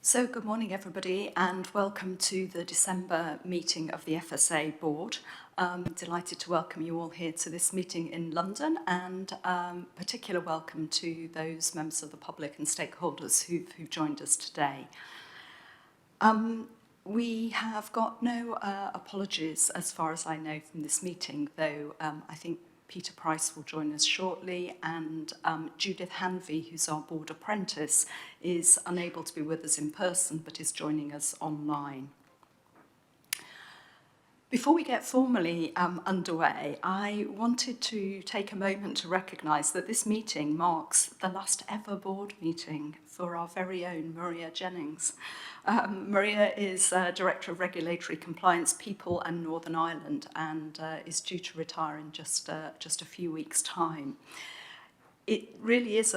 So good morning everybody and welcome to the December meeting of the FSA board. Delighted to welcome you all here to this meeting in London and particular welcome to those members of the public and stakeholders who've joined us today. We have got no apologies as far as I know from this meeting, though I think Peter Price will join us shortly, and Judith Hanvey, who's our board apprentice, is unable to be with us in person but is joining us online. Before we get formally underway, I wanted to take a moment to recognise that this meeting marks the last ever board meeting for our very own Maria Jennings. Maria is Director of Regulatory Compliance, People and Northern Ireland and is due to retire in just a few weeks' time. It really is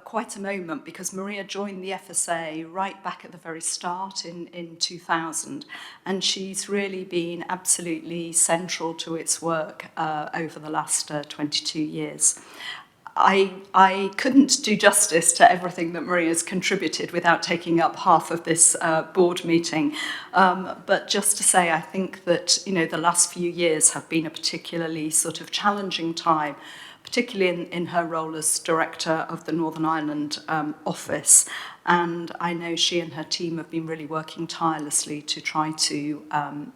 quite a moment because Maria joined the FSA right back at the very start in 2000, and she's really been absolutely central to its work over the last 22 years. I couldn't do justice to everything that Maria's contributed without taking up half of this board meeting. But just to say, I think that the last few years have been a particularly sort of challenging time, particularly in her role as Director of the Northern Ireland office. And I know she and her team have been really working tirelessly to try to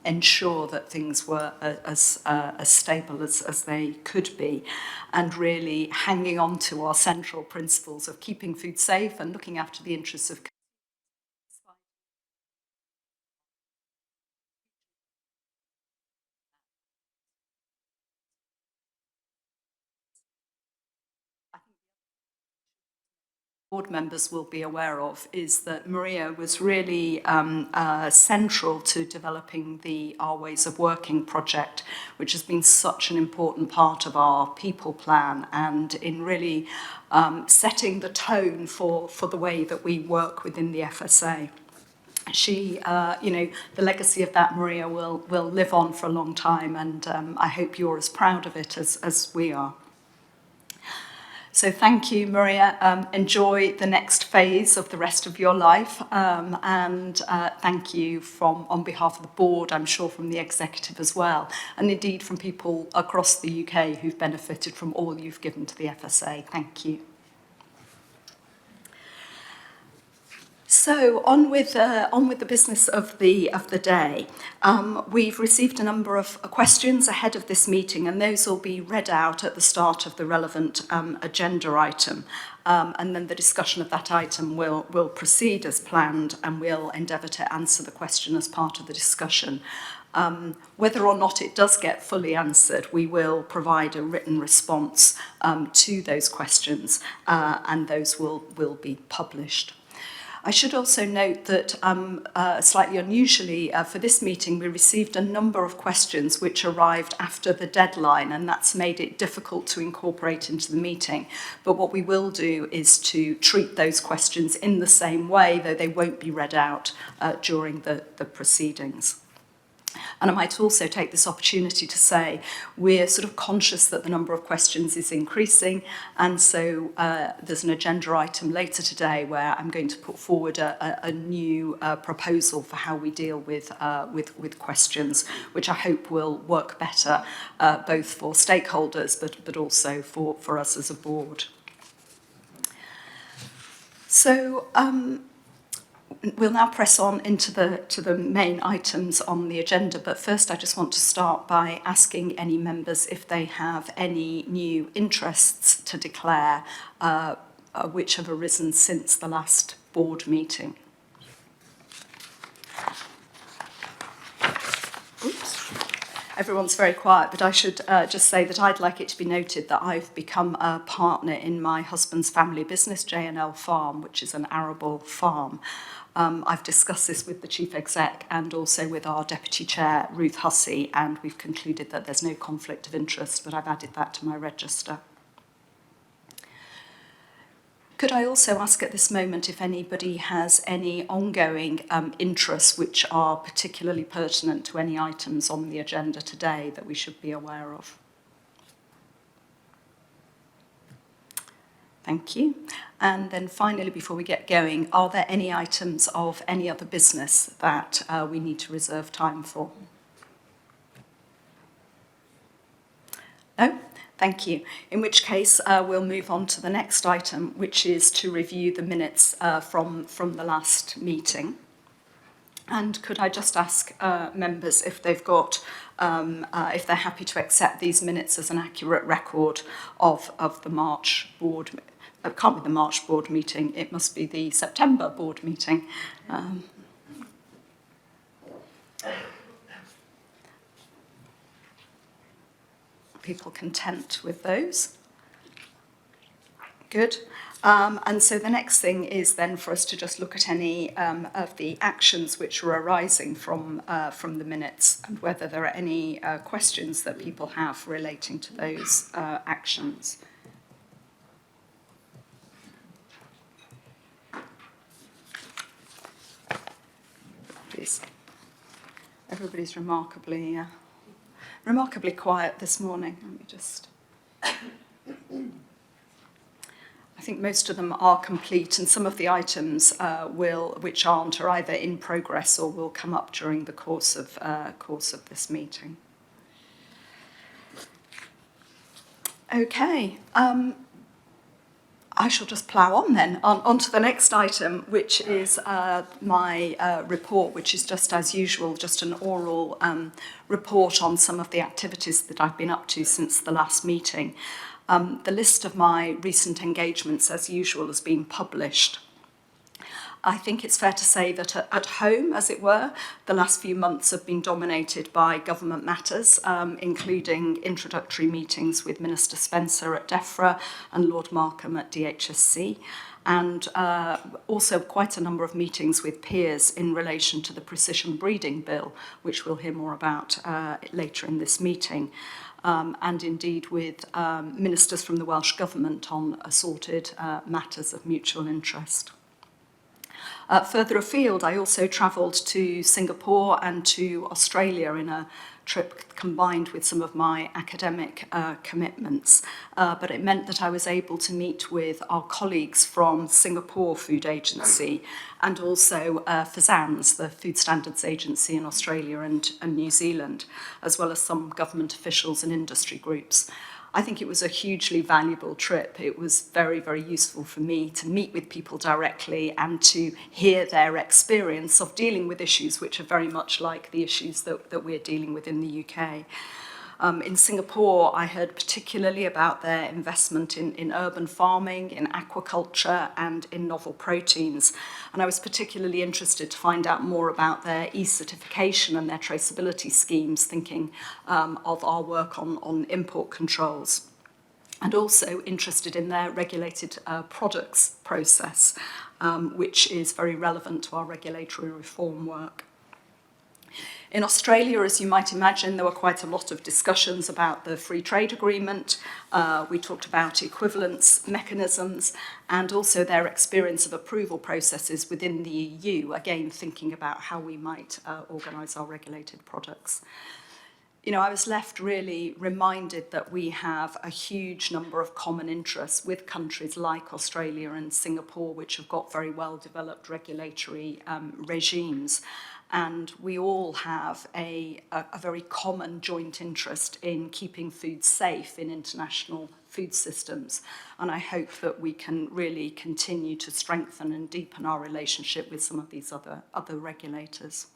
ensure that things were as stable as they could be, and really hanging on to our central principles of keeping food safe and looking after the interests of board members will be aware of is that Maria was really central to developing the Our Ways of Working project, which has been such an important part of our people plan and in really setting the tone for the way that we work within the FSA. She, the legacy of that, Maria, will live on for a long time, and I hope you're as proud of it as we are. So thank you, Maria. Enjoy the next phase of the rest of your life. And thank you on behalf of the board, I'm sure from the executive as well, and indeed from people across the UK who've benefited from all you've given to the FSA. Thank you. So on with the business of the day. We've received a number of questions ahead of this meeting, and those will be read out at the start of the relevant agenda item. And then the discussion of that item will proceed as planned, and we'll endeavour to answer the question as part of the discussion. Whether or not it does get fully answered, we will provide a written response to those questions, and those will be published. I should also note that slightly unusually for this meeting, we received a number of questions which arrived after the deadline, and that's made it difficult to incorporate into the meeting. But what we will do is to treat those questions in the same way, though they won't be read out during the proceedings. And I might also take this opportunity to say we're sort of conscious that the number of questions is increasing, and so there's an agenda item later today where I'm going to put forward a new proposal for how we deal with questions, which I hope will work better both for stakeholders but also for us as a board. So we'll now press on into the main items on the agenda, but first I just want to start by asking any members if they have any new interests to declare which have arisen since the last board meeting. Oops. Everyone's very quiet, but I should just say that I'd like it to be noted that I've become a partner in my husband's family business, J&L Farm, which is an arable farm. I've discussed this with the Chief Exec and also with our Deputy Chair, Ruth Hussey, and we've concluded that there's no conflict of interest, but I've added that to my register. Could I also ask at this moment if anybody has any ongoing interests which are particularly pertinent to any items on the agenda today that we should be aware of? Thank you. And then finally, before we get going, are there any items of any other business that we need to reserve time for? No? Thank you. In which case, we'll move on to the next item, which is to review the minutes from the last meeting. And could I just ask members if they've got, if they're happy to accept these minutes as an accurate record of the March board. It can't be the March board meeting. It must be the September board meeting. People content with those? Good. And so the next thing is then for us to just look at any of the actions which are arising from the minutes and whether there are any questions that people have relating to those actions. Please. Everybody's remarkably quiet this morning. Let me just... I think most of them are complete, and some of the items which aren't, are either in progress or will come up during the course of this meeting. Okay. I shall just plough on then, on to the next item, which is my report, which is just as usual, just an oral report on some of the activities that I've been up to since the last meeting. The list of my recent engagements, as usual, has been published. I think it's fair to say that at home, as it were, the last few months have been dominated by government matters, including introductory meetings with Minister Spencer at DEFRA and Lord Markham at DHSC, and also quite a number of meetings with peers in relation to the precision breeding bill, which we'll hear more about later in this meeting. And indeed with ministers from the Welsh Government on assorted matters of mutual interest. Further afield, I also travelled to Singapore and to Australia in a trip combined with some of my academic commitments. But it meant that I was able to meet with our colleagues from Singapore Food Agency and also FSA, the Food Standards Agency in Australia and New Zealand, as well as some government officials and industry groups. I think it was a hugely valuable trip. It was very, very useful for me to meet with people directly and to hear their experience of dealing with issues which are very much like the issues that we're dealing with in the UK. In Singapore, I heard particularly about their investment in urban farming, in aquaculture, and in novel proteins. And I was particularly interested to find out more about their e-certification and their traceability schemes, thinking of our work on import controls. And also interested in their regulated products process, which is very relevant to our regulatory reform work. In Australia, as you might imagine, there were quite a lot of discussions about the free trade agreement. We talked about equivalence mechanisms and also their experience of approval processes within the EU, again, thinking about how we might organise our regulated products. You know, I was left really reminded that we have a huge number of common interests with countries like Australia and Singapore, which have got very well-developed regulatory regimes. And we all have a very common joint interest in keeping food safe in international food systems. And I hope that we can really continue to strengthen and deepen our relationship with some of these other regulators.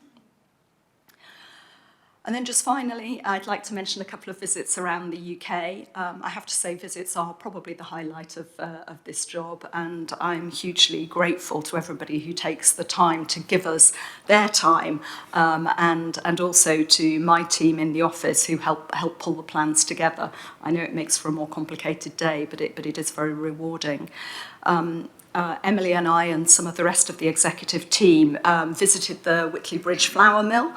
And then just finally, I'd like to mention a couple of visits around the UK. I have to say visits are probably the highlight of this job, and I'm hugely grateful to everybody who takes the time to give us their time, and also to my team in the office who help pull the plans together. I know it makes for a more complicated day, but it is very rewarding. Emily and I and some of the rest of the executive team visited the Whitley Bridge flour mill.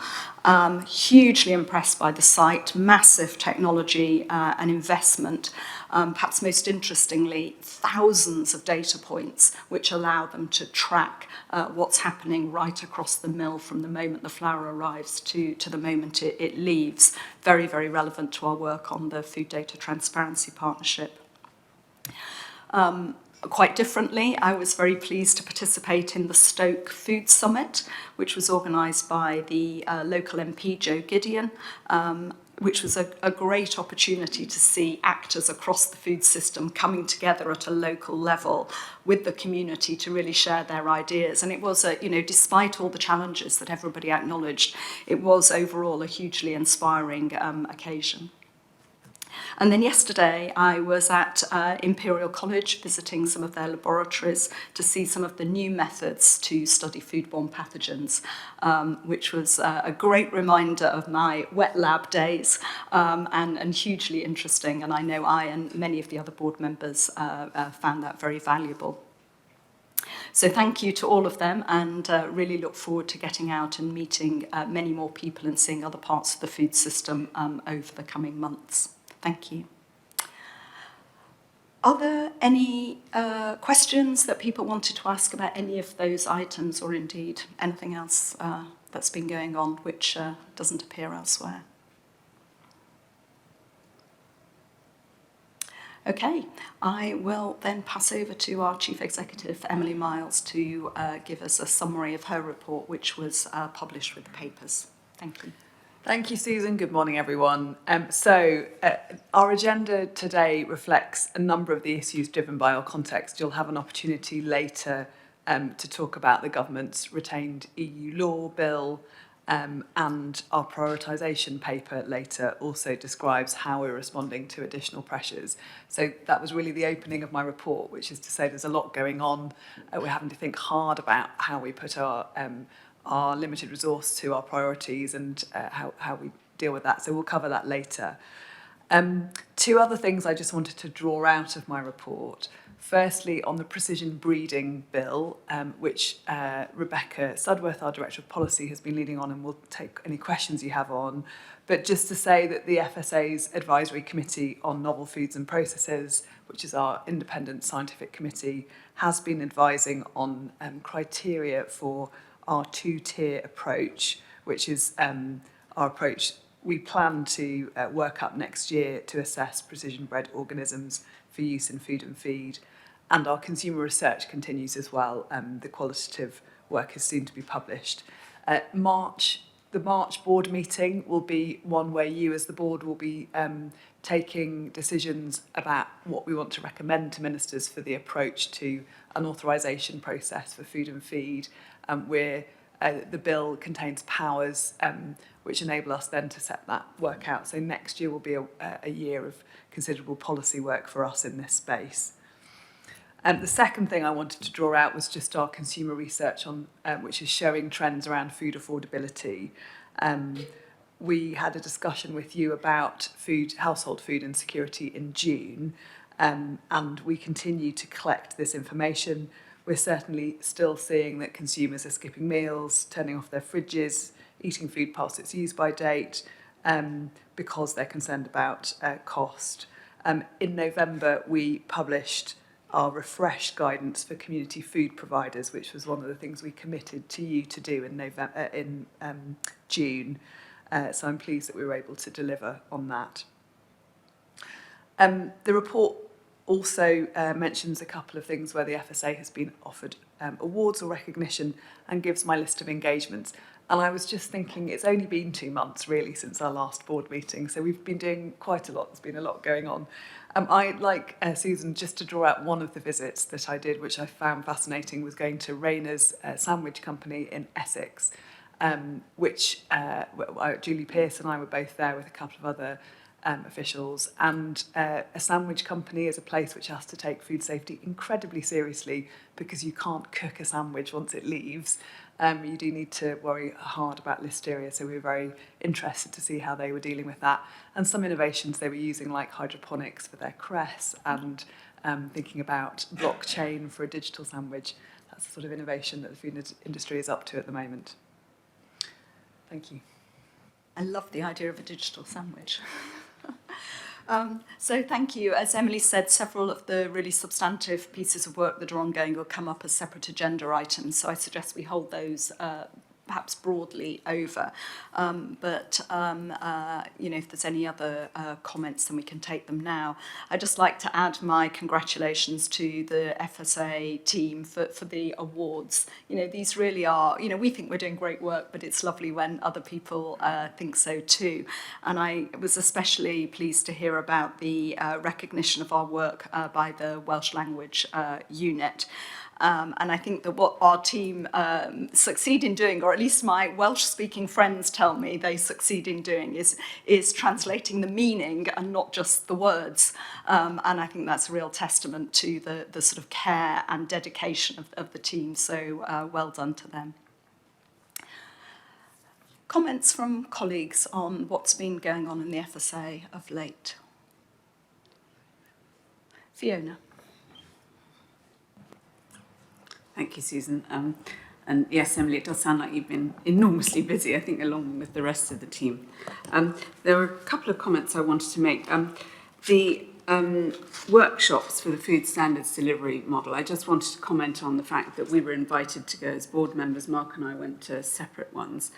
Hugely impressed by the site, massive technology and investment. Perhaps most interestingly, thousands of data points which allow them to track what's happening right across the mill from the moment the flour arrives to the moment it leaves. Very, very relevant to our work on the Food Data Transparency Partnership. quite differently, I was very pleased to participate in the Stoke Food Summit, which was organised by the local MP, Joe Gideon, which was a great opportunity to see actors across the food system coming together at a local level with the community to really share their ideas. And it was, despite all the challenges that everybody acknowledged, it was overall a hugely inspiring occasion. And then yesterday I was at Imperial College visiting some of their laboratories to see some of the new methods to study foodborne pathogens, which was a great reminder of my wet lab days and hugely interesting. And I know I and many of the other board members found that very valuable. So thank you to all of them, and really look forward to getting out and meeting many more people and seeing other parts of the food system over the coming months. Thank you. Are there any questions that people wanted to ask about any of those items, or indeed anything else that's been going on which doesn't appear elsewhere? Okay, I will then pass over to our Chief Executive, Emily Miles, to give us a summary of her report, which was published with the papers. Thank you. Thank you, Susan. Good morning, everyone. Our agenda today reflects a number of the issues driven by our context. You'll have an opportunity later to talk about the government's retained EU law bill, and our prioritisation paper later also describes how we're responding to additional pressures. So that was really the opening of my report, which is to say there's a lot going on. We're having to think hard about how we put our limited resource to our priorities and how we deal with that. So we'll cover that later. Two other things I just wanted to draw out of my report. Firstly, on the precision breeding bill, which Rebecca Sudworth, our Director of Policy, has been leading on, and we'll take any questions you have on. But just to say that the FSA's Advisory Committee on Novel Foods and Processes, which is our independent scientific committee, has been advising on criteria for our two-tier approach, which is our approach we plan to work up next year to assess precision-bred organisms for use in food and feed. And our consumer research continues as well. The qualitative work is soon to be published. The March board meeting will be one where you as the board will be taking decisions about what we want to recommend to ministers for the approach to an authorisation process for food and feed, where the bill contains powers which enable us then to set that work out. So next year will be a year of considerable policy work for us in this space. The second thing I wanted to draw out was just our consumer research on which is showing trends around food affordability. We had a discussion with you about household food insecurity in June, and we continue to collect this information. We're certainly still seeing that consumers are skipping meals, turning off their fridges, eating food past its use-by date, because they're concerned about cost. In November, we published our refreshed guidance for community food providers, which was one of the things we committed to you to do in June. So I'm pleased that we were able to deliver on that. The report also mentions a couple of things where the FSA has been offered awards or recognition and gives my list of engagements. And I was just thinking, it's only been 2 months really since our last board meeting, so we've been doing quite a lot. There's been a lot going on. I'd like, Susan, just to draw out one of the visits that I did, which I found fascinating, was going to Rayner's sandwich company in Essex, which Julie Pearce and I were both there with a couple of other officials. And a sandwich company is a place which has to take food safety incredibly seriously, because you can't cook a sandwich once it leaves. You do need to worry hard about listeria, so we were very interested to see how they were dealing with that. And some innovations they were using, like hydroponics for their cress, and thinking about blockchain for a digital sandwich. That's the sort of innovation that the food industry is up to at the moment. Thank you. I love the idea of a digital sandwich. So thank you. As Emily said, several of the really substantive pieces of work that are ongoing will come up as separate agenda items. So I suggest we hold those perhaps broadly over. If there's any other comments, then we can take them now. I'd just like to add my congratulations to the FSA team for the awards. These really are, we think we're doing great work, but it's lovely when other people think so too. And I was especially pleased to hear about the recognition of our work by the Welsh Language Unit. And I think that what our team succeed in doing, or at least my Welsh-speaking friends tell me they succeed in doing, is translating the meaning and not just the words. And I think that's a real testament to the sort of care and dedication of the team. So well done to them. Comments from colleagues on what's been going on in the FSA of late? Fiona. Thank you, Susan. And yes, Emily, it does sound like you've been enormously busy, I think, along with the rest of the team. There were a couple of comments I wanted to make. The workshops for the food standards delivery model, I just wanted to comment on the fact that we were invited to go as board members. Mark and I went to separate ones,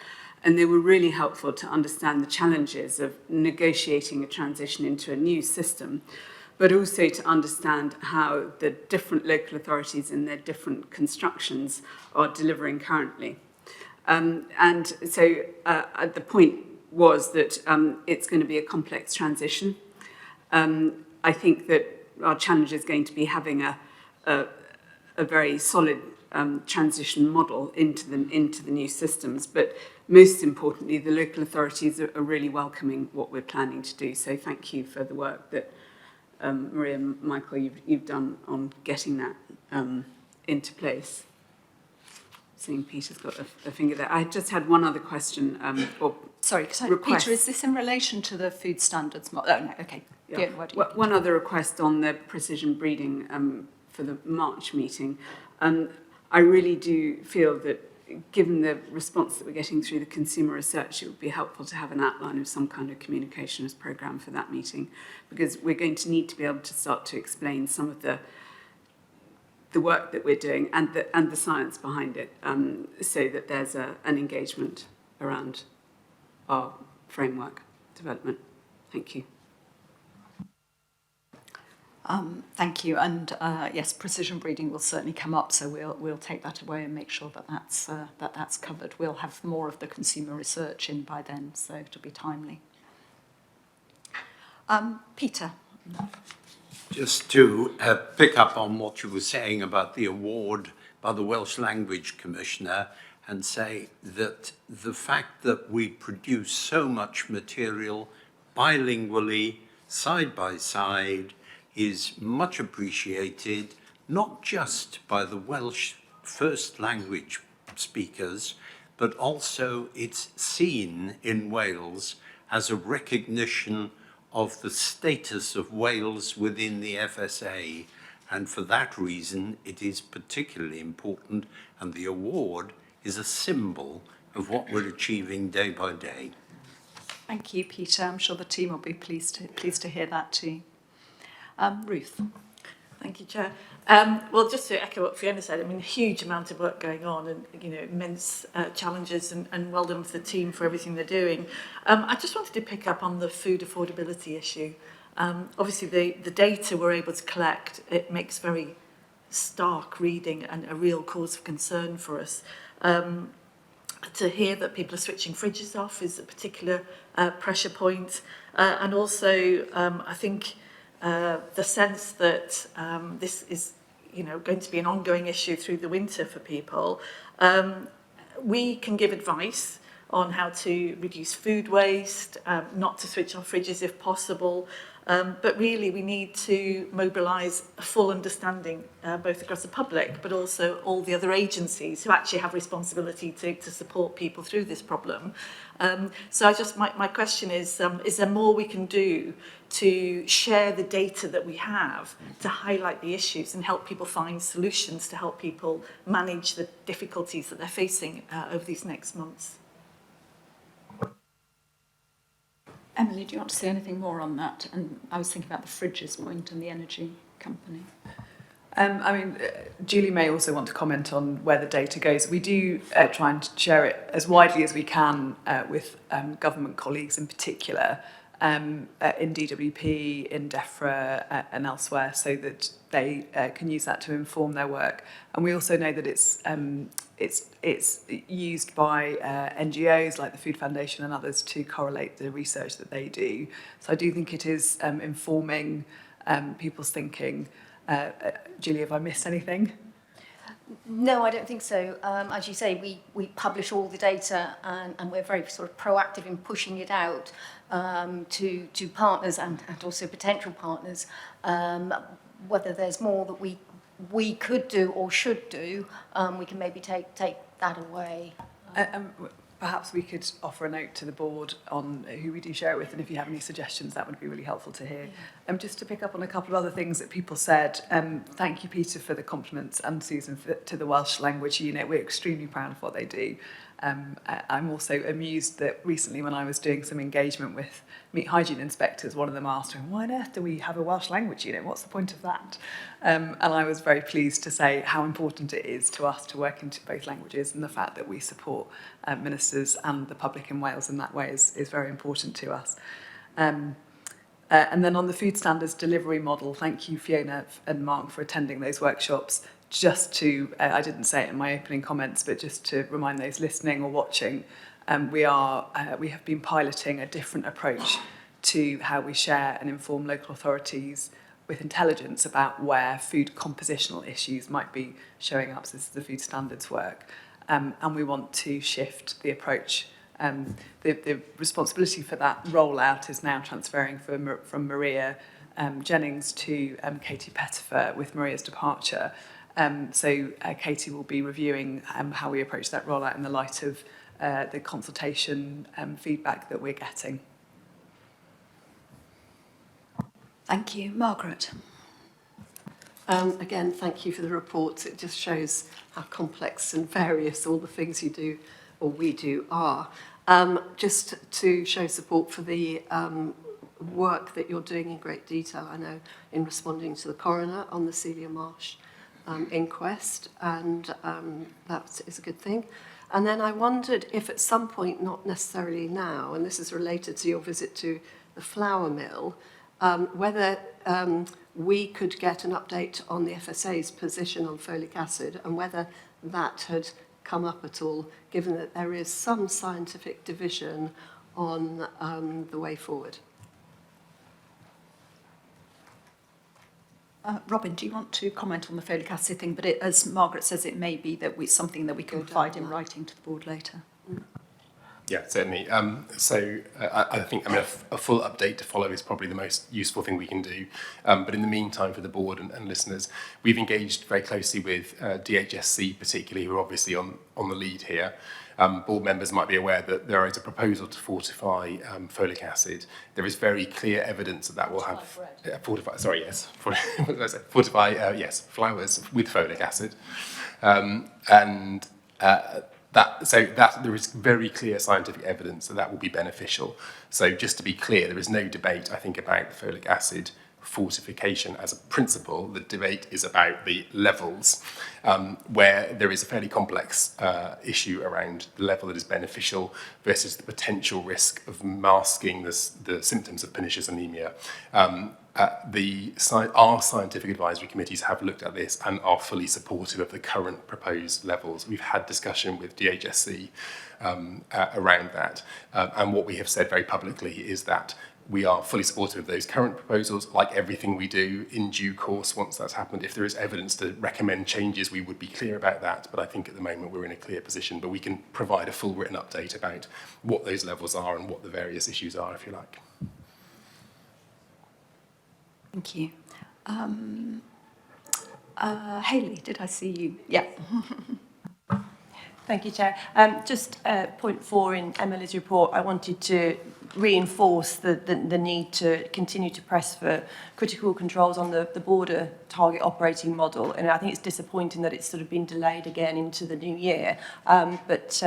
and they were really helpful to understand the challenges of negotiating a transition into a new system, but also to understand how the different local authorities in their different constructions are delivering currently. And so the point was that it's going to be a complex transition. I think that our challenge is going to be having a very solid transition model into the new systems, but most importantly, the local authorities are really welcoming what we're planning to do. So thank you for the work that Maria and Michael, you've done on getting that into place. Seeing Peter's got a finger there. I just had one other question. Sorry, Peter, is this in relation to the food standards model? Oh, no, okay. Yeah. One other request on the precision breeding for the March meeting. I really do feel that given the response that we're getting through the consumer research, it would be helpful to have an outline of some kind of communications programme for that meeting, because we're going to need to be able to start to explain some of the work that we're doing and the science behind it, so that there's an engagement around our framework development. Thank you. Thank you, and yes, precision breeding will certainly come up, so we'll take that away and make sure that that's covered. We'll have more of the consumer research in by then, so it'll be timely. Peter. Just to pick up on what you were saying about the award by the Welsh Language Commissioner, and say that the fact that we produce so much material bilingually, side by side, is much appreciated, not just by the Welsh first language speakers, but also it's seen in Wales as a recognition of the status of Wales within the FSA. And for that reason, it is particularly important, and the award is a symbol of what we're achieving day by day. Thank you, Peter. I'm sure the team will be pleased to hear that too. Ruth. Thank you, Chair. Well, just to echo what Fiona said, I mean, a huge amount of work going on and, immense challenges, and well done for the team for everything they're doing. I just wanted to pick up on the food affordability issue. Obviously, the data we're able to collect, it makes very stark reading and a real cause of concern for us. To hear that people are switching fridges off is a particular pressure point. And also, I think the sense that this is, going to be an ongoing issue through the winter for people. We can give advice on how to reduce food waste, not to switch off fridges if possible. But really, we need to mobilise a full understanding, both across the public, but also all the other agencies who actually have responsibility to support people through this problem. So my question is there more we can do to share the data that we have to highlight the issues and help people find solutions to help people manage the difficulties that they're facing over these next months? Emily, do you want to say anything more on that? And I was thinking about the fridges point and the energy company. Julie may also want to comment on where the data goes. We do try and share it as widely as we can with government colleagues in particular, in DWP, in DEFRA and elsewhere, so that they can use that to inform their work. And we also know that it's used by NGOs like the Food Foundation and others to correlate the research that they do. So I do think it is informing people's thinking. Julie, have I missed anything? No, I don't think so. As you say, we publish all the data and we're very sort of proactive in pushing it out to partners and also potential partners. Whether there's more that we could do or should do, we can maybe take that away. Perhaps we could offer a note to the board on who we do share it with, and if you have any suggestions, that would be really helpful to hear. Just to pick up on a couple of other things that people said, thank you, Peter, for the compliments, and Susan to the Welsh Language Unit. We're extremely proud of what they do. I'm also amused that recently when I was doing some engagement with meat hygiene inspectors, one of them asked, why on earth do we have a Welsh language unit? What's the point of that? And I was very pleased to say how important it is to us to work into both languages, and the fact that we support ministers and the public in Wales in that way is very important to us. And then on the food standards delivery model, thank you, Fiona and Mark, for attending those workshops. Just to, I didn't say it in my opening comments, but just to remind those listening or watching, we have been piloting a different approach to how we share and inform local authorities with intelligence about where food compositional issues might be showing up. So this is the food standards work. And we want to shift the approach. The responsibility for that rollout is now transferring from Maria Jennings to Katie Pettifer with Maria's departure. So Katie will be reviewing how we approach that rollout in the light of the consultation feedback that we're getting. Thank you. Margaret. Again, thank you for the report. It just shows how complex and various all the things you do or we do are. Just to show support for the work that you're doing in great detail, I know, in responding to the coroner on the Celia Marsh inquest, and that is a good thing. And then I wondered if at some point, not necessarily now, and this is related to your visit to the flour mill, whether we could get an update on the FSA's position on folic acid and whether that had come up at all, given that there is some scientific division on the way forward. Robin, do you want to comment on the folic acid thing? But as Margaret says, it may be that it's something that we can provide in writing to the board later. Yeah, certainly. I think a full update to follow is probably the most useful thing we can do. But in the meantime, for the board and listeners, we've engaged very closely with DHSC, particularly, who are obviously on the lead here. Board members might be aware that there is a proposal to fortify folic acid. There is very clear evidence that will have fortify flours with folic acid, that there is very clear scientific evidence that will be beneficial. So just to be clear, there is no debate, I think, about folic acid fortification as a principle. The debate is about the levels, where there is a fairly complex issue around the level that is beneficial versus the potential risk of masking the symptoms of pernicious anemia. Our scientific advisory committees have looked at this and are fully supportive of the current proposed levels. We've had discussion with DHSC around that, and what we have said very publicly is that we are fully supportive of those current proposals. Like everything we do, in due course, once that's happened, if there is evidence to recommend changes, we would be clear about that. But I think at the moment we're in a clear position, but we can provide a full written update about what those levels are and what the various issues are, if you like. Thank you. Hayley, did I see you? Yeah. Thank you, Chair. Just point 4 in Emily's report, I wanted to reinforce the need to continue to press for critical controls on the border target operating model. And I think it's disappointing that it's sort of been delayed again into the new year. But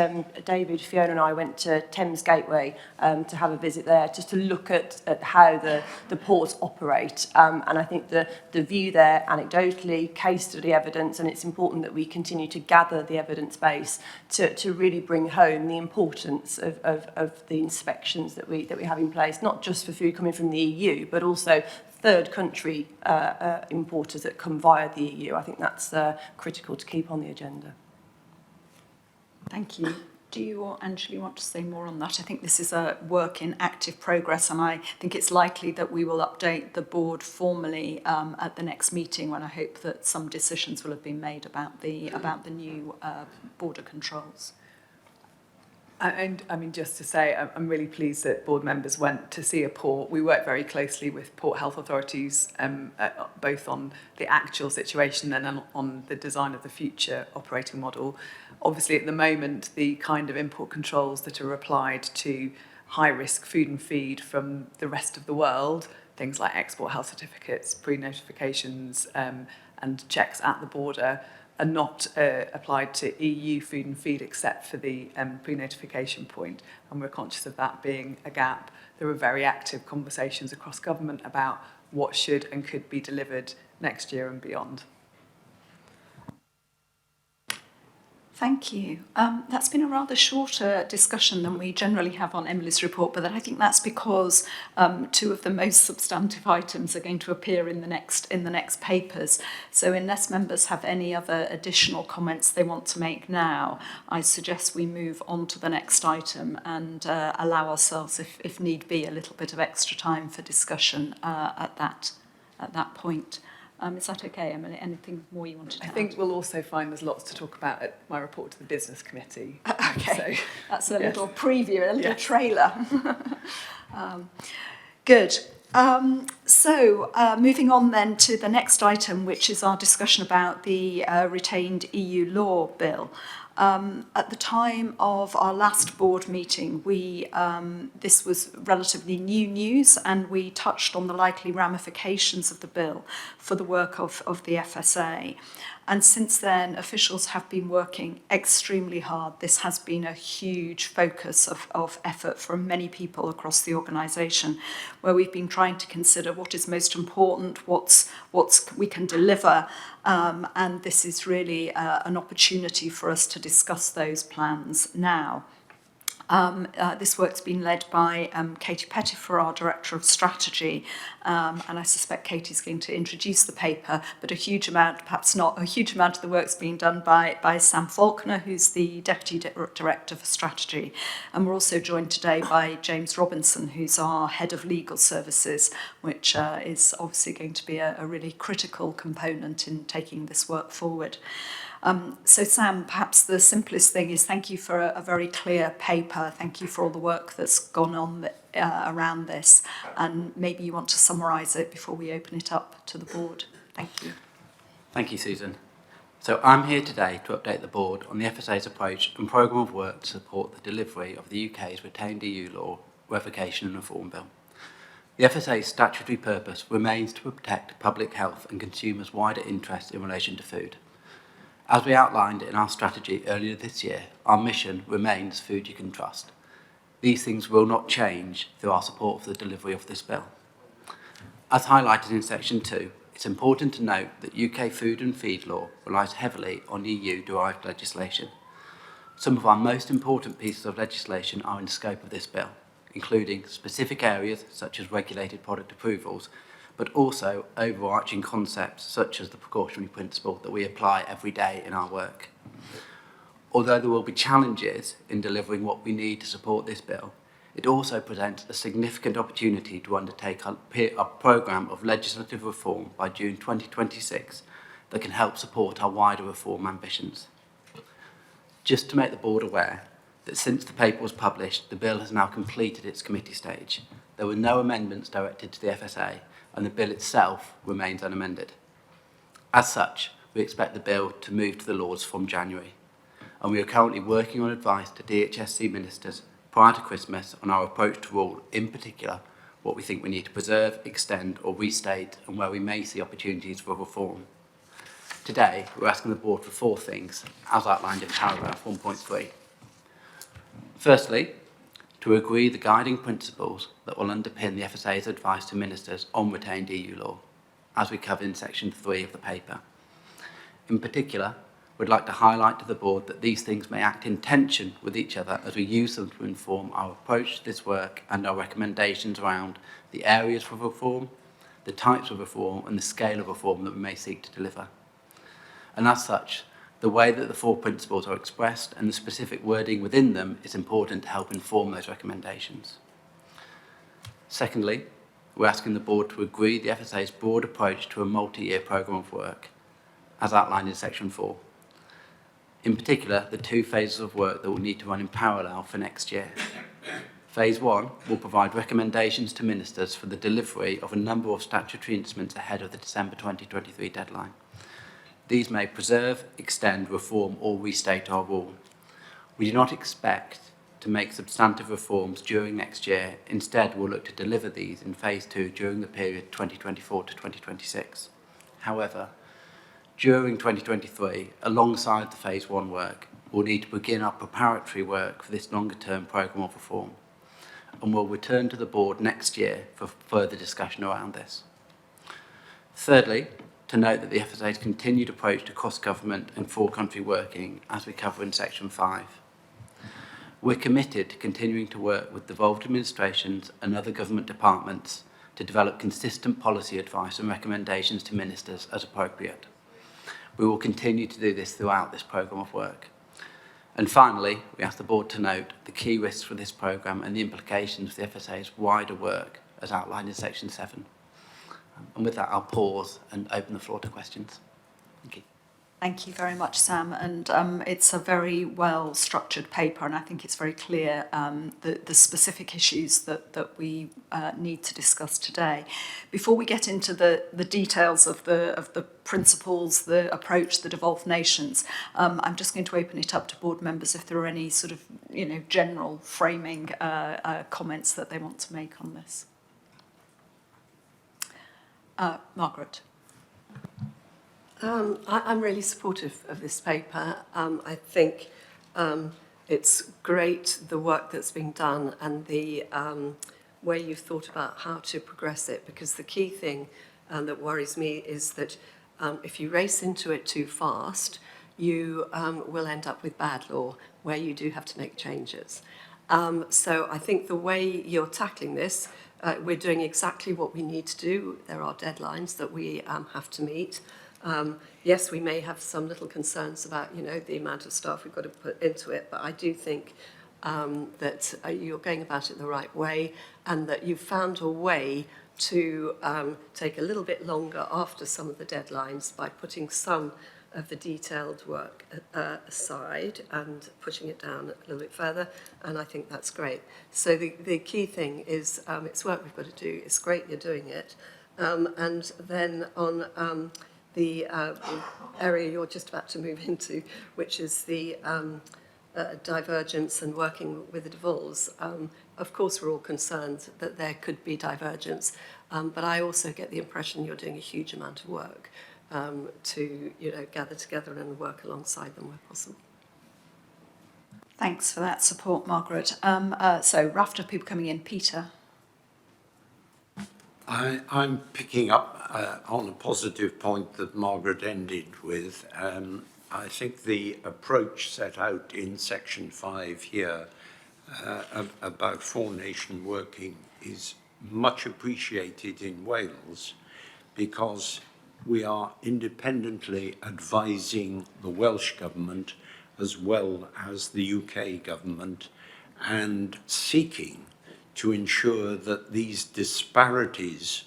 David, Fiona and I went to Thames Gateway to have a visit there, just to look at how the ports operate. And I think the view there, anecdotally, case study evidence, and it's important that we continue to gather the evidence base to really bring home the importance of the inspections that we have in place, not just for food coming from the EU, but also third country importers that come via the EU. I think that's critical to keep on the agenda. Thank you. Do you or Anjali want to say more on that? I think this is a work in active progress, and I think it's likely that we will update the board formally at the next meeting, when I hope that some decisions will have been made about the new border controls. And I mean, just to say, I'm really pleased that board members went to see a port. We work very closely with port health authorities, both on the actual situation and on the design of the future operating model. Obviously, at the moment, the kind of import controls that are applied to high-risk food and feed from the rest of the world, things like export health certificates, pre-notifications, and checks at the border, are not applied to EU food and feed except for the pre-notification point, and we're conscious of that being a gap. There are very active conversations across government about what should and could be delivered next year and beyond. Thank you. That's been a rather shorter discussion than we generally have on Emily's report, but I think that's because two of the most substantive items are going to appear in the next papers. So unless members have any other additional comments they want to make now, I suggest we move on to the next item and allow ourselves, if need be, a little bit of extra time for discussion at that point. Is that okay, Emily? Anything more you wanted to add? I think we'll also find there's lots to talk about at my report to the business committee. Okay, So, that's a yes. little preview, a little Yes. trailer. Good. So moving on then to the next item, which is our discussion about the retained EU law bill. At the time of our last board meeting, this was relatively new news, and we touched on the likely ramifications of the bill for the work of the FSA. And since then, officials have been working extremely hard. This has been a huge focus of effort from many people across the organisation, where we've been trying to consider what is most important, what's we can deliver, and this is really an opportunity for us to discuss those plans now. This work's been led by Katie Pettifer, our Director of Strategy, and I suspect Katie's going to introduce the paper, but a huge amount, perhaps not a huge amount of the work's being done by Sam Faulkner, who's the Deputy Director for Strategy. And we're also joined today by James Robinson, who's our Head of Legal Services, which is obviously going to be a really critical component in taking this work forward. So Sam, perhaps the simplest thing is thank you for a very clear paper. Thank you for all the work that's gone on around this. And maybe you want to summarise it before we open it up to the board. Thank you. Thank you, Susan. So I'm here today to update the board on the FSA's approach and programme of work to support the delivery of the UK's retained EU law revocation and reform bill. The FSA's statutory purpose remains to protect public health and consumers' wider interests in relation to food. As we outlined in our strategy earlier this year, our mission remains food you can trust. These things will not change through our support for the delivery of this bill. As highlighted in section 2, it's important to note that UK food and feed law relies heavily on EU-derived legislation. Some of our most important pieces of legislation are in the scope of this bill, including specific areas such as regulated product approvals, but also overarching concepts such as the precautionary principle that we apply every day in our work. Although there will be challenges in delivering what we need to support this bill, it also presents a significant opportunity to undertake a programme of legislative reform by June 2026 that can help support our wider reform ambitions. Just to make the board aware that since the paper was published, the bill has now completed its committee stage. There were no amendments directed to the FSA, and the bill itself remains unamended. As such, we expect the bill to move to the Lords from January, and we are currently working on advice to DHSC ministers, prior to Christmas on our approach to rule, in particular, what we think we need to preserve, extend or restate, and where we may see opportunities for reform. Today, we're asking the board for 4 things, as outlined in paragraph 1.3. Firstly, to agree the guiding principles that will underpin the FSA's advice to ministers on retained EU law, as we covered in section 3 of the paper. In particular, we'd like to highlight to the board that these things may act in tension with each other as we use them to inform our approach to this work and our recommendations around the areas for reform, the types of reform and the scale of reform that we may seek to deliver. And as such, the way that the 4 principles are expressed and the specific wording within them is important to help inform those recommendations. Secondly, we're asking the board to agree the FSA's broad approach to a multi-year programme of work, as outlined in section 4. In particular, the 2 phases of work that will need to run in parallel for next year. Phase 1 will provide recommendations to ministers for the delivery of a number of statutory instruments ahead of the December 2023 deadline. These may preserve, extend, reform or restate our rule. We do not expect to make substantive reforms during next year. Instead, we'll look to deliver these in Phase 2 during the period 2024 to 2026. However, during 2023, alongside the Phase 1 work, we'll need to begin our preparatory work for this longer-term programme of reform, and we'll return to the board next year for further discussion around this. Thirdly, to note that the FSA's continued approach to cross-government and for-country working, as we cover in section 5. We're committed to continuing to work with devolved administrations and other government departments to develop consistent policy advice and recommendations to ministers as appropriate. We will continue to do this throughout this programme of work. And finally, we ask the board to note the key risks for this programme and the implications for the FSA's wider work as outlined in section 7. And with that, I'll pause and open the floor to questions. Thank you. Thank you very much, Sam. And it's a very well structured paper, and I think it's very clear the specific issues that we need to discuss today. Before we get into the details of the principles, the approach, the devolved nations, I'm just going to open it up to board members if there are any sort of general framing comments that they want to make on this. Margaret. I'm really supportive of this paper. I think it's great the work that's been done and the way you've thought about how to progress it, because the key thing that worries me is that if you race into it too fast, you will end up with bad law where you do have to make changes. So I think the way you're tackling this, we're doing exactly what we need to do. There are deadlines that we have to meet. Yes, we may have some little concerns about, the amount of staff we've got to put into it, but I do think that you're going about it the right way and that you've found a way to take a little bit longer after some of the deadlines by putting some of the detailed work aside and pushing it down a little bit further, and I think that's great. So the key thing is it's work we've got to do. It's great you're doing it. And then on the area you're just about to move into, which is the divergence and working with the devolves. Of course, we're all concerned that there could be divergence, but I also get the impression you're doing a huge amount of work to gather together and work alongside them where possible. Thanks for that support, Margaret. So, raft of people coming in. Peter. I'm picking up on a positive point that Margaret ended with. I think the approach set out in section 5 here about four-nation working is much appreciated in Wales, because we are independently advising the Welsh government as well as the UK government and seeking to ensure that these disparities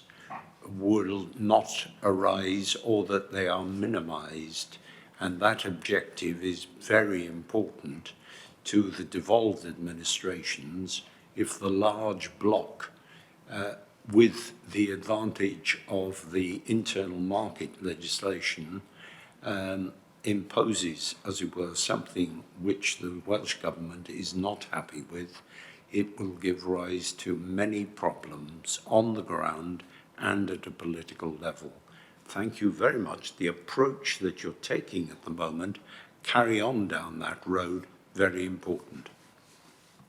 will not arise or that they are minimised. And that objective is very important to the devolved administrations if the large bloc, with the advantage of the internal market legislation, imposes, as it were, something which the Welsh government is not happy with, it will give rise to many problems on the ground and at a political level. Thank you very much. The approach that you're taking at the moment, carry on down that road, very important.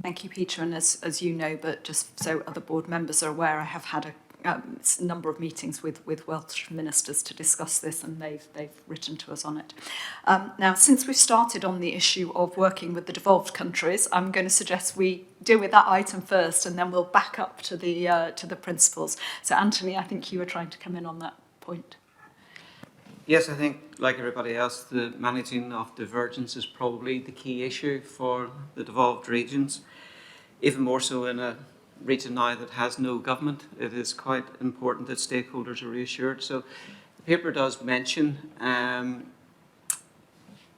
Thank you, Peter. And as you know, but just so other board members are aware, I have had a number of meetings with Welsh ministers to discuss this, and they've written to us on it. Now, since we've started on the issue of working with the devolved countries, I'm going to suggest we deal with that item first, and then we'll back up to the principles. So, Anthony, I think you were trying to come in on that point. Yes, I think, like everybody else, the managing of divergence is probably the key issue for the devolved regions. Even more so in a region now that has no government, it is quite important that stakeholders are reassured. So the paper does mention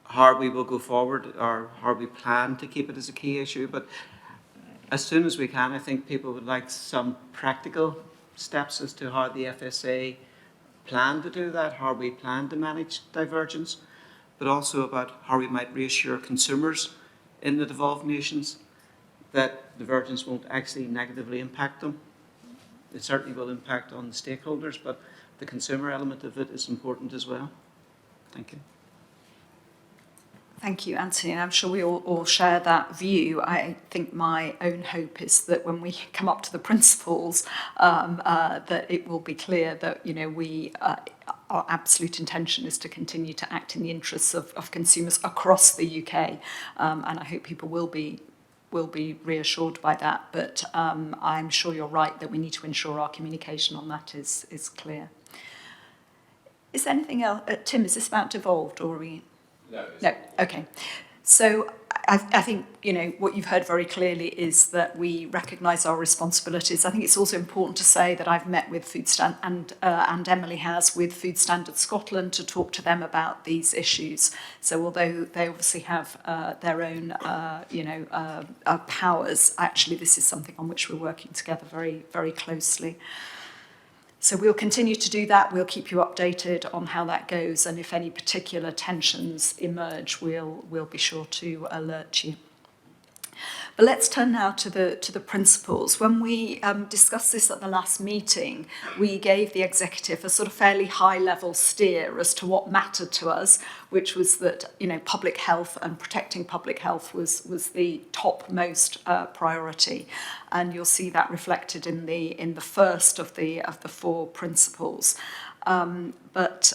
how we will go forward, or how we plan to keep it as a key issue. But as soon as we can, I think people would like some practical steps as to how the FSA plan to do that, how we plan to manage divergence, but also about how we might reassure consumers in the devolved nations that divergence won't actually negatively impact them. It certainly will impact on the stakeholders, but the consumer element of it is important as well. Thank you. Thank you, Anthony, and I'm sure we all share that view. I think my own hope is that when we come up to the principles, that it will be clear that we our absolute intention is to continue to act in the interests of consumers across the UK, and I hope people will be reassured by that. But I'm sure you're right that we need to ensure our communication on that is clear. Is there anything else, Tim? Is this about devolved, or are we? No. Okay. So I think what you've heard very clearly is that we recognise our responsibilities. I think it's also important to say that I've met with and Emily has with Food Standards Scotland to talk to them about these issues. So although they obviously have their own powers, actually this is something on which we're working together very, very closely. So we'll continue to do that. We'll keep you updated on how that goes, and if any particular tensions emerge, we'll be sure to alert you. But let's turn now to the principles. When we discussed this at the last meeting, we gave the executive a sort of fairly high-level steer as to what mattered to us, which was that public health and protecting public health was the topmost priority, and you'll see that reflected in the first of the four principles. But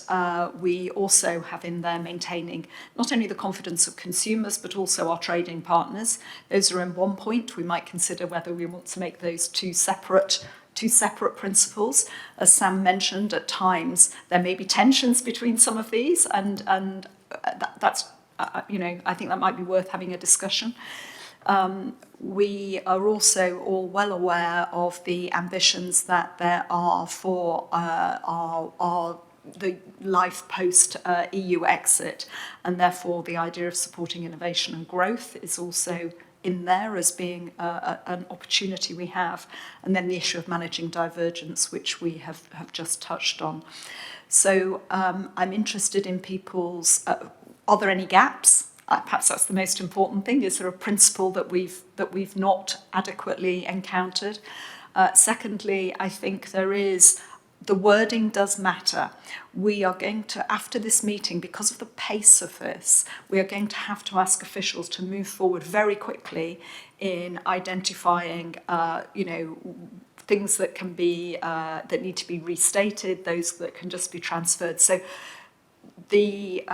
we also have in there maintaining not only the confidence of consumers, but also our trading partners. Those are in one point. We might consider whether we want to make those two separate principles. As Sam mentioned, at times there may be tensions between some of these, and that's I think that might be worth having a discussion. We are also all well aware of the ambitions that there are for the life post EU exit, and therefore the idea of supporting innovation and growth is also in there as being an opportunity we have, and then the issue of managing divergence, which we have just touched on. So I'm interested in people's, are there any gaps? Perhaps that's the most important thing. Is there a principle that we've not adequately encountered? Secondly, I think the wording does matter. We are going to, after this meeting, because of the pace of this, we are going to have to ask officials to move forward very quickly in identifying, things that can be that need to be restated, those that can just be transferred. So the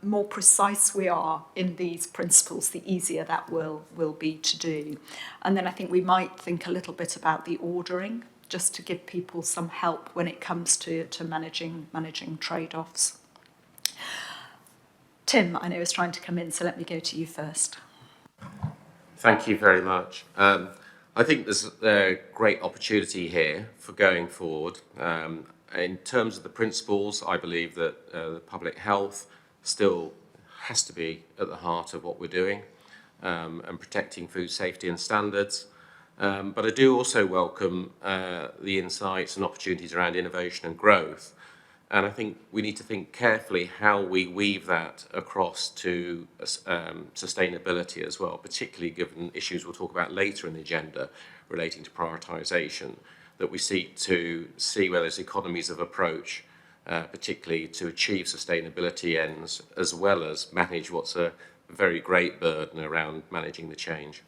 more precise we are in these principles, the easier that will be to do. And then I think we might think a little bit about the ordering, just to give people some help when it comes to managing trade-offs. Tim, I know, is trying to come in, so let me go to you first. Thank you very much. I think there's a great opportunity here for going forward. In terms of the principles, I believe that the public health still has to be at the heart of what we're doing, and protecting food safety and standards. But I do also welcome the insights and opportunities around innovation and growth. And I think we need to think carefully how we weave that across to sustainability as well, particularly given issues we'll talk about later in the agenda relating to prioritisation, that we seek to see where there's economies of approach, particularly to achieve sustainability ends, as well as manage what's a very great burden around managing the change.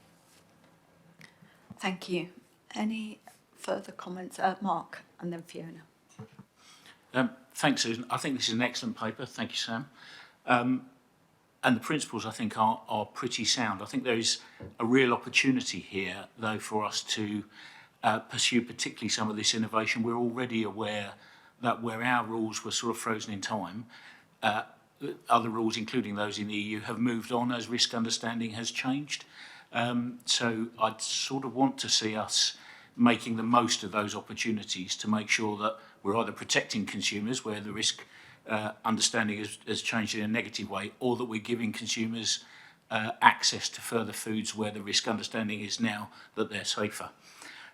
Thank you. Any further comments? Mark, and then Fiona. Thanks, Susan. I think this is an excellent paper. Thank you, Sam. And the principles, I think, are pretty sound. I think there is a real opportunity here, though, for us to pursue particularly some of this innovation. We're already aware that where our rules were sort of frozen in time, other rules, including those in the EU, have moved on as risk understanding has changed. So I'd sort of want to see us making the most of those opportunities to make sure that we're either protecting consumers where the risk understanding has changed in a negative way, or that we're giving consumers access to further foods where the risk understanding is now that they're safer.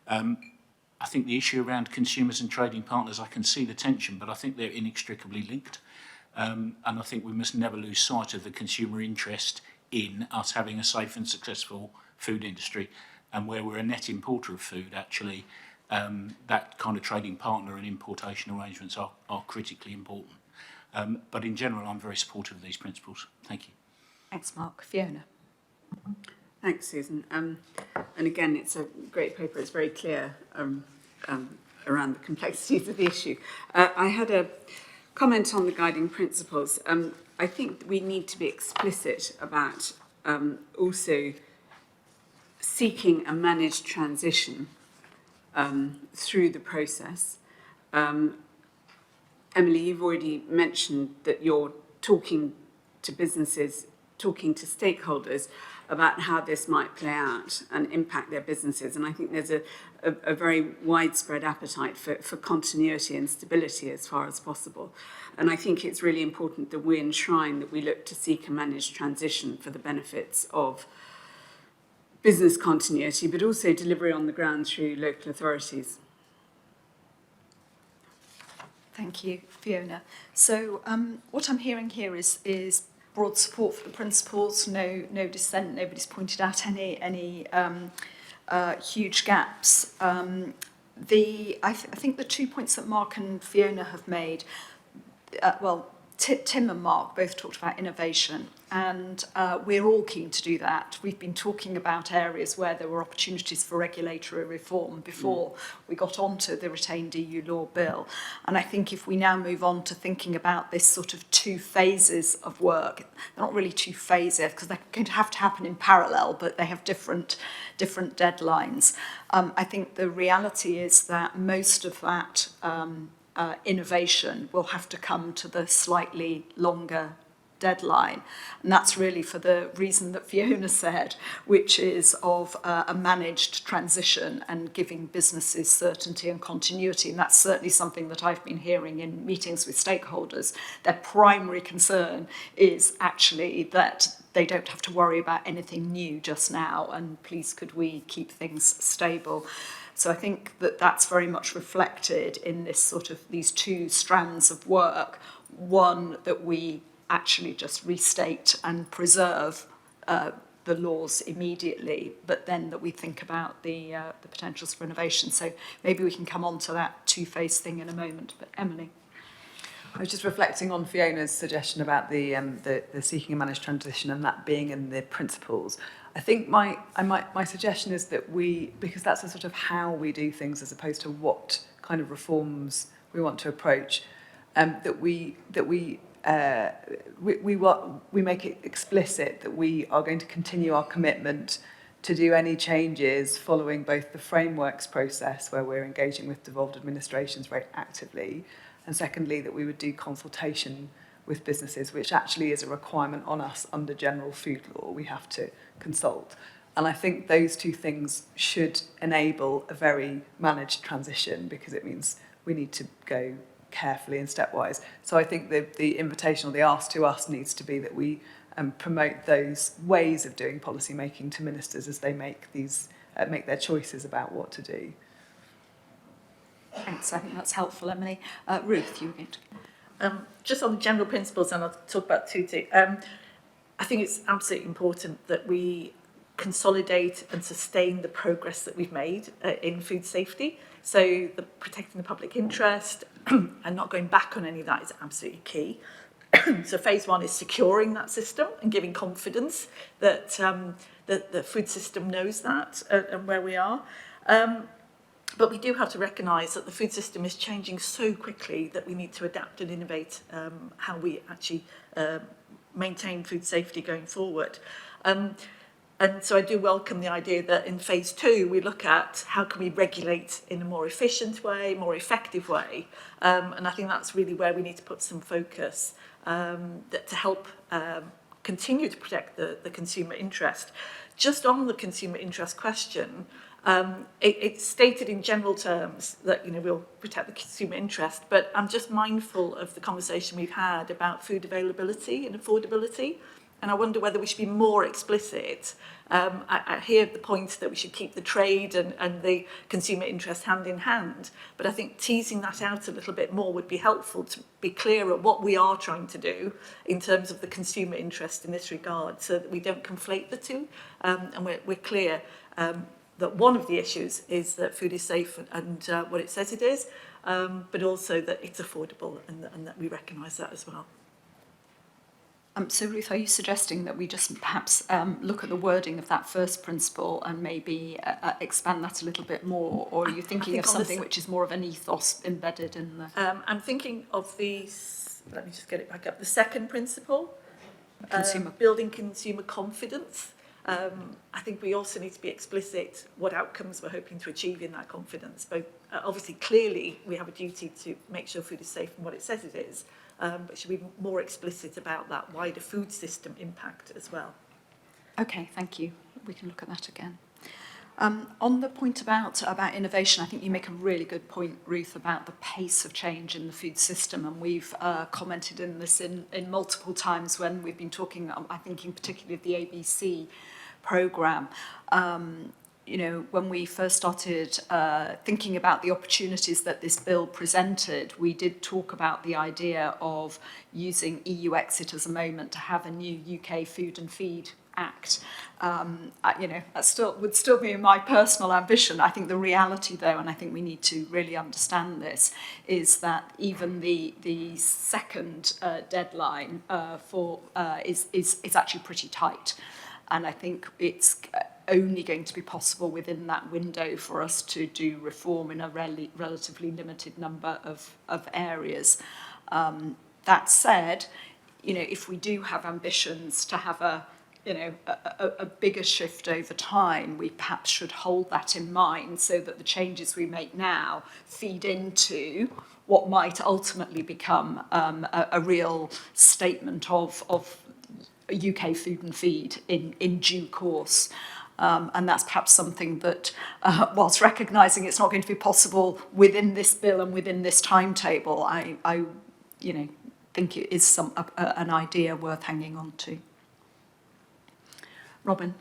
I think the issue around consumers and trading partners, I can see the tension, but I think they're inextricably linked. And I think we must never lose sight of the consumer interest in us having a safe and successful food industry. And where we're a net importer of food, actually, that kind of trading partner and importation arrangements are critically important. But in general, I'm very supportive of these principles. Thank you. Thanks, Mark. Fiona. Thanks, Susan. And again, it's a great paper. It's very clear around the complexities of the issue. I had a comment on the guiding principles. I think we need to be explicit about also seeking a managed transition through the process. Emily, you've already mentioned that you're talking to businesses, talking to stakeholders about how this might play out and impact their businesses. And I think there's a very widespread appetite for continuity and stability as far as possible. And I think it's really important that we enshrine that we look to seek a managed transition for the benefits of business continuity, but also delivery on the ground through local authorities. Thank you, Fiona. So what I'm hearing here is broad support for the principles, no dissent, nobody's pointed out any huge gaps. I think the 2 points that Mark and Fiona have made, Tim and Mark both talked about innovation, and we're all keen to do that. We've been talking about areas where there were opportunities for regulatory reform before we got onto the retained EU law bill. And I think if we now move on to thinking about this sort of two phases of work, they're not really two phases because they're going to have to happen in parallel, but they have different deadlines. I think the reality is that most of that innovation will have to come to the slightly longer deadline. And that's really for the reason that Fiona said, which is of a managed transition and giving businesses certainty and continuity. And that's certainly something that I've been hearing in meetings with stakeholders. Their primary concern is actually that they don't have to worry about anything new just now, and please could we keep things stable. So I think that that's very much reflected in this sort of these two strands of work. One, that we actually just restate and preserve the laws immediately, but then that we think about the potentials for innovation. So maybe we can come on to that two-phase thing in a moment. But Emily. I was just reflecting on Fiona's suggestion about the seeking a managed transition and that being in the principles. I think my suggestion is that because that's a sort of how we do things as opposed to what kind of reforms we want to approach, that we make it explicit that we are going to continue our commitment to do any changes following both the frameworks process, where we're engaging with devolved administrations very actively, and secondly, that we would do consultation with businesses, which actually is a requirement on us under general food law. We have to consult. And I think those two things should enable a very managed transition, because it means we need to go carefully and stepwise. So I think the invitation or the ask to us needs to be that we promote those ways of doing policy making to ministers as they make their choices about what to do. Thanks, I think that's helpful, Emily. Ruth, you were going to... Just on the general principles, and I'll talk about Tutti. I think it's absolutely important that we consolidate and sustain the progress that we've made in food safety. So protecting the public interest and not going back on any of that is absolutely key. So phase one is securing that system and giving confidence that the food system knows that and where we are. But we do have to recognise that the food system is changing so quickly that we need to adapt and innovate how we actually maintain food safety going forward. And so I do welcome the idea that in phase two, we look at how can we regulate in a more efficient way, more effective way. And I think that's really where we need to put some focus to help continue to protect the consumer interest. Just on the consumer interest question, it's stated in general terms that we'll protect the consumer interest, but I'm just mindful of the conversation we've had about food availability and affordability, and I wonder whether we should be more explicit. I hear the point that we should keep the trade and the consumer interest hand in hand, but I think teasing that out a little bit more would be helpful to be clear at what we are trying to do in terms of the consumer interest in this regard, so that we don't conflate the two, and we're clear that one of the issues is that food is safe and what it says it is, but also that it's affordable and that we recognise that as well. So Ruth, are you suggesting that we just perhaps look at the wording of that first principle and maybe expand that a little bit more, or are you thinking of something which is more of an ethos embedded in the... I'm thinking of let me just get it back up, the second principle, building consumer confidence. I think we also need to be explicit what outcomes we're hoping to achieve in that confidence. Both, obviously, clearly, we have a duty to make sure food is safe and what it says it is, but should be more explicit about that wider food system impact as well. Okay, thank you. We can look at that again. On the point about innovation, I think you make a really good point, Ruth, about the pace of change in the food system, and we've commented in this in multiple times when we've been talking, I think in particular of the ABC programme. When we first started thinking about the opportunities that this bill presented, we did talk about the idea of using EU exit as a moment to have a new UK Food and Feed Act. That would still be my personal ambition. I think the reality, though, and I think we need to really understand this, is that even the second deadline is actually pretty tight, and I think it's only going to be possible within that window for us to do reform in a relatively limited number of areas. That said, if we do have ambitions to have a bigger shift over time, we perhaps should hold that in mind so that the changes we make now feed into what might ultimately become a real statement of UK Food and Feed in due course. And that's perhaps something that, whilst recognising it's not going to be possible within this bill and within this timetable, I think it is an idea worth hanging on to. Robin.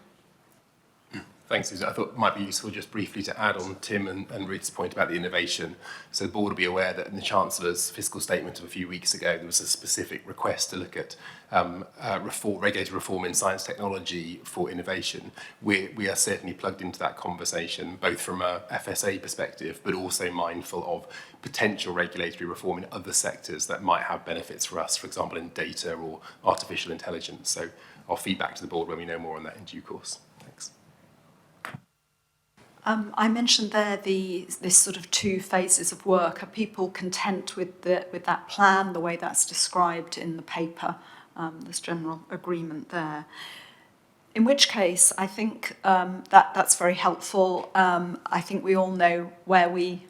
Thanks, Susan. I thought it might be useful just briefly to add on Tim and Ruth's point about the innovation. So the board will be aware that in the Chancellor's fiscal statement of a few weeks ago, there was a specific request to look at regulatory reform in science technology for innovation. We are certainly plugged into that conversation, both from a FSA perspective, but also mindful of potential regulatory reform in other sectors that might have benefits for us, for example, in data or artificial intelligence. So I'll feed back to the board when we know more on that in due course. Thanks. I mentioned there this sort of two phases of work. Are people content with that plan, the way that's described in the paper? There's general agreement there. In which case, I think that's very helpful. I think we all know where we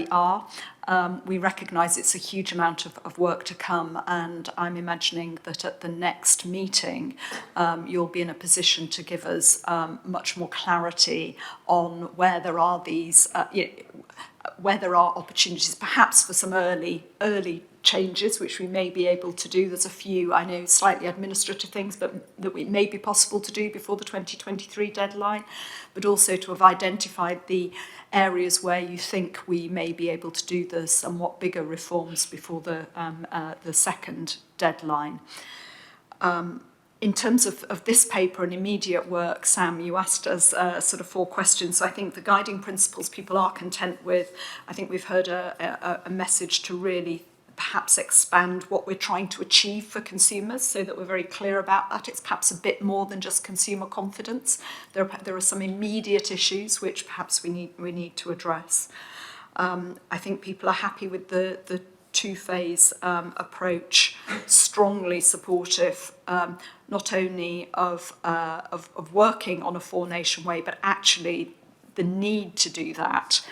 are. We recognise it's a huge amount of work to come, and I'm imagining that at the next meeting, you'll be in a position to give us much more clarity on where there are where there are opportunities, perhaps for some early changes which we may be able to do. There's a few, I know, slightly administrative things, but that it may be possible to do before the 2023 deadline, but also to have identified the areas where you think we may be able to do the somewhat bigger reforms before the second deadline. In terms of this paper and immediate work, Sam, you asked us sort of 4 questions. So I think the guiding principles people are content with. I think we've heard a message to really perhaps expand what we're trying to achieve for consumers so that we're very clear about that. It's perhaps a bit more than just consumer confidence. There are some immediate issues which perhaps we need to address. I think people are happy with the two-phase approach, strongly supportive not only of working on a 4-nation way, but actually the need to do that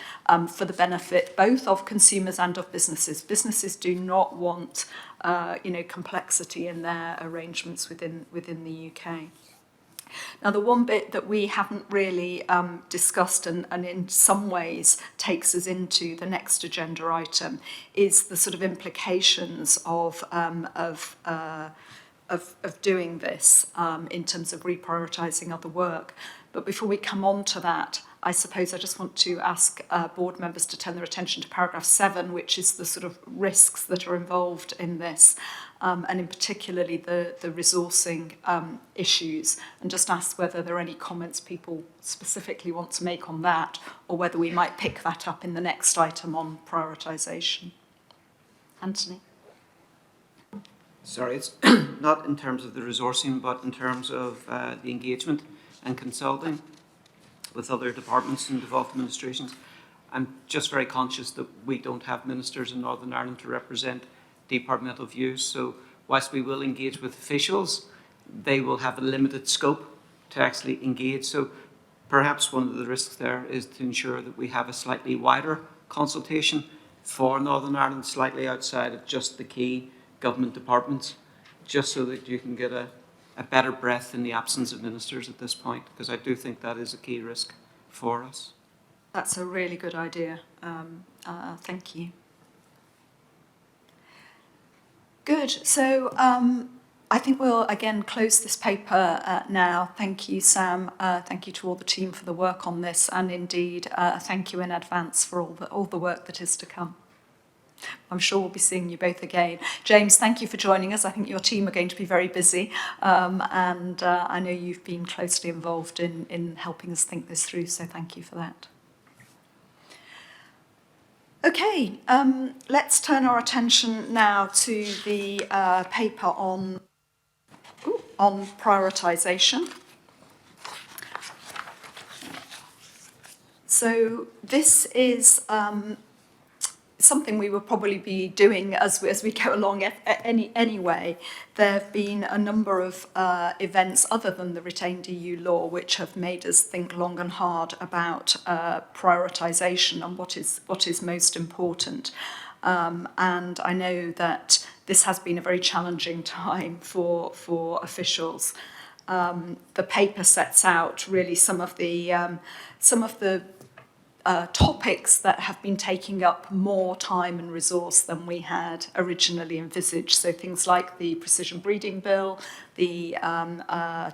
for the benefit both of consumers and of businesses. Businesses do not want complexity in their arrangements within the UK. Now, the one bit that we haven't really discussed and in some ways takes us into the next agenda item is the sort of implications of doing this in terms of reprioritising other work. But before we come on to that, I suppose I just want to ask board members to turn their attention to paragraph 7, which is the sort of risks that are involved in this, and in particularly the resourcing issues, and just ask whether there are any comments people specifically want to make on that, or whether we might pick that up in the next item on prioritisation. Anthony? Sorry, it's not in terms of the resourcing, but in terms of the engagement and consulting with other departments and devolved administrations. I'm just very conscious that we don't have ministers in Northern Ireland to represent departmental views. So whilst we will engage with officials, they will have a limited scope to actually engage. So perhaps one of the risks there is to ensure that we have a slightly wider consultation for Northern Ireland, slightly outside of just the key government departments, just so that you can get a better breadth in the absence of ministers at this point, because I do think that is a key risk for us. That's a really good idea. Thank you. Good. So I think we'll again close this paper now. Thank you, Sam. Thank you to all the team for the work on this, and indeed thank you in advance for all the work that is to come. I'm sure we'll be seeing you both again. James, thank you for joining us. I think your team are going to be very busy, and I know you've been closely involved in helping us think this through, so thank you for that. Okay, let's turn our attention now to the paper on prioritisation. So this is something we will probably be doing as we go along anyway. There have been a number of events other than the retained EU law which have made us think long and hard about prioritisation and what is most important. And I know that this has been a very challenging time for officials. The paper sets out really some of the topics that have been taking up more time and resource than we had originally envisaged. So things like the precision breeding bill, the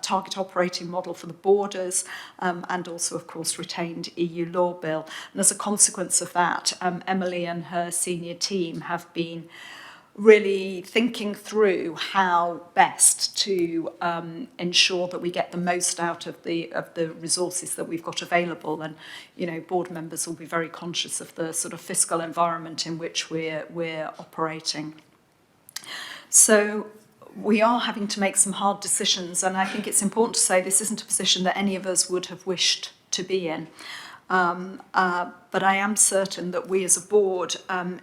target operating model for the borders, and also, of course, retained EU law bill. And as a consequence of that, Emily and her senior team have been really thinking through how best to ensure that we get the most out of the resources that we've got available. And board members will be very conscious of the sort of fiscal environment in which we're operating. So we are having to make some hard decisions, and I think it's important to say this isn't a position that any of us would have wished to be in. But I am certain that we as a board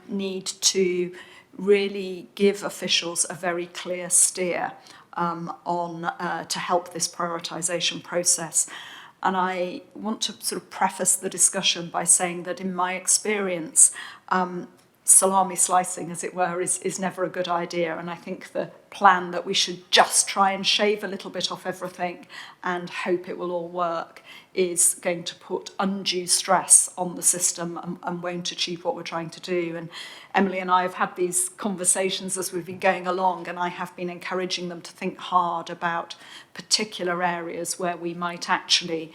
need to really give officials a very clear steer to help this prioritisation process. And I want to sort of preface the discussion by saying that in my experience, salami slicing, as it were, is never a good idea. And I think the plan that we should just try and shave a little bit off everything and hope it will all work is going to put undue stress on the system and won't achieve what we're trying to do. And Emily and I have had these conversations as we've been going along, and I have been encouraging them to think hard about particular areas where we might actually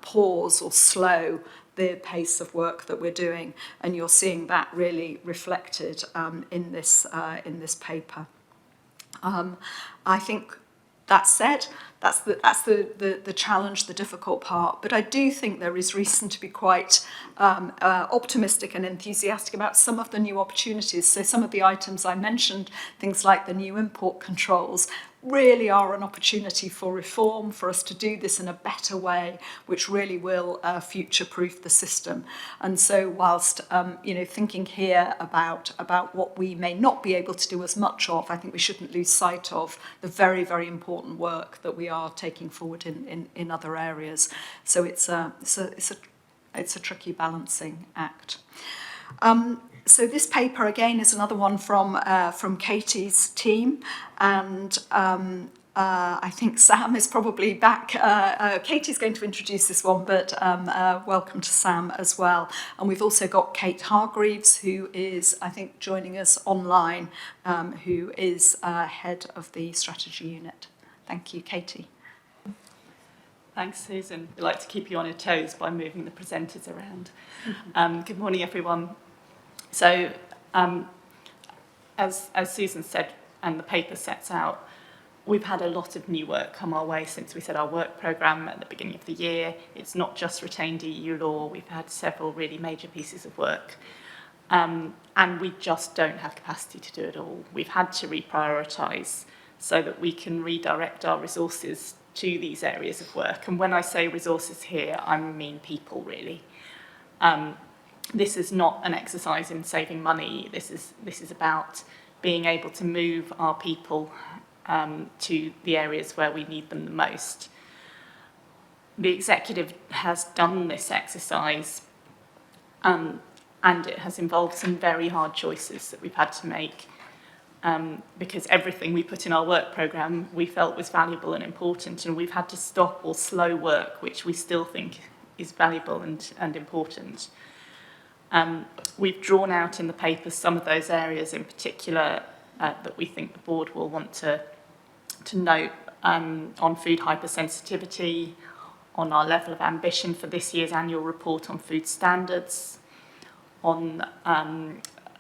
pause or slow the pace of work that we're doing, and you're seeing that really reflected in this paper. I think that said, that's the challenge, the difficult part. But I do think there is reason to be quite optimistic and enthusiastic about some of the new opportunities. So some of the items I mentioned, things like the new import controls, really are an opportunity for reform, for us to do this in a better way, which really will future-proof the system. And so whilst thinking here about what we may not be able to do as much of, I think we shouldn't lose sight of the very, very important work that we are taking forward in other areas. So it's a tricky balancing act. So this paper, again, is another one from Katie's team, and I think Sam is probably back. Katie's going to introduce this one, but welcome to Sam as well. And we've also got Kate Hargreaves, who is, I think, joining us online, who is head of the strategy unit. Thank you, Katie. Thanks, Susan. We like to keep you on your toes by moving the presenters around. Good morning, everyone. So, as Susan said, and the paper sets out, we've had a lot of new work come our way since we set our work programme at the beginning of the year. It's not just retained EU law, we've had several really major pieces of work. And we just don't have capacity to do it all. We've had to reprioritise so that we can redirect our resources to these areas of work. And when I say resources here, I mean people, really. This is not an exercise in saving money. This is about being able to move our people to the areas where we need them the most. The executive has done this exercise, and it has involved some very hard choices that we've had to make, because everything we put in our work programme we felt was valuable and important, and we've had to stop or slow work which we still think is valuable and important. We've drawn out in the paper some of those areas in particular that we think the board will want to note, on food hypersensitivity, on our level of ambition for this year's annual report on food standards, on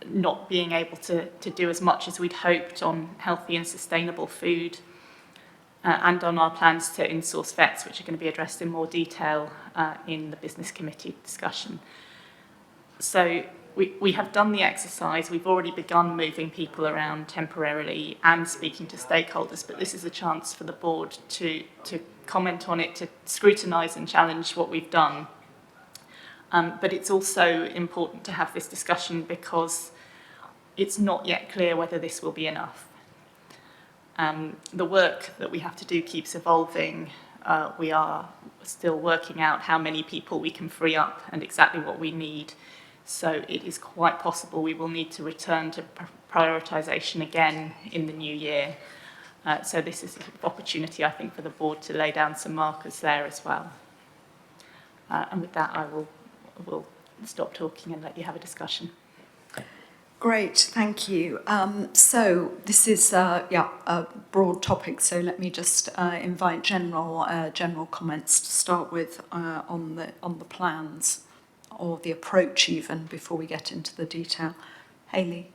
not being able to do as much as we'd hoped on healthy and sustainable food, and on our plans to insource vets, which are going to be addressed in more detail in the business committee discussion. So we have done the exercise. We've already begun moving people around temporarily and speaking to stakeholders, but this is a chance for the board to comment on it, to scrutinise and challenge what we've done. But it's also important to have this discussion because it's not yet clear whether this will be enough. The work that we have to do keeps evolving. We are still working out how many people we can free up and exactly what we need. So it is quite possible we will need to return to prioritisation again in the new year. So this is an opportunity, I think, for the board to lay down some markers there as well. And with that, I will stop talking and let you have a discussion. Great, thank you. So this is a broad topic, so let me just invite general comments to start with on the plans, or the approach even, before we get into the detail. Hayley.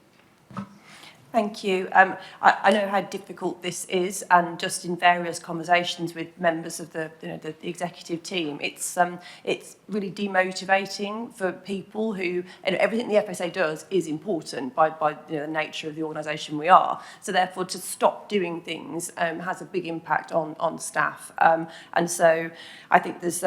Thank you. I know how difficult this is, and just in various conversations with members of the executive team, it's really demotivating for people who, and everything the FSA does is important by the nature of the organisation we are. So therefore, to stop doing things has a big impact on staff, and so I think there's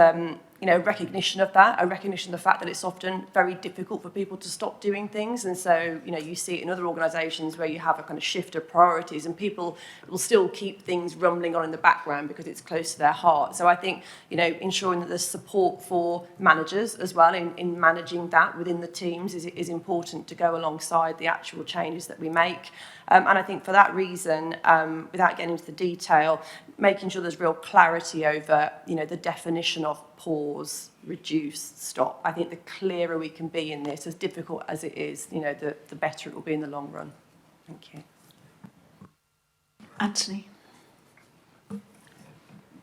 recognition of that, a recognition of the fact that it's often very difficult for people to stop doing things. And so, you see it in other organisations where you have a kind of shift of priorities and people will still keep things rumbling on in the background because it's close to their heart. So I think, ensuring that there's support for managers as well in managing that within the teams is important to go alongside the actual changes that we make. And I think for that reason, without getting into the detail, making sure there's real clarity over, the definition of pause, reduce, stop. I think the clearer we can be in this, as difficult as it is, the better it will be in the long run. Thank you. Anthony.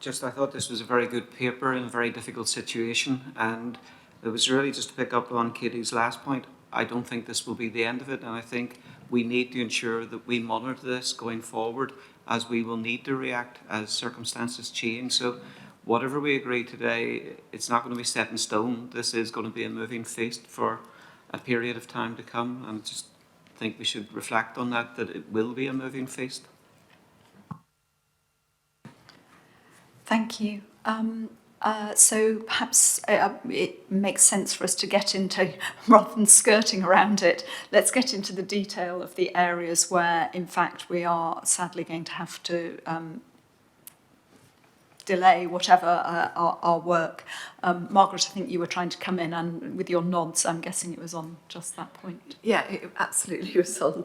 I thought this was a very good paper in a very difficult situation, and it was really just to pick up on Katie's last point. I don't think this will be the end of it, and I think we need to ensure that we monitor this going forward, as we will need to react as circumstances change. So whatever we agree today, it's not going to be set in stone. This is going to be a moving feast for a period of time to come, and I just think we should reflect on that it will be a moving feast. Thank you. So perhaps it makes sense for us to get into, rather than skirting around it, let's get into the detail of the areas where, in fact, we are sadly going to have to delay whatever our work. Margaret, I think you were trying to come in, and with your nods, I'm guessing it was on just that point. Yeah, it absolutely was on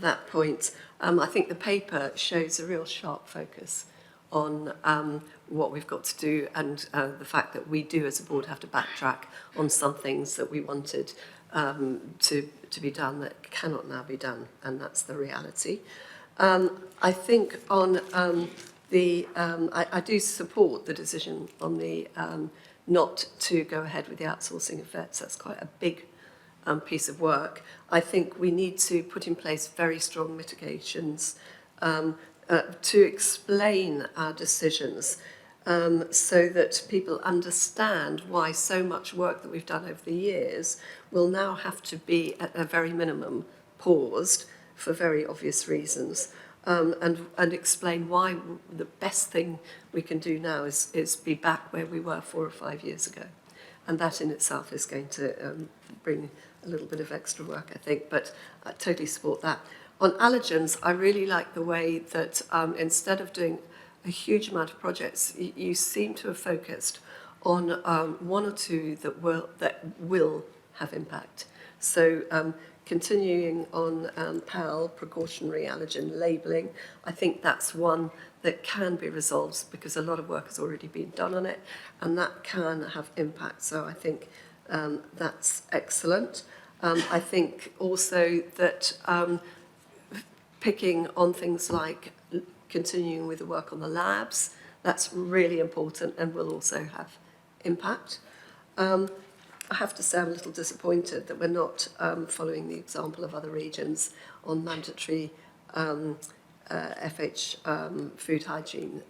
that point. I think the paper shows a real sharp focus on what we've got to do, and the fact that we do as a board have to backtrack on some things that we wanted to be done that cannot now be done, and that's the reality. I think on I do support the decision on the not to go ahead with the outsourcing of vets. That's quite a big piece of work. I think we need to put in place very strong mitigations to explain our decisions, so that people understand why so much work that we've done over the years will now have to be, at a very minimum, paused for very obvious reasons, and explain why the best thing we can do now is be back where we were 4 or 5 years ago. And that in itself is going to bring a little bit of extra work, I think, but I totally support that. On allergens, I really like the way that instead of doing a huge amount of projects, you seem to have focused on 1 or 2 that will have impact. So continuing on PAL, precautionary allergen labelling, I think that's one that can be resolved because a lot of work has already been done on it, and that can have impact. So I think that's excellent. I think also that picking on things like continuing with the work on the labs, that's really important and will also have impact. I have to say I'm a little disappointed that we're not following the example of other regions on mandatory food hygiene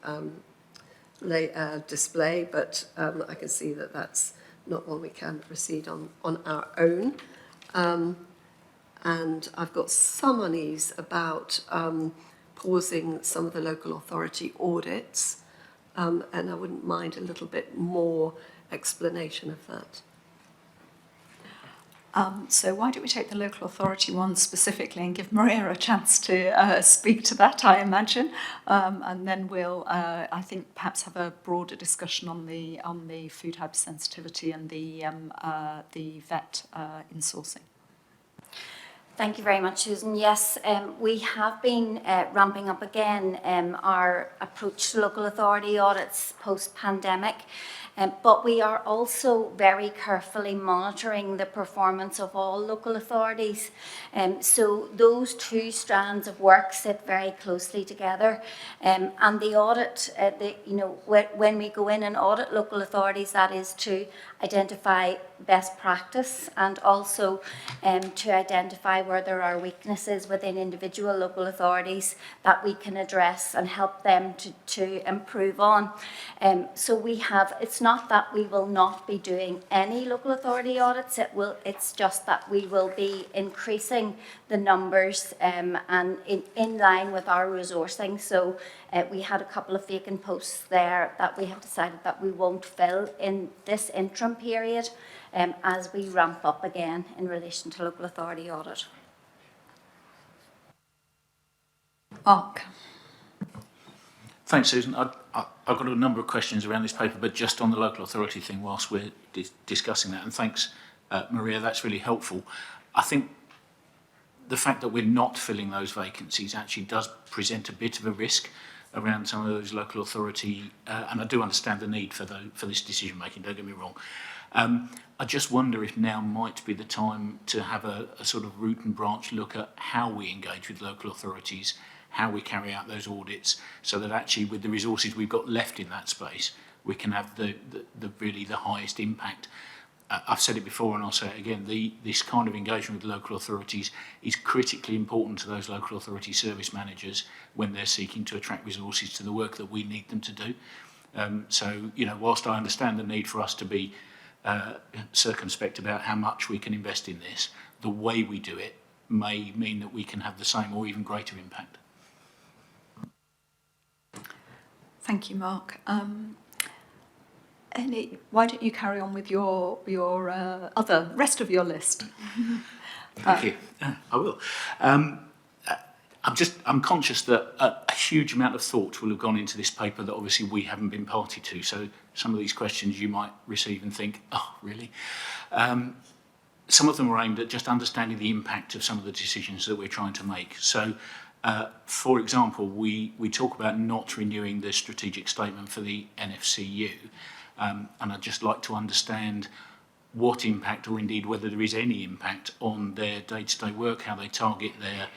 display, but I can see that that's not one we can proceed on our own. And I've got some unease about pausing some of the local authority audits, and I wouldn't mind a little bit more explanation of that. So why don't we take the local authority one specifically and give Maria a chance to speak to that, I imagine, and then we'll, I think, perhaps have a broader discussion on the food hypersensitivity and the vet insourcing. Thank you very much, Susan. Yes, we have been ramping up again our approach to local authority audits post-pandemic, but we are also very carefully monitoring the performance of all local authorities. So those 2 strands of work sit very closely together, and the audit, when we go in and audit local authorities, that is to identify best practice, and also to identify where there are weaknesses within individual local authorities that we can address and help them to improve on. So we have, it's not that we will not be doing any local authority audits, it's just that we will be increasing the numbers and in line with our resourcing. So we had a couple of vacant posts there that we have decided that we won't fill in this interim period as we ramp up again in relation to local authority audit. Mark. Thanks, Susan. I've got a number of questions around this paper, but just on the local authority thing whilst we're discussing that. And thanks, Maria, that's really helpful. I think the fact that we're not filling those vacancies actually does present a bit of a risk around some of those local authority, and I do understand the need for this decision making, don't get me wrong. I just wonder if now might be the time to have a sort of root and branch look at how we engage with local authorities, how we carry out those audits, so that actually with the resources we've got left in that space, we can have the really the highest impact. I've said it before and I'll say it again, this kind of engagement with local authorities is critically important to those local authority service managers when they're seeking to attract resources to the work that we need them to do. So, you know, whilst I understand the need for us to be circumspect about how much we can invest in this, the way we do it may mean that we can have the same or even greater impact. Thank you, Mark. Why don't you carry on with your other rest of your list? Thank you. I will. I'm conscious that a huge amount of thought will have gone into this paper that obviously we haven't been party to. So some of these questions you might receive and think, oh, really? Some of them are aimed at just understanding the impact of some of the decisions that we're trying to make. So, for example, we talk about not renewing the strategic statement for the NFCU. And I'd just like to understand what impact, or indeed whether there is any impact on their day-to-day work, how they target their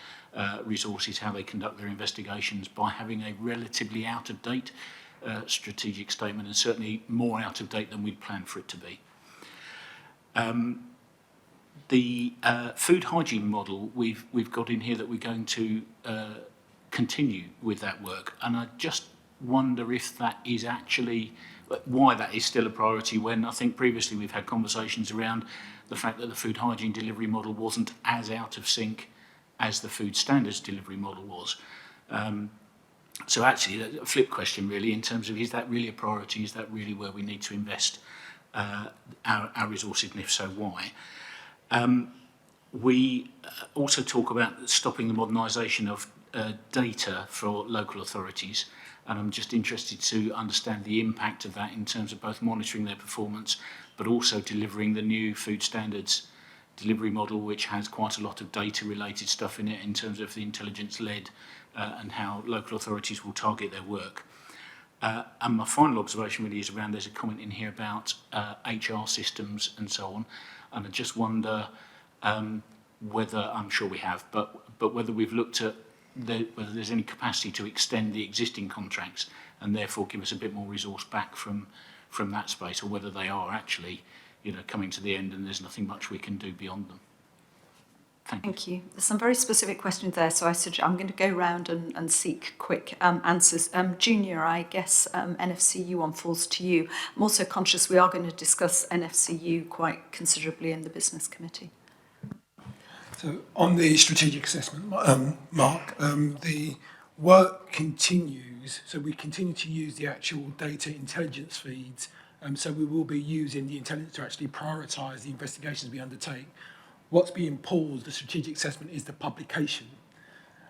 resources, how they conduct their investigations by having a relatively out-of-date strategic statement, and certainly more out-of-date than we'd planned for it to be. The food hygiene model, we've got in here that we're going to continue with that work, and I just wonder if that is actually, why that is still a priority when I think previously we've had conversations around the fact that the food hygiene delivery model wasn't as out of sync as the food standards delivery model was. So actually, a flip question really in terms of, is that really a priority? Is that really where we need to invest our resources, and if so, why? We also talk about stopping the modernisation of data for local authorities, and I'm just interested to understand the impact of that in terms of both monitoring their performance but also delivering the new food standards delivery model, which has quite a lot of data related stuff in it in terms of the intelligence led and how local authorities will target their work. And my final observation really is around, there's a comment in here about HR systems and so on, and I just wonder whether, I'm sure we have, but whether we've looked at whether there's any capacity to extend the existing contracts and therefore give us a bit more resource back from that space, or whether they are actually, you know, coming to the end and there's nothing much we can do beyond them. Thank you. There's some very specific questions there, so I'm going to go round and seek quick answers. Junior, I guess NFCU one falls to you. I'm also conscious we are going to discuss NFCU quite considerably in the Business Committee. So on the strategic assessment, Mark, the work continues. So we continue to use the actual data intelligence feeds. So we will be using the intelligence to actually prioritise the investigations we undertake. What's being paused, the strategic assessment, is the publication.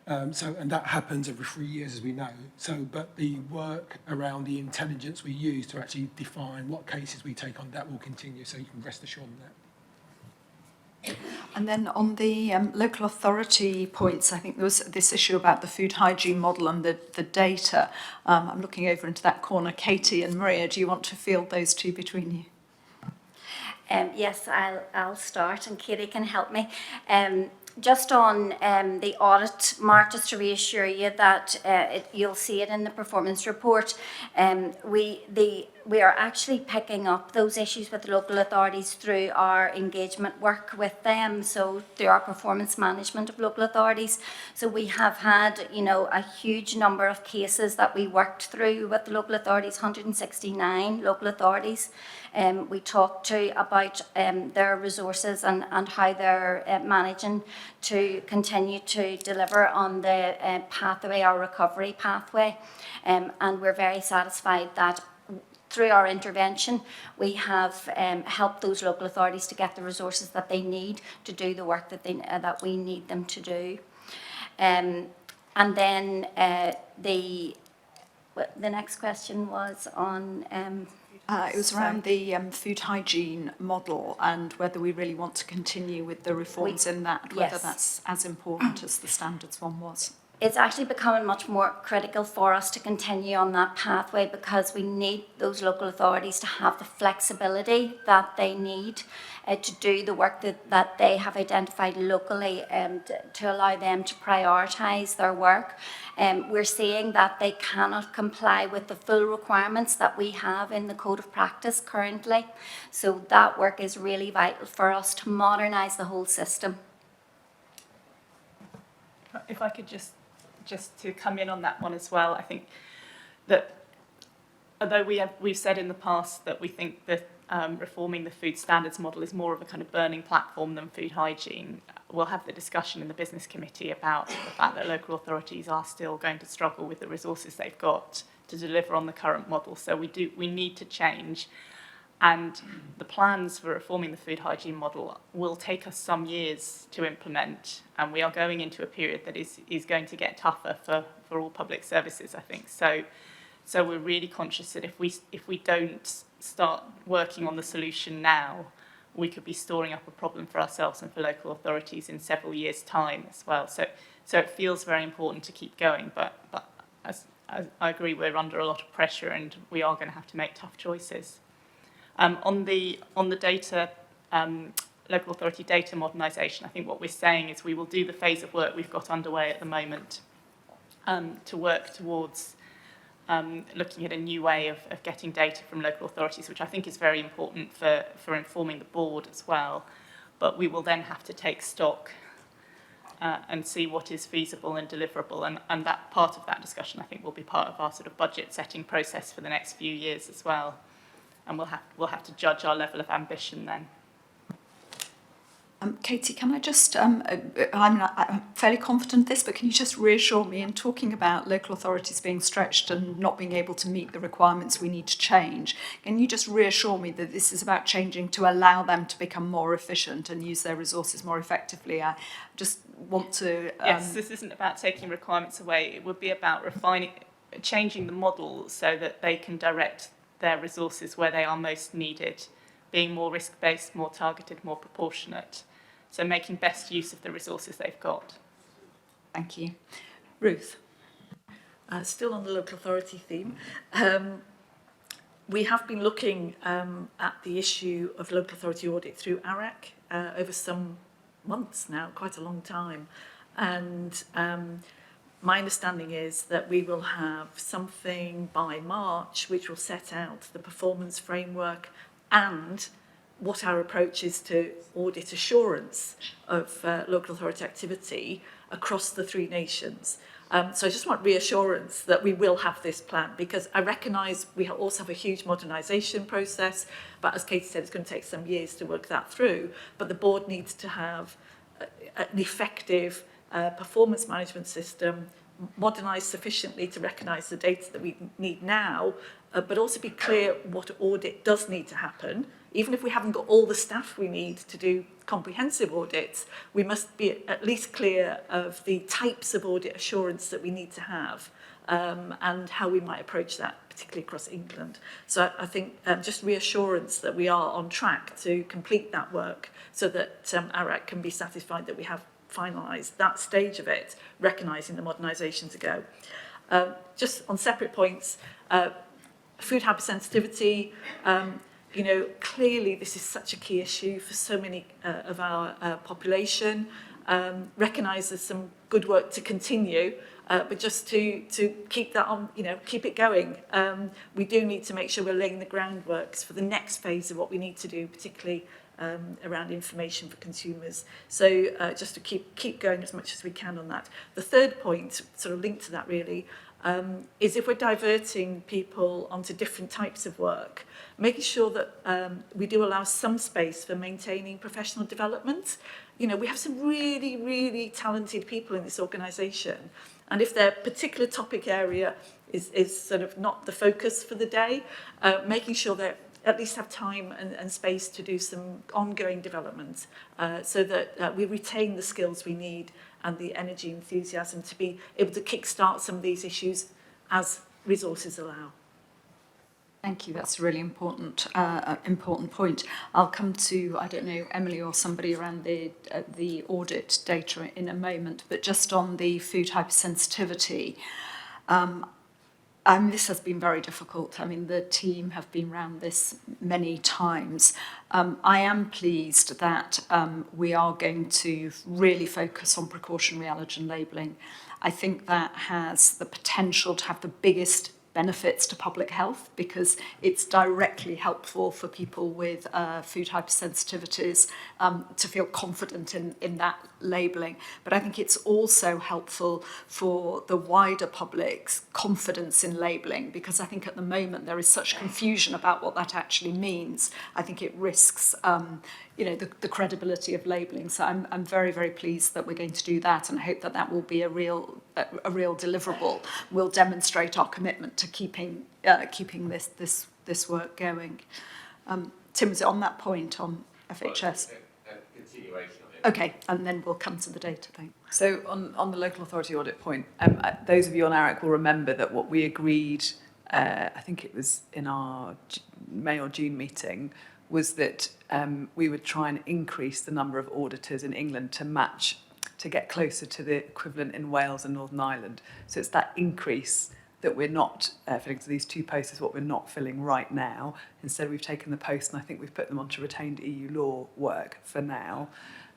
And that happens every 3 years, as we know. But the work around the intelligence we use to actually define what cases we take on, that will continue. So you can rest assured of that. And then on the local authority points, I think there was this issue about the food hygiene model and the data. I'm looking over into that corner. Katie and Maria, do you want to field those two between you? Yes, I'll start and Katie can help me. Just on the audit, Mark, just to reassure you that you'll see it in the performance report. The we are actually picking up those issues with the local authorities through our engagement work with them, so through our performance management of local authorities. So we have had, you know, a huge number of cases that we worked through with the local authorities, 169 local authorities. We talked to about their resources and how they're managing to continue to deliver on the pathway, our recovery pathway. And we're very satisfied that through our intervention, we have helped those local authorities to get the resources that they need to do the work that that we need them to do. And then the next question was on... it was around the food hygiene model and whether we really want to continue with the reforms in that, whether that's as important as the standards one was. It's actually becoming much more critical for us to continue on that pathway because we need those local authorities to have the flexibility that they need to do the work that they have identified locally and to allow them to prioritise their work. We're seeing that they cannot comply with the full requirements that we have in the Code of Practice currently. So that work is really vital for us to modernise the whole system. If I could just to come in on that one as well, I think that although we've said in the past that we think that reforming the food standards model is more of a kind of burning platform than food hygiene, we'll have the discussion in the business committee about the fact that local authorities are still going to struggle with the resources they've got to deliver on the current model. So we need to change. And the plans for reforming the food hygiene model will take us some years to implement, and we are going into a period that is going to get tougher for all public services, I think. So we're really conscious that if we don't start working on the solution now, we could be storing up a problem for ourselves and for local authorities in several years' time as well. So it feels very important to keep going, but as I agree, we're under a lot of pressure and we are going to have to make tough choices. On the data, local authority data modernisation, I think what we're saying is we will do the phase of work we've got underway at the moment to work towards looking at a new way of getting data from local authorities, which I think is very important for informing the board as well. But we will then have to take stock and see what is feasible and deliverable. And that part of that discussion, I think, will be part of our sort of budget setting process for the next few years as well. And we'll have to judge our level of ambition then. Katie, can I just, I'm fairly confident of this, but can you just reassure me in talking about local authorities being stretched and not being able to meet the requirements we need to change, can you just reassure me that this is about changing to allow them to become more efficient and use their resources more effectively? I just want to... Yes, this isn't about taking requirements away. It would be about changing the model so that they can direct their resources where they are most needed, being more risk-based, more targeted, more proportionate. So making best use of the resources they've got. Thank you. Ruth? Still on the local authority theme, we have been looking at the issue of local authority audit through ARAC over some months now, quite a long time. And my understanding is that we will have something by March which will set out the performance framework and what our approach is to audit assurance of local authority activity across the three nations. So I just want reassurance that we will have this plan, because I recognise we also have a huge modernisation process, but as Katie said, it's going to take some years to work that through. But the board needs to have an effective performance management system, modernised sufficiently to recognise the data that we need now, but also be clear what audit does need to happen. Even if we haven't got all the staff we need to do comprehensive audits, we must be at least clear of the types of audit assurance that we need to have and how we might approach that, particularly across England. So I think just reassurance that we are on track to complete that work so that ARAC can be satisfied that we have finalised that stage of it, recognising the modernisation to go. Just on separate points, food hypersensitivity, you know, clearly this is such a key issue for so many of our population. Recognise there's some good work to continue, but just to keep that on, keep it going. We do need to make sure we're laying the groundworks for the next phase of what we need to do, particularly around information for consumers. So just to keep going as much as we can on that. The third point, sort of linked to that really, is if we're diverting people onto different types of work, making sure that we do allow some space for maintaining professional development. We have some really, really talented people in this organisation, and if their particular topic area is sort of not the focus for the day, making sure they at least have time and space to do some ongoing development, so that we retain the skills we need and the energy and enthusiasm to be able to kickstart some of these issues as resources allow. Thank you. That's a really important point. I'll come to, I don't know, Emily or somebody around the audit data in a moment, but just on the food hypersensitivity, this has been very difficult. I mean, the team have been around this many times. I am pleased that we are going to really focus on precautionary allergen labelling. I think that has the potential to have the biggest benefits to public health because it's directly helpful for people with food hypersensitivities to feel confident in that labelling. But I think it's also helpful for the wider public's confidence in labelling because I think at the moment there is such confusion about what that actually means. I think it risks the credibility of labelling. So I'm very, very pleased that we're going to do that and I hope that that will be a real deliverable. We'll demonstrate our commitment to keeping this work going. Tim, was it on that point on FHS? Continuation of it. Okay, and then we'll come to the data thing. So on the local authority audit point, those of you on ARAC will remember that what we agreed, I think it was in our May or June meeting, was that we would try and increase the number of auditors in England to get closer to the equivalent in Wales and Northern Ireland. So it's that increase that we're not filling. So these two posts is what we're not filling right now. Instead, we've taken the posts and I think we've put them onto retained EU law work for now.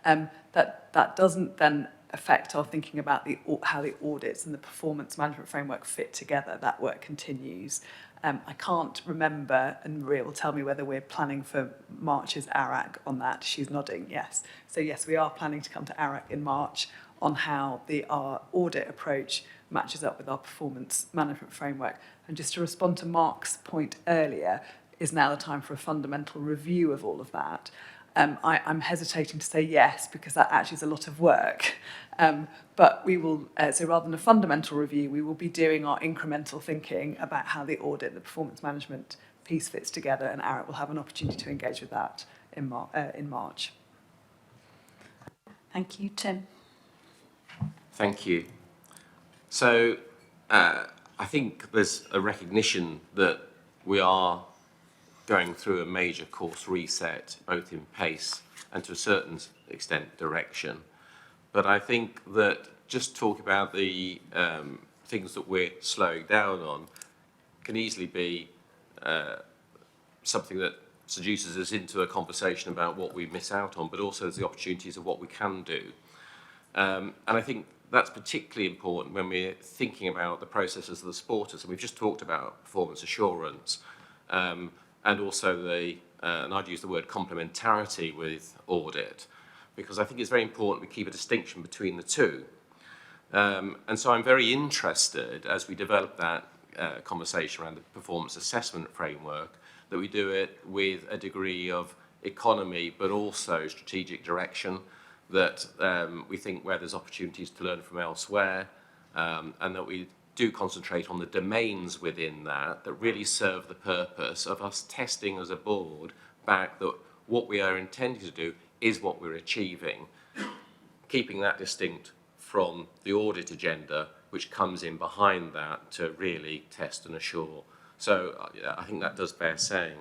That doesn't then affect our thinking about how the audits and the performance management framework fit together. That work continues. I can't remember, and Maria will tell me whether we're planning for March's ARAC on that. She's nodding, yes. So yes, we are planning to come to ARAC in March on how our audit approach matches up with our performance management framework. And just to respond to Mark's point earlier, is now the time for a fundamental review of all of that. I'm hesitating to say yes, because that actually is a lot of work. But we will, so rather than a fundamental review, we will be doing our incremental thinking about how the audit, the performance management piece fits together, and ARAC will have an opportunity to engage with that in March. Thank you, Tim. Thank you. So I think there's a recognition that we are going through a major course reset, both in pace and to a certain extent direction. But I think that just talk about the things that we're slowing down on can easily be something that seduces us into a conversation about what we miss out on, but also the opportunities of what we can do. And I think that's particularly important when we're thinking about the processes of the supporters. And we've just talked about performance assurance, and also and I'd use the word complementarity with audit, because I think it's very important we keep a distinction between the two. And so I'm very interested, as we develop that conversation around the performance assessment framework, that we do it with a degree of economy, but also strategic direction, that we think where there's opportunities to learn from elsewhere, and that we do concentrate on the domains within that really serve the purpose of us testing as a board back that what we are intending to do is what we're achieving, keeping that distinct from the audit agenda, which comes in behind that to really test and assure. So I think that does bear saying.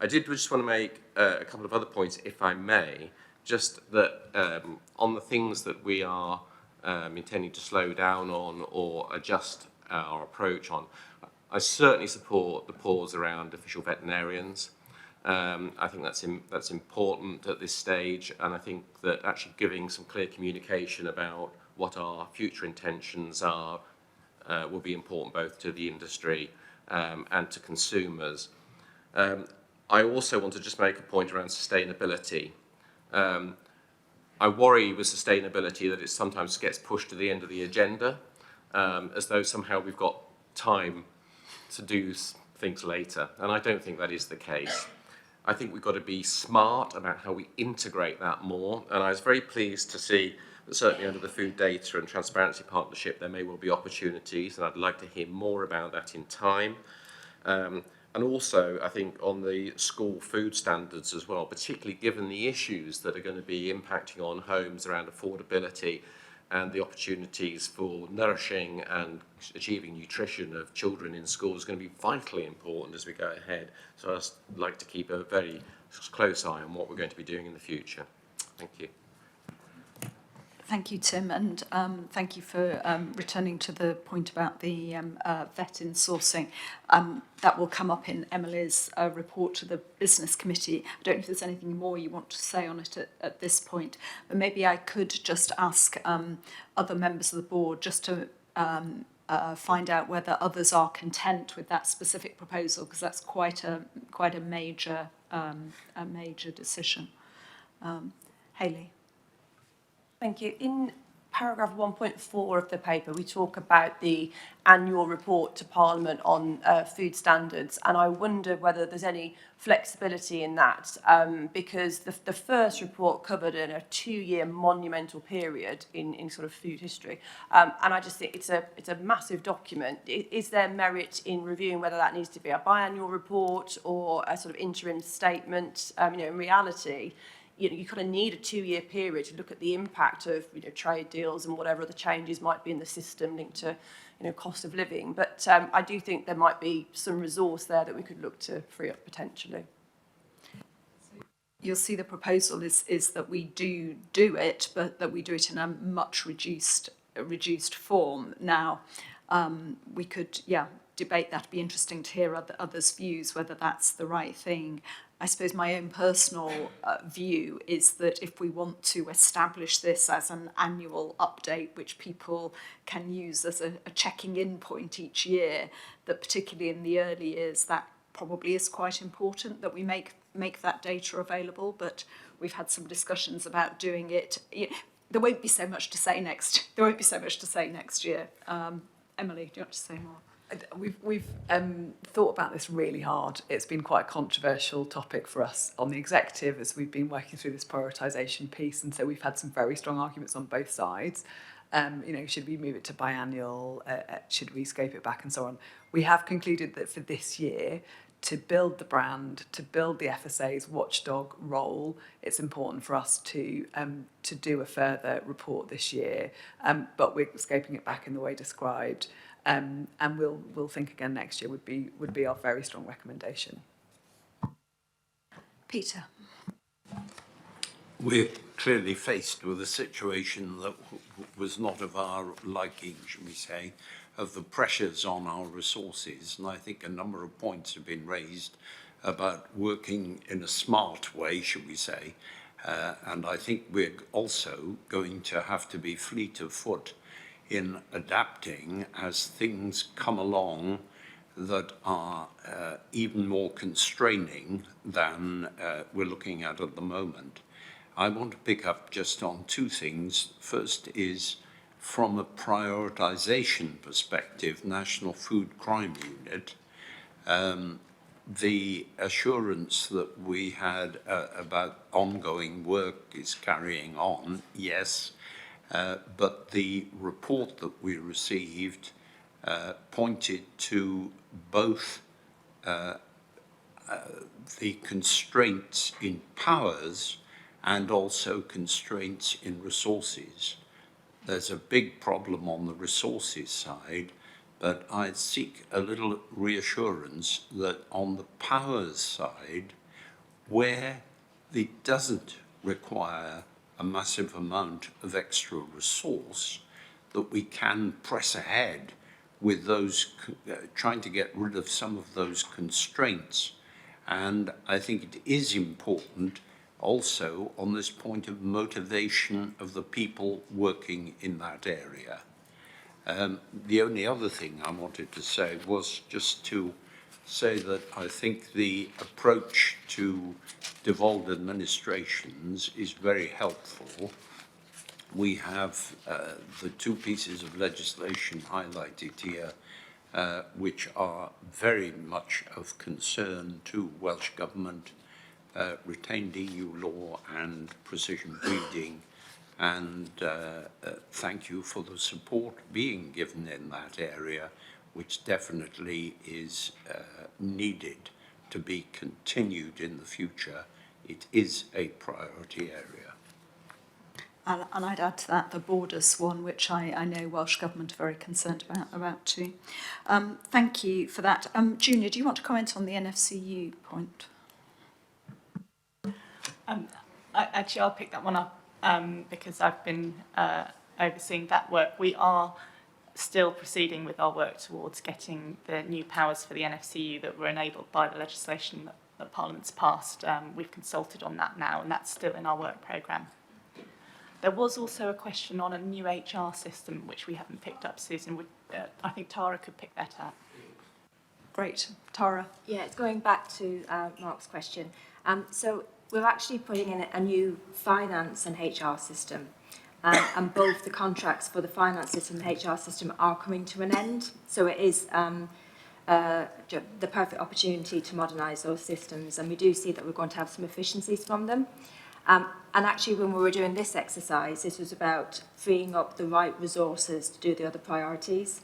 I did just want to make a couple of other points, if I may, just that on the things that we are intending to slow down on or adjust our approach on. I certainly support the pause around official veterinarians. I think that's important at this stage, and I think that actually giving some clear communication about what our future intentions are will be important both to the industry and to consumers. I also want to just make a point around sustainability. I worry with sustainability that it sometimes gets pushed to the end of the agenda, as though somehow we've got time to do things later, and I don't think that is the case. I think we've got to be smart about how we integrate that more, and I was very pleased to see that certainly under the Food Data and Transparency Partnership there may well be opportunities, and I'd like to hear more about that in time. And also, I think on the school food standards as well, particularly given the issues that are going to be impacting on homes around affordability and the opportunities for nourishing and achieving nutrition of children in schools is going to be vitally important as we go ahead. So I'd like to keep a very close eye on what we're going to be doing in the future. Thank you. Thank you, Tim, and thank you for returning to the point about the vet insourcing. That will come up in Emily's report to the Business Committee. I don't know if there's anything more you want to say on it at this point, but maybe I could just ask other members of the board just to find out whether others are content with that specific proposal, because that's quite a major decision. Hayley. Thank you. In paragraph 1.4 of the paper, we talk about the annual report to Parliament on food standards, and I wonder whether there's any flexibility in that, because the first report covered in a 2-year monumental period in sort of food history, and I just think it's a massive document. Is there merit in reviewing whether that needs to be a biannual report or a sort of interim statement? In reality, you kind of need a 2-year period to look at the impact of trade deals and whatever the changes might be in the system linked to cost of living. But I do think there might be some resource there that we could look to free up potentially. You'll see the proposal is that we do it, but that we do it in a much reduced form. Now, we could debate that. It'd be interesting to hear others' views whether that's the right thing. I suppose my own personal view is that if we want to establish this as an annual update, which people can use as a checking in point each year, that particularly in the early years, that probably is quite important that we make that data available. But we've had some discussions about doing it. There won't be so much to say next year. Emily, do you want to say more? We've thought about this really hard. It's been quite a controversial topic for us on the executive as we've been working through this prioritisation piece, and so we've had some very strong arguments on both sides. Should we move it to biannual? Should we scope it back and so on? We have concluded that for this year, to build the brand, to build the FSA's watchdog role, it's important for us to do a further report this year, but we're scoping it back in the way described. And we'll think again next year would be our very strong recommendation. Peter. We're clearly faced with a situation that was not of our liking, shall we say, of the pressures on our resources. And I think a number of points have been raised about working in a smart way, shall we say. And I think we're also going to have to be fleet of foot in adapting as things come along that are even more constraining than we're looking at the moment. I want to pick up just on two things. First is, from a prioritization perspective, National Food Crime Unit, the assurance that we had about ongoing work is carrying on, yes, but the report that we received pointed to both the constraints in powers and also constraints in resources. There's a big problem on the resources side, but I'd seek a little reassurance that on the powers side, where it doesn't require a massive amount of extra resource, that we can press ahead with those, trying to get rid of some of those constraints. And I think it is important also on this point of motivation of the people working in that area. The only other thing I wanted to say was just to say that I think the approach to devolved administrations is very helpful. We have the two pieces of legislation highlighted here, which are very much of concern to Welsh Government, retained EU law and precision breeding. And thank you for the support being given in that area, which definitely is needed to be continued in the future. It is a priority area. And I'd add to that the borders one, which I know Welsh Government are very concerned about too. Thank you for that. Junior, do you want to comment on the NFCU point? Actually, I'll pick that one up because I've been overseeing that work. We are still proceeding with our work towards getting the new powers for the NFCU that were enabled by the legislation that Parliament's passed. We've consulted on that now, and that's still in our work programme. There was also a question on a new HR system, which we haven't picked up, Susan. I think Tara could pick that up. Great. Tara? Yeah, it's going back to Mark's question. So we're actually putting in a new finance and HR system. And both the contracts for the finance system and the HR system are coming to an end. So it is the perfect opportunity to modernise those systems. And we do see that we're going to have some efficiencies from them. And actually, when we were doing this exercise, this was about freeing up the right resources to do the other priorities.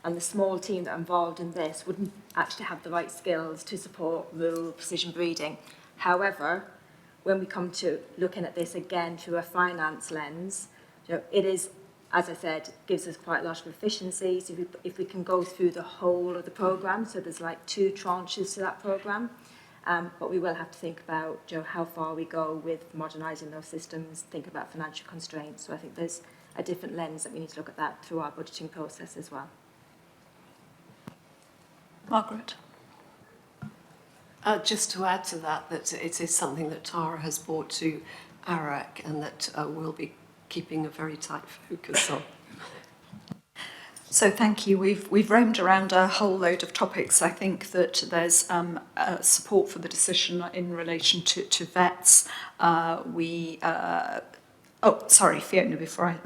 And the small team that are involved in this wouldn't actually have the right skills to support rural precision breeding. However, when we come to looking at this again through a finance lens, it is, as I said, gives us quite a lot of efficiencies if we can go through the whole of the programme. So there's like 2 tranches to that programme. But we will have to think about how far we go with modernising those systems, think about financial constraints. So I think there's a different lens that we need to look at that through our budgeting process as well. Margaret? Just to add to that, that it is something that Tara has brought to ARAC and that we'll be keeping a very tight focus on. So thank you. We've roamed around a whole load of topics. I think that there's support for the decision in relation to vets. Sorry, Fiona, before I...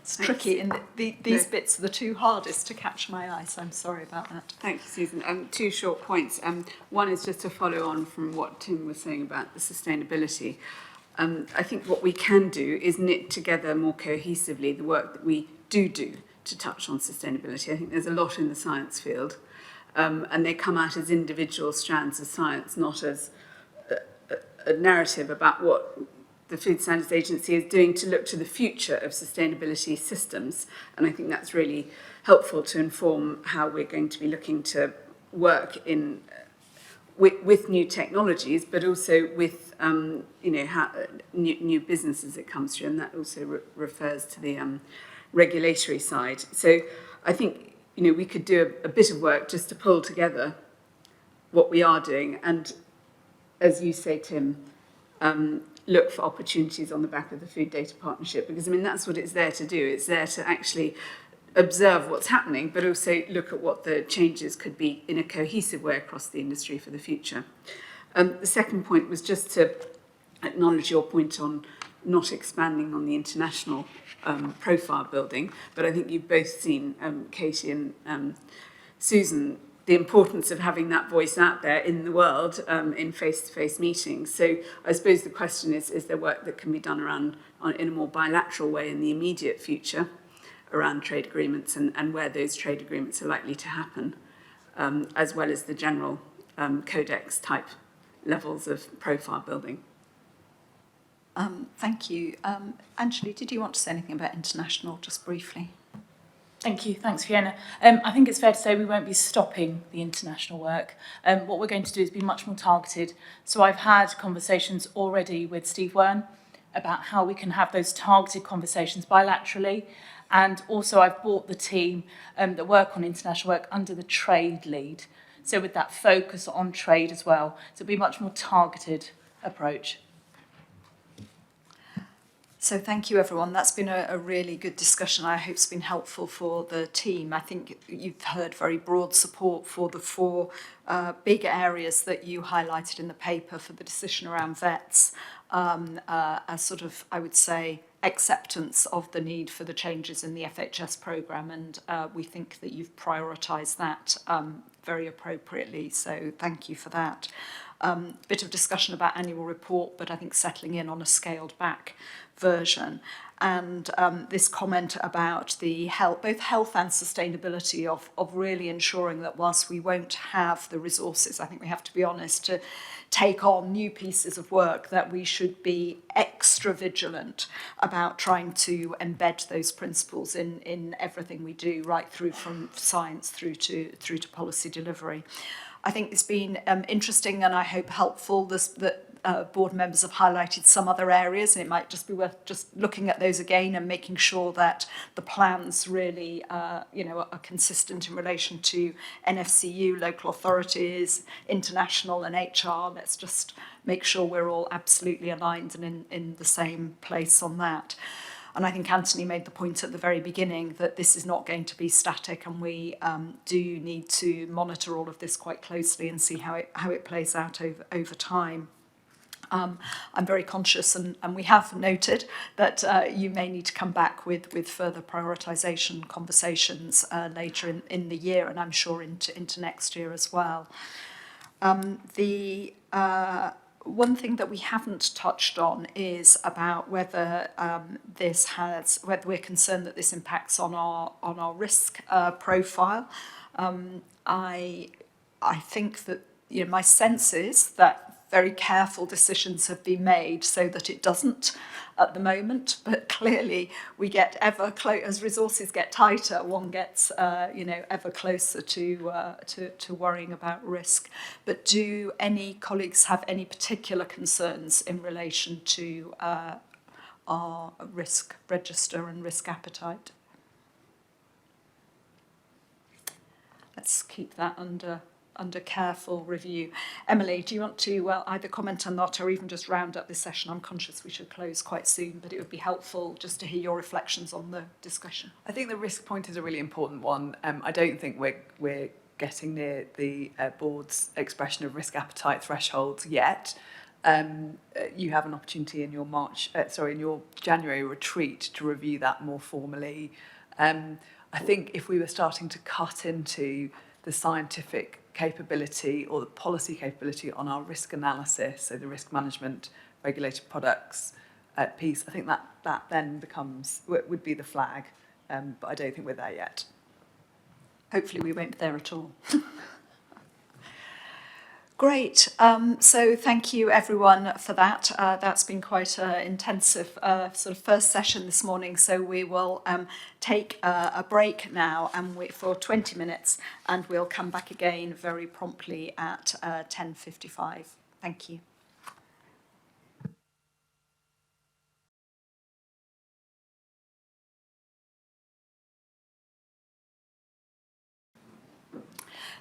It's tricky, and these bits are the 2 hardest to catch my eye, so I'm sorry about that. Thank you, Susan. 2 short points. One is just to follow on from what Tim was saying about the sustainability. I think what we can do is knit together more cohesively the work that we do to touch on sustainability. I think there's a lot in the science field, and they come out as individual strands of science, not as a narrative about what the Food Standards Agency is doing to look to the future of sustainability systems. And I think that's really helpful to inform how we're going to be looking to work in with new technologies, but also with how new businesses it comes through, and that also refers to the regulatory side. So I think we could do a bit of work just to pull together what we are doing, and as you say, Tim, look for opportunities on the back of the Food Data Partnership, because that's what it's there to do. It's there to actually observe what's happening, but also look at what the changes could be in a cohesive way across the industry for the future. The second point was just to acknowledge your point on not expanding on the international profile building, but I think you've both seen, Katie and Susan, the importance of having that voice out there in the world in face-to-face meetings. So I suppose the question is there work that can be done in a more bilateral way in the immediate future around trade agreements and where those trade agreements are likely to happen, as well as the general codex type levels of profile building. Thank you. Angeli, did you want to say anything about international, just briefly? Thank you. Thanks, Fiona. I think it's fair to say we won't be stopping the international work. What we're going to do is be much more targeted. So I've had conversations already with Steve Wern about how we can have those targeted conversations bilaterally. And also I've brought the team that work on international work under the trade lead. So with that focus on trade as well. So it'll be a much more targeted approach. So thank you, everyone. That's been a really good discussion. I hope it's been helpful for the team. I think you've heard very broad support for the four big areas that you highlighted in the paper for the decision around vets, as sort of, I would say, acceptance of the need for the changes in the FHS programme, and we think that you've prioritised that very appropriately, so thank you for that. Bit of discussion about annual report, but I think settling in on a scaled back version. And this comment about the health, both health and sustainability of really ensuring that whilst we won't have the resources, I think we have to be honest, to take on new pieces of work, that we should be extra vigilant about trying to embed those principles in everything we do, right through from science through to policy delivery. I think it's been interesting and I hope helpful that board members have highlighted some other areas, and it might just be worth just looking at those again and making sure that the plans really are consistent in relation to NFCU, local authorities, international and HR. Let's just make sure we're all absolutely aligned and in the same place on that. And I think Anthony made the point at the very beginning that this is not going to be static, and we do need to monitor all of this quite closely and see how it plays out over time. I'm very conscious, and we have noted that you may need to come back with further prioritisation conversations later in the year, and I'm sure into next year as well. One thing that we haven't touched on is about whether whether we're concerned that this impacts on our risk profile. I think that my sense is that very careful decisions have been made so that it doesn't at the moment, but clearly we get ever close as resources get tighter. One gets ever closer to worrying about risk. But do any colleagues have any particular concerns in relation to our risk register and risk appetite? Let's keep that under careful review. Emily, do you want to either comment on that or even just round up this session? I'm conscious we should close quite soon, but it would be helpful just to hear your reflections on the discussion. I think the risk point is a really important one. I don't think we're getting near the board's expression of risk appetite thresholds yet. You have an opportunity in your in your January retreat to review that more formally. I think if we were starting to cut into the scientific capability or the policy capability on our risk analysis, so the risk management, regulated products piece, I think that then would be the flag, but I don't think we're there yet. Hopefully we won't be there at all. Great. So thank you everyone for that. That's been quite an intensive sort of first session this morning. So we will take a break now for 20 minutes, and we'll come back again very promptly at 10:55. Thank you.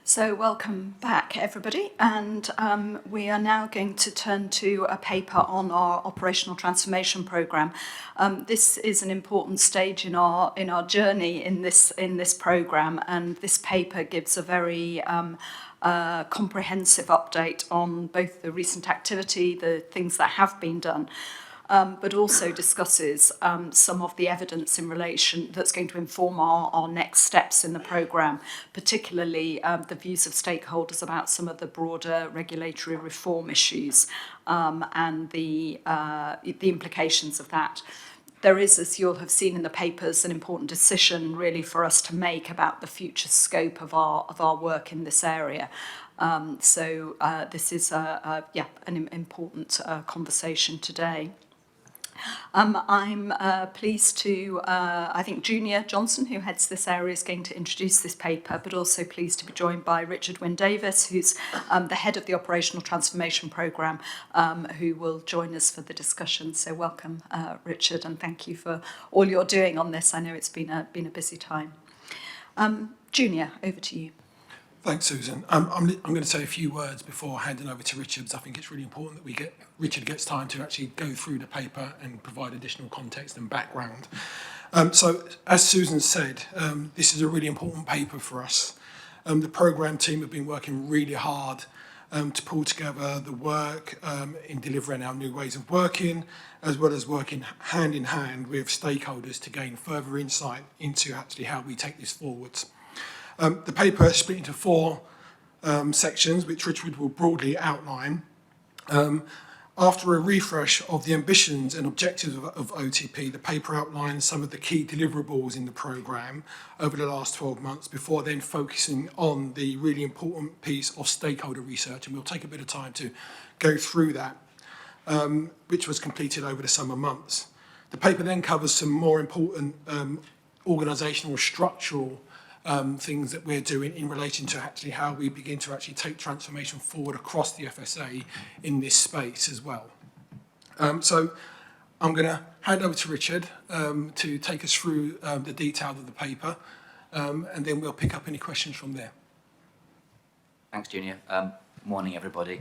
So welcome back, everybody, and we are now going to turn to a paper on our operational transformation programme. This is an important stage in our journey in this programme, and this paper gives a very comprehensive update on both the recent activity, the things that have been done, but also discusses some of the evidence in relation that's going to inform our next steps in the programme, particularly the views of stakeholders about some of the broader regulatory reform issues and the implications of that. There is, as you'll have seen in the papers, an important decision really for us to make about the future scope of our work in this area. So this is an important conversation today. I'm pleased to, I think Junior Johnson, who heads this area, is going to introduce this paper, but also pleased to be joined by Richard Wynne-Davis, who's the head of the Operational Transformation Programme, who will join us for the discussion. So welcome, Richard, and thank you for all you're doing on this. I know it's been a busy time. Junior, over to you. Thanks, Susan. I'm going to say a few words before handing over to Richard, because I think it's really important that Richard gets time to actually go through the paper and provide additional context and background. So, as Susan said, this is a really important paper for us. The programme team have been working really hard to pull together the work in delivering our new ways of working, as well as working hand in hand with stakeholders to gain further insight into actually how we take this forwards. The paper is split into four sections, which Richard will broadly outline. After a refresh of the ambitions and objectives of OTP, the paper outlines some of the key deliverables in the programme over the last 12 months before then focusing on the really important piece of stakeholder research. And we'll take a bit of time to go through that, which was completed over the summer months. The paper then covers some more important organisational structural things that we're doing in relation to actually how we begin to actually take transformation forward across the FSA in this space as well. So I'm going to hand over to Richard to take us through the detail of the paper, and then we'll pick up any questions from there. Thanks, Junior. Morning, everybody.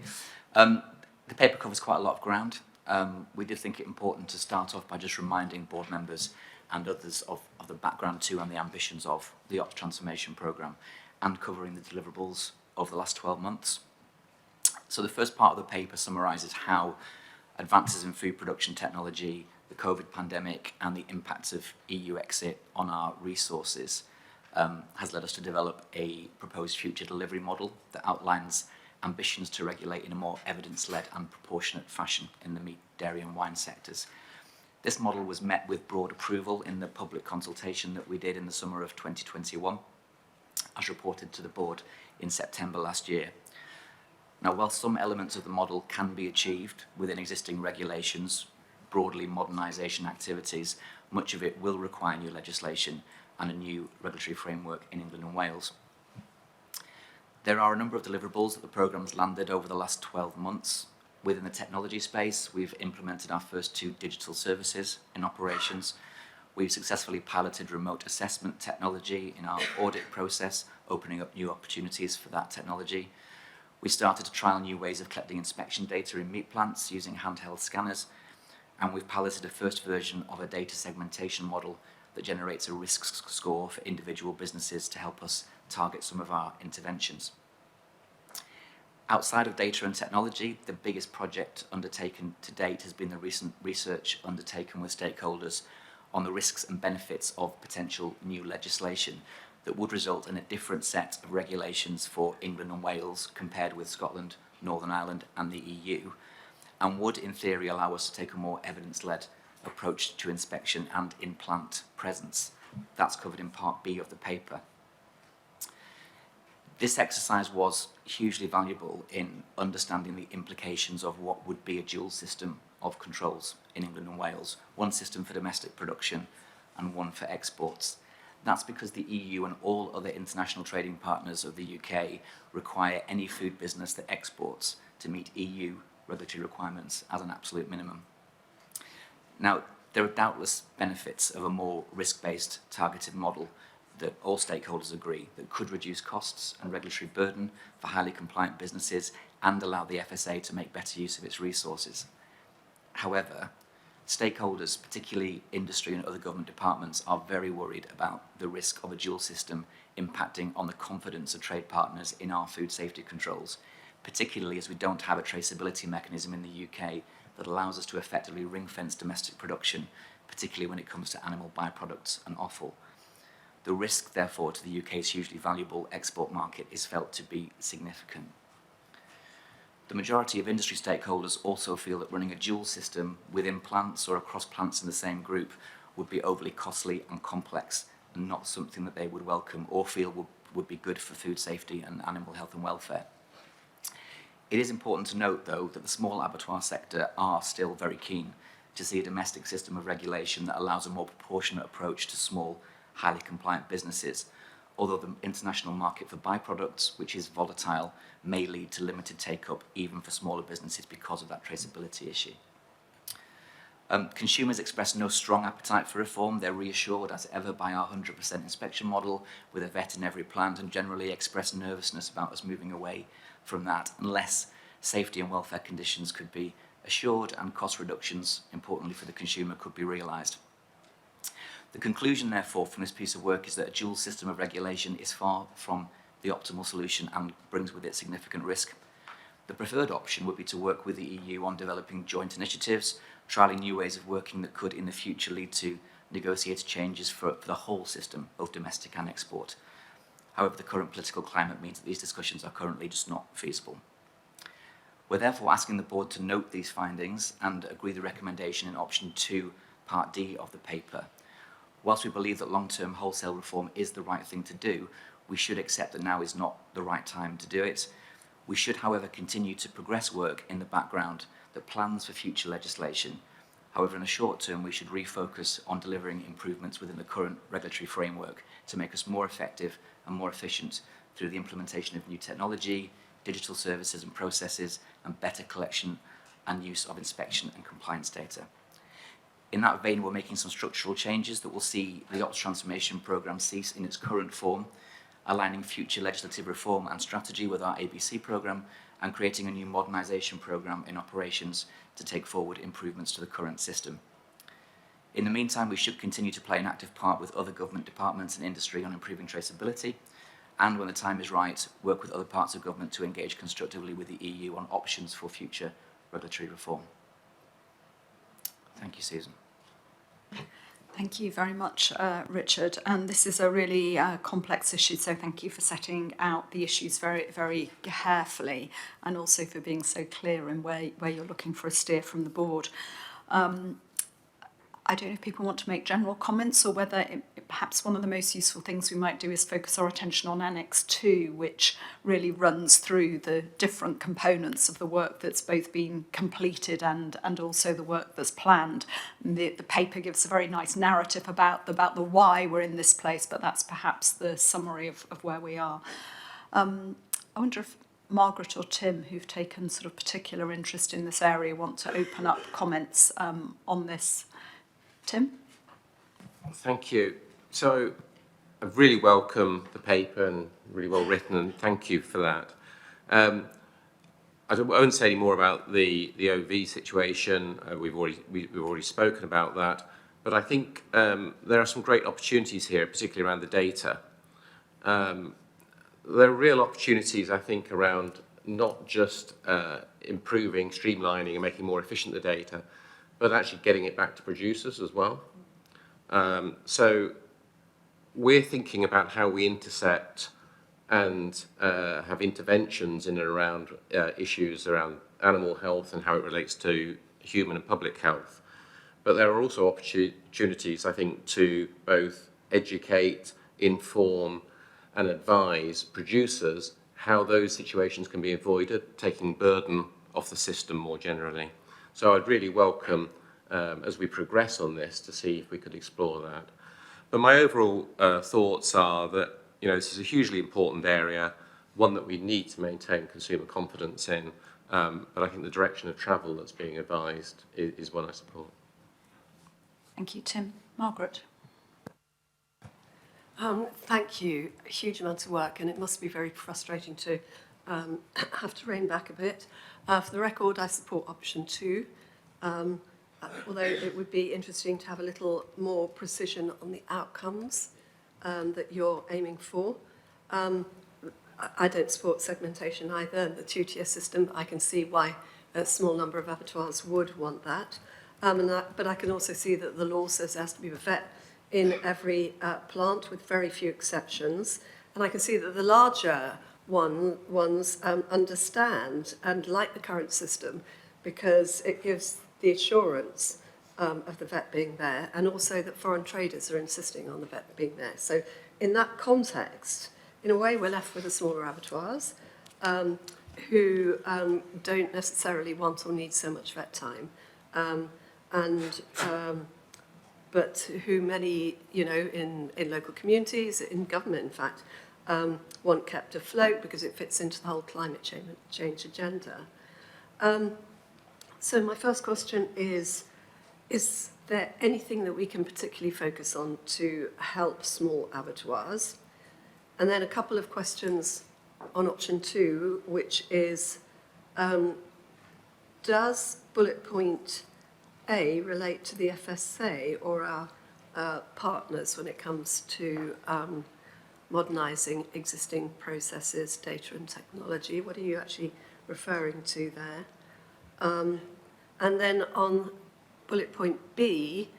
The paper covers quite a lot of ground. We did think it important to start off by just reminding board members and others of the background to and the ambitions of the Ops Transformation Programme and covering the deliverables over the last 12 months. So the first part of the paper summarises how advances in food production technology, the COVID pandemic and the impacts of EU exit on our resources has led us to develop a proposed future delivery model that outlines ambitions to regulate in a more evidence-led and proportionate fashion in the meat, dairy and wine sectors. This model was met with broad approval in the public consultation that we did in the summer of 2021, as reported to the board in September last year. Now, while some elements of the model can be achieved within existing regulations, broadly modernisation activities, much of it will require new legislation and a new regulatory framework in England and Wales. There are a number of deliverables that the programme has landed over the last 12 months. Within the technology space, we've implemented our first 2 digital services in operations. We've successfully piloted remote assessment technology in our audit process, opening up new opportunities for that technology. We started to trial new ways of collecting inspection data in meat plants using handheld scanners, and we've piloted a first version of a data segmentation model that generates a risk score for individual businesses to help us target some of our interventions. Outside of data and technology, the biggest project undertaken to date has been the recent research undertaken with stakeholders on the risks and benefits of potential new legislation that would result in a different set of regulations for England and Wales compared with Scotland, Northern Ireland and the EU, and would in theory allow us to take a more evidence-led approach to inspection and in-plant presence. That's covered in Part B of the paper. This exercise was hugely valuable in understanding the implications of what would be a dual system of controls in England and Wales, one system for domestic production and one for exports. That's because the EU and all other international trading partners of the UK require any food business that exports to meet EU regulatory requirements as an absolute minimum. Now, there are doubtless benefits of a more risk-based targeted model that all stakeholders agree that could reduce costs and regulatory burden for highly compliant businesses and allow the FSA to make better use of its resources. However, stakeholders, particularly industry and other government departments, are very worried about the risk of a dual system impacting on the confidence of trade partners in our food safety controls, particularly as we don't have a traceability mechanism in the UK that allows us to effectively ring-fence domestic production, particularly when it comes to animal byproducts and offal. The risk, therefore, to the UK's hugely valuable export market is felt to be significant. The majority of industry stakeholders also feel that running a dual system within plants or across plants in the same group would be overly costly and complex and not something that they would welcome or feel would be good for food safety and animal health and welfare. It is important to note, though, that the small abattoir sector are still very keen to see a domestic system of regulation that allows a more proportionate approach to small, highly compliant businesses, although the international market for byproducts, which is volatile, may lead to limited take-up even for smaller businesses because of that traceability issue. Consumers express no strong appetite for reform. They're reassured as ever by our 100% inspection model with a vet in every plant, and generally express nervousness about us moving away from that unless safety and welfare conditions could be assured and cost reductions, importantly for the consumer, could be realised. The conclusion, therefore, from this piece of work is that a dual system of regulation is far from the optimal solution and brings with it significant risk. The preferred option would be to work with the EU on developing joint initiatives, trialling new ways of working that could in the future lead to negotiated changes for the whole system, both domestic and export. However, the current political climate means that these discussions are currently just not feasible. We're therefore asking the board to note these findings and agree the recommendation in option 2, part D of the paper. Whilst we believe that long-term wholesale reform is the right thing to do, we should accept that now is not the right time to do it. We should, however, continue to progress work in the background that plans for future legislation. However, in the short term, we should refocus on delivering improvements within the current regulatory framework to make us more effective and more efficient through the implementation of new technology, digital services and processes, and better collection and use of inspection and compliance data. In that vein, we're making some structural changes that will see the Ops Transformation Programme cease in its current form, aligning future legislative reform and strategy with our ABC programme, and creating a new modernisation programme in operations to take forward improvements to the current system. In the meantime, we should continue to play an active part with other government departments and industry on improving traceability, and when the time is right, work with other parts of government to engage constructively with the EU on options for future regulatory reform. Thank you, Susan. Thank you very much, Richard. And this is a really complex issue, so thank you for setting out the issues very, very carefully, and also for being so clear in where you're looking for a steer from the board. I don't know if people want to make general comments, or whether perhaps one of the most useful things we might do is focus our attention on Annex 2, which really runs through the different components of the work that's both been completed and also the work that's planned. The paper gives a very nice narrative about the why we're in this place, but that's perhaps the summary of where we are. I wonder if Margaret or Tim, who've taken sort of particular interest in this area, want to open up comments on this. Tim? Thank you. So I really welcome the paper and really well written, and thank you for that. I won't say any more about the OV situation. We've already spoken about that, but I think there are some great opportunities here, particularly around the data. There are real opportunities, I think, around not just improving, streamlining and making more efficient the data, but actually getting it back to producers as well. So we're thinking about how we intercept and have interventions in and around issues around animal health and how it relates to human and public health. But there are also opportunities, I think, to both educate, inform and advise producers how those situations can be avoided, taking burden off the system more generally. So I'd really welcome, as we progress on this, to see if we could explore that. But my overall thoughts are that, you know, this is a hugely important area, one that we need to maintain consumer confidence in, but I think the direction of travel that's being advised is one I support. Thank you, Tim. Margaret? Thank you. A huge amount of work, and it must be very frustrating to have to rein back a bit. For the record, I support option 2, although it would be interesting to have a little more precision on the outcomes that you're aiming for. I don't support segmentation either, the two-tier system. I can see why a small number of abattoirs would want that. But I can also see that the law says there has to be a vet in every plant with very few exceptions. And I can see that the larger ones understand and like the current system because it gives the assurance of the vet being there, and also that foreign traders are insisting on the vet being there. So in that context, in a way, we're left with the smaller abattoirs who don't necessarily want or need so much vet time, but who many, you know, in local communities, in government, in fact, want kept afloat because it fits into the whole climate change agenda. So my first question is, Is there anything that we can particularly focus on to help small abattoirs? And then a couple of questions on option 2, which is, does bullet point A relate to the FSA or our partners when it comes to modernising existing processes, data and technology? What are you actually referring to there? And then on bullet point B,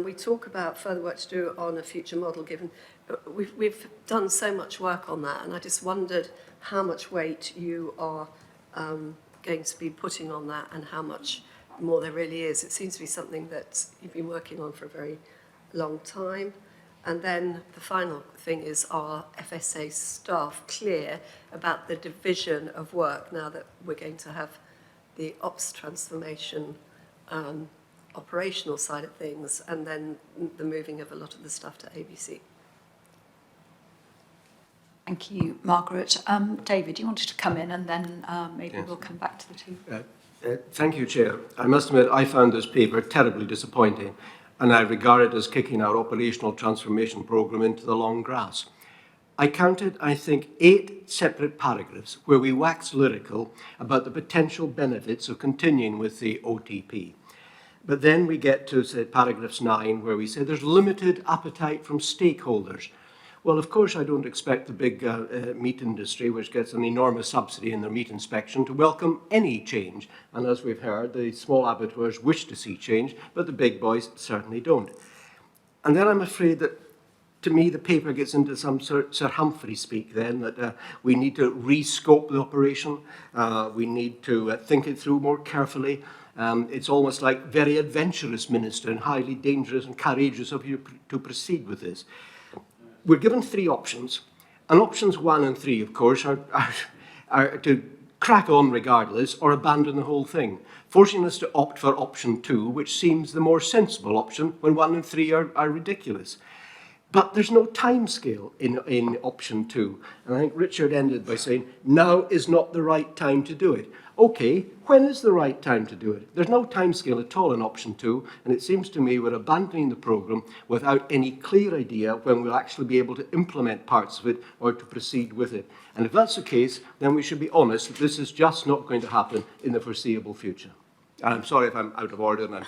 we talk about further work to do on a future model given. We've done so much work on that, and I just wondered how much weight you are going to be putting on that and how much more there really is. It seems to be something that you've been working on for a very long time. And then the final thing is, are FSA staff clear about the division of work now that we're going to have the ops transformation operational side of things and then the moving of a lot of the stuff to ABC? Thank you, Margaret. David, you wanted to come in and then maybe Yes. we'll come back to the two. Thank you, Chair. I must admit I found this paper terribly disappointing, and I regard it as kicking our operational transformation programme into the long grass. I counted, I think, 8 separate paragraphs where we wax lyrical about the potential benefits of continuing with the OTP. But then we get to, say, paragraphs 9, where we say there's limited appetite from stakeholders. Well, of course, I don't expect the big meat industry, which gets an enormous subsidy in their meat inspection, to welcome any change. And as we've heard, the small abattoirs wish to see change, but the big boys certainly don't. And then I'm afraid that, to me, the paper gets into some Sir Humphrey speak then, that we need to rescope the operation, we need to think it through more carefully. It's almost like very adventurous, Minister, and highly dangerous and courageous of you to proceed with this. We're given 3 options, and options 1 and 3, of course, are to crack on regardless or abandon the whole thing, forcing us to opt for option 2, which seems the more sensible option when 1 and 3 are ridiculous. But there's no time scale in option 2. And I think Richard ended by saying, now is not the right time to do it. Okay, when is the right time to do it? There's no time scale at all in option 2, and it seems to me we're abandoning the programme without any clear idea when we'll actually be able to implement parts of it or to proceed with it. And if that's the case, then we should be honest that this is just not going to happen in the foreseeable future. And I'm sorry if I'm out of order and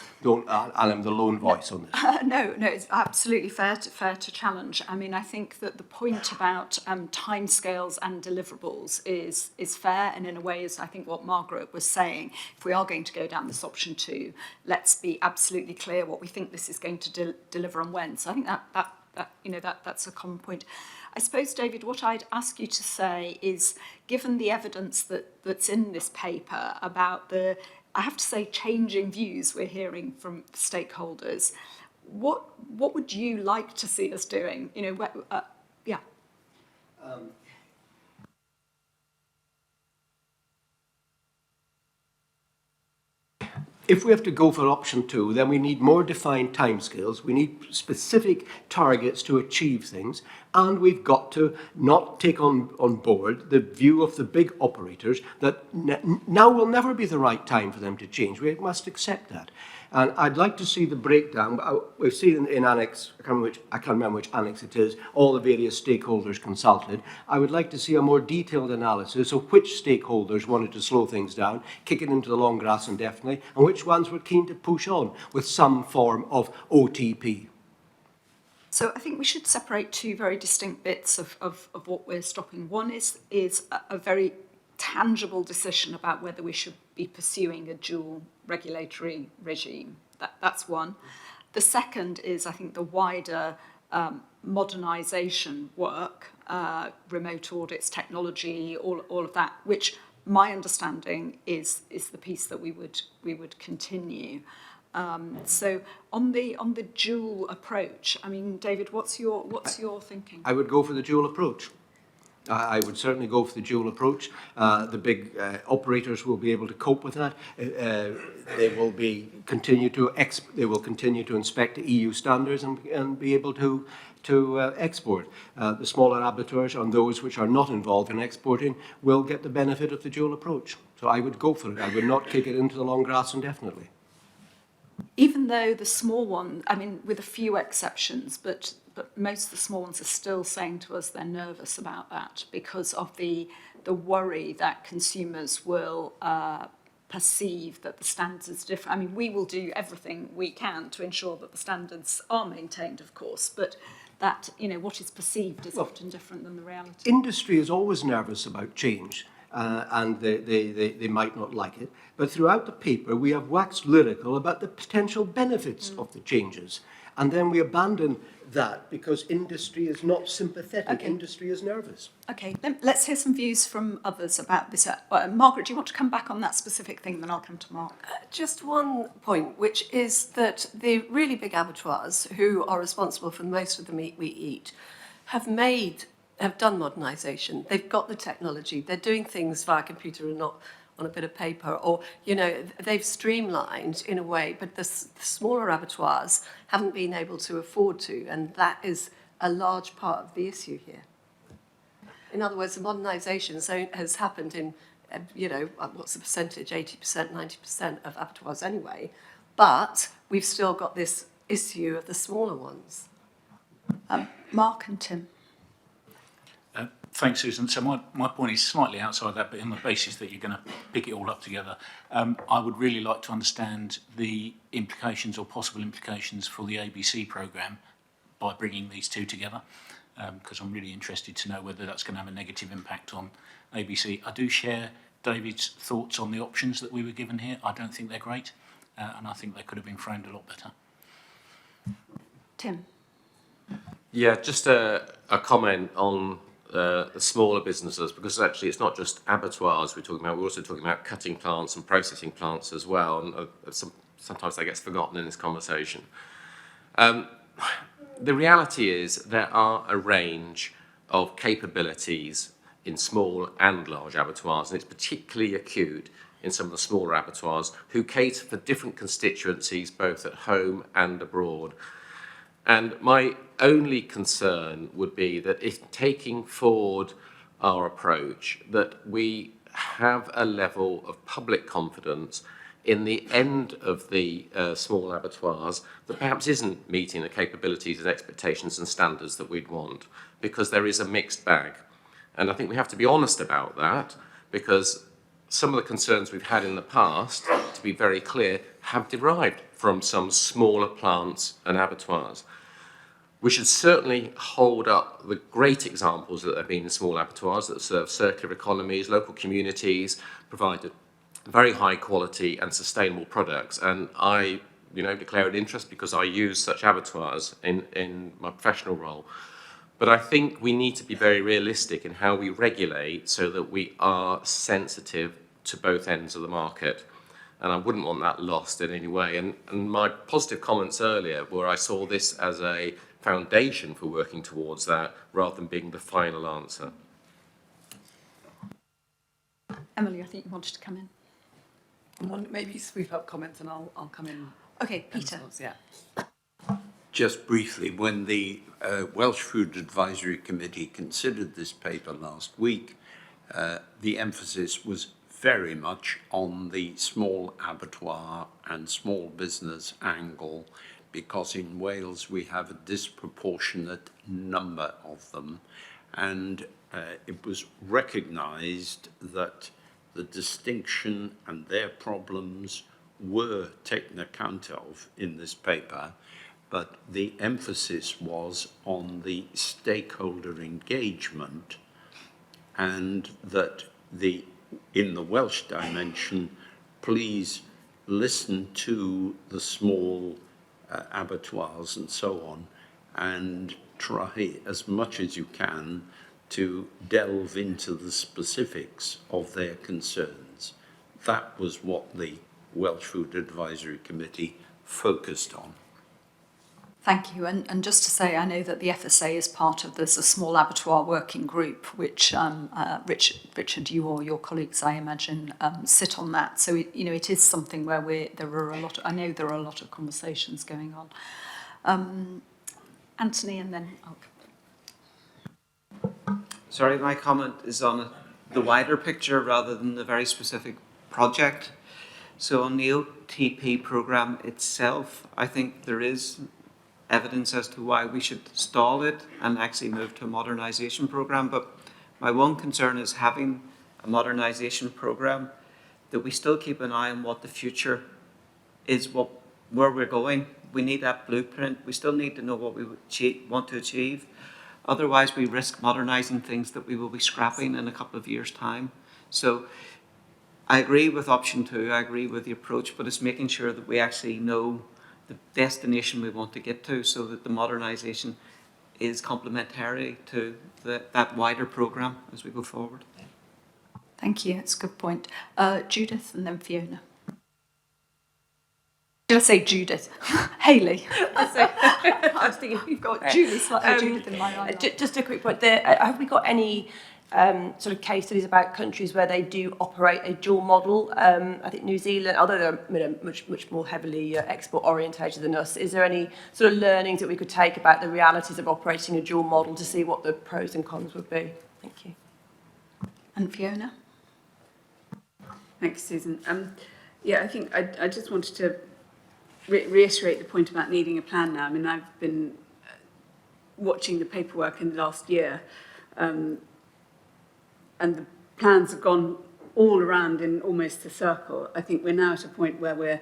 I'm the lone voice on this. No, it's absolutely fair to challenge. I mean, I think that the point about timescales and deliverables is fair, and in a way is, I think, what Margaret was saying. If we are going to go down this option 2, let's be absolutely clear what we think this is going to deliver and when. So I think that's a common point. I suppose, David, what I'd ask you to say is, given the evidence that's in this paper about the, I have to say, changing views we're hearing from stakeholders, what would you like to see us doing? Yeah. If we have to go for option 2, then we need more defined timescales, we need specific targets to achieve things, and we've got to not take on board the view of the big operators that now will never be the right time for them to change. We must accept that. And I'd like to see the breakdown. We've seen in annex, I can't remember which annex it is, all the various stakeholders consulted. I would like to see a more detailed analysis of which stakeholders wanted to slow things down, kick it into the long grass indefinitely, and which ones were keen to push on with some form of OTP. So I think we should separate 2 very distinct bits of what we're stopping. One is a very tangible decision about whether we should be pursuing a dual regulatory regime. That's one. The second is, I think, the wider modernisation work, remote audits, technology, all of that, which my understanding is the piece that we would continue. So on the dual approach, I mean, David, what's your thinking? I would go for the dual approach. I would certainly go for the dual approach. The big operators will be able to cope with that. They will continue to inspect the EU standards and be able to export. The smaller abattoirs and those which are not involved in exporting will get the benefit of the dual approach. So I would go for it. I would not kick it into the long grass indefinitely. even though the small one, I mean, with a few exceptions, but most of the small ones are still saying to us they're nervous about that because of the worry that consumers will perceive that the standards are different. I mean, we will do everything we can to ensure that the standards are maintained, of course, but that, you know, what is perceived is often different than the reality. Industry is always nervous about change, and they might not like it. But throughout the paper, we have waxed lyrical about the potential benefits of the changes. And then we abandon that because industry is not sympathetic. Okay. Industry is nervous. Okay, let's hear some views from others about this. Margaret, do you want to come back on that specific thing? Then I'll come to Mark. Just one point, which is that the really big abattoirs, who are responsible for most of the meat we eat, have done modernisation. They've got the technology. They're doing things via computer and not on a bit of paper, or, you know, they've streamlined in a way, but the smaller abattoirs haven't been able to afford to, and that is a large part of the issue here. In other words, the modernisation has happened in, you know, what's the percentage, 80%, 90% of abattoirs anyway, but we've still got this issue of the smaller ones. Mark and Tim. Thanks, Susan. So my point is slightly outside that, but on the basis that you're going to pick it all up together, I would really like to understand the implications or possible implications for the ABC programme by bringing these two together, because I'm really interested to know whether that's going to have a negative impact on ABC. I do share David's thoughts on the options that we were given here. I don't think they're great, and I think they could have been framed a lot better. Tim. Yeah, just a comment on the smaller businesses, because actually it's not just abattoirs we're talking about, we're also talking about cutting plants and processing plants as well, and sometimes that gets forgotten in this conversation. The reality is there are a range of capabilities in small and large abattoirs, and it's particularly acute in some of the smaller abattoirs who cater for different constituencies both at home and abroad. And my only concern would be that if taking forward our approach, that we have a level of public confidence in the end of the small abattoirs that perhaps isn't meeting the capabilities and expectations and standards that we'd want, because there is a mixed bag. And I think we have to be honest about that, because some of the concerns we've had in the past, to be very clear, have derived from some smaller plants and abattoirs. We should certainly hold up the great examples that there have been in small abattoirs that serve circular economies, local communities, provide very high quality and sustainable products. And I, declare an interest because I use such abattoirs in my professional role. But I think we need to be very realistic in how we regulate so that we are sensitive to both ends of the market. And I wouldn't want that lost in any way. And my positive comments earlier were I saw this as a foundation for working towards that rather than being the final answer. Emily, I think you wanted to come in. Maybe sweep up comments and I'll come in. Okay, Peter. Yeah. Just briefly, when the Welsh Food Advisory Committee considered this paper last week, the emphasis was very much on the small abattoir and small business angle, because in Wales we have a disproportionate number of them, and it was recognised that the distinction and their problems were taken account of in this paper, but the emphasis was on the stakeholder engagement, and that in the Welsh dimension, please listen to the small abattoirs and so on, and try as much as you can to delve into the specifics of their concerns. That was what the Welsh Food Advisory Committee focused on. Thank you. And just to say, I know that the FSA is part of there's a small abattoir working group, which Richard, you or your colleagues, I imagine, sit on that. So it is something where I know there are a lot of conversations going on. Anthony, and then I'll. Sorry, my comment is on the wider picture rather than the very specific project. So on the OTP programme itself, I think there is evidence as to why we should stall it and actually move to a modernisation programme. But my one concern is having a modernisation programme, that we still keep an eye on what the future is, where we're going. We need that blueprint. We still need to know what we want to achieve. Otherwise, we risk modernising things that we will be scrapping in a couple of years' time. So I agree with option 2. I agree with the approach, but it's making sure that we actually know the destination we want to get to, so that the modernisation is complementary to that wider programme as we go forward. Thank you. That's a good point. Judith and then Fiona. Did I say Judith? Hayley. I was thinking you've got Julie, slightly Judith in my eye. Just a quick point there. Have we got any sort of case studies about countries where they do operate a dual model? I think New Zealand, although they're much more heavily export orientated than us, is there any sort of learnings that we could take about the realities of operating a dual model to see what the pros and cons would be? Thank you. And Fiona? Thanks, Susan. Yeah, I think I just wanted to reiterate the point about needing a plan now. I mean, I've been watching the paperwork in the last year, and the plans have gone all around in almost a circle. I think we're now at a point where we're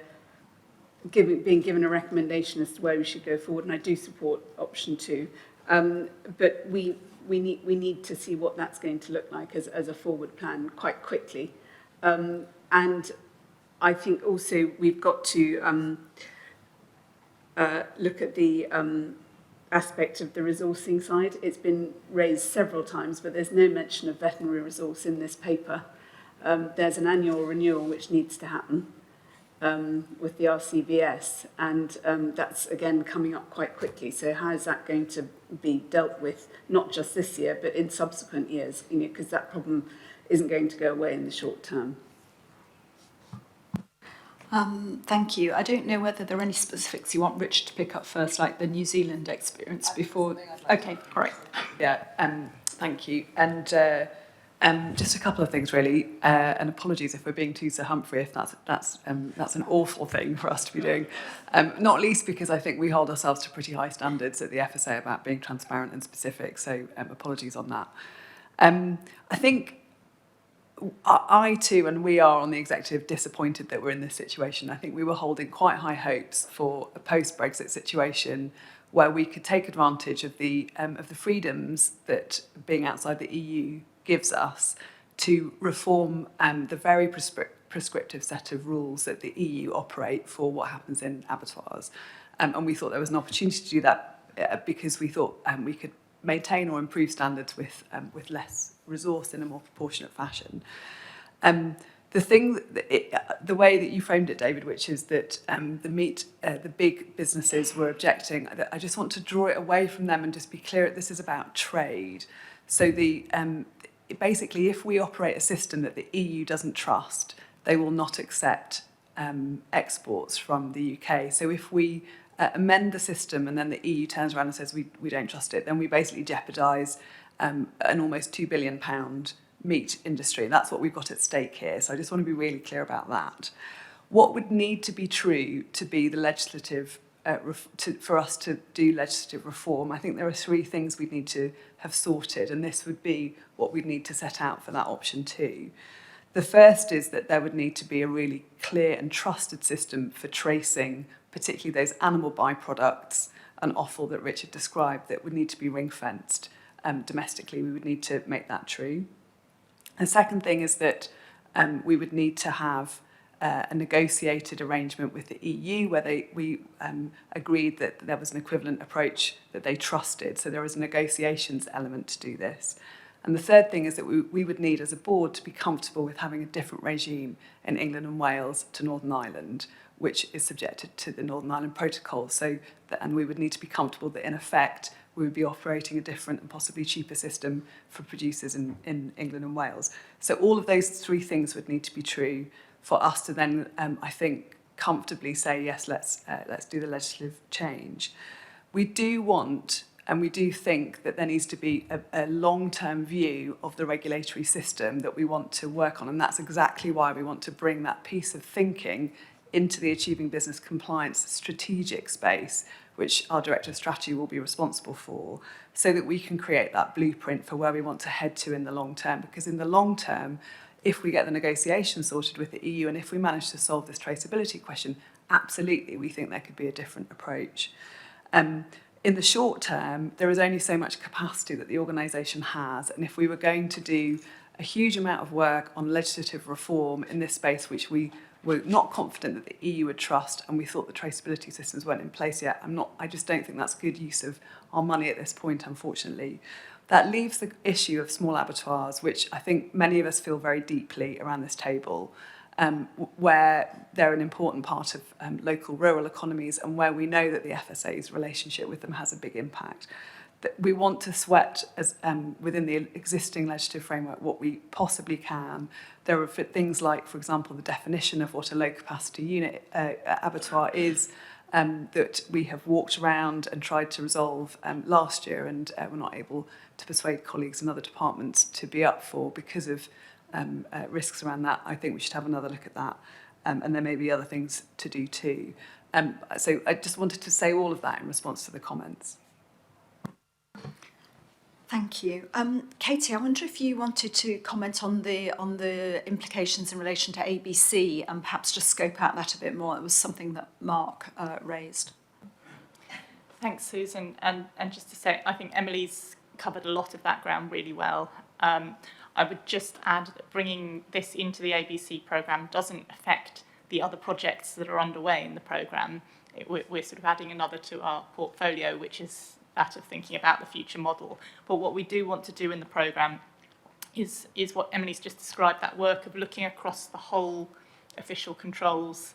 being given a recommendation as to where we should go forward, and I do support option 2. But we need to see what that's going to look like as a forward plan quite quickly. And I think also we've got to look at the aspect of the resourcing side. It's been raised several times, but there's no mention of veterinary resource in this paper. There's an annual renewal which needs to happen with the RCVS, and that's again coming up quite quickly. So how is that going to be dealt with, not just this year, but in subsequent years? You know, because that problem isn't going to go away in the short term. Thank you. I don't know whether there are any specifics you want Rich to pick up first, like the New Zealand experience before. Okay, all right. Yeah, thank you. And just a couple of things really, and apologies if we're being too Sir Humphrey, if that's an awful thing for us to be doing. Not least because I think we hold ourselves to pretty high standards at the FSA about being transparent and specific. So apologies on that. I think I too, and we are on the executive, disappointed that we're in this situation. I think we were holding quite high hopes for a post-Brexit situation where we could take advantage of the freedoms that being outside the EU gives us to reform the very prescriptive set of rules that the EU operate for what happens in abattoirs. And we thought there was an opportunity to do that because we thought we could maintain or improve standards with less resource in a more proportionate fashion. The way that you framed it, David, which is that the big businesses were objecting, I just want to draw it away from them and just be clear that this is about trade. So basically, if we operate a system that the EU doesn't trust, they will not accept exports from the UK. So if we amend the system and then the EU turns around and says we don't trust it, then we basically jeopardise an almost £2 billion meat industry. And that's what we've got at stake here. So I just want to be really clear about that. What would need to be true to be the legislative, for us to do legislative reform? I think there are 3 things we'd need to have sorted, and this would be what we'd need to set out for that option 2. The first is that there would need to be a really clear and trusted system for tracing, particularly those animal byproducts and offal that Richard described, that would need to be ring-fenced domestically. We would need to make that true. The second thing is that we would need to have a negotiated arrangement with the EU where we agreed that there was an equivalent approach that they trusted. So there is a negotiations element to do this. And the third thing is that we would need as a board to be comfortable with having a different regime in England and Wales to Northern Ireland, which is subjected to the Northern Ireland Protocol. And we would need to be comfortable that in effect we would be operating a different and possibly cheaper system for producers in England and Wales. So all of those 3 things would need to be true for us to then, I think, comfortably say, yes, let's do the legislative change. We do want And we do think that there needs to be a long-term view of the regulatory system that we want to work on. And that's exactly why we want to bring that piece of thinking into the Achieving Business Compliance strategic space, which our Director of Strategy will be responsible for, so that we can create that blueprint for where we want to head to in the long term. Because in the long term, if we get the negotiations sorted with the EU and if we manage to solve this traceability question, absolutely, we think there could be a different approach. In the short term, there is only so much capacity that the organisation has. And if we were going to do a huge amount of work on legislative reform in this space, which we were not confident that the EU would trust, and we thought the traceability systems weren't in place yet, I just don't think that's good use of our money at this point, unfortunately. That leaves the issue of small abattoirs, which I think many of us feel very deeply around this table, where they're an important part of local rural economies and where we know that the FSA's relationship with them has a big impact. That we want to sweat as within the existing legislative framework what we possibly can. There are things like, for example, the definition of what a low-capacity unit abattoir is, that we have walked around and tried to resolve last year, and we're not able to persuade colleagues in other departments to be up for because of risks around that. I think we should have another look at that, and there may be other things to do too. So I just wanted to say all of that in response to the comments. Thank you. Katie, I wonder if you wanted to comment on the implications in relation to ABC and perhaps just scope out that a bit more. It was something that Mark raised. Thanks, Susan. And just to say, I think Emily's covered a lot of that ground really well. I would just add that bringing this into the ABC programme doesn't affect the other projects that are underway in the programme. We're sort of adding another to our portfolio, which is that of thinking about the future model. But what we do want to do in the programme is what Emily's just described, that work of looking across the whole official controls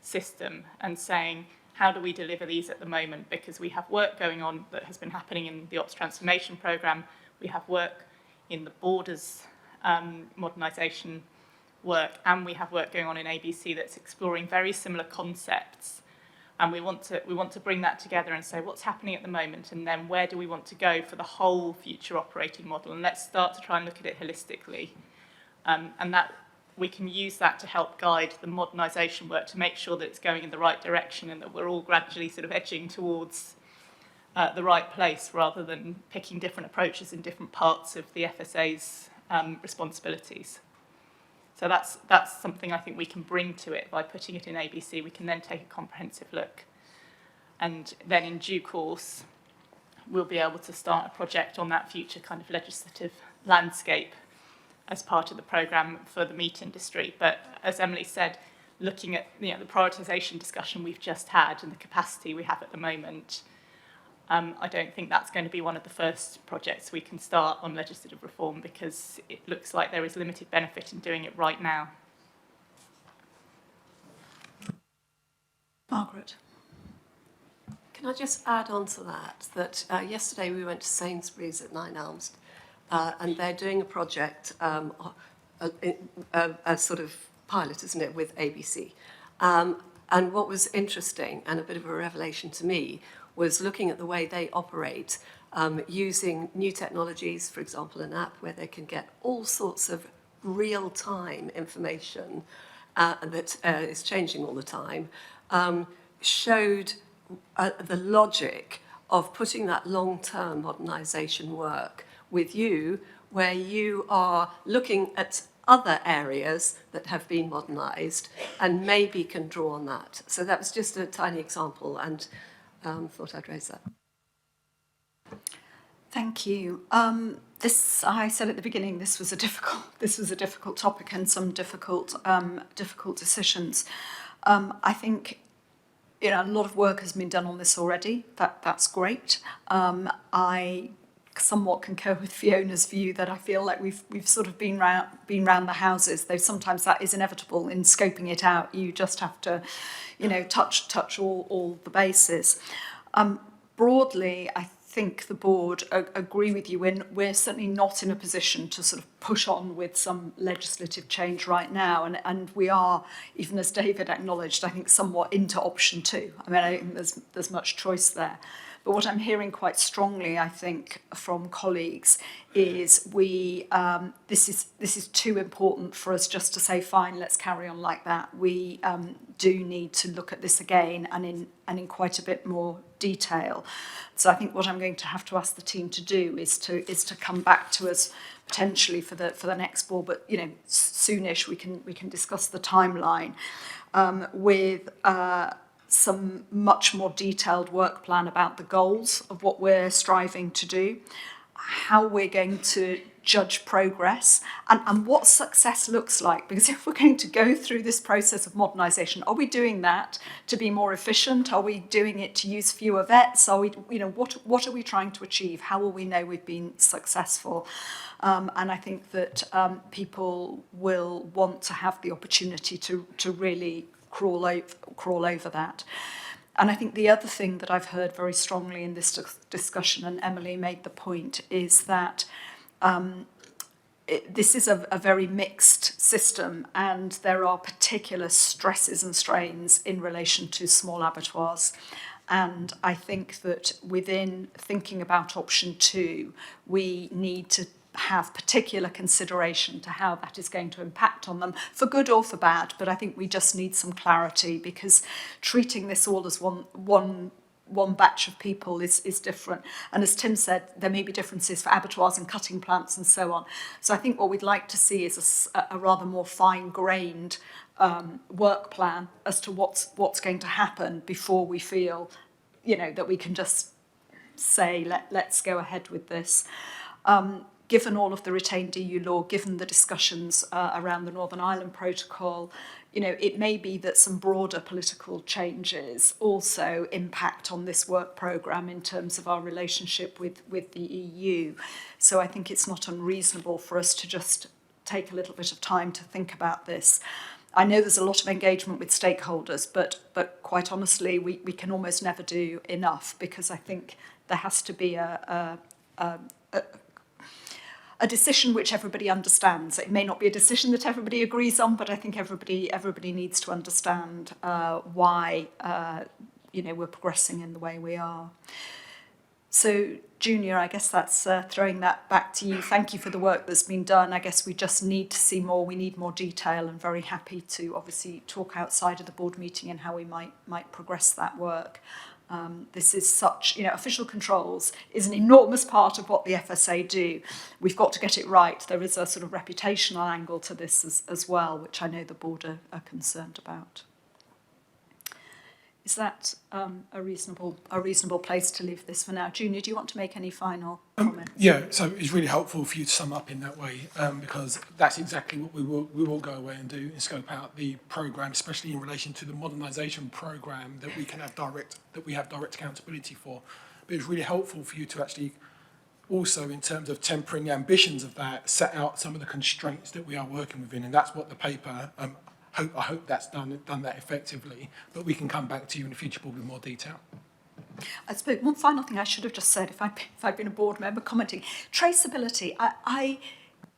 system and saying, how do we deliver these at the moment? Because we have work going on that has been happening in the Ops Transformation Programme. We have work in the borders modernisation work, and we have work going on in ABC that's exploring very similar concepts. And we want to bring that together and say what's happening at the moment, and then where do we want to go for the whole future operating model, and let's start to try and look at it holistically. And that we can use that to help guide the modernisation work to make sure that it's going in the right direction and that we're all gradually sort of edging towards the right place rather than picking different approaches in different parts of the FSA's responsibilities. So that's something I think we can bring to it by putting it in ABC. We can then take a comprehensive look. And then in due course, we'll be able to start a project on that future kind of legislative landscape as part of the programme for the meat industry. But as Emily said, looking at the prioritisation discussion we've just had and the capacity we have at the moment, I don't think that's going to be one of the first projects we can start on legislative reform because it looks like there is limited benefit in doing it right now. Margaret. Can I just add on to that yesterday we went to Sainsbury's at Nine Elms and they're doing a project, a sort of pilot, isn't it, with ABC. And what was interesting and a bit of a revelation to me was looking at the way they operate, using new technologies, for example, an app where they can get all sorts of real-time information that is changing all the time, showed the logic of putting that long-term modernisation work with you, where you are looking at other areas that have been modernised and maybe can draw on that. So that was just a tiny example, and thought I'd raise that. Thank you. I said at the beginning, this was a difficult topic and some difficult decisions. I think a lot of work has been done on this already. That's great. I somewhat concur with Fiona's view that I feel like we've sort of been round the houses, though sometimes that is inevitable in scoping it out. You just have to, touch all the bases. Broadly, I think the board agree with you. We're certainly not in a position to sort of push on with some legislative change right now, and we are, even as David acknowledged, I think somewhat into option 2. I mean, I don't think there's much choice there. But what I'm hearing quite strongly, I think, from colleagues is this is too important for us just to say, fine, let's carry on like that. We do need to look at this again and in quite a bit more detail. So I think what I'm going to have to ask the team to do is to come back to us potentially for the next board, but soonish we can discuss the timeline with some much more detailed work plan about the goals of what we're striving to do, how we're going to judge progress, and what success looks like. Because if we're going to go through this process of modernisation, are we doing that to be more efficient? Are we doing it to use fewer vets? Are we, what are we trying to achieve? How will we know we've been successful? And I think that people will want to have the opportunity to really crawl over that. And I think the other thing that I've heard very strongly in this discussion, and Emily made the point, is that this is a very mixed system, and there are particular stresses and strains in relation to small abattoirs. And I think that within thinking about option 2, we need to have particular consideration to how that is going to impact on them, for good or for bad. But I think we just need some clarity, because treating this all as one batch of people is different. And as Tim said, there may be differences for abattoirs and cutting plants and so on. So I think what we'd like to see is a rather more fine-grained work plan as to what's going to happen before we feel, that we can just say, let's go ahead with this. Given all of the retained EU law, given the discussions around the Northern Ireland Protocol, it may be that some broader political changes also impact on this work programme in terms of our relationship with the EU. So I think it's not unreasonable for us to just take a little bit of time to think about this. I know there's a lot of engagement with stakeholders, but quite honestly, we can almost never do enough, because I think there has to be a decision which everybody understands. It may not be a decision that everybody agrees on, but I think everybody needs to understand why we're progressing in the way we are. So, Junior, I guess that's throwing that back to you. Thank you for the work that's been done. I guess we just need to see more. We need more detail, and very happy to obviously talk outside of the board meeting and how we might progress that work. This is such, official controls is an enormous part of what the FSA do. We've got to get it right. There is a sort of reputational angle to this as well, which I know the board are concerned about. Is that a reasonable place to leave this for now? Junior, do you want to make any final comments? Yeah, so it's really helpful for you to sum up in that way, because that's exactly what we will go away and do, and scope out the programme, especially in relation to the modernisation programme that we have direct accountability for. But it's really helpful for you to actually also, in terms of tempering the ambitions of that, set out some of the constraints that we are working within, and that's what the paper. I hope that's done that effectively, but we can come back to you in the future with more detail. I suppose one final thing I should have just said, if I'd been a board member commenting, traceability.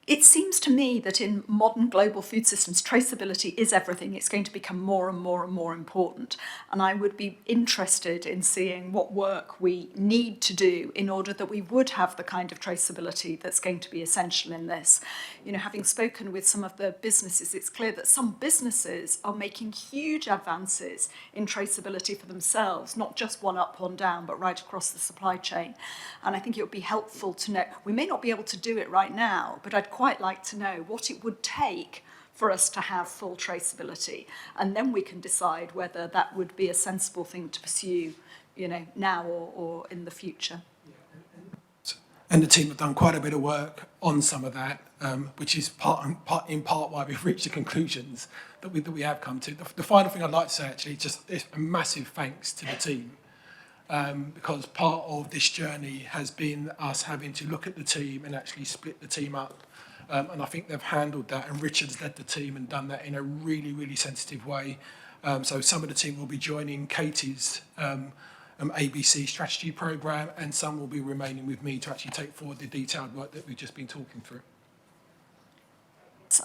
It seems to me that in modern global food systems, traceability is everything. It's going to become more and more and more important. And I would be interested in seeing what work we need to do in order that we would have the kind of traceability that's going to be essential in this. Having spoken with some of the businesses, it's clear that some businesses are making huge advances in traceability for themselves, not just one up, one down, but right across the supply chain. And I think it would be helpful to know, we may not be able to do it right now, but I'd quite like to know what it would take for us to have full traceability, and then we can decide whether that would be a sensible thing to pursue, now or in the future. And the team have done quite a bit of work on some of that, which is in part why we've reached the conclusions that we have come to. The final thing I'd like to say actually is a massive thanks to the team. Because part of this journey has been us having to look at the team and actually split the team up. And I think they've handled that, and Richard's led the team and done that in a really, really sensitive way. So some of the team will be joining Katie's ABC strategy programme, and some will be remaining with me to actually take forward the detailed work that we've just been talking through.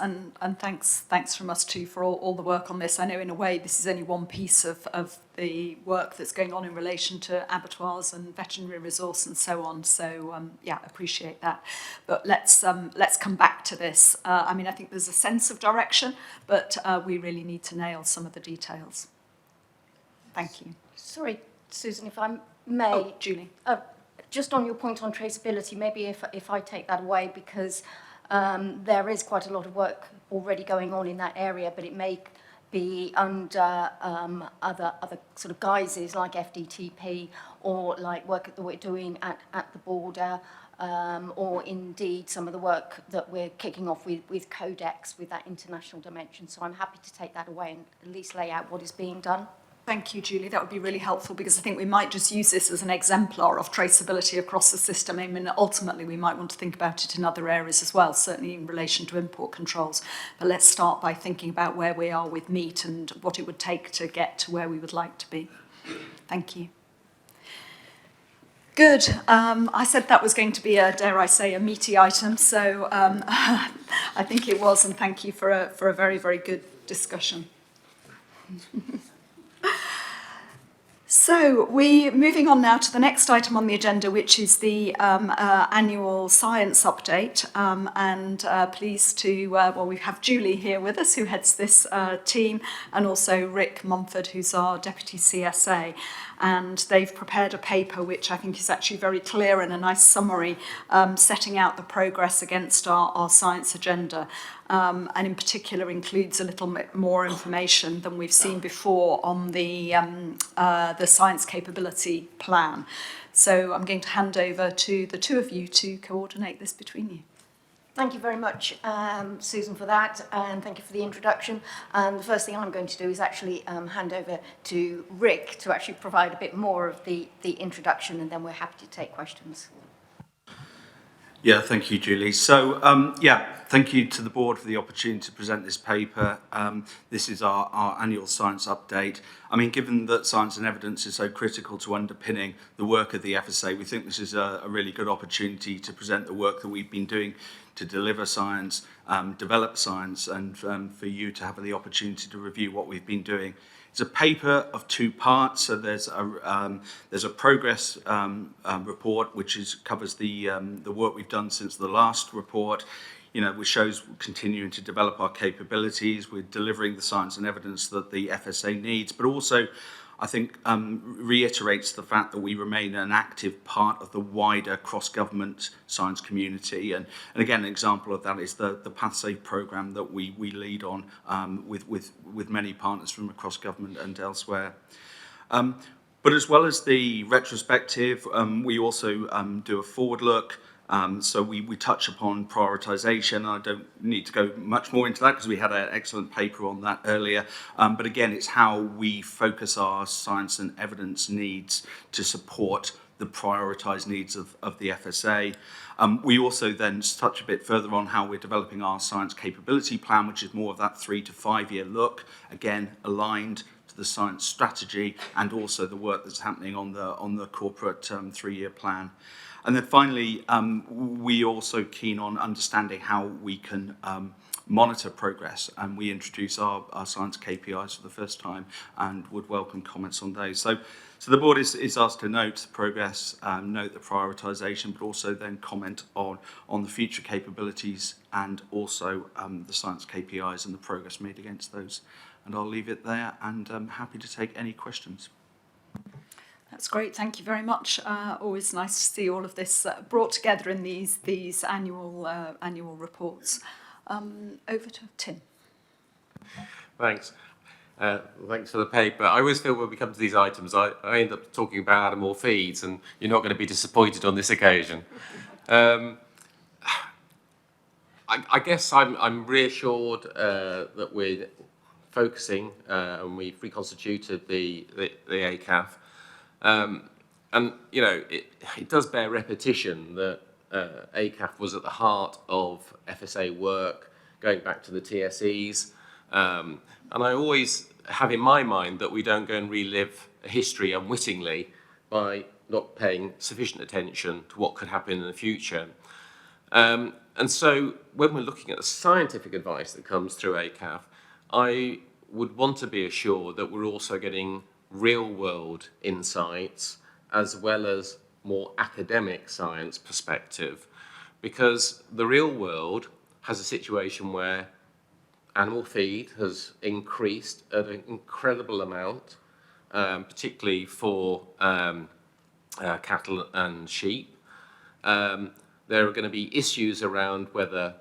And thanks from us too for all the work on this. I know in a way this is only one piece of the work that's going on in relation to abattoirs and veterinary resource and so on. So yeah, appreciate that. But let's come back to this. I mean, I think there's a sense of direction, but we really need to nail some of the details. Thank you. Sorry, Susan, if I may. Oh, Julie. Just on your point on traceability, maybe if I take that away, because there is quite a lot of work already going on in that area, but it may be under other sort of guises like FDTP or like work that we're doing at the border, or indeed some of the work that we're kicking off with Codex, with that international dimension. So I'm happy to take that away and at least lay out what is being done. Thank you, Julie. That would be really helpful, because I think we might just use this as an exemplar of traceability across the system. I mean, ultimately, we might want to think about it in other areas as well, certainly in relation to import controls. But let's start by thinking about where we are with meat and what it would take to get to where we would like to be. Thank you. Good. I said that was going to be a, dare I say, a meaty item. So I think it was, and thank you for a very, very good discussion. So we're moving on now to the next item on the agenda, which is the annual science update. Pleased to, well, we have Julie here with us, who heads this team, and also Rick Mumford, who's our Deputy CSA. And they've prepared a paper which I think is actually very clear and a nice summary setting out the progress against our science agenda. And in particular includes a little bit more information than we've seen before on the science capability plan. So I'm going to hand over to the two of you to coordinate this between you. Thank you very much, Susan, for that, and thank you for the introduction. And the first thing I'm going to do is actually hand over to Rick to actually provide a bit more of the introduction, and then we're happy to take questions. Yeah, thank you, Julie. So, thank you to the board for the opportunity to present this paper. This is our annual science update. I mean, given that science and evidence is so critical to underpinning the work of the FSA, we think this is a really good opportunity to present the work that we've been doing to deliver science, develop science, and for you to have the opportunity to review what we've been doing. It's a paper of two parts. So there's a progress report which covers the work we've done since the last report. Which shows we're continuing to develop our capabilities. We're delivering the science and evidence that the FSA needs, but also, I think, reiterates the fact that we remain an active part of the wider cross-government science community. And again, an example of that is the PathSafe programme that we lead on with many partners from across government and elsewhere. But as well as the retrospective, we also do a forward look. So we touch upon prioritisation. I don't need to go much more into that because we had an excellent paper on that earlier. But again, it's how we focus our science and evidence needs to support the prioritised needs of the FSA. We also then touch a bit further on how we're developing our science capability plan, which is more of that 3 to 5 year look, again, aligned to the science strategy and also the work that's happening on the corporate 3-year plan. And then finally, we also keen on understanding how we can monitor progress, and we introduce our science KPIs for the first time and would welcome comments on those. So the board is asked to note the progress, note the prioritisation, but also then comment on the future capabilities and also the science KPIs and the progress made against those. And I'll leave it there, and I'm happy to take any questions. That's great. Thank you very much. Always nice to see all of this brought together in these annual reports. Over to Tim. Thanks. Thanks for the paper. I always feel when we come to these items, I end up talking about animal feeds, and you're not going to be disappointed on this occasion. I guess I'm reassured that we're focusing and we've reconstituted the ACAF. And, it does bear repetition that ACAF was at the heart of FSA work going back to the TSEs. And I always have in my mind that we don't go and relive a history unwittingly by not paying sufficient attention to what could happen in the future. And so when we're looking at the scientific advice that comes through ACAF, I would want to be assured that we're also getting real-world insights as well as more academic science perspective, because the real world has a situation where animal feed has increased at an incredible amount, particularly for cattle and sheep. There are going to be issues around whether,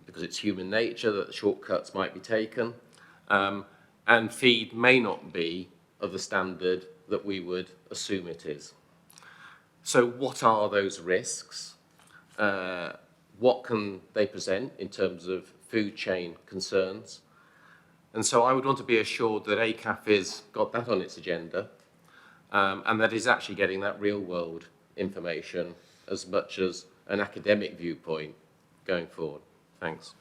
because it's human nature, that shortcuts might be taken, and feed may not be of the standard that we would assume it is. So what are those risks? What can they present in terms of food chain concerns? And so I would want to be assured that ACAF has got that on its agenda, and that is actually getting that real world information as much as an academic viewpoint going forward. Thanks.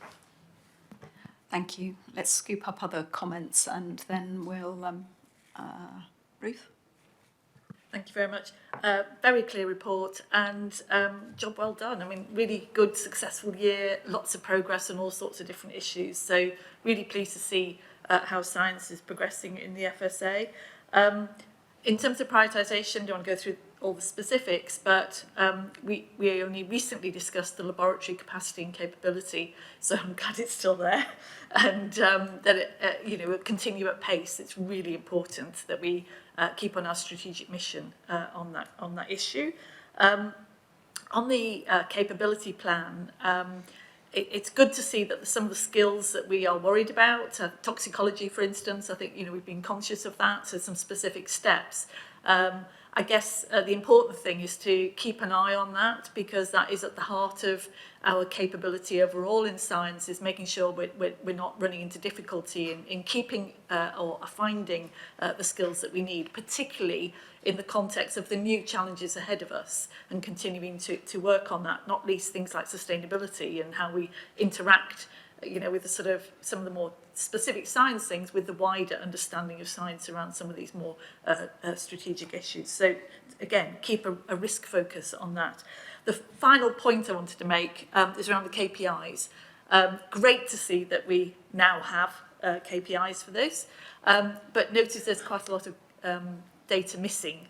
Thank you. Let's scoop up other comments and then we'll, Ruth? Thank you very much. Very clear report and job well done. I mean, really good, successful year, lots of progress on all sorts of different issues. So really pleased to see how science is progressing in the FSA. In terms of prioritisation, don't want to go through all the specifics, but we only recently discussed the laboratory capacity and capability, so I'm glad it's still there, and that it will continue at pace. It's really important that we keep on our strategic mission on that issue. On the capability plan, it's good to see that some of the skills that we are worried about, toxicology, for instance, I think we've been conscious of that, so some specific steps. I guess the important thing is to keep an eye on that, because that is at the heart of our capability overall in science, is making sure we're not running into difficulty in keeping or finding the skills that we need, particularly in the context of the new challenges ahead of us, and continuing to work on that, not least things like sustainability and how we interact with the sort of some of the more specific science things with the wider understanding of science around some of these more strategic issues. So again, keep a risk focus on that. The final point I wanted to make is around the KPIs. Great to see that we now have KPIs for this, but notice there's quite a lot of data missing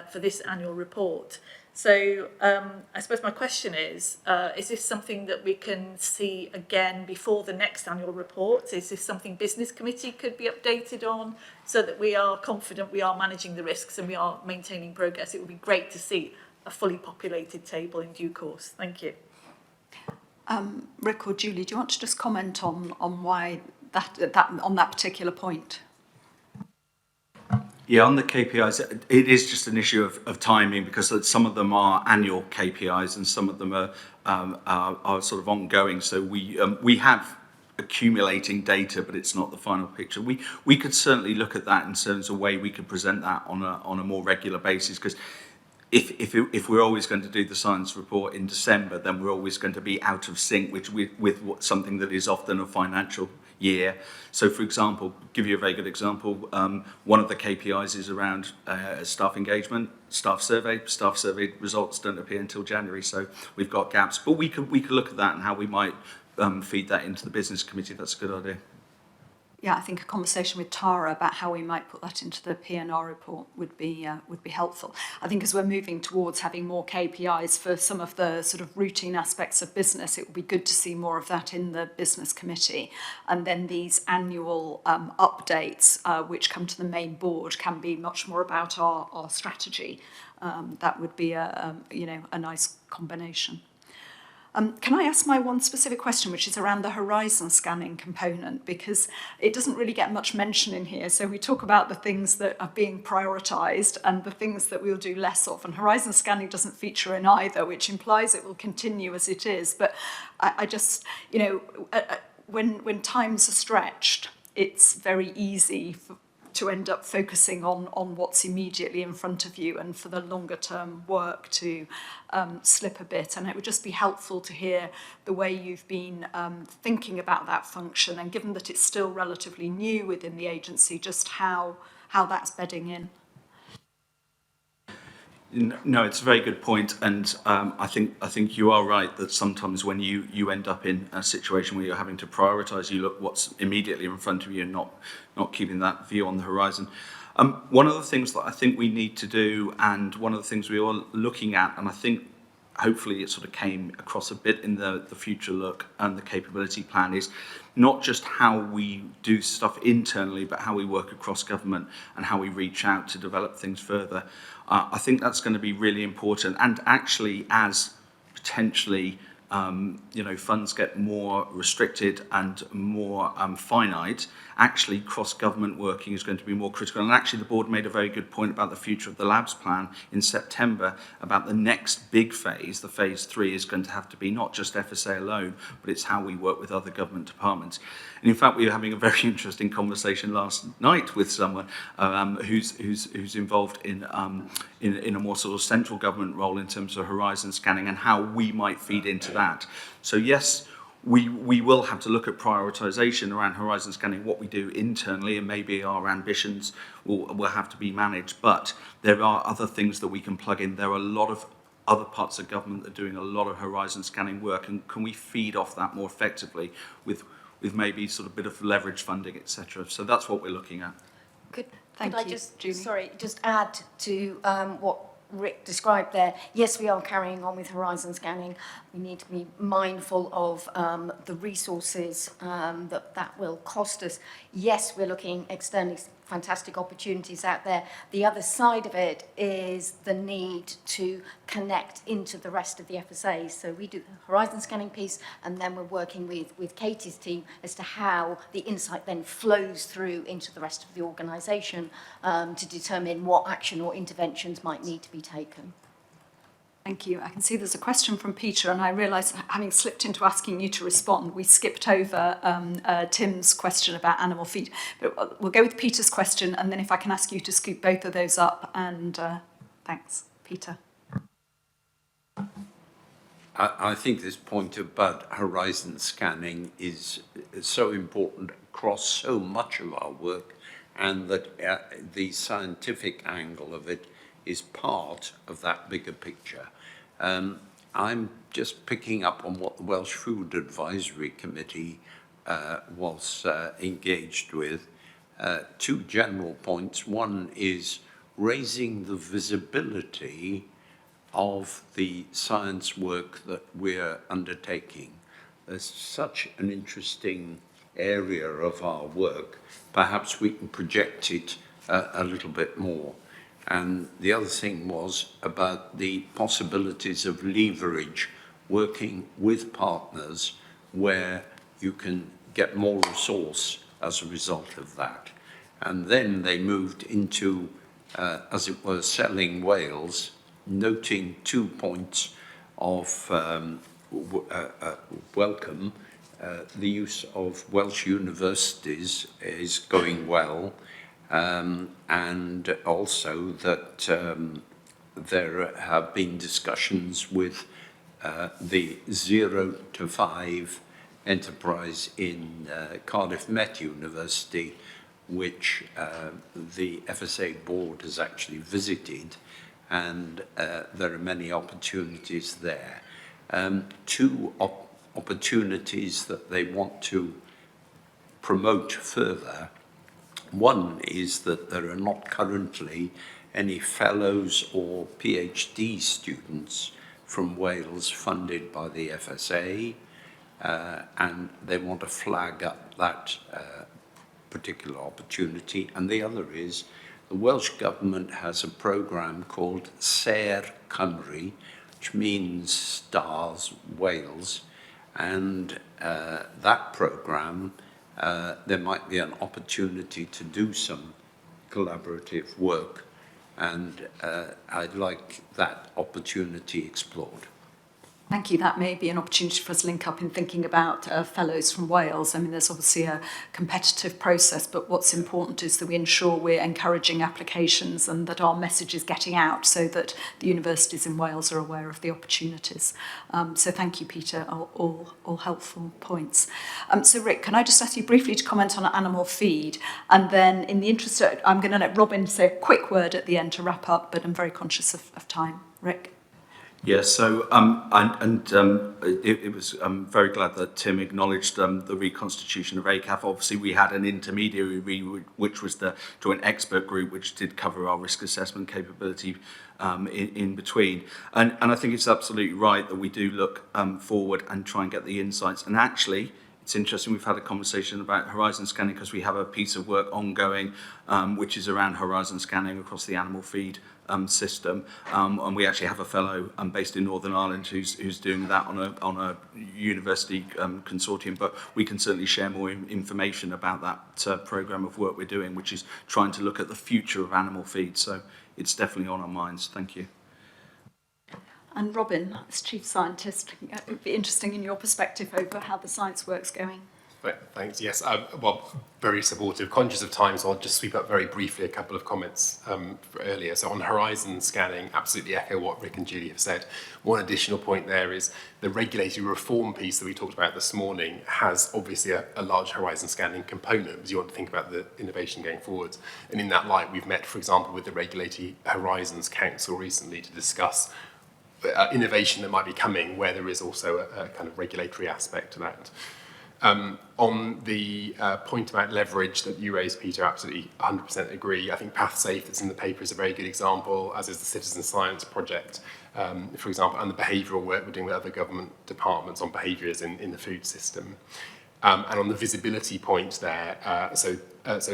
for this annual report. So I suppose my question is this something that we can see again before the next annual report? Is this something Business Committee could be updated on so that we are confident we are managing the risks and we are maintaining progress? It would be great to see a fully populated table in due course. Thank you. Rick or Julie, do you want to just comment on why on that particular point? Yeah, on the KPIs, it is just an issue of timing, because some of them are annual KPIs and some of them are sort of ongoing. So we have accumulating data, but it's not the final picture. We could certainly look at that in terms of a way we could present that on a more regular basis, because if we're always going to do the science report in December, then we're always going to be out of sync with something that is often a financial year. So, for example, give you a very good example, one of the KPIs is around staff engagement, staff survey results don't appear until January, so we've got gaps. But we could look at that and how we might feed that into the business committee. That's a good idea. Yeah, I think a conversation with Tara about how we might put that into the P&R report would be helpful. I think as we're moving towards having more KPIs for some of the sort of routine aspects of business, it would be good to see more of that in the business committee. And then these annual updates, which come to the main board, can be much more about our strategy. That would be a nice combination. Can I ask my one specific question, which is around the horizon scanning component, because it doesn't really get much mention in here. So we talk about the things that are being prioritised and the things that we'll do less of, and horizon scanning doesn't feature in either, which implies it will continue as it is. But I just, when times are stretched, it's very easy to end up focusing on what's immediately in front of you, and for the longer term work to slip a bit. And it would just be helpful to hear the way you've been thinking about that function, and given that it's still relatively new within the agency, just how that's bedding in. No, it's a very good point, and I think you are right that sometimes when you end up in a situation where you're having to prioritise, you look what's immediately in front of you and not keeping that view on the horizon. One of the things that I think we need to do, and one of the things we are looking at, and I think hopefully it sort of came across a bit in the future look and the capability plan, is not just how we do stuff internally, but how we work across government and how we reach out to develop things further. I think that's going to be really important. And actually, as potentially funds get more restricted and more finite, actually cross-government working is going to be more critical. And actually the board made a very good point about the future of the labs plan in September, about the next big phase. The phase 3 is going to have to be not just FSA alone, but it's how we work with other government departments. And in fact, we were having a very interesting conversation last night with someone who's involved in a more sort of central government role in terms of horizon scanning and how we might feed into that. So yes, we will have to look at prioritisation around horizon scanning, what we do internally, and maybe our ambitions will have to be managed. But there are other things that we can plug in. There are a lot of other parts of government that are doing a lot of horizon scanning work, and can we feed off that more effectively with maybe sort of a bit of leverage funding, etc. So that's what we're looking at. Could Thank I you, just, Julie. sorry, just add to what Rick described there? Yes, we are carrying on with horizon scanning. We need to be mindful of the resources that will cost us. Yes, we're looking externally, fantastic opportunities out there. The other side of it is the need to connect into the rest of the FSA. So we do the horizon scanning piece, and then we're working with Katie's team as to how the insight then flows through into the rest of the organisation to determine what action or interventions might need to be taken. Thank you. I can see there's a question from Peter, and I realise, having slipped into asking you to respond, we skipped over Tim's question about animal feed. But we'll go with Peter's question, and then if I can ask you to scoop both of those up, and thanks, Peter. I think this point about horizon scanning is so important across so much of our work, and that the scientific angle of it is part of that bigger picture. I'm just picking up on what the Welsh Food Advisory Committee was engaged with. Two general points. One is raising the visibility of the science work that we're undertaking. There's such an interesting area of our work. Perhaps we can project it a little bit more. And the other thing was about the possibilities of leverage, working with partners where you can get more resource as a result of that. And then they moved into, as it were, selling Wales, noting 2 points of welcome. The use of Welsh universities is going well. And also that there have been discussions with the 0 to 5 enterprise in Cardiff Met University, which the FSA board has actually visited, and there are many opportunities there. Two opportunities that they want to promote further. One is that there are not currently any fellows or PhD students from Wales funded by the FSA, and they want to flag up that particular opportunity. And the other is the Welsh Government has a programme called Ser Cymru, which means Stars Wales, and that programme there might be an opportunity to do some collaborative work, and I'd like that opportunity explored. Thank you. That may be an opportunity for us to link up in thinking about fellows from Wales. I mean, there's obviously a competitive process, but what's important is that we ensure we're encouraging applications and that our message is getting out so that the universities in Wales are aware of the opportunities. So thank you, Peter, all helpful points. So Rick, can I just ask you briefly to comment on animal feed? And then in the interest of, I'm going to let Robin say a quick word at the end to wrap up, but I'm very conscious of time. Rick? Yeah, so it was very glad that Tim acknowledged the reconstitution of ACAF. Obviously, we had an intermediary, which was the joint expert group, which did cover our risk assessment capability in between. And I think it's absolutely right that we do look forward and try and get the insights. And actually, it's interesting, we've had a conversation about horizon scanning because we have a piece of work ongoing, which is around horizon scanning across the animal feed system, and we actually have a fellow based in Northern Ireland who's doing that on a university consortium. But we can certainly share more information about that programme of work we're doing, which is trying to look at the future of animal feed. So it's definitely on our minds. Thank you. And Robin, as Chief Scientist, it would be interesting in your perspective over how the science work's going. Thanks. Yes, well, very supportive. Conscious of time, so I'll just sweep up very briefly a couple of comments earlier. So on horizon scanning, absolutely echo what Rick and Julie have said. One additional point there is the regulatory reform piece that we talked about this morning has obviously a large horizon scanning component because you want to think about the innovation going forwards. And in that light, we've met, for example, with the Regulatory Horizons Council recently to discuss innovation that might be coming where there is also a kind of regulatory aspect to that. On the point about leverage that you raised, Peter, absolutely 100% agree. I think PathSafe that's in the paper is a very good example, as is the Citizen Science Project, for example, and the behavioural work we're doing with other government departments on behaviours in the food system. And on the visibility point there, so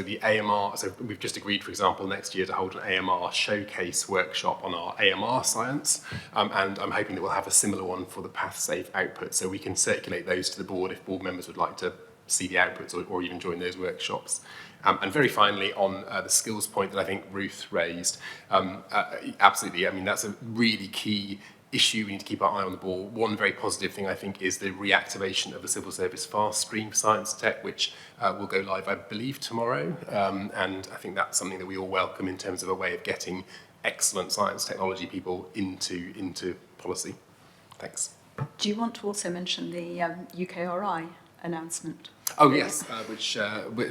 the AMR, so we've just agreed, for example, next year to hold an AMR showcase workshop on our AMR science, and I'm hoping that we'll have a similar one for the PathSafe output, so we can circulate those to the board if board members would like to see the outputs or even join those workshops. And very finally, on the skills point that I think Ruth raised, absolutely, I mean, that's a really key issue we need to keep our eye on the ball. One very positive thing, I think, is the reactivation of the Civil Service Fast Stream Science Tech, which will go live, I believe, tomorrow. And I think that's something that we all welcome in terms of a way of getting excellent science technology people into policy. Thanks. Do you want to also mention the UKRI announcement? Oh, yes, which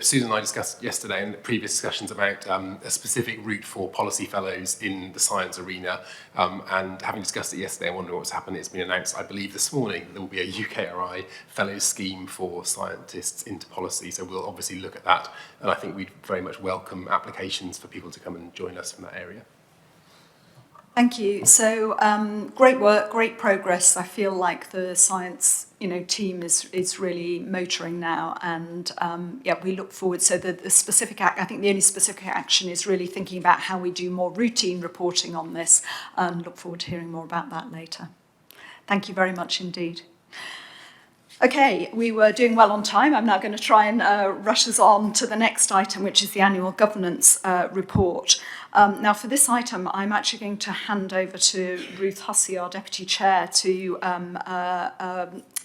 Susan and I discussed yesterday in the previous discussions about a specific route for policy fellows in the science arena. And having discussed it yesterday, I wonder what's happened. It's been announced, I believe, this morning, there will be a UKRI fellows scheme for scientists into policy. So we'll obviously look at that. And I think we'd very much welcome applications for people to come and join us from that area. Thank you. So great work, great progress. I feel like the science, team is really motoring now, and we look forward. So the specific, I think the only specific action is really thinking about how we do more routine reporting on this, and look forward to hearing more about that later. Thank you very much indeed. Okay, we were doing well on time. I'm now going to try and rush us on to the next item, which is the annual governance report. Now, for this item, I'm actually going to hand over to Ruth Hussey, our Deputy Chair, to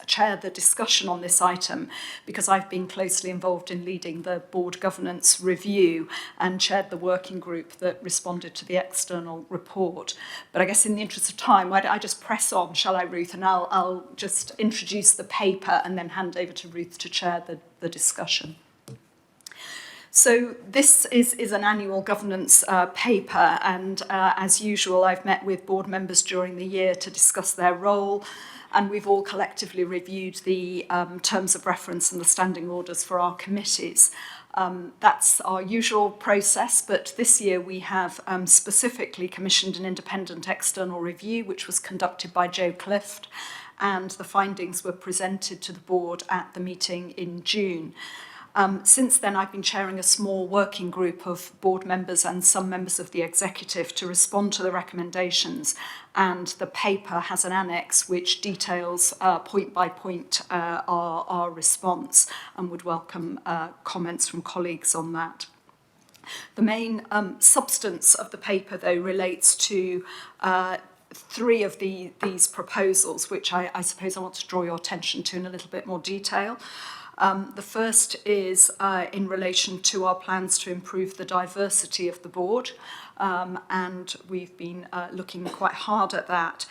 chair the discussion on this item, because I've been closely involved in leading the board governance review and chaired the working group that responded to the external report. But I guess in the interest of time, why don't I just press on, shall I, Ruth? And I'll just introduce the paper and then hand over to Ruth to chair the discussion. So this is an annual governance paper, and as usual, I've met with board members during the year to discuss their role, and we've all collectively reviewed the terms of reference and the standing orders for our committees. That's our usual process, but this year we have specifically commissioned an independent external review, which was conducted by Joe Clift, and the findings were presented to the board at the meeting in June. Since then, I've been chairing a small working group of board members and some members of the executive to respond to the recommendations, and the paper has an annex which details point by point our response, and would welcome comments from colleagues on that. The main substance of the paper, though, relates to three of these proposals, which I suppose I want to draw your attention to in a little bit more detail. The first is in relation to our plans to improve the diversity of the board, and we've been looking quite hard at that.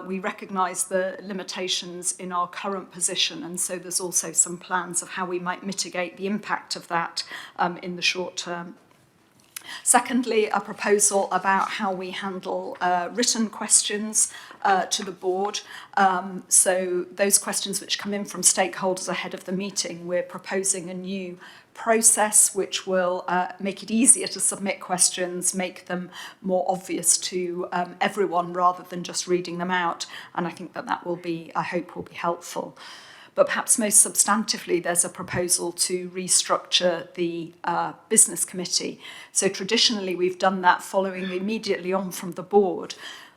We recognise the limitations in our current position, and so there's also some plans of how we might mitigate the impact of that in the short term. Secondly, a proposal about how we handle written questions to the board. So those questions which come in from stakeholders ahead of the meeting, we're proposing a new process which will make it easier to submit questions, make them more obvious to everyone rather than just reading them out. And I think that will be, I hope, will be helpful. But perhaps most substantively, there's a proposal to restructure the business committee. So traditionally, we've done that following immediately on from the board.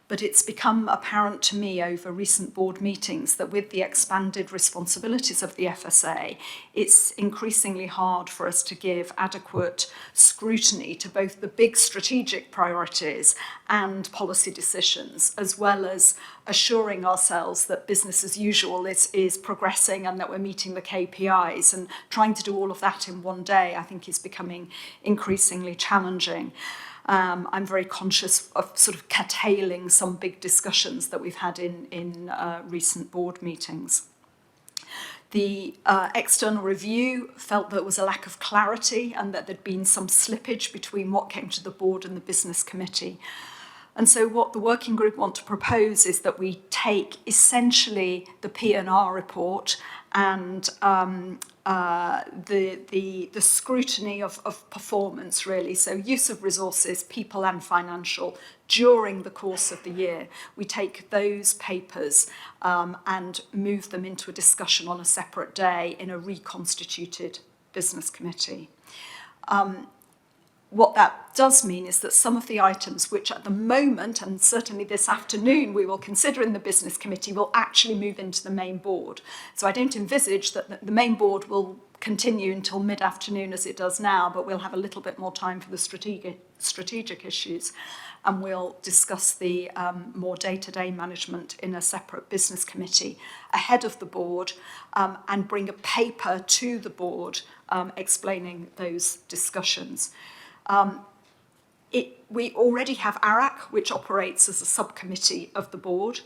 But it's become apparent to me over recent board meetings that with the expanded responsibilities of the FSA, it's increasingly hard for us to give adequate scrutiny to both the big strategic priorities and policy decisions, as well as assuring ourselves that business as usual is progressing and that we're meeting the KPIs. And trying to do all of that in one day, I think, is becoming increasingly challenging. I'm very conscious of sort of curtailing some big discussions that we've had in recent board meetings. The external review felt there was a lack of clarity and that there'd been some slippage between what came to the board and the business committee. And so what the working group want to propose is that we take essentially the P&R report and the scrutiny of performance, really. So use of resources, people and financial, during the course of the year. We take those papers and move them into a discussion on a separate day in a reconstituted business committee. What that does mean is that some of the items which at the moment, and certainly this afternoon, we will consider in the business committee will actually move into the main board. So I don't envisage that the main board will continue until mid-afternoon as it does now, but we'll have a little bit more time for the strategic issues, and we'll discuss the more day-to-day management in a separate business committee ahead of the board, and bring a paper to the board explaining those discussions. We already have ARAC, which operates as a subcommittee of the board,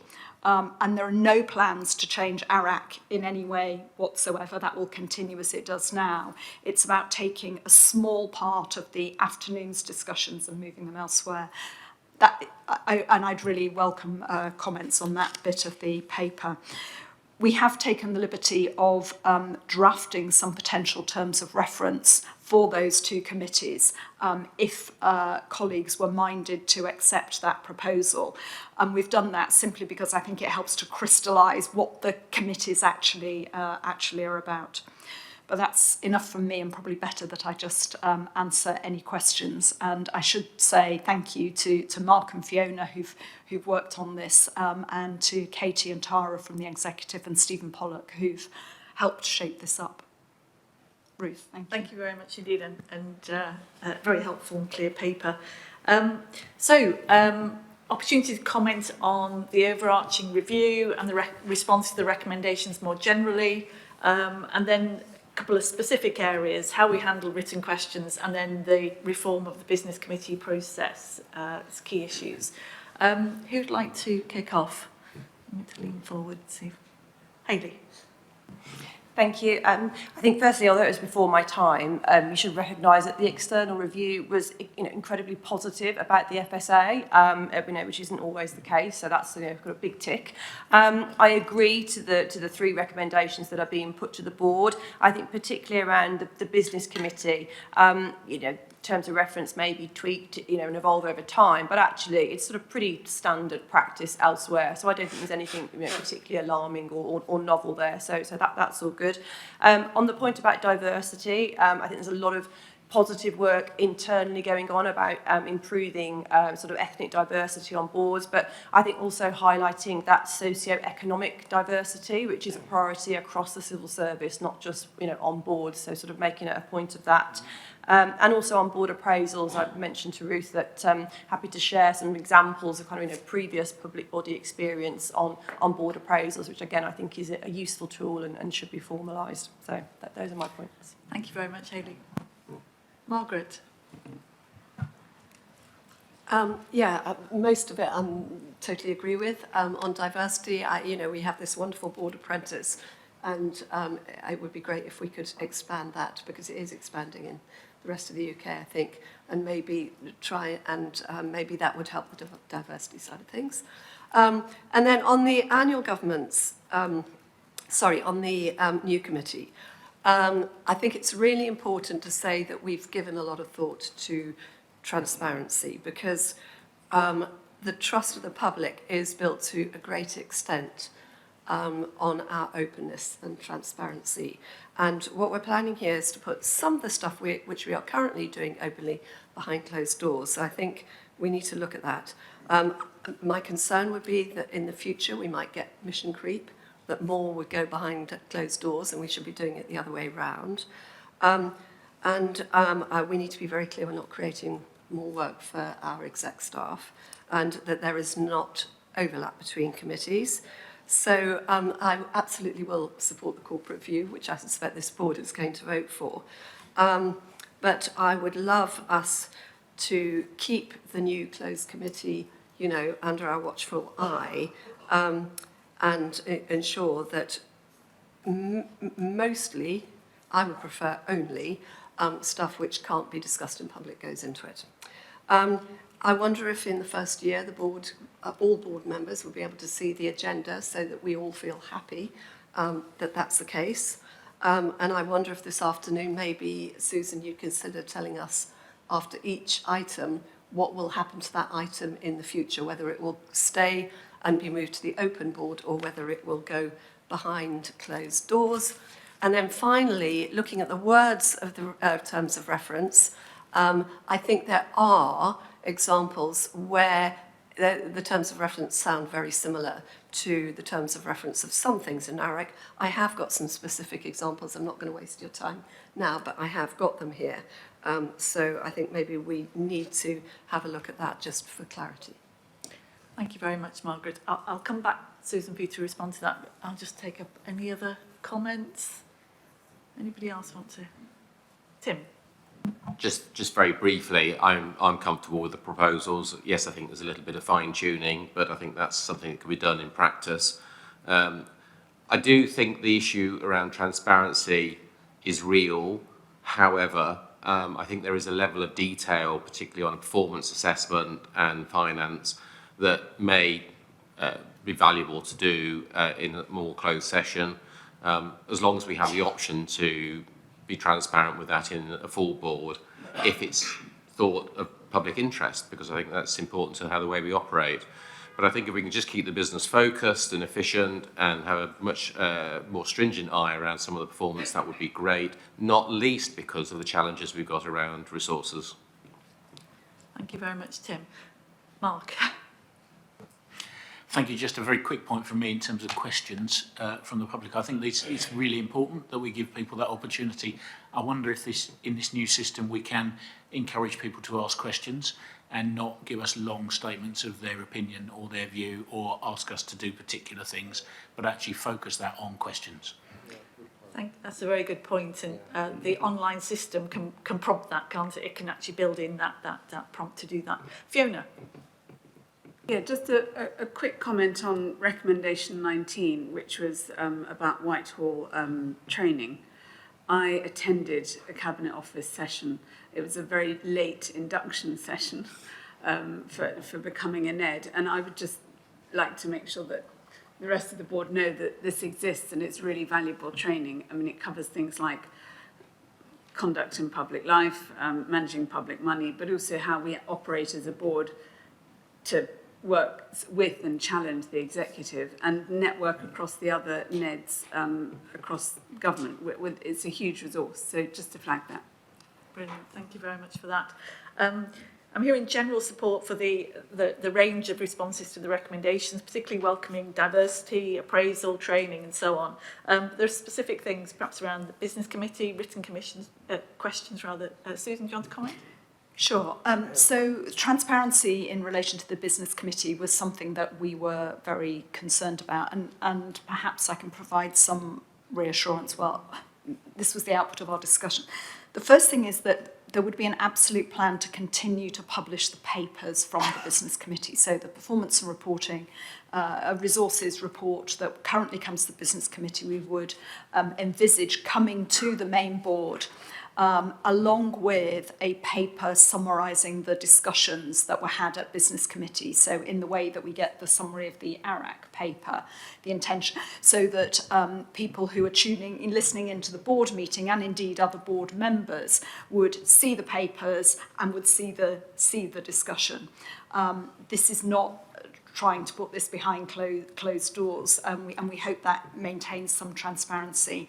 and there are no plans to change ARAC in any way whatsoever. That will continue as it does now. It's about taking a small part of the afternoon's discussions and moving them elsewhere. And I'd really welcome comments on that bit of the paper. We have taken the liberty of drafting some potential terms of reference for those two committees if colleagues were minded to accept that proposal. And we've done that simply because I think it helps to crystallise what the committees actually are about. But that's enough from me, and probably better that I just answer any questions. And I should say thank you to Mark and Fiona who've worked on this, and to Katie and Tara from the executive, and Stephen Pollock who've helped shape this up. Ruth, thank you. Thank you very much indeed, and very helpful and clear paper. Opportunity to comment on the overarching review and the response to the recommendations more generally, and then a couple of specific areas, how we handle written questions, and then the reform of the business committee process as key issues. Who'd like to kick off? I'm going to lean forward, see. Hayley. Thank you. I think firstly, although it was before my time, you should recognise that the external review was incredibly positive about the FSA, which isn't always the case, so that's got a big tick. I agree to the three recommendations that are being put to the board. I think particularly around the business committee, terms of reference may be tweaked, and evolve over time, but actually it's sort of pretty standard practice elsewhere. So I don't think there's anything particularly alarming or novel there. So that's all good. On the point about diversity, I think there's a lot of positive work internally going on about improving sort of ethnic diversity on boards, but I think also highlighting that socio-economic diversity, which is a priority across the civil service, not just on boards. So sort of making it a point of that. And also on board appraisals, I've mentioned to Ruth that happy to share some examples of kind of previous public body experience on board appraisals, which again I think is a useful tool and should be formalised. So those are my points. Thank you very much, Hayley. Margaret. Most of it I totally agree with. On diversity, we have this wonderful board apprentice, and it would be great if we could expand that, because it is expanding in the rest of the UK, I think, and maybe try and maybe that would help the diversity side of things. And then on the annual governments, on the new committee, I think it's really important to say that we've given a lot of thought to transparency, because the trust of the public is built to a great extent on our openness and transparency. And what we're planning here is to put some of the stuff which we are currently doing openly behind closed doors. So I think we need to look at that. My concern would be that in the future we might get mission creep, that more would go behind closed doors, and we should be doing it the other way round. We need to be very clear we're not creating more work for our exec staff, and that there is not overlap between committees. So I absolutely will support the corporate view, which I suspect this board is going to vote for. But I would love us to keep the new closed committee, under our watchful eye, and ensure that mostly, I would prefer only, stuff which can't be discussed in public goes into it. I wonder if in the first year the board, all board members will be able to see the agenda so that we all feel happy that that's the case. And I wonder if this afternoon maybe, Susan, you consider telling us after each item what will happen to that item in the future, whether it will stay and be moved to the open board or whether it will go behind closed doors. And then finally, looking at the words of the terms of reference, I think there are examples where the terms of reference sound very similar to the terms of reference of some things in NAREC. I have got some specific examples. I'm not going to waste your time now, but I have got them here. So I think maybe we need to have a look at that just for clarity. Thank you very much, Margaret. I'll come back, Susan, for you to respond to that. But I'll just take up any other comments. Anybody else want to? Tim. Just very briefly, I'm comfortable with the proposals. Yes, I think there's a little bit of fine-tuning, but I think that's something that can be done in practice. I do think the issue around transparency is real. However, I think there is a level of detail, particularly on performance assessment and finance, that may be valuable to do in a more closed session, as long as we have the option to be transparent with that in a full board if it's thought of public interest, because I think that's important to how the way we operate. But I think if we can just keep the business focused and efficient and have a much more stringent eye around some of the performance, that would be great, not least because of the challenges we've got around resources. Thank you very much, Tim. Mark. Thank you. Just a very quick point from me in terms of questions from the public. I think it's really important that we give people that opportunity. I wonder if in this new system we can encourage people to ask questions and not give us long statements of their opinion or their view or ask us to do particular things, but actually focus that on questions. That's a very good point, and the online system can prompt that, can't it? It can actually build in that prompt to do that. Fiona. Yeah, just a quick comment on recommendation 19, which was about Whitehall training. I attended a Cabinet Office session. It was a very late induction session for becoming a NED, and I would just like to make sure that the rest of the board know that this exists and it's really valuable training. I mean, it covers things like conduct in public life, managing public money, but also how we operate as a board to work with and challenge the executive and network across the other NEDs across government. It's a huge resource, so just to flag that. Brilliant. Thank you very much for that. I'm hearing general support for the range of responses to the recommendations, particularly welcoming diversity, appraisal, training and so on. There are specific things perhaps around the business committee, written commissions, questions rather. Susan, do you want to comment? Sure. So transparency in relation to the business committee was something that we were very concerned about, and perhaps I can provide some reassurance. Well, this was the output of our discussion. The first thing is that there would be an absolute plan to continue to publish the papers from the business committee. So the performance and reporting, a resources report that currently comes to the business committee, we would envisage coming to the main board along with a paper summarising the discussions that were had at business committee. So in the way that we get the summary of the ARAC paper, the intention, so that people who are listening into the board meeting, and indeed other board members, would see the papers and would see the discussion. This is not trying to put this behind closed doors, and we hope that maintains some transparency.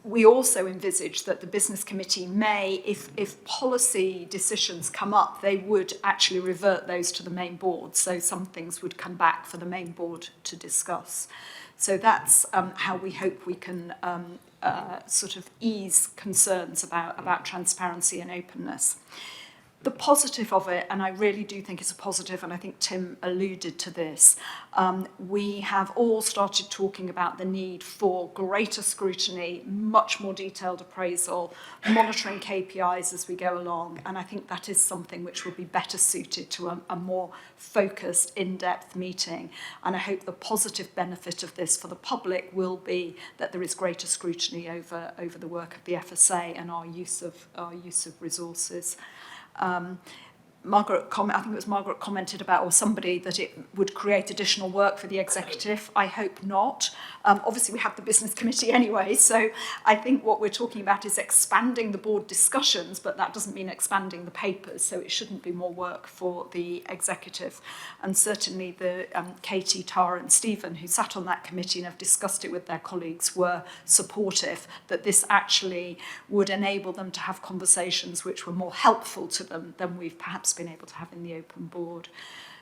We also envisage that the business committee may, if policy decisions come up, they would actually revert those to the main board. So some things would come back for the main board to discuss. So that's how we hope we can sort of ease concerns about transparency and openness. The positive of it, and I really do think it's a positive, and I think Tim alluded to this, we have all started talking about the need for greater scrutiny, much more detailed appraisal, monitoring KPIs as we go along, and I think that is something which will be better suited to a more focused, in-depth meeting. And I hope the positive benefit of this for the public will be that there is greater scrutiny over the work of the FSA and our use of resources. Margaret, I think it was Margaret commented about, or somebody, that it would create additional work for the executive. I hope not. Obviously, we have the business committee anyway, so I think what we're talking about is expanding the board discussions, but that doesn't mean expanding the papers, so it shouldn't be more work for the executive. And certainly the Katie, Tara and Stephen, who sat on that committee and have discussed it with their colleagues, were supportive that this actually would enable them to have conversations which were more helpful to them than we've perhaps been able to have in the open board.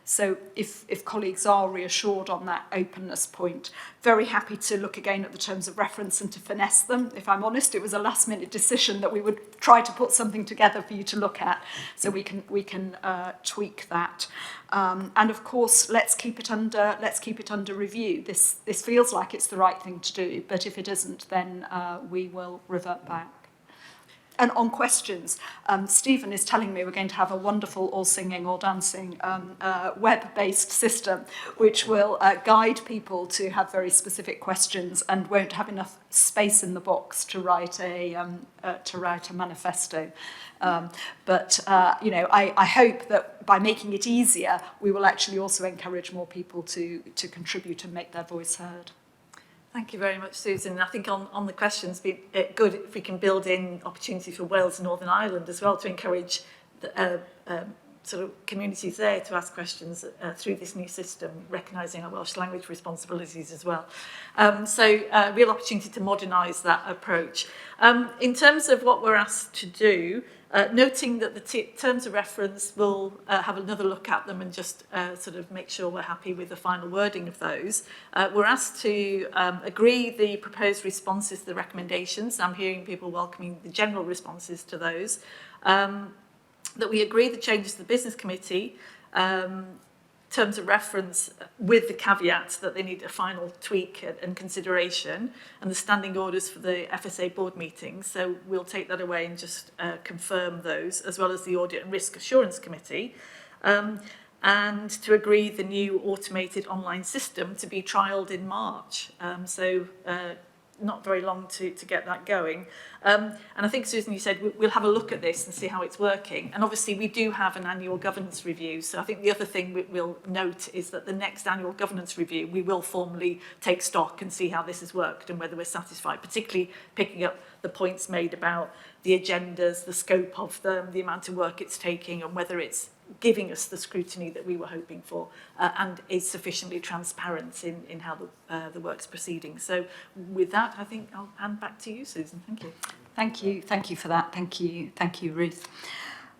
So if colleagues are reassured on that openness point, very happy to look again at the terms of reference and to finesse them. If I'm honest, it was a last minute decision that we would try to put something together for you to look at, so we can tweak that. And of course, let's keep it under review. This feels like it's the right thing to do, but if it isn't, then we will revert back. And on questions, Stephen is telling me we're going to have a wonderful all singing, all dancing web-based system, which will guide people to have very specific questions and won't have enough space in the box to write a manifesto. But I hope that by making it easier, we will actually also encourage more people to contribute and make their voice heard. Thank you very much, Susan. I think on the questions, it'd be good if we can build in opportunities for Wales and Northern Ireland as well to encourage the, sort of communities there to ask questions through this new system, recognising our Welsh language responsibilities as well. Real opportunity to modernise that approach. In terms of what we're asked to do, noting that the terms of reference will have another look at them and just sort of make sure we're happy with the final wording of those. We're asked to agree the proposed responses to the recommendations. I'm hearing people welcoming the general responses to those. That we agree the changes to the business committee, terms of reference with the caveat that they need a final tweak and consideration, and the standing orders for the FSA board meetings. So we'll take that away and just confirm those, as well as the audit and risk assurance committee. And to agree the new automated online system to be trialled in March. Not very long to get that going. And I think, Susan, you said we'll have a look at this and see how it's working. And obviously, we do have an annual governance review. So I think the other thing we'll note is that the next annual governance review, we will formally take stock and see how this has worked and whether we're satisfied, particularly picking up the points made about the agendas, the scope of them, the amount of work it's taking, and whether it's giving us the scrutiny that we were hoping for and is sufficiently transparent in how the work's proceeding. So with that, I think I'll hand back to you, Susan. Thank you. Thank you for that. Thank you, Ruth.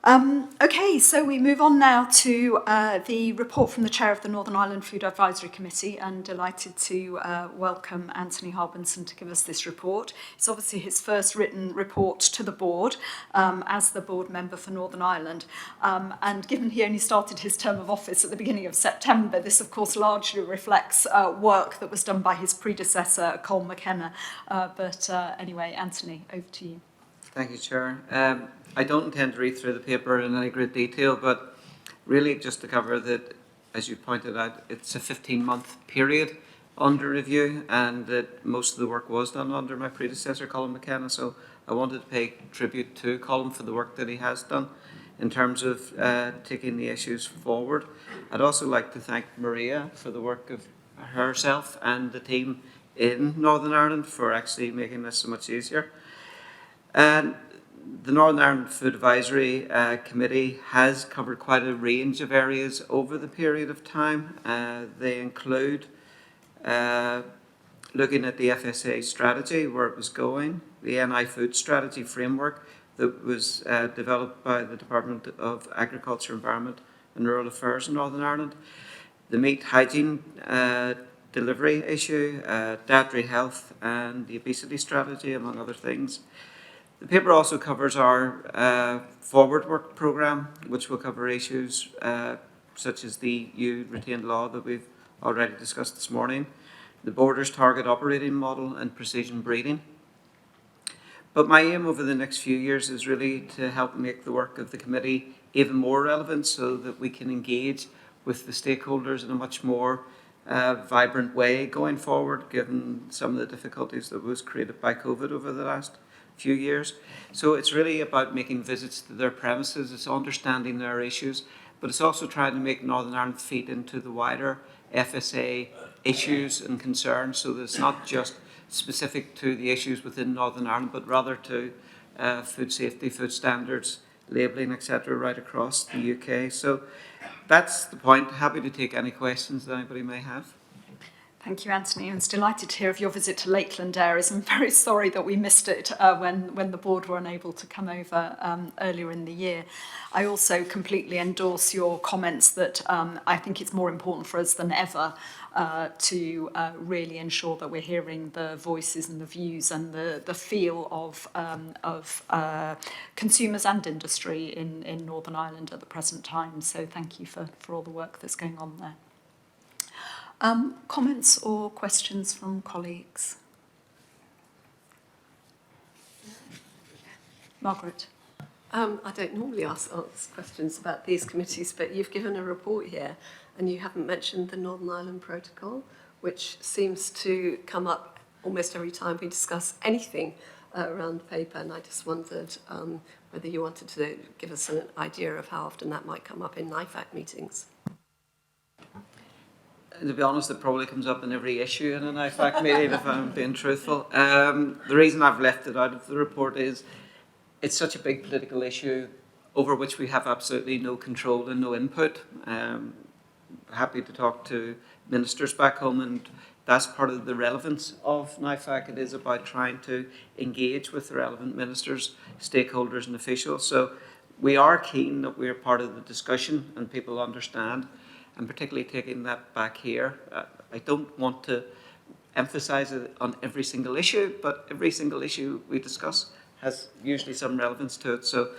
Okay, so we move on now to the report from the Chair of the Northern Ireland Food Advisory Committee, and delighted to welcome Anthony Harbinson to give us this report. It's obviously his first written report to the board as the board member for Northern Ireland, and given he only started his term of office at the beginning of September, this of course largely reflects work that was done by his predecessor, Colm McKenna. But anyway, Anthony, over to you. Thank you, Chair. I don't intend to read through the paper in any great detail, but really just to cover that, as you pointed out, it's a 15-month period under review, and that most of the work was done under my predecessor, Colm McKenna, so I wanted to pay tribute to Colm for the work that he has done in terms of taking the issues forward. I'd also like to thank Maria for the work of herself and the team in Northern Ireland for actually making this so much easier. And the Northern Ireland Food Advisory Committee has covered quite a range of areas over the period of time. They include looking at the FSA strategy, where it was going, the NI food strategy framework that was developed by the Department of Agriculture, Environment and Rural Affairs in Northern Ireland, the meat hygiene delivery issue, dietary health and the obesity strategy, among other things. The paper also covers our forward work programme, which will cover issues such as the EU retained law that we've already discussed this morning, the Borders Target Operating Model and precision breeding. But my aim over the next few years is really to help make the work of the committee even more relevant so that we can engage with the stakeholders in a much more vibrant way going forward, given some of the difficulties that was created by COVID over the last few years. So it's really about making visits to their premises, it's understanding their issues, but it's also trying to make Northern Ireland feed into the wider FSA issues and concerns, so that it's not just specific to the issues within Northern Ireland, but rather to food safety, food standards, labelling, etc. right across the UK. So that's the point. Happy to take any questions that anybody may have. Thank you, Anthony. I was delighted to hear of your visit to Lakeland Areas. I'm very sorry that we missed it when the board were unable to come over earlier in the year. I also completely endorse your comments that I think it's more important for us than ever to really ensure that we're hearing the voices and the views and the feel of consumers and industry in Northern Ireland at the present time. So thank you for all the work that's going on there. Comments or questions from colleagues? Margaret? I don't normally ask questions about these committees, but you've given a report here and you haven't mentioned the Northern Ireland Protocol, which seems to come up almost every time we discuss anything around the paper, and I just wondered whether you wanted to give us an idea of how often that might come up in NIFAC meetings. To be honest, it probably comes up in every issue in an IFAC meeting, if I'm being truthful. The reason I've left it out of the report is it's such a big political issue over which we have absolutely no control and no input. Happy to talk to ministers back home, and that's part of the relevance of NIFAC. It is about trying to engage with the relevant ministers, stakeholders and officials. So we are keen that we're part of the discussion and people understand, and particularly taking that back here. I don't want to emphasise it on every single issue, but every single issue we discuss has usually some relevance to it. So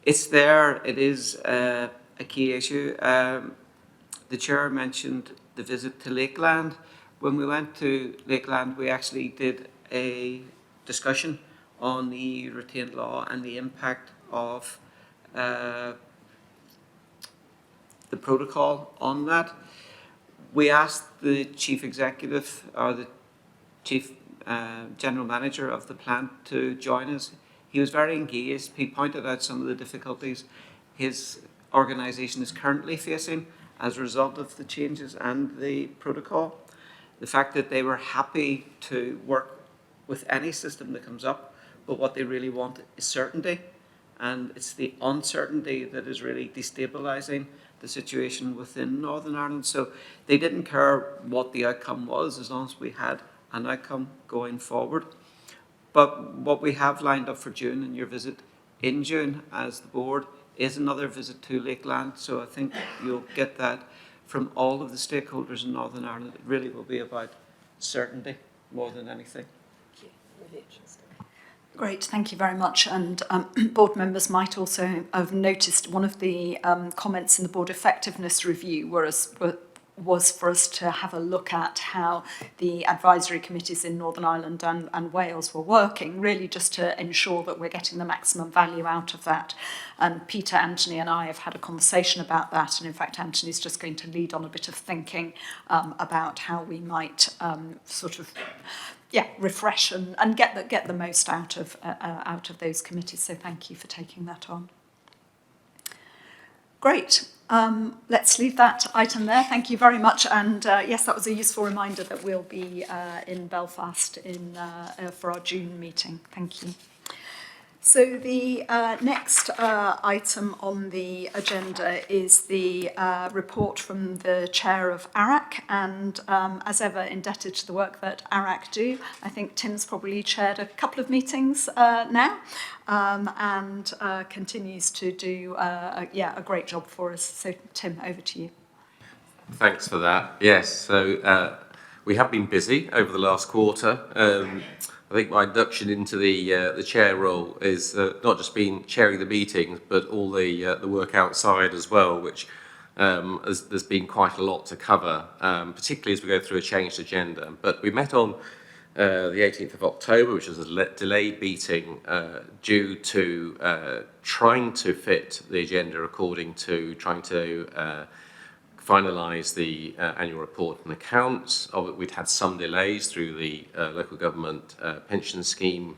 it's there, it is a key issue. The chair mentioned the visit to Lakeland. When we went to Lakeland, we actually did a discussion on the EU retained law and the impact of the protocol on that. We asked the chief executive or the chief general manager of the plant to join us. He was very engaged. He pointed out some of the difficulties his organisation is currently facing as a result of the changes and the protocol. The fact that they were happy to work with any system that comes up, but what they really want is certainty. And it's the uncertainty that is really destabilising the situation within Northern Ireland. So they didn't care what the outcome was as long as we had an outcome going forward. But what we have lined up for June and your visit in June as the board is another visit to Lakeland. So I think you'll get that from all of the stakeholders in Northern Ireland. It really will be about certainty more than anything. Great, thank you very much. And board members might also have noticed one of the comments in the board effectiveness review was for us to have a look at how the advisory committees in Northern Ireland and Wales were working, really just to ensure that we're getting the maximum value out of that. And Peter, Anthony and I have had a conversation about that, and in fact Anthony's just going to lead on a bit of thinking about how we might refresh and get the most out of those committees. So thank you for taking that on. Great. Let's leave that item there. Thank you very much. And yes, that was a useful reminder that we'll be in Belfast for our June meeting. Thank you. So the next item on the agenda is the report from the chair of ARAC, and as ever indebted to the work that ARAC do. I think Tim's probably chaired a couple of meetings now and continues to do a great job for us. So Tim, over to you. Thanks for that. Yes, so we have been busy over the last quarter. I think my induction into the chair role is not just been chairing the meetings, but all the work outside as well, which there's been quite a lot to cover, particularly as we go through a changed agenda. But we met on the 18th of October, which was a delayed meeting due to trying to fit the agenda according to trying to finalise the annual report and accounts. We'd had some delays through the local government pension scheme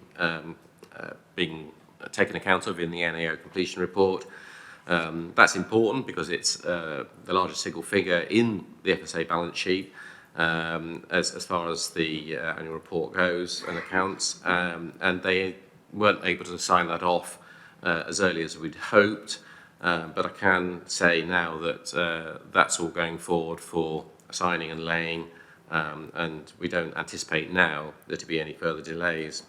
being taken account of in the NAO completion report. That's important because it's the largest single figure in the FSA balance sheet as far as the annual report goes and accounts, and they weren't able to sign that off as early as we'd hoped. But I can say now that that's all going forward for signing and laying, and we don't anticipate now there to be any further delays.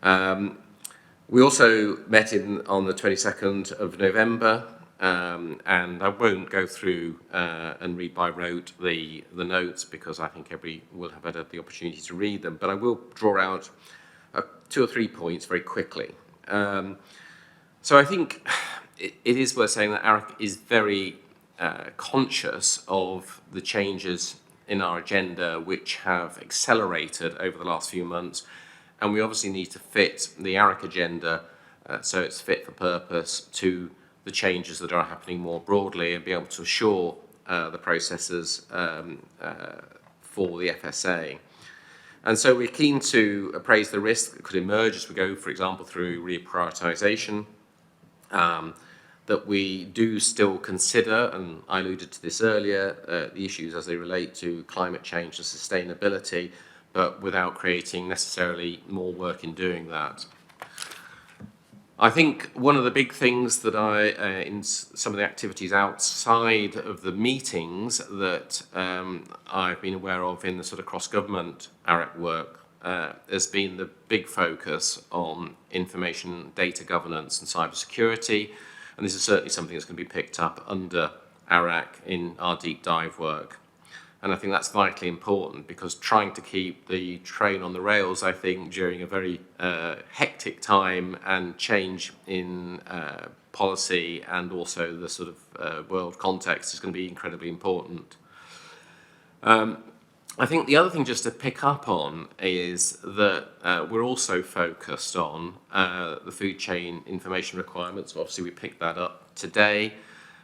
We also met on the 22nd of November, and I won't go through and read by rote the notes because I think everybody will have had the opportunity to read them, but I will draw out 2 or 3 points very quickly. So I think it is worth saying that ARAC is very conscious of the changes in our agenda which have accelerated over the last few months, and we obviously need to fit the ARAC agenda so it's fit for purpose to the changes that are happening more broadly and be able to assure the processes for the FSA. And so we're keen to appraise the risk that could emerge as we go, for example, through reprioritisation. That we do still consider, and I alluded to this earlier, the issues as they relate to climate change and sustainability, but without creating necessarily more work in doing that. I think one of the big things that in some of the activities outside of the meetings that I've been aware of in the sort of cross-government ARAC work has been the big focus on information data governance and cybersecurity. And this is certainly something that's going to be picked up under ARAC in our deep dive work. And I think that's vitally important because trying to keep the train on the rails, I think, during a very hectic time and change in policy and also the sort of world context is going to be incredibly important. I think the other thing just to pick up on is that we're also focused on the food chain information requirements. Obviously, we picked that up today,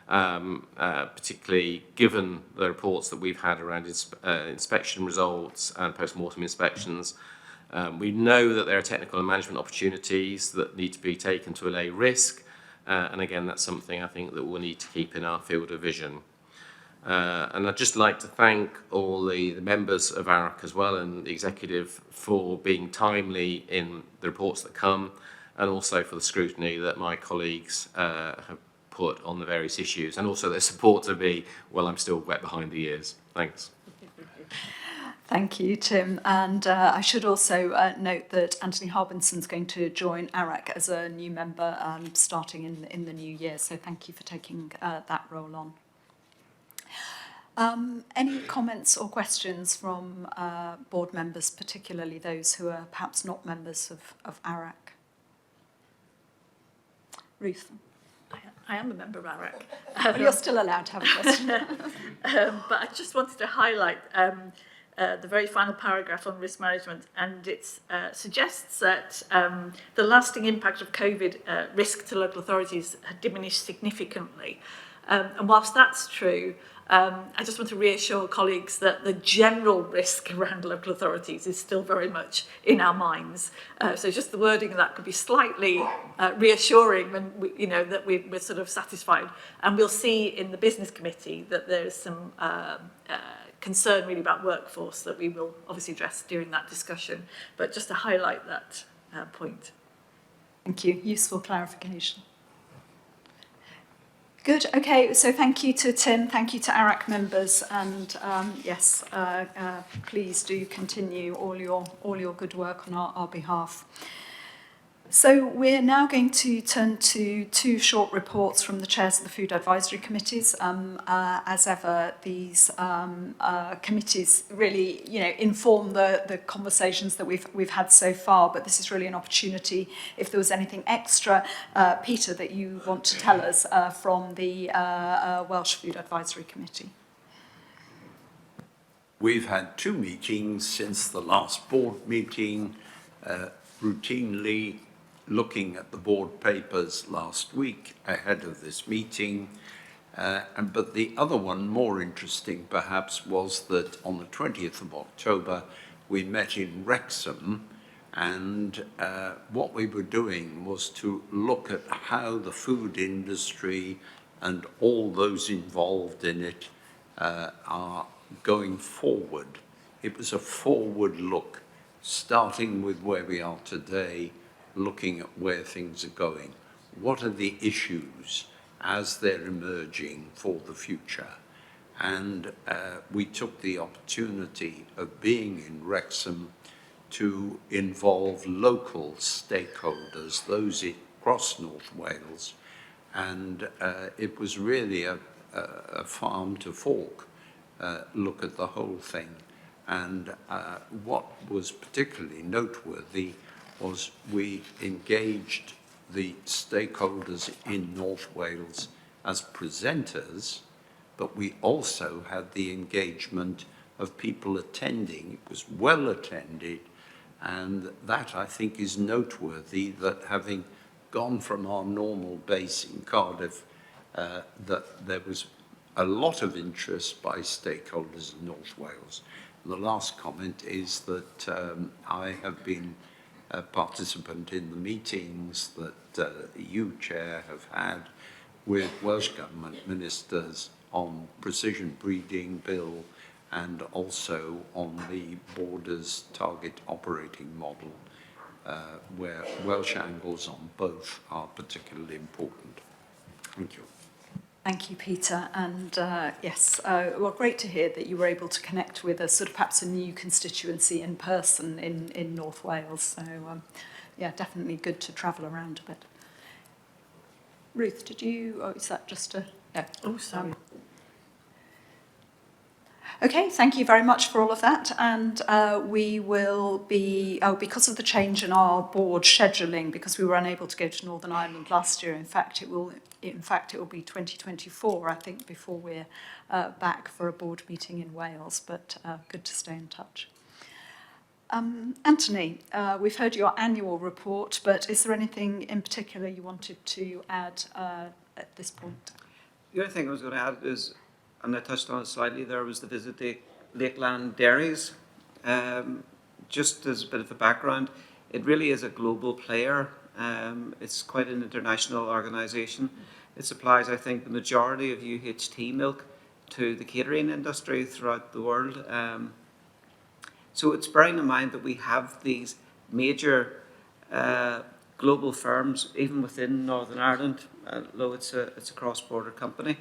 particularly given the reports that we've had around inspection results and post-mortem inspections. We know that there are technical and management opportunities that need to be taken to allay risk. And again, that's something I think that we'll need to keep in our field of vision. And I'd just like to thank all the members of ARAC as well and the executive for being timely in the reports that come and also for the scrutiny that my colleagues have put on the various issues and also their support to me while I'm still wet behind the ears. Thanks. Thank you, Tim. And I should also note that Anthony Harbinson's going to join ARAC as a new member starting in the new year. So thank you for taking that role on. Any comments or questions from board members, particularly those who are perhaps not members of ARAC? Ruth? I am a member of ARAC. Well, you're still allowed to have a question. But I just wanted to highlight the very final paragraph on risk management, and it suggests that the lasting impact of COVID risk to local authorities had diminished significantly. And whilst that's true, I just want to reassure colleagues that the general risk around local authorities is still very much in our minds. So just the wording of that could be slightly reassuring when that we're sort of satisfied. And we'll see in the business committee that there's some concern really about workforce that we will obviously address during that discussion. But just to highlight that point. Thank you. Useful clarification. Good. Okay. So thank you to Tim. Thank you to ARAC members. And yes, please do continue all your good work on our behalf. So we're now going to turn to two short reports from the chairs of the food advisory committees. As ever, these committees really, inform the conversations that we've had so far. But this is really an opportunity, if there was anything extra, Peter, that you want to tell us from the Welsh Food Advisory Committee. We've had 2 meetings since the last board meeting, routinely looking at the board papers last week ahead of this meeting. But the other one, more interesting perhaps, was that on the 20th of October, we met in Wrexham, and what we were doing was to look at how the food industry and all those involved in it are going forward. It was a forward look, starting with where we are today, looking at where things are going. What are the issues as they're emerging for the future? And we took the opportunity of being in Wrexham to involve local stakeholders, those across North Wales, and it was really a farm to fork look at the whole thing. And what was particularly noteworthy was we engaged the stakeholders in North Wales as presenters, but we also had the engagement of people attending. It was well attended, and that I think is noteworthy, that having gone from our normal base in Cardiff, that there was a lot of interest by stakeholders in North Wales. And the last comment is that I have been a participant in the meetings that you, Chair, have had with Welsh Government ministers on precision breeding bill and also on the Borders target operating model, where Welsh angles on both are particularly important. Thank you. Thank you, Peter. And yes, well, great to hear that you were able to connect with a sort of perhaps a new constituency in person in North Wales. So yeah, definitely good to travel around a bit. Ruth, did you, oh, is that just a, no. Oh, sorry. Okay, thank you very much for all of that. And we will be, because of the change in our board scheduling, because we were unable to go to Northern Ireland last year, in fact, it will be 2024, I think, before we're back for a board meeting in Wales, but good to stay in touch. Anthony, we've heard your annual report, but is there anything in particular you wanted to add at this point? The other thing I was going to add is, and I touched on it slightly, there was the visit to Lakeland Dairies. Just as a bit of a background, it really is a global player. It's quite an international organisation. It supplies, I think, the majority of UHT milk to the catering industry throughout the world. So it's bearing in mind that we have these major global firms, even within Northern Ireland, although it's a cross-border company.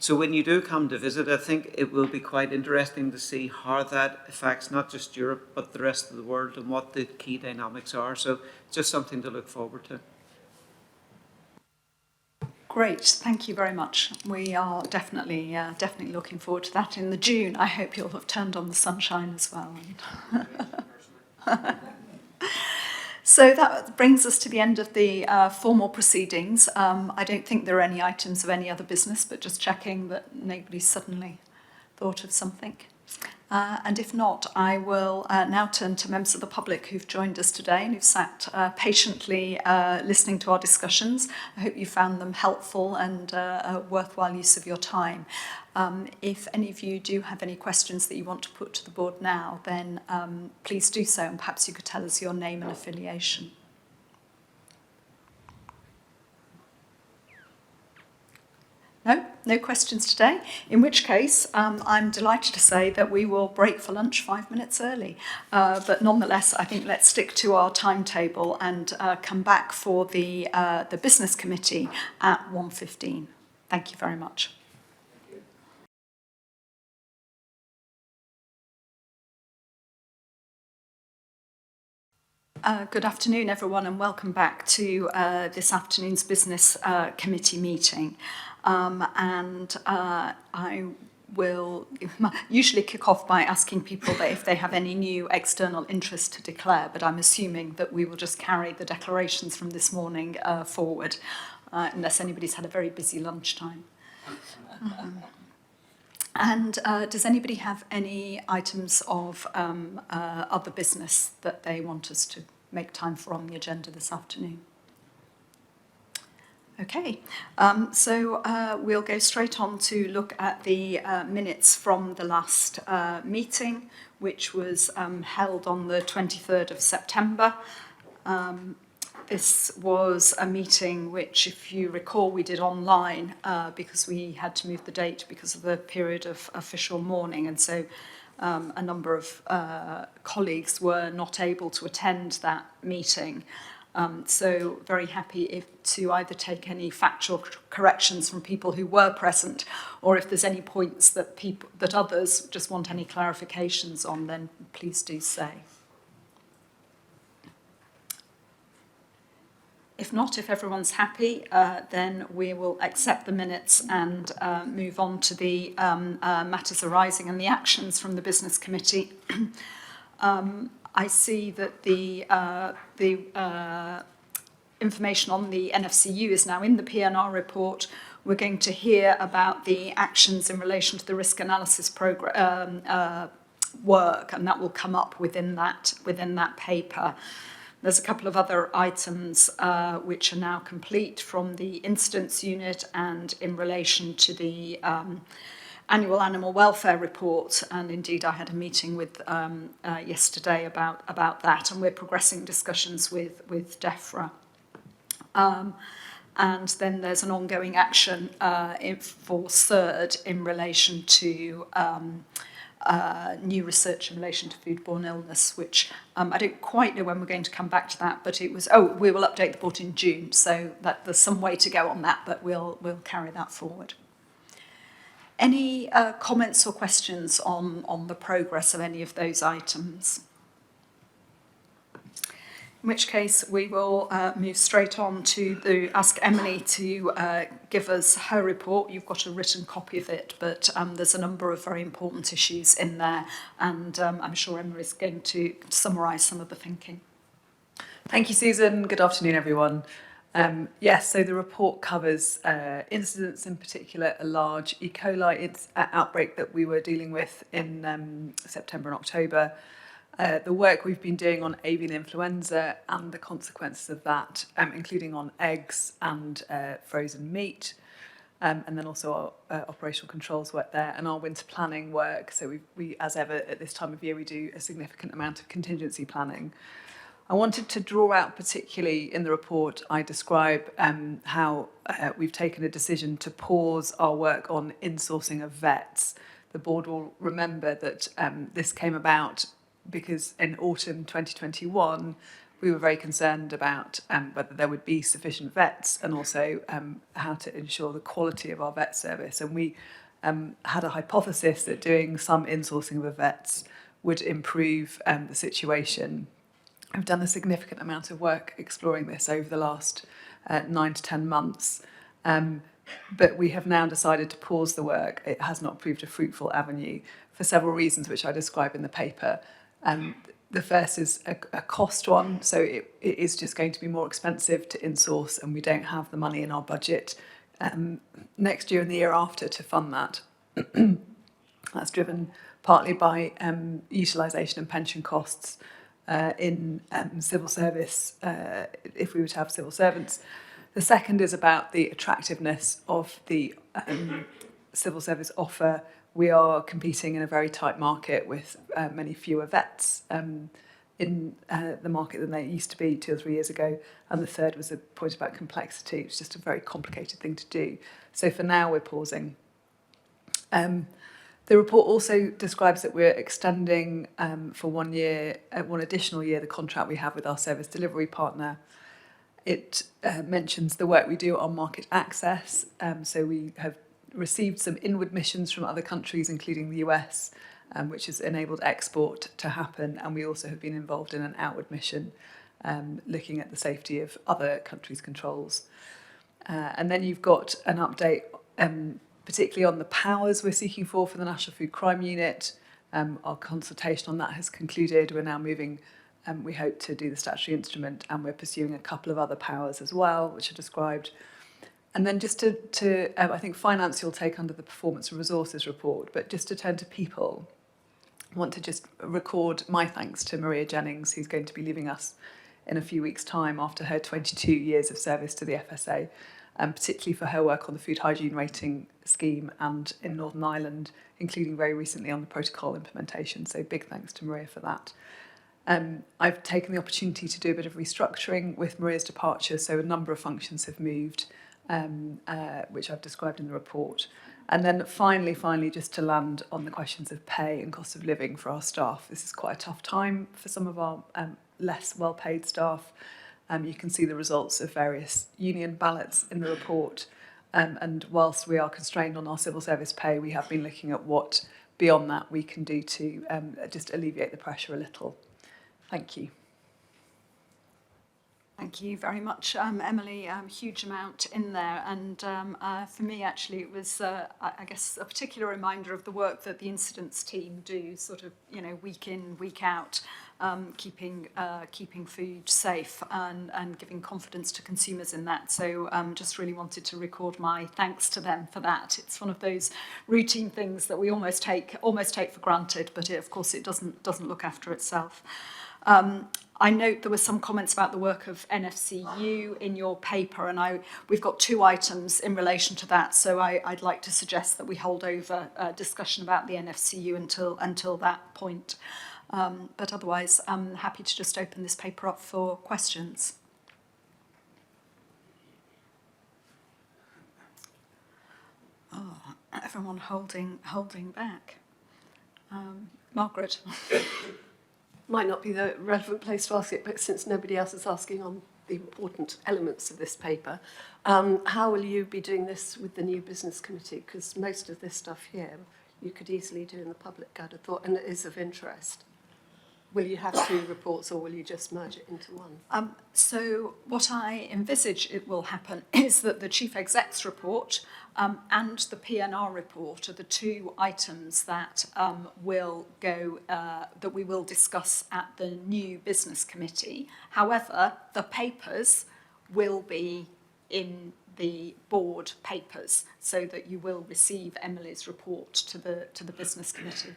So when you do come to visit, I think it will be quite interesting to see how that affects not just Europe, but the rest of the world and what the key dynamics are. So it's just something to look forward to. Great, thank you very much. We are definitely looking forward to that in the June. I hope you'll have turned on the sunshine as well. So that brings us to the end of the formal proceedings. I don't think there are any items of any other business, but just checking that nobody's suddenly thought of something. And if not, I will now turn to members of the public who've joined us today and who've sat patiently listening to our discussions. I hope you found them helpful and a worthwhile use of your time. If any of you do have any questions that you want to put to the board now, then please do so, and perhaps you could tell us your name and affiliation. No questions today, in which case I'm delighted to say that we will break for lunch 5 minutes early. But nonetheless, I think let's stick to our timetable and come back for the business committee at 1:15. Thank you very much. Good afternoon, everyone, and welcome back to this afternoon's business committee meeting. I will usually kick off by asking people that if they have any new external interest to declare, but I'm assuming that we will just carry the declarations from this morning forward, unless anybody's had a very busy lunchtime. Does anybody have any items of other business that they want us to make time for on the agenda this afternoon? Okay, so we'll go straight on to look at the minutes from the last meeting, which was held on the 23rd of September. This was a meeting which, if you recall, we did online because we had to move the date because of the period of official mourning, and so a number of colleagues were not able to attend that meeting. So very happy to either take any factual corrections from people who were present, or if there's any points that others just want any clarifications on, then please do say. If not, if everyone's happy, then we will accept the minutes and move on to the matters arising and the actions from the business committee. I see that the information on the NFCU is now in the PNR report. We're going to hear about the actions in relation to the risk analysis program work, and that will come up within that paper. There's a couple of other items which are now complete from the incidents unit and in relation to the annual animal welfare report, and indeed I had a meeting with yesterday about that, and we're progressing discussions with DEFRA. And then there's an ongoing action for CERD in relation to new research in relation to foodborne illness, which I don't quite know when we're going to come back to that, but it was, we will update the report in June, so that there's some way to go on that, but we'll carry that forward. Any comments or questions on the progress of any of those items? In which case we will move straight on to ask Emily to give us her report. You've got a written copy of it, but there's a number of very important issues in there, and I'm sure Emily is going to summarise some of the thinking. Thank you, Susan. Good afternoon, everyone. Yes, so the report covers incidents, in particular a large E. coli outbreak that we were dealing with in September and October. The work we've been doing on avian influenza and the consequences of that, including on eggs and frozen meat, and then also our operational controls work there, and our winter planning work. So we, as ever at this time of year, we do a significant amount of contingency planning. I wanted to draw out, particularly in the report, I describe how we've taken a decision to pause our work on insourcing of vets. The board will remember that this came about because in autumn 2021, we were very concerned about whether there would be sufficient vets and also how to ensure the quality of our vet service. And we had a hypothesis that doing some insourcing of the vets would improve the situation. I've done a significant amount of work exploring this over the last 9 to 10 months. But we have now decided to pause the work. It has not proved a fruitful avenue for several reasons, which I describe in the paper. The first is a cost one, so it is just going to be more expensive to insource, and we don't have the money in our budget next year and the year after to fund that. That's driven partly by utilisation and pension costs in civil service, if we were to have civil servants. The second is about the attractiveness of the civil service offer. We are competing in a very tight market with many fewer vets in the market than they used to be 2 or 3 years ago. And the third was a point about complexity. It's just a very complicated thing to do. So for now, we're pausing. The report also describes that we're extending for 1 year, 1 additional year, the contract we have with our service delivery partner. It mentions the work we do on market access. So we have received some inward missions from other countries, including the US, which has enabled export to happen. And we also have been involved in an outward mission looking at the safety of other countries' controls. And then you've got an update particularly on the powers we're seeking for the National Food Crime Unit. Our consultation on that has concluded. We're now moving, we hope, to do the statutory instrument, and we're pursuing a couple of other powers as well, which are described. And then just to I think finance you'll take under the performance and resources report, but just to turn to people, I want to just record my thanks to Maria Jennings, who's going to be leaving us in a few weeks' time after her 22 years of service to the FSA, particularly for her work on the food hygiene rating scheme and in Northern Ireland, including very recently on the protocol implementation. So big thanks to Maria for that. I've taken the opportunity to do a bit of restructuring with Maria's departure, so a number of functions have moved, which I've described in the report. And then finally, just to land on the questions of pay and cost of living for our staff. This is quite a tough time for some of our less well-paid staff. You can see the results of various union ballots in the report. And whilst we are constrained on our civil service pay, we have been looking at what beyond that we can do to just alleviate the pressure a little. Thank you. Thank you very much, Emily. Huge amount in there. And for me, actually, it was, I guess, a particular reminder of the work that the incidents team do, sort of, week in, week out, keeping food safe and giving confidence to consumers in that. So just really wanted to record my thanks to them for that. It's one of those routine things that we almost take for granted, but of course it doesn't look after itself. I note there were some comments about the work of NFCU in your paper, and we've got 2 items in relation to that, so I'd like to suggest that we hold over discussion about the NFCU until that point. But otherwise, I'm happy to just open this paper up for questions. Oh, everyone holding back. Margaret. Might not be the relevant place to ask it, but since nobody else is asking on the important elements of this paper, how will you be doing this with the new business committee? Because most of this stuff here you could easily do in the public, I'd have thought, and it is of interest. Will you have 2 reports, or will you just merge it into one? So what I envisage it will happen is that the Chief Exec's report and the PNR report are the 2 items that will go that we will discuss at the new business committee. However, the papers will be in the board papers, so that you will receive Emily's report to the business committee.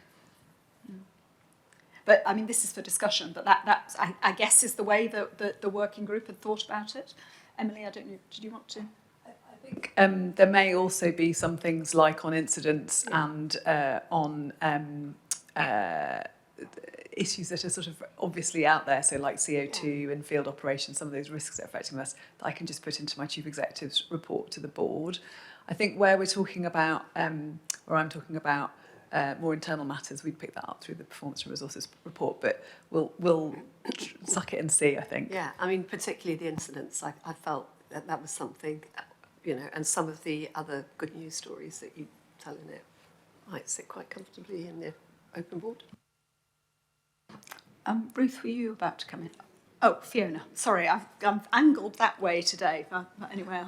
But I mean, this is for discussion, but that I guess is the way that the working group had thought about it. Emily, I don't know, did you want to? I think there may also be some things like on incidents and on issues that are sort of obviously out there, so like CO2 and field operations, some of those risks that are affecting us, that I can just put into my Chief Executive's report to the board. I think where we're talking about, or I'm talking about, more internal matters, we'd pick that up through the performance and resources report. But we'll suck it and see, I think. Yeah, I mean, particularly the incidents, I felt that was something, you know, and some of the other good news stories that you tell in it might sit quite comfortably in the open board. Ruth, were you about to come in? Oh, Fiona, sorry, I'm angled that way today, but anyway.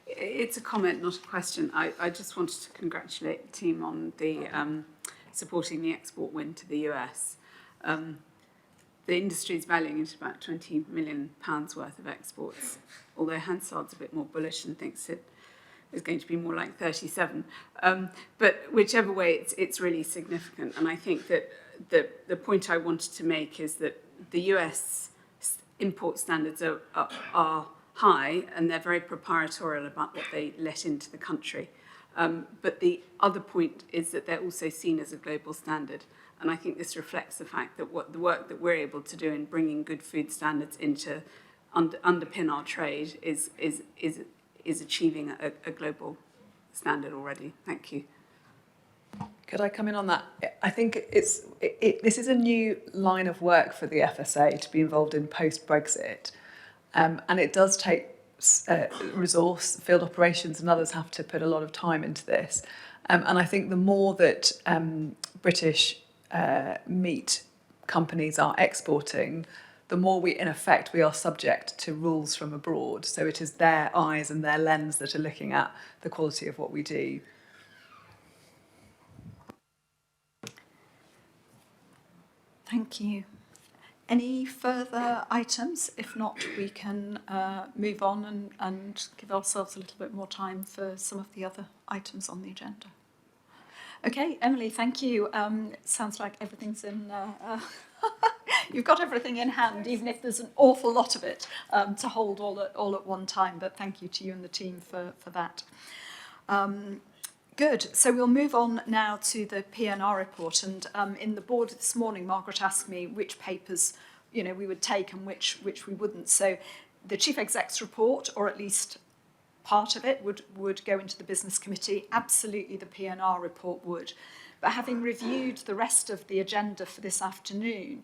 It's a comment, not a question. I just wanted to congratulate the team on the supporting the export win to the US. The industry is valuing it about £20 million worth of exports, although Hansard's a bit more bullish and thinks it is going to be more like 37. But whichever way, it's really significant. And I think that the point I wanted to make is that the US import standards are high, and they're very proprietorial about what they let into the country. But the other point is that they're also seen as a global standard. And I think this reflects the fact that the work that we're able to do in bringing good food standards into underpin our trade is achieving a global standard already. Thank you. Could I come in on that? I think this is a new line of work for the FSA to be involved in post-Brexit. And it does take resource, field operations and others have to put a lot of time into this. And I think the more that British meat companies are exporting, the more we are subject to rules from abroad. So it is their eyes and their lens that are looking at the quality of what we do. Thank you. Any further items? If not, we can move on and give ourselves a little bit more time for some of the other items on the agenda. Okay, Emily, thank you. Sounds like everything's in... you've got everything in hand, even if there's an awful lot of it to hold all at one time. But thank you to you and the team for that. Good. So we'll move on now to the PNR report. And in the board this morning, Margaret asked me which papers, we would take and which we wouldn't. So the Chief Exec's report, or at least part of it, would go into the Business Committee. Absolutely, the PNR report would. But having reviewed the rest of the agenda for this afternoon,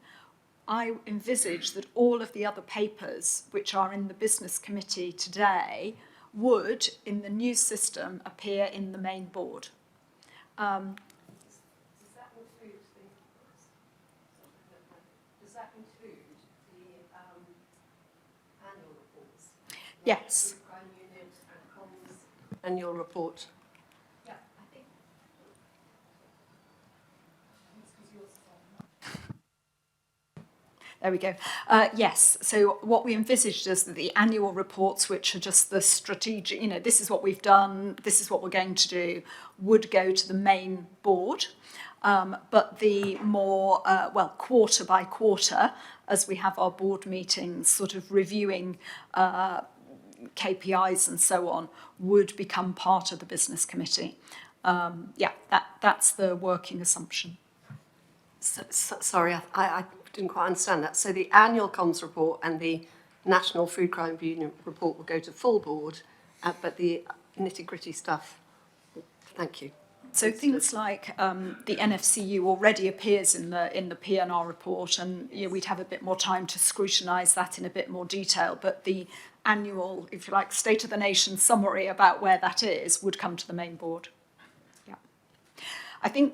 I envisage that all of the other papers which are in the Business Committee today would, in the new system, appear in the main board. Does that include the annual reports? Yes. Annual report. Yeah, I think. There we go. Yes, so what we envisaged is that the annual reports, which are just the strategic, this is what we've done, this is what we're going to do, would go to the main board. But the more, quarter by quarter, as we have our board meetings, sort of reviewing KPIs and so on, would become part of the Business Committee. That's the working assumption. Sorry, I didn't quite understand that. So the annual comms report and the National Food Crime Union report will go to full board, but the nitty-gritty stuff, thank you. So things like the NFCU already appears in the PNR report, and we'd have a bit more time to scrutinise that in a bit more detail. But the annual, if you like, State of the Nation summary about where that is would come to the main board. Yeah, I think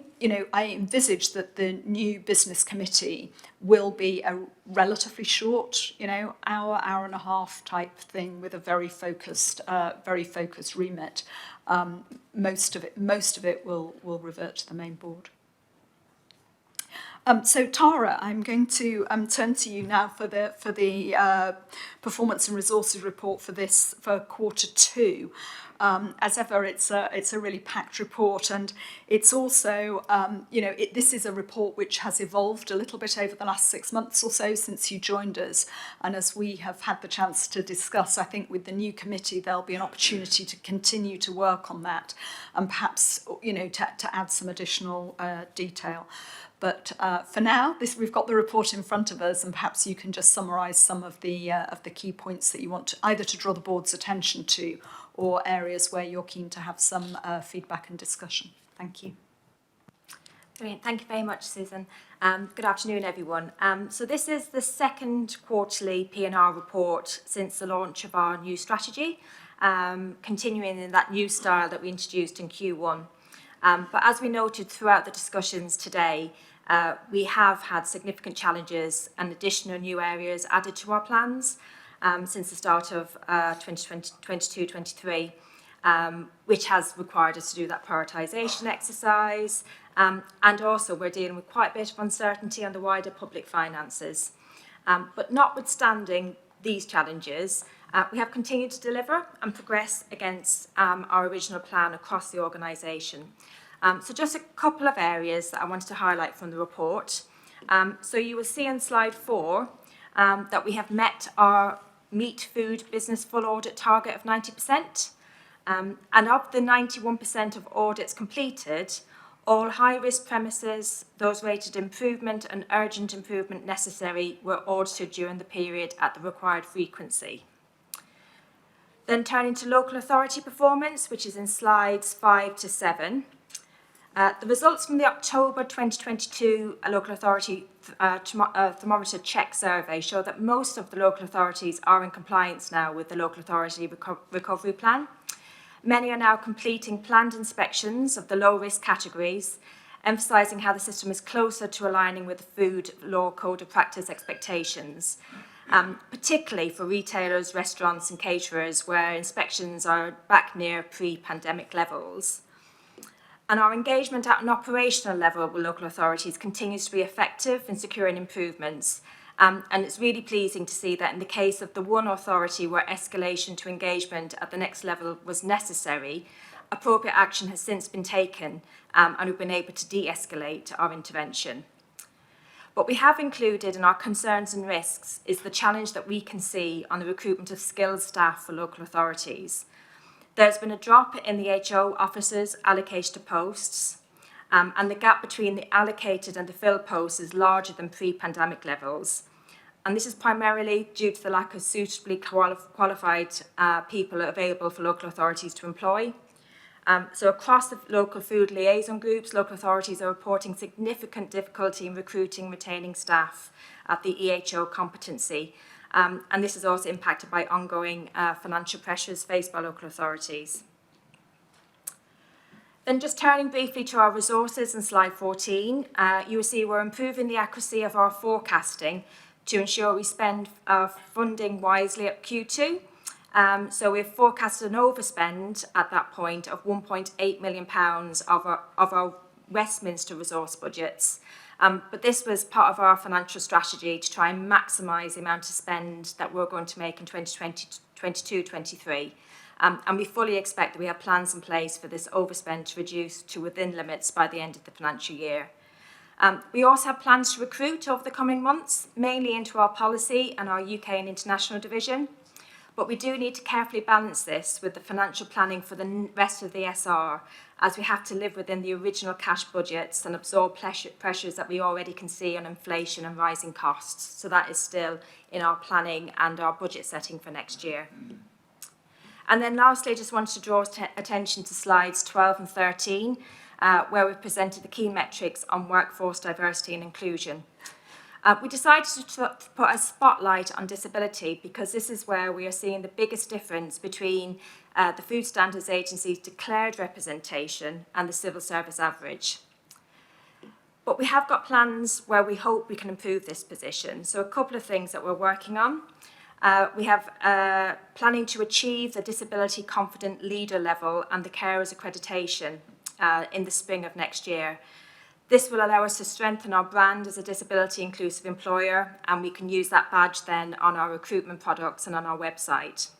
I envisage that the new Business Committee will be a relatively short, hour and a half type thing with a very focused remit. Most of it will revert to the main board. So Tara, I'm going to turn to you now for the performance and resources report for quarter two. As ever, it's a really packed report, and it's also this is a report which has evolved a little bit over the last 6 months or so since you joined us, and as we have had the chance to discuss, I think with the new committee there'll be an opportunity to continue to work on that, and perhaps to add some additional detail. But for now, we've got the report in front of us, and perhaps you can just summarise some of the key points that you want either to draw the board's attention to, or areas where you're keen to have some feedback and discussion. Thank you. Brilliant. Thank you very much, Susan. Good afternoon, everyone. So this is the second quarterly P&R report since the launch of our new strategy, continuing in that new style that we introduced in Q1. But as we noted throughout the discussions today, we have had significant challenges and additional new areas added to our plans since the start of 2022-23, which has required us to do that prioritisation exercise. And also we're dealing with quite a bit of uncertainty on the wider public finances. But notwithstanding these challenges, we have continued to deliver and progress against our original plan across the organisation. So just a couple of areas that I wanted to highlight from the report. So you will see on slide 4 that we have met our meat food business full audit target of 90%. And of the 91% of audits completed, all high-risk premises, those rated improvement and urgent improvement necessary, were audited during the period at the required frequency. Then turning to local authority performance, which is in slides 5 to 7. The results from the October 2022 local authority thermometer check survey show that most of the local authorities are in compliance now with the local authority recovery plan. Many are now completing planned inspections of the low-risk categories, emphasising how the system is closer to aligning with the Food Law Code of Practice expectations, particularly for retailers, restaurants and caterers, where inspections are back near pre-pandemic levels. And our engagement at an operational level with local authorities continues to be effective in securing improvements. And it's really pleasing to see that in the case of the one authority where escalation to engagement at the next level was necessary, appropriate action has since been taken and we've been able to de-escalate our intervention. What we have included in our concerns and risks is the challenge that we can see on the recruitment of skilled staff for local authorities. There's been a drop in the HO officers allocated to posts, and the gap between the allocated and the filled posts is larger than pre-pandemic levels. And this is primarily due to the lack of suitably qualified people available for local authorities to employ. So across the local food liaison groups, local authorities are reporting significant difficulty in recruiting and retaining staff at the EHO competency. And this is also impacted by ongoing financial pressures faced by local authorities. Then just turning briefly to our resources in slide 14, you will see we're improving the accuracy of our forecasting to ensure we spend our funding wisely at Q2. So we've forecasted an overspend at that point of £1.8 million of our Westminster resource budgets. But this was part of our financial strategy to try and maximise the amount of spend that we're going to make in 2022-23. And we fully expect that we have plans in place for this overspend to reduce to within limits by the end of the financial year. We also have plans to recruit over the coming months, mainly into our policy and our UK and international division. But we do need to carefully balance this with the financial planning for the rest of the SR, as we have to live within the original cash budgets and absorb pressures that we already can see on inflation and rising costs. So that is still in our planning and our budget setting for next year. And then lastly, I just wanted to draw attention to slides 12 and 13, where we've presented the key metrics on workforce diversity and inclusion. We decided to put a spotlight on disability because this is where we are seeing the biggest difference between the Food Standards Agency's declared representation and the civil service average. But we have got plans where we hope we can improve this position. So a couple of things that we're working on. We have planning to achieve the disability confident leader level and the carers accreditation in the spring of next year. This will allow us to strengthen our brand as a disability inclusive employer, and we can use that badge then on our recruitment products and on our website.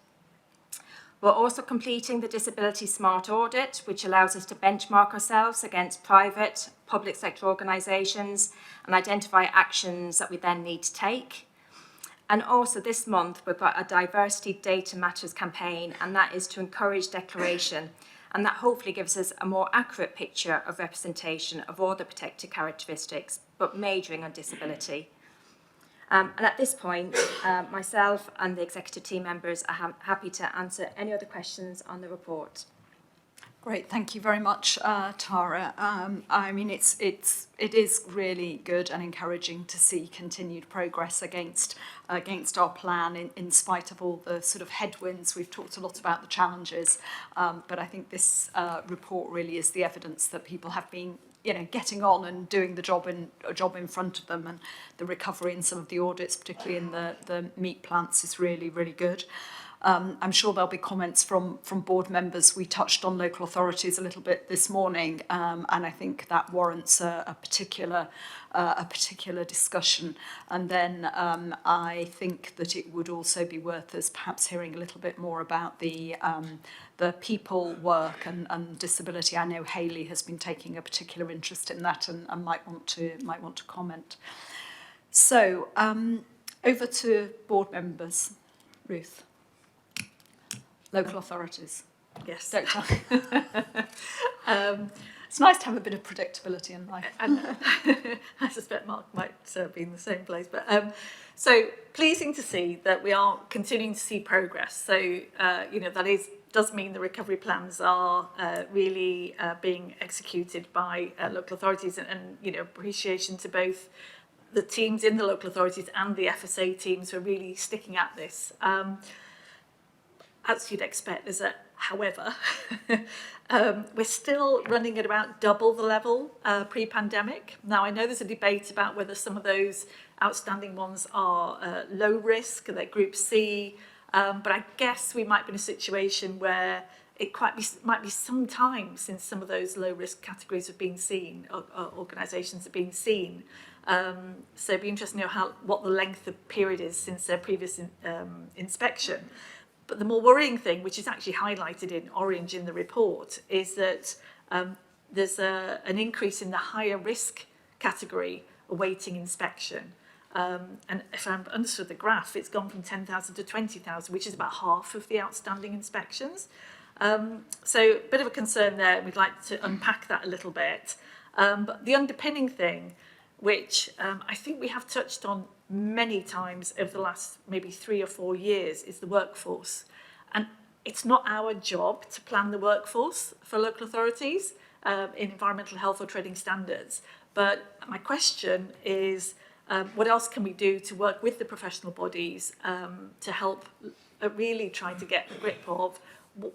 We're also completing the Disability Smart Audit, which allows us to benchmark ourselves against private, public sector organisations and identify actions that we then need to take. And also this month, we've got a Diversity Data Matters campaign, and that is to encourage declaration. And that hopefully gives us a more accurate picture of representation of all the protected characteristics, but majoring on disability. And at this point, myself and the executive team members are happy to answer any other questions on the report. Great, thank you very much, Tara. I mean, it is really good and encouraging to see continued progress against our plan in spite of all the sort of headwinds. We've talked a lot about the challenges, but I think this report really is the evidence that people have been, you know, getting on and doing the job in front of them, and the recovery in some of the audits, particularly in the meat plants, is really, really good. I'm sure there'll be comments from board members. We touched on local authorities a little bit this morning, and I think that warrants a particular discussion. And then I think that it would also be worth us perhaps hearing a little bit more about the people work and disability. I know Hayley has been taking a particular interest in that and might want to comment. So over to board members. Ruth. Local authorities. Yes. Don't tell it's nice to have a bit of predictability in life. And I suspect Mark might be in the same place. But so pleasing to see that we are continuing to see progress. So, you know, that does mean the recovery plans are really being executed by local authorities, and, you know, appreciation to both the teams in the local authorities and the FSA teams who are really sticking at this. As you'd expect, there's a however. We're still running at about double the level pre-pandemic. Now, I know there's a debate about whether some of those outstanding ones are low risk, they're Group C, but I guess we might be in a situation where it might be some time since some of those low risk categories have been seen, or organisations have been seen. So it'd be interesting to know what the length of period is since their previous inspection. But the more worrying thing, which is actually highlighted in orange in the report, is that there's an increase in the higher risk category awaiting inspection. And if I've understood the graph, it's gone from 10,000 to 20,000, which is about half of the outstanding inspections. So a bit of a concern there. We'd like to unpack that a little bit. But the underpinning thing, which I think we have touched on many times over the last maybe 3 or 4 years, is the workforce. And it's not our job to plan the workforce for local authorities in environmental health or trading standards. But my question is, what else can we do to work with the professional bodies to help really try to get a grip of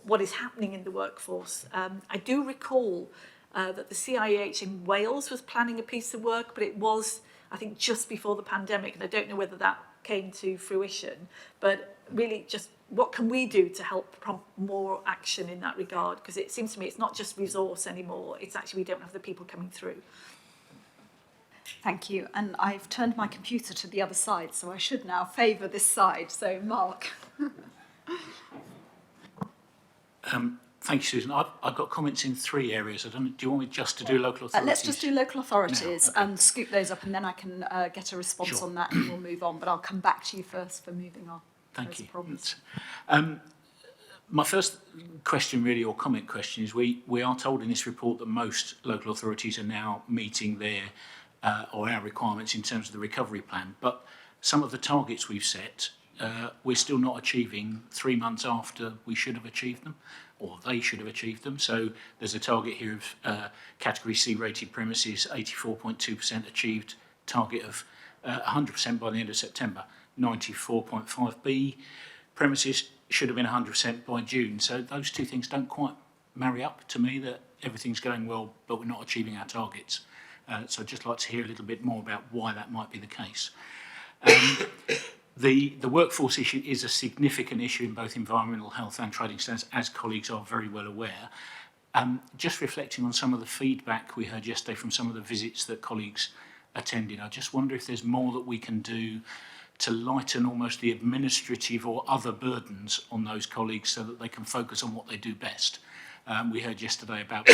what is happening in the workforce? I do recall that the CIH in Wales was planning a piece of work, but it was, I think, just before the pandemic, and I don't know whether that came to fruition. But really, just what can we do to help prompt more action in that regard? Because it seems to me it's not just resource anymore, it's actually we don't have the people coming through. Thank you. And I've turned my computer to the other side, so I should now favour this side. So, Mark. Thank you, Susan. I've got comments in 3 areas. Do you want me just to do local authorities? Let's just do local authorities No, okay. and scoop those up, and then I can get a response Sure. on that, and we'll move on. But I'll come back to you first for moving on. Thank you. Problems. My first question, really, or comment question, is we are told in this report that most local authorities are now meeting their or our requirements in terms of the recovery plan. But some of the targets we've set, we're still not achieving 3 months after we should have achieved them, or they should have achieved them. So there's a target here of category C rated premises, 84.2% achieved, target of 100% by the end of September. 94.5B premises should have been 100% by June. So those two things don't quite marry up to me, that everything's going well, but we're not achieving our targets. So I'd just like to hear a little bit more about why that might be the case. The workforce issue is a significant issue in both environmental health and trading standards, as colleagues are very well aware. Just reflecting on some of the feedback we heard yesterday from some of the visits that colleagues attended, I just wonder if there's more that we can do to lighten almost the administrative or other burdens on those colleagues so that they can focus on what they do best. We heard yesterday about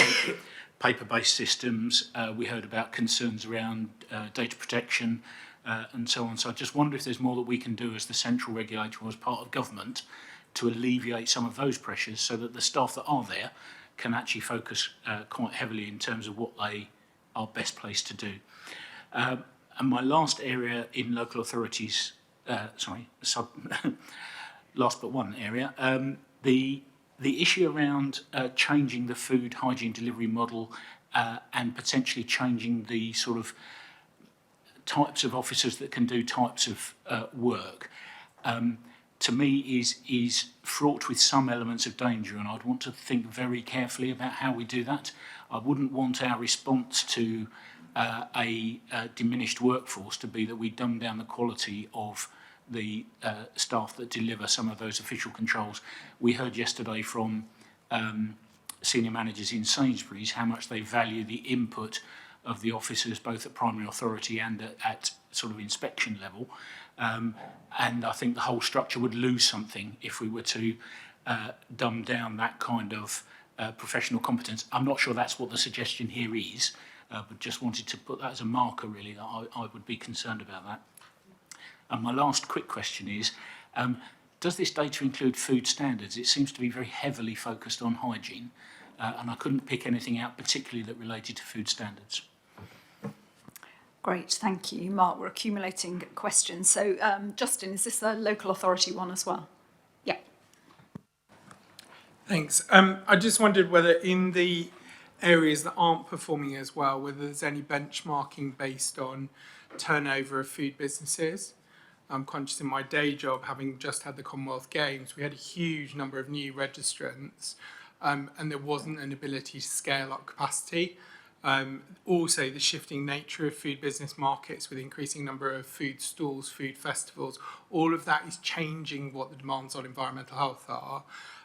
paper-based systems. We heard about concerns around data protection and so on. So I just wonder if there's more that we can do as the central regulator or as part of government to alleviate some of those pressures so that the staff that are there can actually focus quite heavily in terms of what they are best placed to do. And my last area in local authorities, last but one area, the the issue around changing the food hygiene delivery model and potentially changing the sort of types of officers that can do types of work, to me is fraught with some elements of danger, and I'd want to think very carefully about how we do that. I wouldn't want our response to a diminished workforce to be that we dumb down the quality of the staff that deliver some of those official controls. We heard yesterday from senior managers in Sainsbury's how much they value the input of the officers both at primary authority and at sort of inspection level. And I think the whole structure would lose something if we were to dumb down that kind of professional competence. I'm not sure that's what the suggestion here is, but just wanted to put that as a marker really that I would be concerned about that. And my last quick question is, does this data include food standards? It seems to be very heavily focused on hygiene, and I couldn't pick anything out particularly that related to food standards. Great, thank you, Mark. We're accumulating questions. So, Justin, is this a local authority one as well? Yeah. Thanks. I just wondered whether in the areas that aren't performing as well, whether there's any benchmarking based on turnover of food businesses. I'm conscious in my day job, having just had the Commonwealth Games, we had a huge number of new registrants, and there wasn't an ability to scale up capacity. Also, the shifting nature of food business markets with increasing number of food stalls, food festivals, all of that is changing what the demands on environmental health are.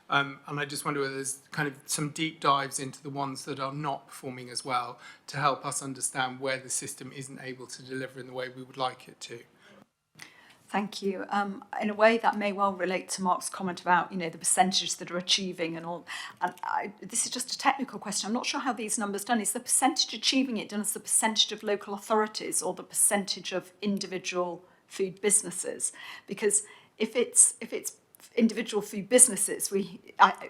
And I just wonder whether there's kind of some deep dives into the ones that are not performing as well to help us understand where the system isn't able to deliver in the way we would like it to. Thank you. In a way, that may well relate to Mark's comment about, the percentages that are achieving and all. And this is just a technical question. I'm not sure how these numbers are done. Is the percentage achieving it done as the percentage of local authorities or the percentage of individual food businesses? Because if it's individual food businesses,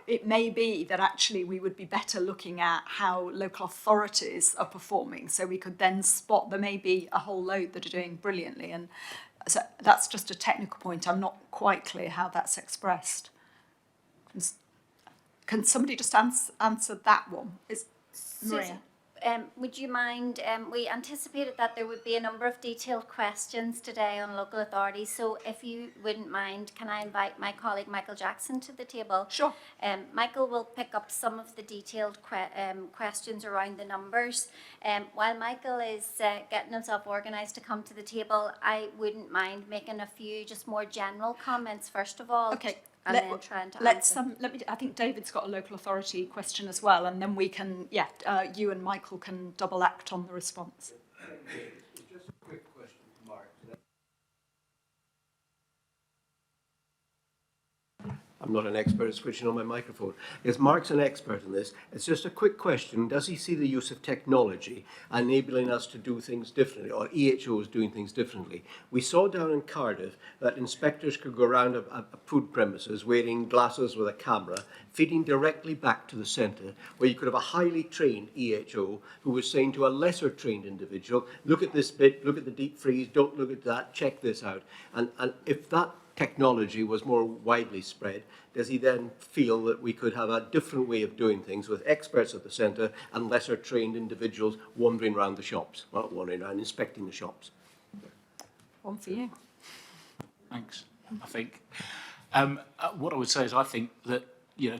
it may be that actually we would be better looking at how local authorities are performing, so we could then spot there may be a whole load that are doing brilliantly. And so that's just a technical point. I'm not quite clear how that's expressed. Can somebody just answer that one? Is Maria? Would you mind, we anticipated that there would be a number of detailed questions today on local authorities, so if you wouldn't mind, can I invite my colleague Michael Jackson to the table? Sure. Michael will pick up some of the detailed questions around the numbers. While Michael is getting himself organised to come to the table, I wouldn't mind making a few just more general comments first of all. Okay. And then trying to answer. I think David's got a local authority question as well, and then we can, you and Michael can double act on the response. Just a quick question, Mark. I'm not an expert at switching on my microphone. Yes, Mark's an expert in this. It's just a quick question. Does he see the use of technology enabling us to do things differently, or EHOs doing things differently? We saw down in Cardiff that inspectors could go around a food premises wearing glasses with a camera, feeding directly back to the centre, where you could have a highly trained EHO who was saying to a lesser trained individual, look at this bit, look at the deep freeze, don't look at that, check this out. And if that technology was more widely spread, does he then feel that we could have a different way of doing things with experts at the centre and lesser trained individuals wandering around the shops, not wandering around, inspecting the shops? One for you. Thanks. I think what I would say is I think that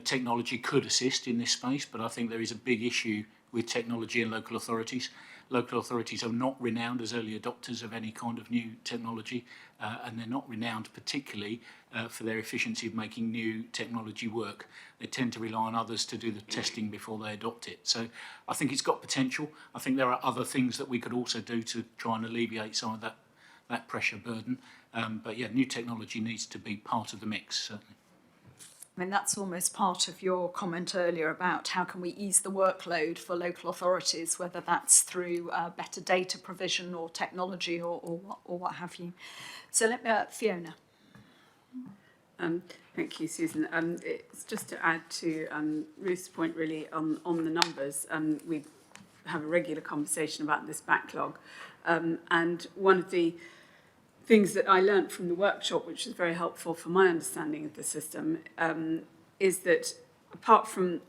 technology could assist in this space, but I think there is a big issue with technology and local authorities. Local authorities are not renowned as early adopters of any kind of new technology, and they're not renowned particularly for their efficiency of making new technology work. They tend to rely on others to do the testing before they adopt it. So I think it's got potential. I think there are other things that we could also do to try and alleviate some of that pressure burden. But yeah, new technology needs to be part of the mix, certainly. I mean, that's almost part of your comment earlier about how can we ease the workload for local authorities, whether that's through better data provision or technology or what have you. So let me, Fiona. Thank you, Susan. It's just to add to Ruth's point really on the numbers, and we have a regular conversation about this backlog. And one of the things that I learnt from the workshop, which was very helpful for my understanding of the system, is that apart from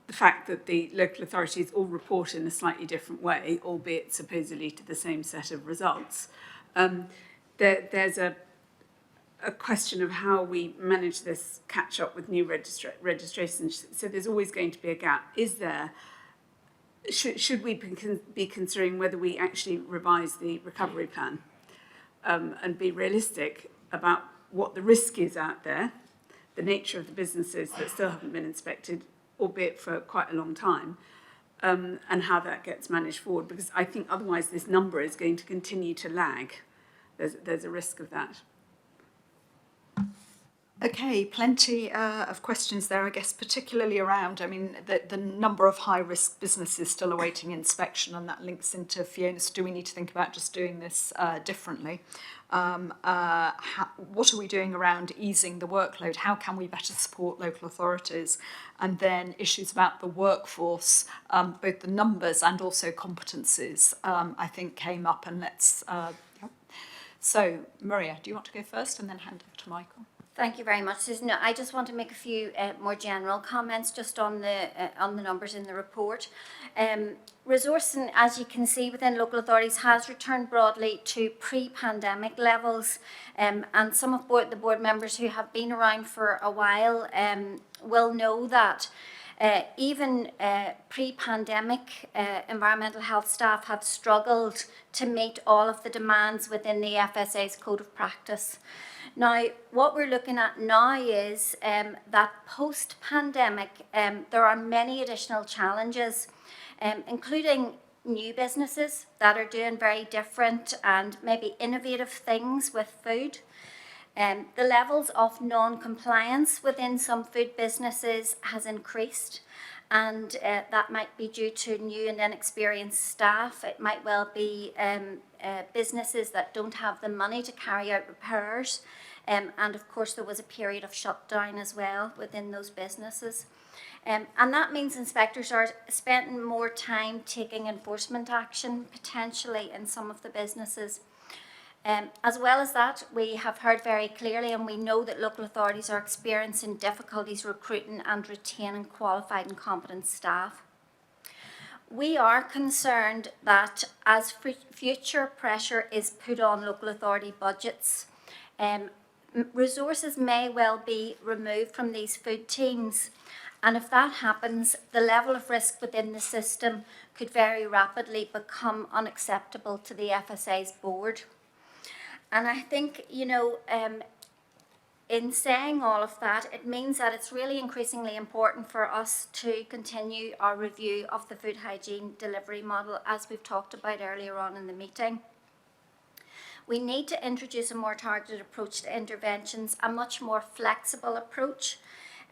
the fact that the local authorities all report in a slightly different way, albeit supposedly to the same set of results, there's a question of how we manage this catch up with new registrations. So there's always going to be a gap. Is there? Should we be considering whether we actually revise the recovery plan and be realistic about what the risk is out there, the nature of the businesses that still haven't been inspected, albeit for quite a long time, and how that gets managed forward? Because I think otherwise this number is going to continue to lag. There's a risk of that. Okay, plenty of questions there, I guess, particularly around, I mean, the number of high-risk businesses still awaiting inspection, and that links into Fiona's, do we need to think about just doing this differently? What are we doing around easing the workload? How can we better support local authorities? And then issues about the workforce, both the numbers and also competencies, I think came up, and let's... So, Maria, do you want to go first and then hand over to Michael? Thank you very much, Susan. I just want to make a few more general comments just on the numbers in the report. Resourcing, as you can see, within local authorities has returned broadly to pre-pandemic levels, and some of the board members who have been around for a while will know that even pre-pandemic, environmental health staff have struggled to meet all of the demands within the FSA's Code of Practice. Now, what we're looking at now is that post-pandemic, there are many additional challenges, including new businesses that are doing very different and maybe innovative things with food. The levels of non-compliance within some food businesses has increased, and that might be due to new and inexperienced staff. It might well be businesses that don't have the money to carry out repairs. And of course, there was a period of shutdown as well within those businesses. And that means inspectors are spending more time taking enforcement action, potentially, in some of the businesses. As well as that, we have heard very clearly, and we know that local authorities are experiencing difficulties recruiting and retaining qualified and competent staff. We are concerned that as future pressure is put on local authority budgets, resources may well be removed from these food teams. And if that happens, the level of risk within the system could very rapidly become unacceptable to the FSA's board. And I think, you know, in saying all of that, it means that it's really increasingly important for us to continue our review of the food hygiene delivery model, as we've talked about earlier on in the meeting. We need to introduce a more targeted approach to interventions, a much more flexible approach,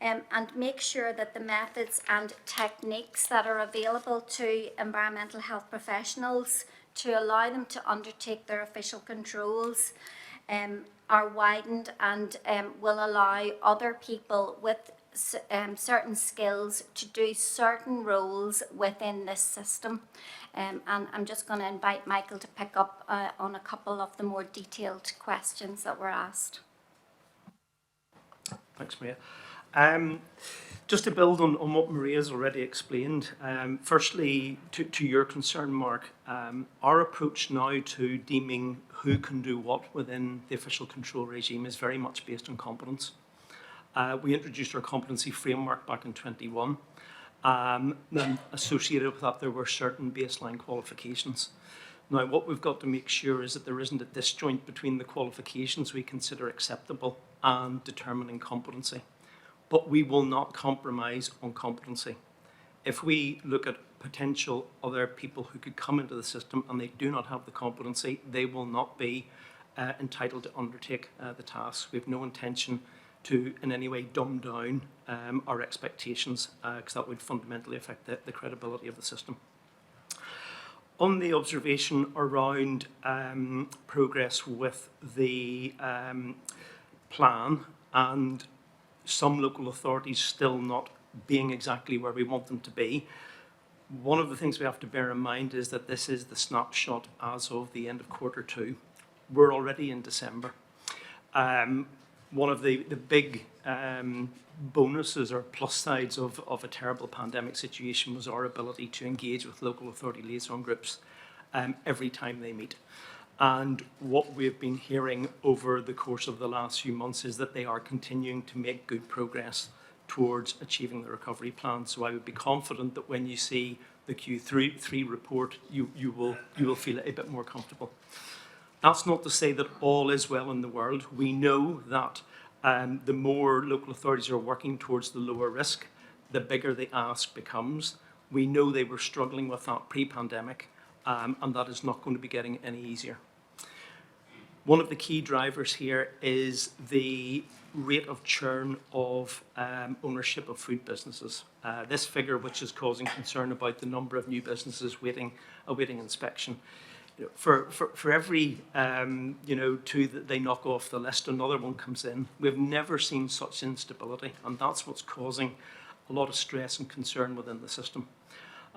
and make sure that the methods and techniques that are available to environmental health professionals to allow them to undertake their official controls are widened and will allow other people with certain skills to do certain roles within this system. And I'm just going to invite Michael to pick up on a couple of the more detailed questions that were asked. Thanks, Maria. Just to build on what Maria's already explained, firstly, to your concern, Mark, our approach now to deeming who can do what within the official control regime is very much based on competence. We introduced our competency framework back in 21. Then associated with that, there were certain baseline qualifications. Now, what we've got to make sure is that there isn't a disjoint between the qualifications we consider acceptable and determining competency. But we will not compromise on competency. If we look at potential other people who could come into the system and they do not have the competency, they will not be entitled to undertake the tasks. We have no intention to in any way dumb down our expectations, because that would fundamentally affect the credibility of the system. On the observation around progress with the plan and some local authorities still not being exactly where we want them to be, one of the things we have to bear in mind is that this is the snapshot as of the end of Q2. We're already in December. One of the big bonuses or plus sides of a terrible pandemic situation was our ability to engage with local authority liaison groups every time they meet. And what we've been hearing over the course of the last few months is that they are continuing to make good progress towards achieving the recovery plan. So I would be confident that when you see the Q3 report, you will feel a bit more comfortable. That's not to say that all is well in the world. We know that the more local authorities are working towards the lower risk, the bigger the ask becomes. We know they were struggling with that pre-pandemic, and that is not going to be getting any easier. One of the key drivers here is the rate of churn of ownership of food businesses. This figure, which is causing concern about the number of new businesses awaiting inspection. For every two that they knock off the list, another one comes in. We've never seen such instability, and that's what's causing a lot of stress and concern within the system.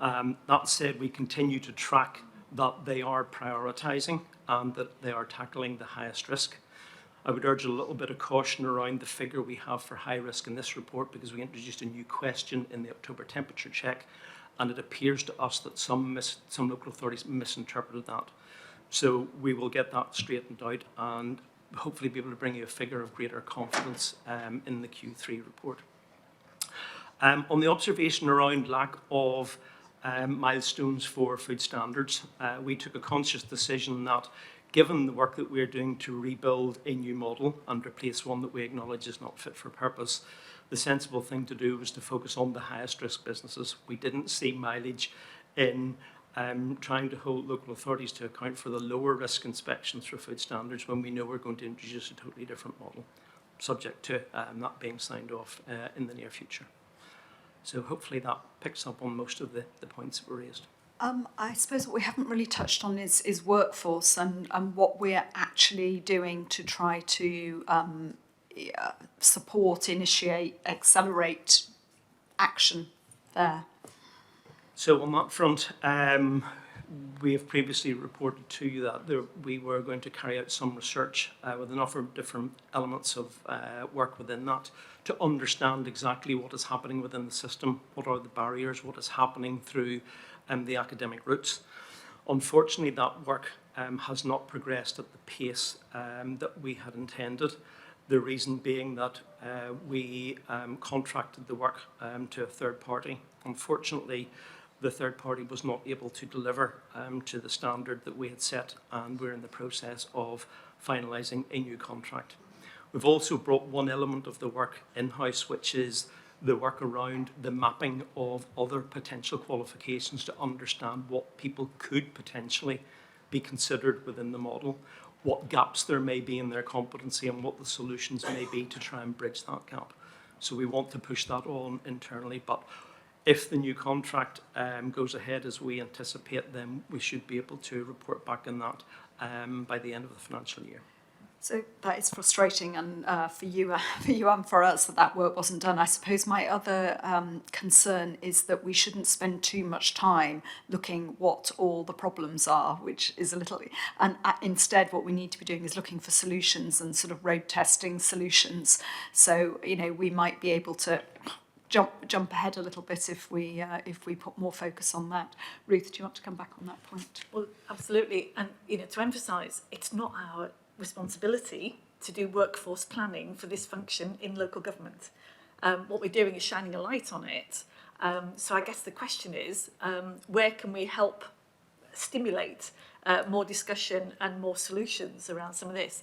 That said, we continue to track that they are prioritising and that they are tackling the highest risk. I would urge a little bit of caution around the figure we have for high risk in this report, because we introduced a new question in the October temperature check, and it appears to us that some local authorities misinterpreted that. So we will get that straightened out and hopefully be able to bring you a figure of greater confidence in the Q3 report. On the observation around lack of milestones for food standards, we took a conscious decision that given the work that we're doing to rebuild a new model and replace one that we acknowledge is not fit for purpose, the sensible thing to do was to focus on the highest risk businesses. We didn't see mileage in trying to hold local authorities to account for the lower risk inspections for food standards when we know we're going to introduce a totally different model, subject to that being signed off in the near future. So hopefully that picks up on most of the points that were raised. I suppose what we haven't really touched on is workforce and what we're actually doing to try to support, initiate, accelerate action there. So on that front, we have previously reported to you that we were going to carry out some research with a number of different elements of work within that to understand exactly what is happening within the system, what are the barriers, what is happening through the academic routes. Unfortunately, that work has not progressed at the pace that we had intended. The reason being that we contracted the work to a third party. Unfortunately, the third party was not able to deliver to the standard that we had set, and we're in the process of finalising a new contract. We've also brought one element of the work in-house, which is the work around the mapping of other potential qualifications to understand what people could potentially be considered within the model, what gaps there may be in their competency, and what the solutions may be to try and bridge that gap. So we want to push that on internally, but if the new contract goes ahead as we anticipate, then we should be able to report back on that by the end of the financial year. So that is frustrating, and for you and for us that work wasn't done. I suppose my other concern is that we shouldn't spend too much time looking what all the problems are, which is a little. And instead, what we need to be doing is looking for solutions and sort of road testing solutions. So we might be able to jump ahead a little bit if we put more focus on that. Ruth, do you want to come back on that point? Well, absolutely, and to emphasise, it's not our responsibility to do workforce planning for this function in local government. What we're doing is shining a light on it. So I guess the question is, where can we help stimulate more discussion and more solutions around some of this?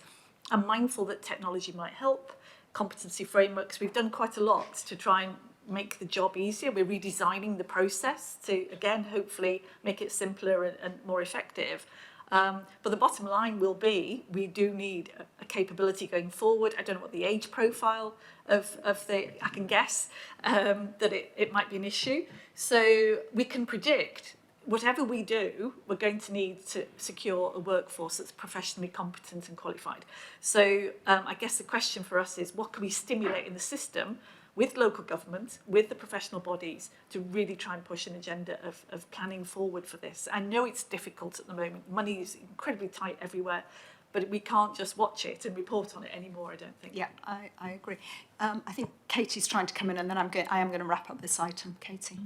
I'm mindful that technology might help, competency frameworks. We've done quite a lot to try and make the job easier. We're redesigning the process to, again, hopefully make it simpler and more effective. But the bottom line will be, we do need a capability going forward. I don't know what the age profile of I can guess that it might be an issue. So we can predict whatever we do, we're going to need to secure a workforce that's professionally competent and qualified. So I guess the question for us is, what can we stimulate in the system with local government, with the professional bodies, to really try and push an agenda of planning forward for this. I know it's difficult at the moment. Money is incredibly tight everywhere, but we can't just watch it and report on it anymore, I don't think. Yeah, I agree. I think Katie's trying to come in, and then I am going to wrap up this item. Katie.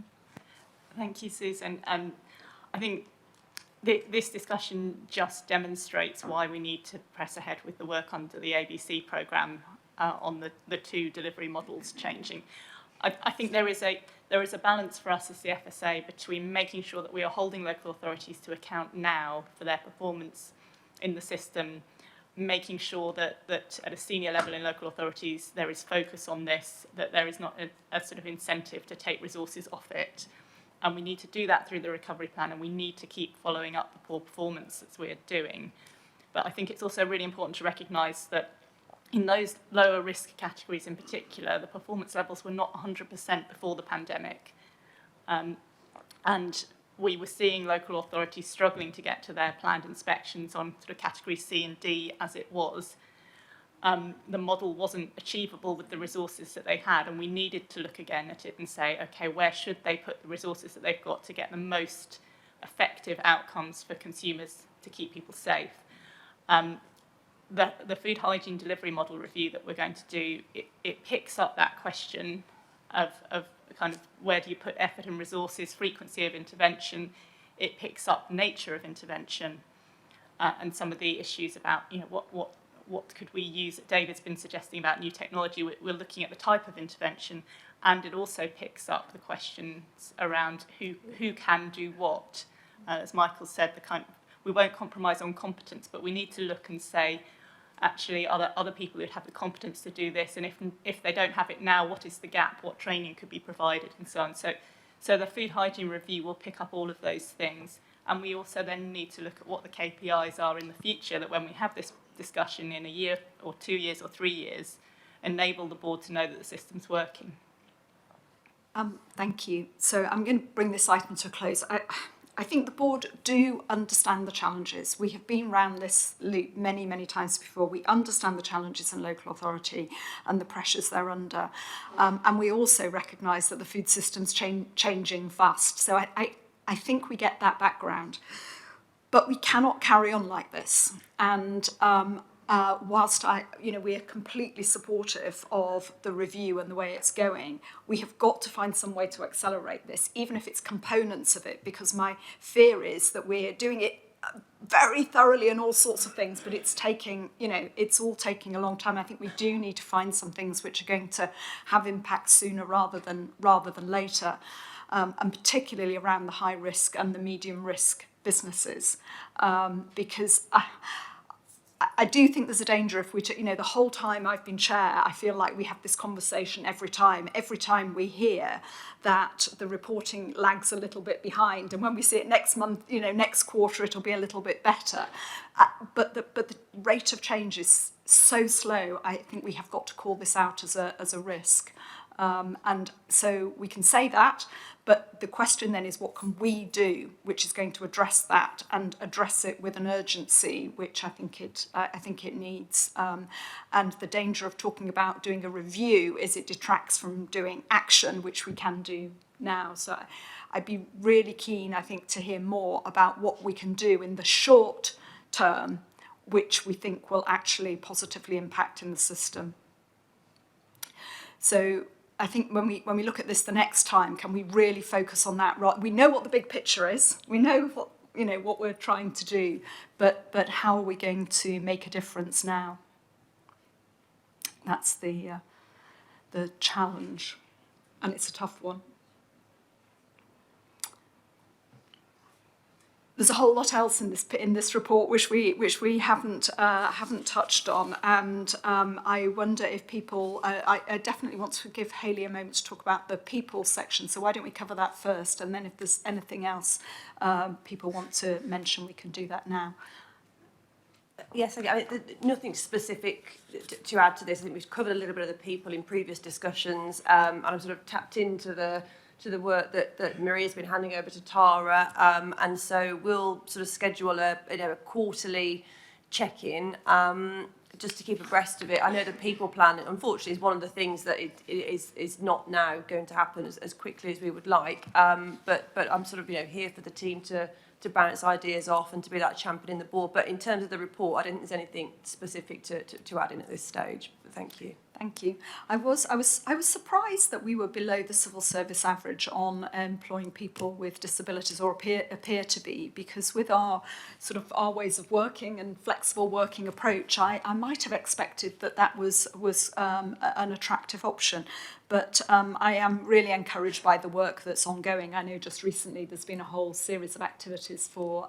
Thank you, Susan. I think this discussion just demonstrates why we need to press ahead with the work under the ABC programme on the two delivery models changing. I think there is a balance for us as the FSA between making sure that we are holding local authorities to account now for their performance in the system, making sure that at a senior level in local authorities there is focus on this, that there is not a sort of incentive to take resources off it. And we need to do that through the recovery plan, and we need to keep following up the poor performance that we're doing. But I think it's also really important to recognise that in those lower risk categories in particular, the performance levels were not 100% before the pandemic. And we were seeing local authorities struggling to get to their planned inspections on sort of category C and D as it was. The model wasn't achievable with the resources that they had, and we needed to look again at it and say, okay, where should they put the resources that they've got to get the most effective outcomes for consumers to keep people safe? The food hygiene delivery model review that we're going to do, it picks up that question of kind of where do you put effort and resources, frequency of intervention. It picks up nature of intervention and some of the issues about, you know, what could we use? David's been suggesting about new technology. We're looking at the type of intervention, and it also picks up the questions around who can do what. As Michael said, we won't compromise on competence, but we need to look and say, actually, are there other people who have the competence to do this? And if they don't have it now, what is the gap? What training could be provided, and so on. So the food hygiene review will pick up all of those things. And we also then need to look at what the KPIs are in the future, that when we have this discussion in a year or 2 years or 3 years, enable the board to know that the system's working. Thank you. So I'm going to bring this item to a close. I think the board do understand the challenges. We have been round this loop many, many times before. We understand the challenges in local authority and the pressures they're under. And we also recognise that the food system's changing fast. So I think we get that background. But we cannot carry on like this. And whilst we are completely supportive of the review and the way it's going, we have got to find some way to accelerate this, even if it's components of it, because my fear is that we're doing it very thoroughly and all sorts of things, but it's taking, it's all taking a long time. I think we do need to find some things which are going to have impact sooner rather than later, and particularly around the high risk and the medium risk businesses, because I do think there's a danger if we, the whole time I've been chair, I feel like we have this conversation every time we hear that the reporting lags a little bit behind, and when we see it next month, next quarter, it'll be a little bit better. But the rate of change is so slow. I think we have got to call this out as a risk. And so we can say that, but the question then is, what can we do which is going to address that and address it with an urgency, which I think it needs. And the danger of talking about doing a review is it detracts from doing action, which we can do now. So I'd be really keen, I think, to hear more about what we can do in the short term, which we think will actually positively impact in the system. So I think when we look at this the next time, can we really focus on that? Right, we know what the big picture is. We know what we're trying to do, but how are we going to make a difference now? That's the challenge, and it's a tough one. There's a whole lot else in this report which we haven't touched on, and I wonder if people. I definitely want to give Hayley a moment to talk about the people section. So why don't we cover that first, and then if there's anything else people want to mention, we can do that now. Yes, nothing specific to add to this. I think we've covered a little bit of the people in previous discussions, and I'm sort of tapped into the work that Maria's been handing over to Tara, and so we'll sort of schedule a quarterly check-in just to keep abreast of it. I know the people plan, unfortunately, is one of the things that it is not now going to happen as quickly as we would like, but I'm sort of here for the team to bounce ideas off and to be that champion in the board. But in terms of the report, I don't think there's anything specific to add in at this stage. But thank you. Thank you. I was surprised that we were below the civil service average on employing people with disabilities, or appear to be, because with our sort of our ways of working and flexible working approach, I might have expected that was an attractive option. But I am really encouraged by the work that's ongoing. I know just recently there's been a whole series of activities for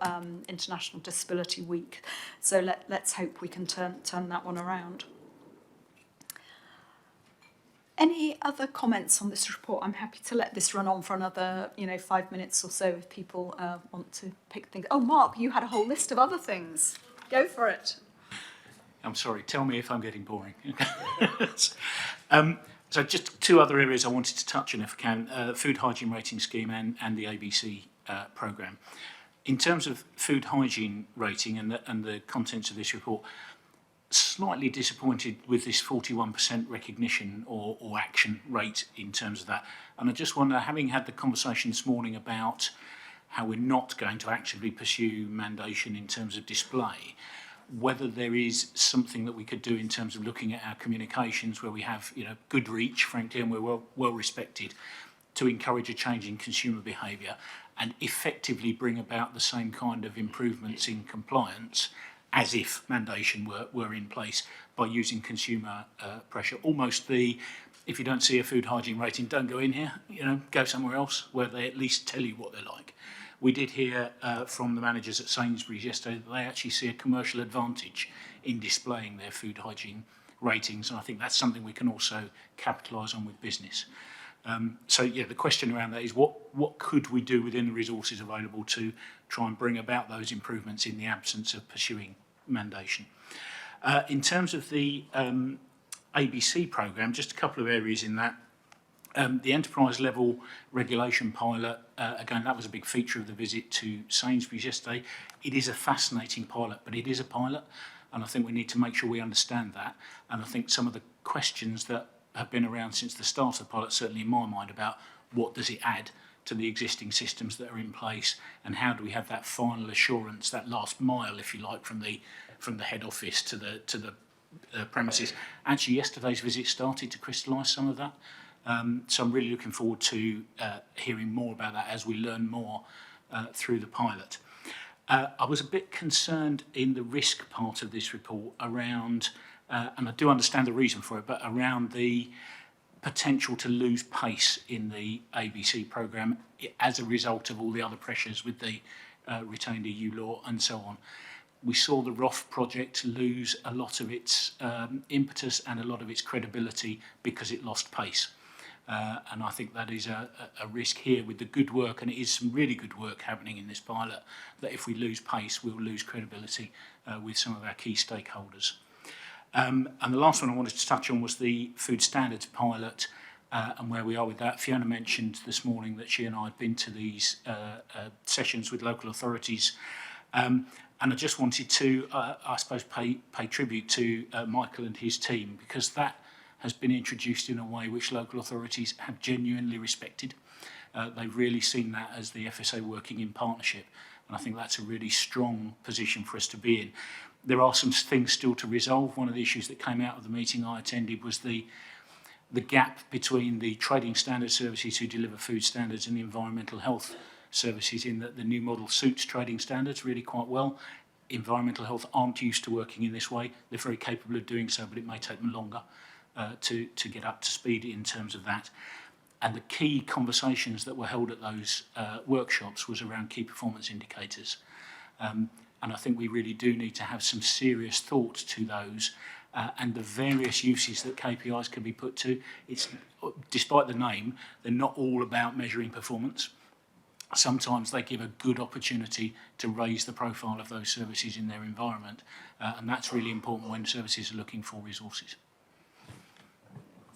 International Disability Week. So let's hope we can turn that one around. Any other comments on this report? I'm happy to let this run on for another, 5 minutes or so if people want to pick things. Oh, Mark, you had a whole list of other things. Go for it. I'm sorry, tell me if I'm getting boring. So just two other areas I wanted to touch on, if I can, food hygiene rating scheme and the ABC programme. In terms of food hygiene rating and the contents of this report, slightly disappointed with this 41% recognition or action rate in terms of that. And I just wonder, having had the conversation this morning about how we're not going to actively pursue mandation in terms of display, whether there is something that we could do in terms of looking at our communications where we have good reach, frankly, and we're well respected, to encourage a change in consumer behaviour and effectively bring about the same kind of improvements in compliance as if mandation were in place, by using consumer pressure. Almost if you don't see a food hygiene rating, don't go in here, go somewhere else where they at least tell you what they're like. We did hear from the managers at Sainsbury's yesterday that they actually see a commercial advantage in displaying their food hygiene ratings, and I think that's something we can also capitalise on with business. The question around that is what could we do within the resources available to try and bring about those improvements in the absence of pursuing mandation. In terms of the ABC programme, just a couple of areas in that. The enterprise level regulation pilot, again, that was a big feature of the visit to Sainsbury's yesterday. It is a fascinating pilot, but it is a pilot, and I think we need to make sure we understand that. And I think some of the questions that have been around since the start of the pilot, certainly in my mind, about what does it add to the existing systems that are in place, and how do we have that final assurance, that last mile, if you like, from the head office to the premises. Actually, yesterday's visit started to crystallise some of that. So I'm really looking forward to hearing more about that as we learn more through the pilot. I was a bit concerned in the risk part of this report around, and I do understand the reason for it, but around the potential to lose pace in the ABC programme as a result of all the other pressures with the retained EU law and so on. We saw the ROF project lose a lot of its impetus and a lot of its credibility because it lost pace. And I think that is a risk here with the good work, and it is some really good work happening in this pilot, that if we lose pace, we'll lose credibility with some of our key stakeholders. And the last one I wanted to touch on was the food standards pilot and where we are with that. Fiona mentioned this morning that she and I had been to these sessions with local authorities. And I just wanted to, I suppose, pay tribute to Michael and his team, because that has been introduced in a way which local authorities have genuinely respected. They've really seen that as the FSA working in partnership, and I think that's a really strong position for us to be in. There are some things still to resolve. One of the issues that came out of the meeting I attended was the gap between the trading standard services who deliver food standards and the environmental health services, in that the new model suits trading standards really quite well. Environmental health aren't used to working in this way. They're very capable of doing so, but it may take them longer to get up to speed in terms of that. And the key conversations that were held at those workshops was around key performance indicators. And I think we really do need to have some serious thought to those and the various uses that KPIs can be put to. It's, despite the name, they're not all about measuring performance. Sometimes they give a good opportunity to raise the profile of those services in their environment, and that's really important when services are looking for resources.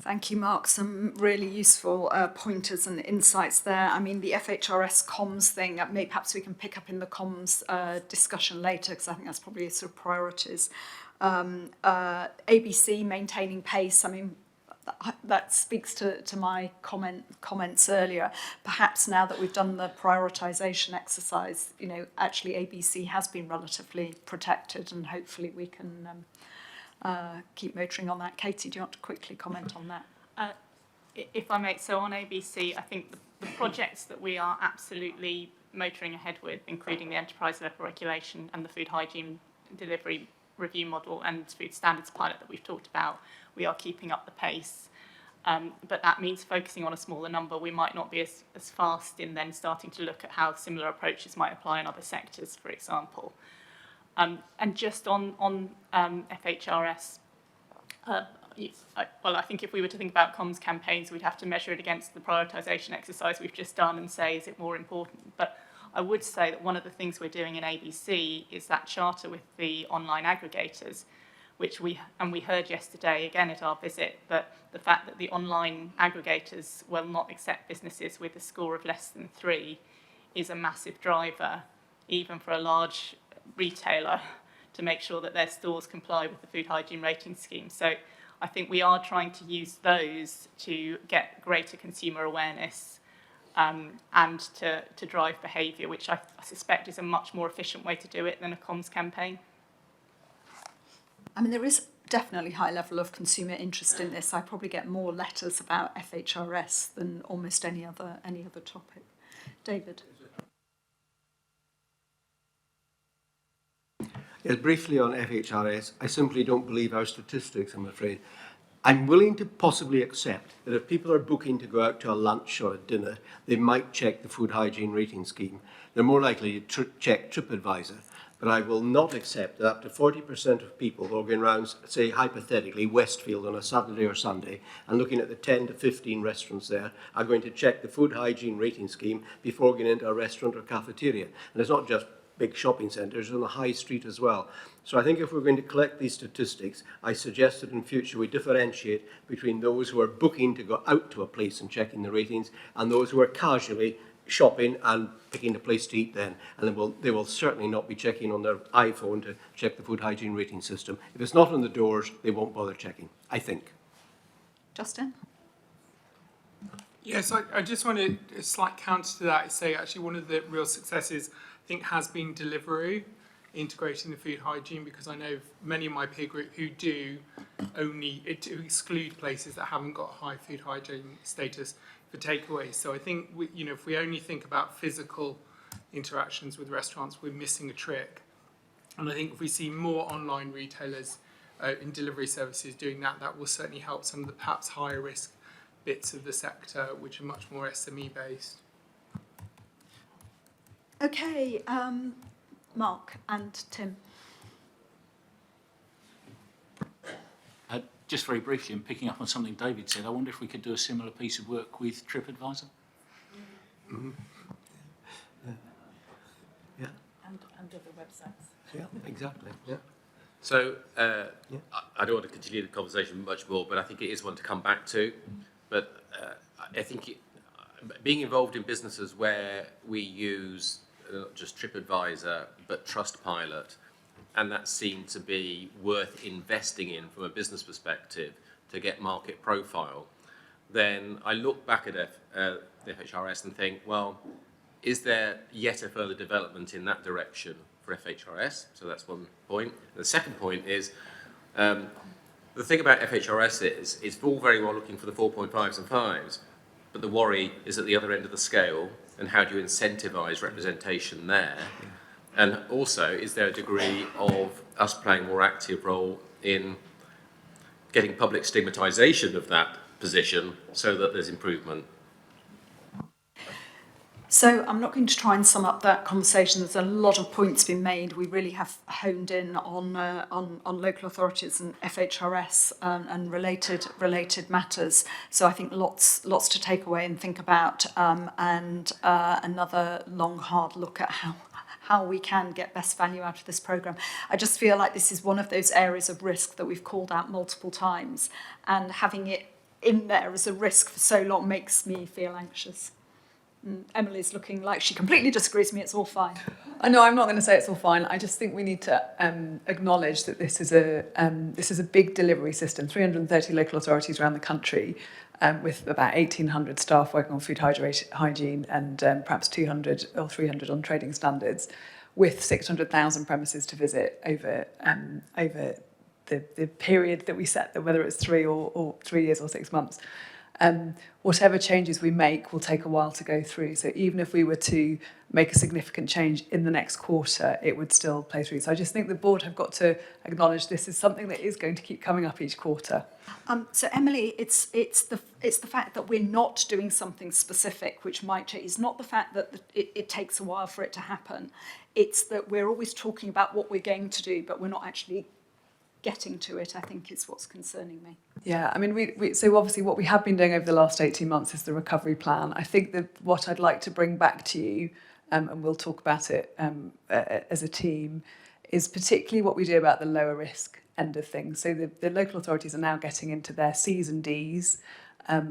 Thank you, Mark. Some really useful pointers and insights there. I mean, the FHRS comms thing, perhaps we can pick up in the comms discussion later, because I think that's probably sort of priorities. ABC, maintaining pace, I mean, that speaks to my comments earlier. Perhaps now that we've done the prioritisation exercise, actually ABC has been relatively protected, and hopefully we can keep motoring on that. Katie, do you want to quickly comment on that? If I may, so on ABC, I think the projects that we are absolutely motoring ahead with, including the enterprise level regulation and the food hygiene delivery review model and food standards pilot that we've talked about, we are keeping up the pace. But that means focusing on a smaller number. We might not be as fast in then starting to look at how similar approaches might apply in other sectors, for example. And just on FHRS, I think if we were to think about comms campaigns, we'd have to measure it against the prioritisation exercise we've just done and say, is it more important? But I would say that one of the things we're doing in ABC is that charter with the online aggregators, which we heard yesterday again at our visit, that the fact that the online aggregators will not accept businesses with a score of less than 3 is a massive driver, even for a large retailer, to make sure that their stores comply with the food hygiene rating scheme. So I think we are trying to use those to get greater consumer awareness and to drive behaviour, which I suspect is a much more efficient way to do it than a comms campaign. I mean, there is definitely high level of consumer interest in this. I probably get more letters about FHRS than almost any other topic. David. Yes, briefly on FHRS, I simply don't believe our statistics, I'm afraid. I'm willing to possibly accept that if people are booking to go out to a lunch or a dinner, they might check the food hygiene rating scheme. They're more likely to check TripAdvisor. But I will not accept that up to 40% of people who are going around, say, hypothetically, Westfield on a Saturday or Sunday, and looking at the 10 to 15 restaurants there, are going to check the food hygiene rating scheme before going into a restaurant or cafeteria. And it's not just big shopping centres, on the high street as well. So I think if we're going to collect these statistics, I suggest that in future we differentiate between those who are booking to go out to a place and checking the ratings and those who are casually shopping and picking a place to eat then. And they will certainly not be checking on their iPhone to check the food hygiene rating system. If it's not on the doors, they won't bother checking, I think. Justin? Yes, I just want to, a slight counter to that, say actually one of the real successes I think has been Deliveroo, integrating the food hygiene, because I know many of my peer group who do only to exclude places that haven't got high food hygiene status for takeaways. So I think if we only think about physical interactions with restaurants, we're missing a trick. And I think if we see more online retailers in delivery services doing that, that will certainly help some of the perhaps higher risk bits of the sector, which are much more SME based. Okay, Mark and Tim. Just very briefly, and picking up on something David said, I wonder if we could do a similar piece of work with TripAdvisor. Mm-hmm. Yeah. And other websites. Yeah, exactly. Yeah. So I don't want to continue the conversation much more, but I think it is one to come back to. But I think being involved in businesses where we use not just TripAdvisor, but Trustpilot, and that seemed to be worth investing in from a business perspective to get market profile, then I look back at the FHRS and think, well, is there yet a further development in that direction for FHRS? So that's one point. The second point is, the thing about FHRS is, it's all very well looking for the 4.5s and 5s, but the worry is at the other end of the scale, and how do you incentivise representation there? And also, is there a degree of us playing a more active role in getting public stigmatisation of that position so that there's improvement? So I'm not going to try and sum up that conversation. There's a lot of points being made. We really have honed in on local authorities and FHRS and related matters. So I think lots to take away and think about, and another long, hard look at how we can get best value out of this programme. I just feel like this is one of those areas of risk that we've called out multiple times, and having it in there as a risk for so long makes me feel anxious. Emily's looking like she completely disagrees with me. It's all fine. I know I'm not going to say it's all fine. I just think we need to acknowledge that this is a big delivery system. 330 local authorities around the country, with about 1,800 staff working on food hygiene and perhaps 200 or 300 on trading standards, with 600,000 premises to visit over the period that we set, whether it's 3 years or 6 months. Whatever changes we make will take a while to go through. So even if we were to make a significant change in the next quarter, it would still play through. So I just think the board have got to acknowledge this is something that is going to keep coming up each quarter. So Emily, it's the fact that we're not doing something specific, which might change. It's not the fact that it takes a while for it to happen. It's that we're always talking about what we're going to do, but we're not actually getting to it, I think, is what's concerning me. Yeah, I mean, so obviously what we have been doing over the last 18 months is the recovery plan. I think that what I'd like to bring back to you, and we'll talk about it as a team, is particularly what we do about the lower risk end of things. So the local authorities are now getting into their C's and D's,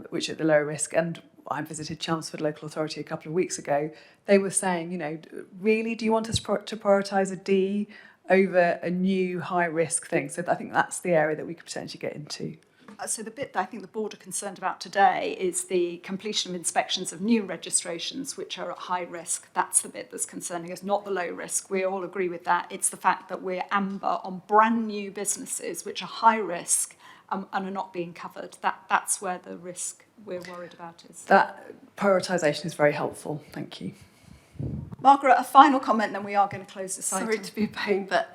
which are at the lower risk. And I visited Chelmsford Local Authority a couple of weeks ago. They were saying, you know, really, do you want us to prioritise a D over a new high-risk thing? So I think that's the area that we could potentially get into. So the bit that I think the board are concerned about today is the completion of inspections of new registrations which are at high risk. That's the bit that's concerning us, not the low risk. We all agree with that. It's the fact that we're amber on brand new businesses which are high risk and are not being covered. That's where the risk we're worried about is. That prioritisation is very helpful. Thank you. Margaret, a final comment, then we are going to close this item. Sorry to be a pain, but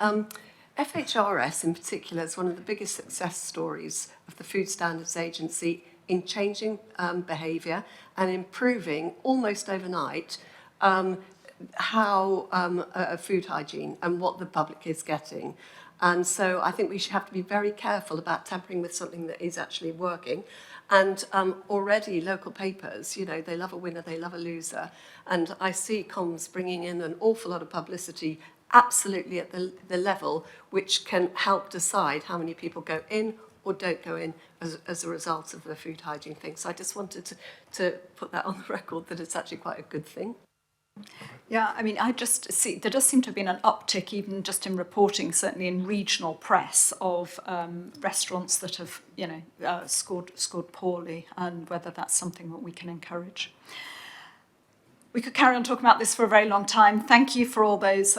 FHRS in particular is one of the biggest success stories of the Food Standards Agency in changing behaviour and improving almost overnight how food hygiene and what the public is getting. And so I think we should have to be very careful about tampering with something that is actually working. And already local papers, you know, they love a winner, they love a loser. And I see comms bringing in an awful lot of publicity absolutely at the level which can help decide how many people go in or don't go in as a result of the food hygiene thing. So I just wanted to put that on the record that it's actually quite a good thing. Yeah, I mean, I just see there does seem to have been an uptick, even just in reporting, certainly in regional press, of restaurants that have, you know, scored poorly, and whether that's something that we can encourage. We could carry on talking about this for a very long time. Thank you for all those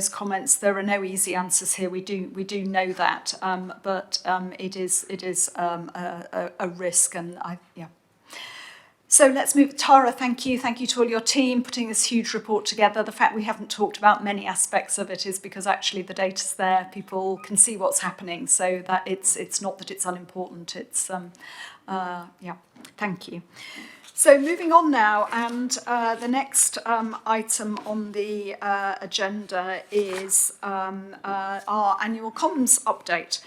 comments. There are no easy answers here. We do know that, but it is a risk, and yeah. So let's move. Tara, thank you. Thank you to all your team putting this huge report together. The fact we haven't talked about many aspects of it is because actually the data's there. People can see what's happening. So that it's not that it's unimportant. It's yeah. Thank you. So moving on now, and the next item on the agenda is our annual comms update.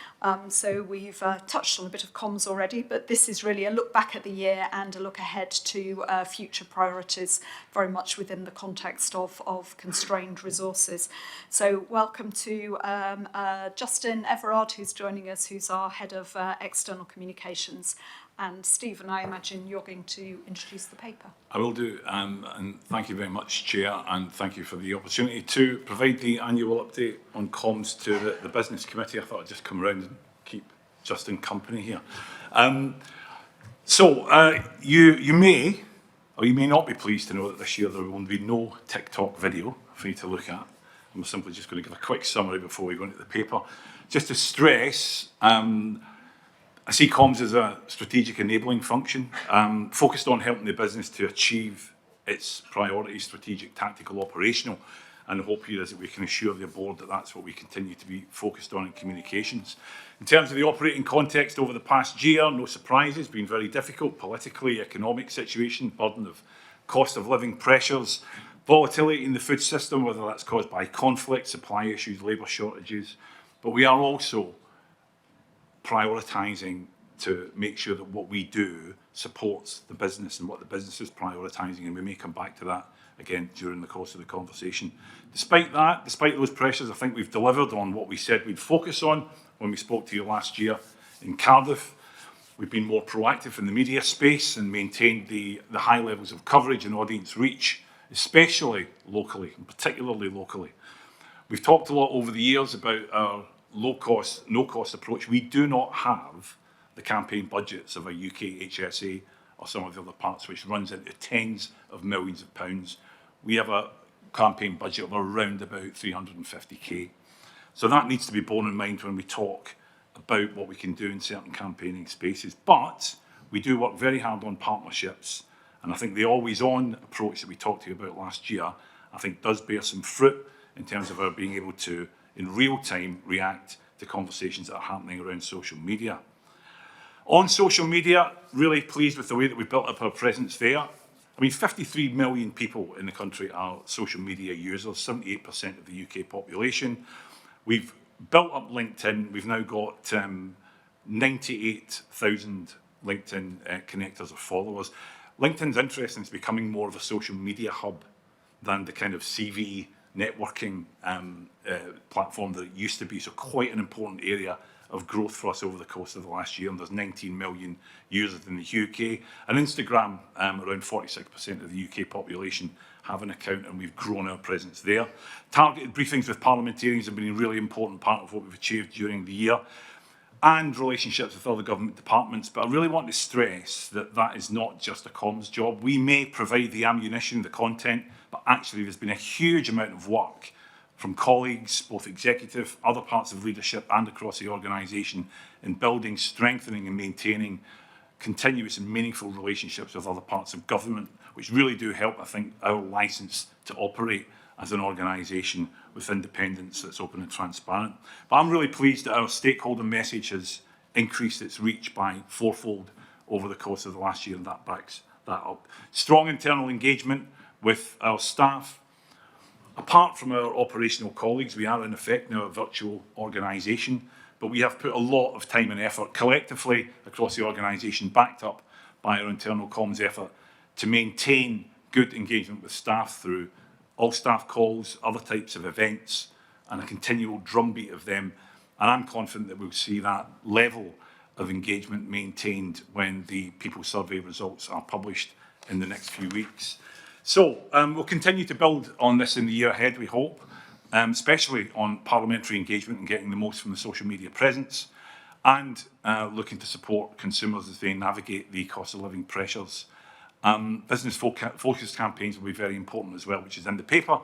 So we've touched on a bit of comms already, but this is really a look back at the year and a look ahead to future priorities, very much within the context of constrained resources. So welcome to Justin Everard, who's joining us, who's our Head of External Communications. And Stephen, I imagine you're going to introduce the paper. I will do, and thank you very much, Chair, and thank you for the opportunity to provide the annual update on comms to the Business Committee. I thought I'd just come around and keep Justin company here. You may, or you may not be pleased to know that this year there will be no TikTok video for you to look at. I'm simply just going to give a quick summary before we go into the paper. Just to stress, I see comms as a strategic enabling function, focused on helping the business to achieve its priorities, strategic, tactical, operational, and the hope here is that we can assure the board that that's what we continue to be focused on in communications. In terms of the operating context over the past year, no surprises, been very difficult politically, economic situation, burden of cost of living pressures, volatility in the food system, whether that's caused by conflict, supply issues, labour shortages, but we are also prioritising to make sure that what we do supports the business and what the business is prioritising, and we may come back to that again during the course of the conversation. Despite that, despite those pressures, I think we've delivered on what we said we'd focus on when we spoke to you last year in Cardiff. We've been more proactive in the media space and maintained the high levels of coverage and audience reach, especially locally, and particularly locally. We've talked a lot over the years about our low-cost, no-cost approach. We do not have the campaign budgets of a UK HSA or some of the other parts, which runs into tens of millions of pounds. We have a campaign budget of around about 350k. So that needs to be borne in mind when we talk about what we can do in certain campaigning spaces. But we do work very hard on partnerships. And I think the always-on approach that we talked to you about last year, I think does bear some fruit in terms of our being able to, in real time, react to conversations that are happening around social media. On social media, really pleased with the way that we've built up our presence there. I mean, 53 million people in the country are social media users, 78% of the UK population. We've built up LinkedIn. We've now got 98,000 LinkedIn connectors or followers. LinkedIn's interesting. It's becoming more of a social media hub than the kind of CV networking platform that it used to be. So quite an important area of growth for us over the course of the last year. And there's 19 million users in the UK. And Instagram, around 46% of the UK population have an account, and we've grown our presence there. Targeted briefings with parliamentarians have been a really important part of what we've achieved during the year, and relationships with other government departments. But I really want to stress that that is not just a comms job. We may provide the ammunition, the content, but actually there's been a huge amount of work from colleagues, both executive, other parts of leadership and across the organisation, in building, strengthening and maintaining continuous and meaningful relationships with other parts of government, which really do help, I think, our licence to operate as an organisation with independence that's open and transparent. But I'm really pleased that our stakeholder message has increased its reach by fourfold over the course of the last year, and that backs that up. Strong internal engagement with our staff. Apart from our operational colleagues, we are in effect now a virtual organisation, but we have put a lot of time and effort collectively across the organisation, backed up by our internal comms effort, to maintain good engagement with staff through all staff calls, other types of events, and a continual drumbeat of them. And I'm confident that we'll see that level of engagement maintained when the People Survey results are published in the next few weeks. So we'll continue to build on this in the year ahead, we hope, especially on parliamentary engagement and getting the most from the social media presence, and looking to support consumers as they navigate the cost of living pressures. Business-focused campaigns will be very important as well, which is in the paper.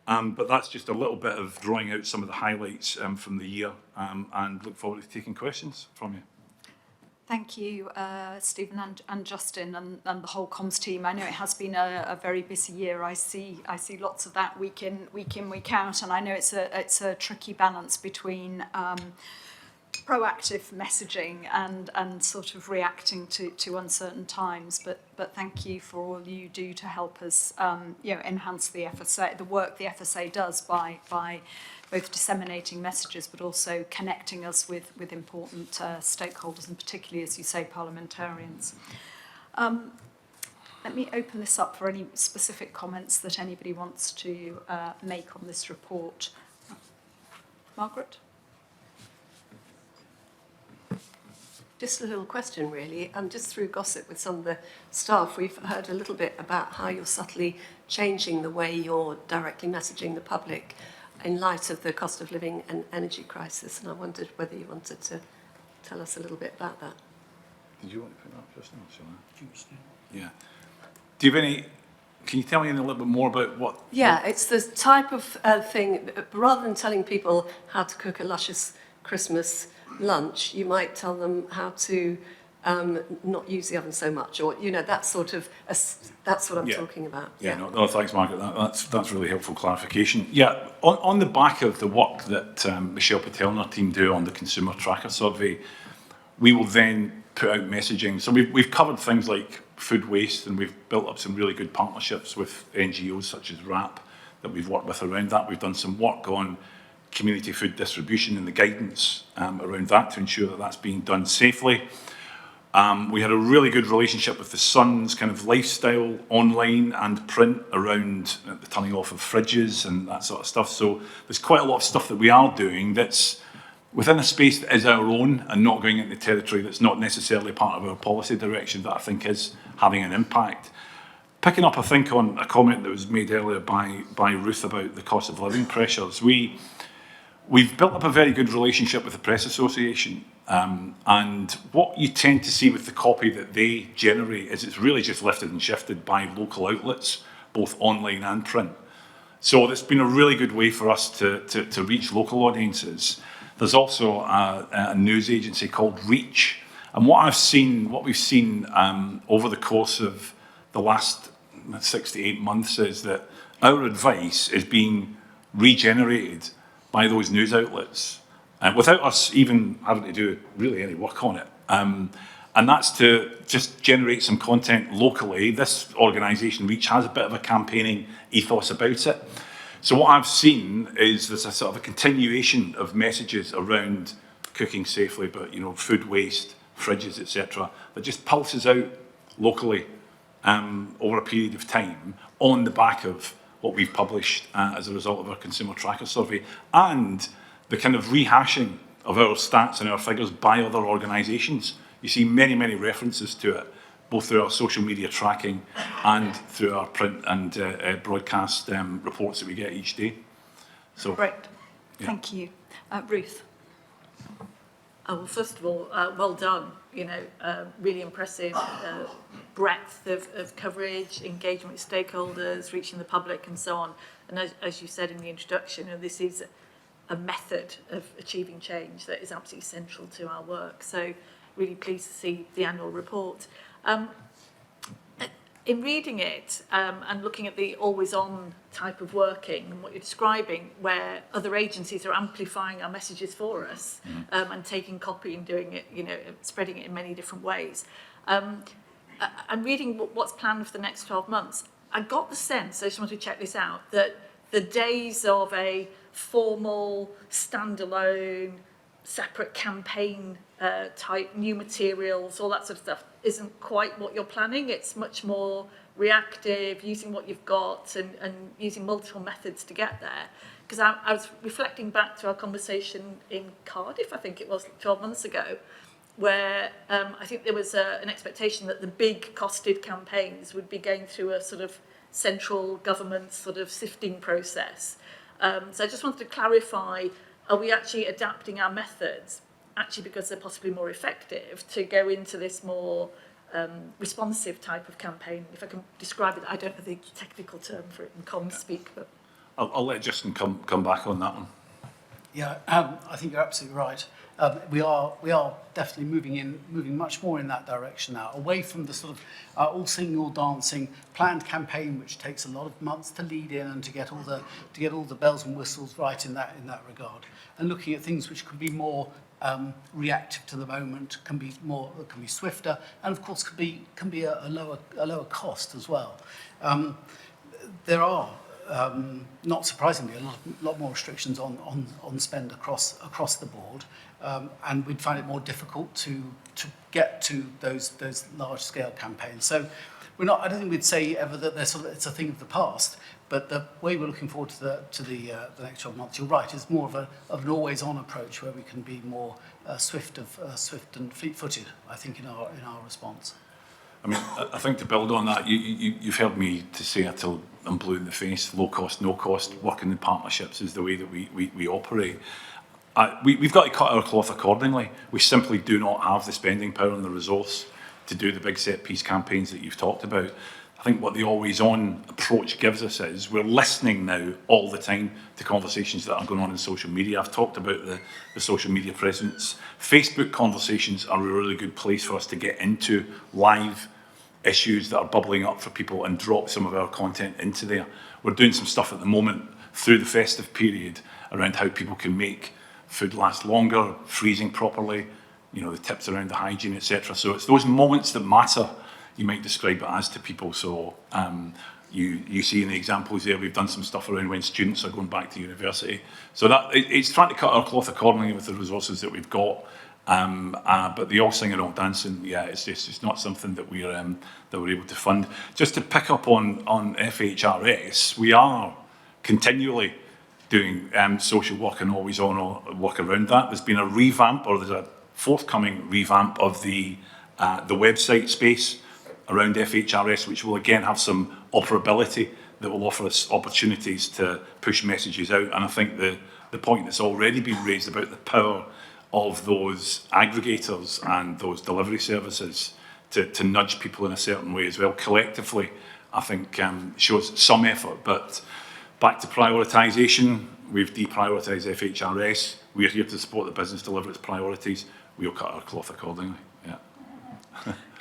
But that's just a little bit of drawing out some of the highlights from the year, and look forward to taking questions from you. Thank you, Stephen and Justin and the whole comms team. I know it has been a very busy year. I see lots of that week in, week out, and I know it's a tricky balance between proactive messaging and sort of reacting to uncertain times. But thank you for all you do to help us enhance the FSA, the work the FSA does by both disseminating messages but also connecting us with important stakeholders, and particularly, as you say, parliamentarians. Let me open this up for any specific comments that anybody wants to make on this report. Margaret? Just a little question, really. Just through gossip with some of the staff, we've heard a little bit about how you're subtly changing the way you're directly messaging the public in light of the cost of living and energy crisis. And I wondered whether you wanted to tell us a little bit about that. Did you want to put that first? Yeah. Do you have any? Can you tell me a little bit more about what? Yeah, it's the type of thing. Rather than telling people how to cook a luscious Christmas lunch, you might tell them how to not use the oven so much, or that sort of. That's what I'm talking about. Yeah. No, thanks, Margaret. That's really helpful clarification. Yeah, on the back of the work that Michelle Patel and her team do on the Consumer Tracker Survey, we will then put out messaging. So we've covered things like food waste, and we've built up some really good partnerships with NGOs such as RAP that we've worked with around that. We've done some work on community food distribution and the guidance around that to ensure that that's being done safely. We had a really good relationship with the Sun's kind of lifestyle online and print around the turning off of fridges and that sort of stuff. So there's quite a lot of stuff that we are doing that's within a space that is our own and not going into territory that's not necessarily part of our policy direction that I think is having an impact. Picking up, I think, on a comment that was made earlier by Ruth about the cost of living pressures, we've built up a very good relationship with the Press Association, and what you tend to see with the copy that they generate is it's really just lifted and shifted by local outlets, both online and print. So it's been a really good way for us to reach local audiences. There's also a news agency called Reach, and what we've seen over the course of the last 6 to 8 months is that our advice is being regenerated by those news outlets without us even having to do really any work on it. And that's to just generate some content locally. This organisation, Reach, has a bit of a campaigning ethos about it. So what I've seen is there's a sort of a continuation of messages around cooking safely, but food waste, fridges, etc., that just pulses out locally over a period of time on the back of what we've published as a result of our consumer tracker survey, and the kind of rehashing of our stats and our figures by other organisations. You see many, many references to it, both through our social media tracking and through our print and broadcast reports that we get each day. So, Great, yeah. thank you. Ruth? Well, first of all, well done. Really impressive breadth of coverage, engagement with stakeholders, reaching the public and so on. And as you said in the introduction, this is a method of achieving change that is absolutely central to our work. So really pleased to see the annual report. In reading it and looking at the always-on type of working and what you're describing, where other agencies are amplifying our messages for us and taking copy and doing it, spreading it in many different ways. I'm reading what's planned for the next 12 months. I got the sense, I just want to check this out, that the days of a formal, standalone, separate campaign type, new materials, all that sort of stuff, isn't quite what you're planning. It's much more reactive, using what you've got and using multiple methods to get there. Because I was reflecting back to our conversation in Cardiff, I think it was 12 months ago, where I think there was an expectation that the big costed campaigns would be going through a sort of central government sort of sifting process. So I just wanted to clarify, are we actually adapting our methods, actually because they're possibly more effective, to go into this more responsive type of campaign? If I can describe it, I don't know the technical term for it in comms speak, but... I'll let Justin come back on that one. Yeah, I think you're absolutely right. We are definitely moving much more in that direction now, away from the sort of all singing, all dancing planned campaign, which takes a lot of months to lead in and to get all the bells and whistles right in that regard, and looking at things which could be more reactive to the moment, can be swifter, and of course can be a lower cost as well. There are. Not surprisingly, a lot more restrictions on spend across the board, and we'd find it more difficult to get to those large scale campaigns. So I don't think we'd say ever that it's a thing of the past, but the way we're looking forward to the next 12 months, you're right, is more of an always on approach where we can be more swift and fleet-footed, I think, in our response. I mean, I think to build on that, you've heard me to say it till I'm blue in the face, low cost, no cost, working in partnerships is the way that we operate. We've got to cut our cloth accordingly. We simply do not have the spending power and the resource to do the big set piece campaigns that you've talked about. I think what the always on approach gives us is we're listening now all the time to conversations that are going on in social media. I've talked about the social media presence. Facebook conversations are a really good place for us to get into live issues that are bubbling up for people and drop some of our content into there. We're doing some stuff at the moment through the festive period around how people can make food last longer, freezing properly, the tips around the hygiene, etc. So it's those moments that matter, you might describe it as, to people. So you see in the examples there, we've done some stuff around when students are going back to university. So it's trying to cut our cloth accordingly with the resources that we've got. But the all singing, all dancing, yeah, it's not something that we're able to fund. Just to pick up on FHRS, we are continually doing social work and always on work around that. There's been a revamp, or there's a forthcoming revamp of the website space around FHRS, which will again have some operability that will offer us opportunities to push messages out. And I think the point that's already been raised about the power of those aggregators and those delivery services to nudge people in a certain way as well, collectively, I think shows some effort. But back to prioritisation, we've deprioritised FHRS. We're here to support the business, deliver its priorities. We'll cut our cloth accordingly. Yeah.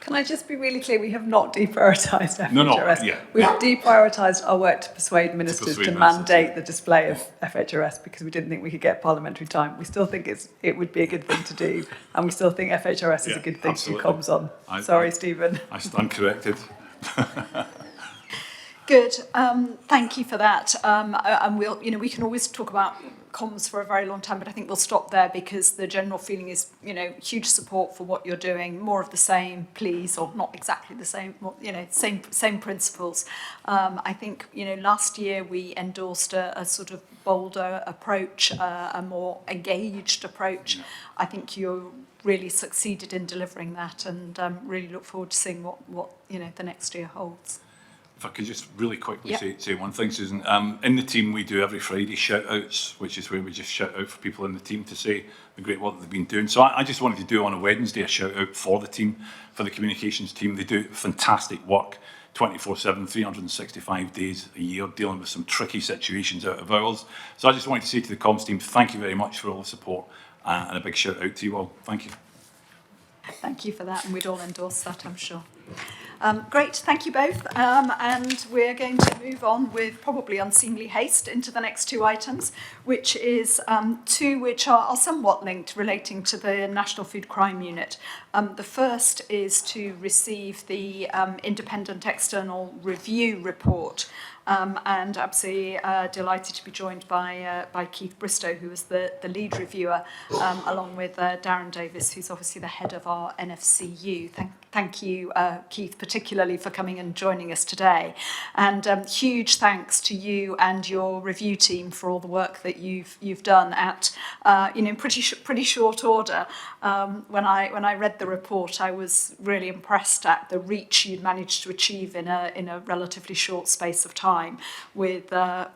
Can I just be really clear? We have not deprioritised FHRS. No, yeah. We've deprioritised our work to persuade ministers to mandate the display of FHRS because we didn't think we could get parliamentary time. We still think it would be a good thing to do, and we still think FHRS is a good thing absolutely. to do comms on. Sorry, Stephen. I stand corrected. Good. Thank you for that. And we'll, we can always talk about comms for a very long time, but I think we'll stop there because the general feeling is, huge support for what you're doing. More of the same, please, or not exactly the same, same principles. I think, last year we endorsed a sort of bolder approach, a more engaged approach. I think you're really succeeded in delivering that, and really look forward to seeing what the next year holds. If I could just really quickly say one thing, Susan. In the team, we do every Friday shout-outs, which is where we just shout out for people in the team to say the great work they've been doing. So I just wanted to do on a Wednesday a shout-out for the team, for the communications team. They do fantastic work, 24/7, 365 days a year, dealing with some tricky situations out of hours. So I just wanted to say to the comms team, thank you very much for all the support, and a big shout-out to you all. Thank you. Thank you for that, and we'd all endorse that, I'm sure. Great, thank you both. And we're going to move on with probably unseemly haste into the next two items, which is two which are somewhat linked, relating to the National Food Crime Unit. The first is to receive the independent external review report. And absolutely delighted to be joined by Keith Bristow, who is the lead reviewer, along with Darren Davis, who's obviously the head of our NFCU. Thank you, Keith, particularly for coming and joining us today. And huge thanks to you and your review team for all the work that you've done at pretty short order. When I read the report, I was really impressed at the reach you'd managed to achieve in a relatively short space of time, with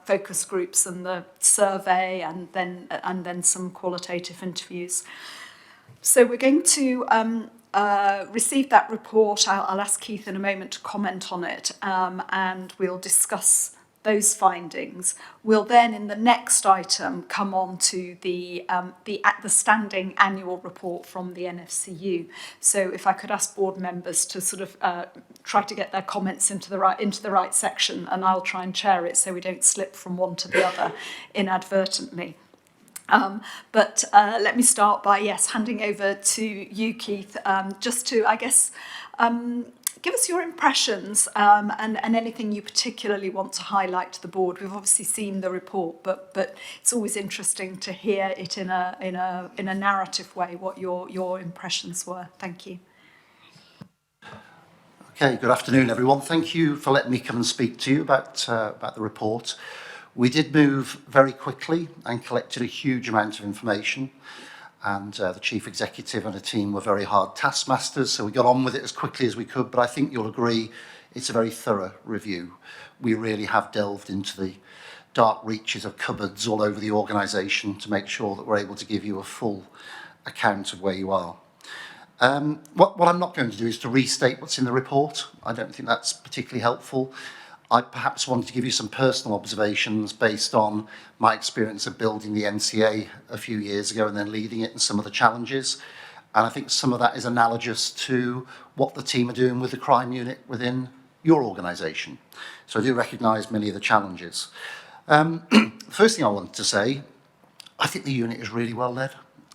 focus groups and the survey, and then some qualitative interviews. So we're going to receive that report. I'll ask Keith in a moment to comment on it, and we'll discuss those findings. We'll then, in the next item, come on to the standing annual report from the NFCU. So if I could ask board members to sort of try to get their comments into the right section, and I'll try and chair it so we don't slip from one to the other inadvertently. But let me start by, handing over to you, Keith, just to, I guess, give us your impressions and anything you particularly want to highlight to the board. We've obviously seen the report, but it's always interesting to hear it in a narrative way, what your impressions were. Thank you. Okay, good afternoon, everyone. Thank you for letting me come and speak to you about the report. We did move very quickly and collected a huge amount of information, and the Chief Executive and a team were very hard taskmasters, so we got on with it as quickly as we could, but I think you'll agree it's a very thorough review. We really have delved into the dark reaches of cupboards all over the organisation to make sure that we're able to give you a full account of where you are. What I'm not going to do is to restate what's in the report. I don't think that's particularly helpful. I perhaps wanted to give you some personal observations based on my experience of building the NCA a few years ago and then leading it and some of the challenges. And I think some of that is analogous to what the team are doing with the crime unit within your organisation. So I do recognise many of the challenges. The first thing I wanted to say, I think the unit is really well led.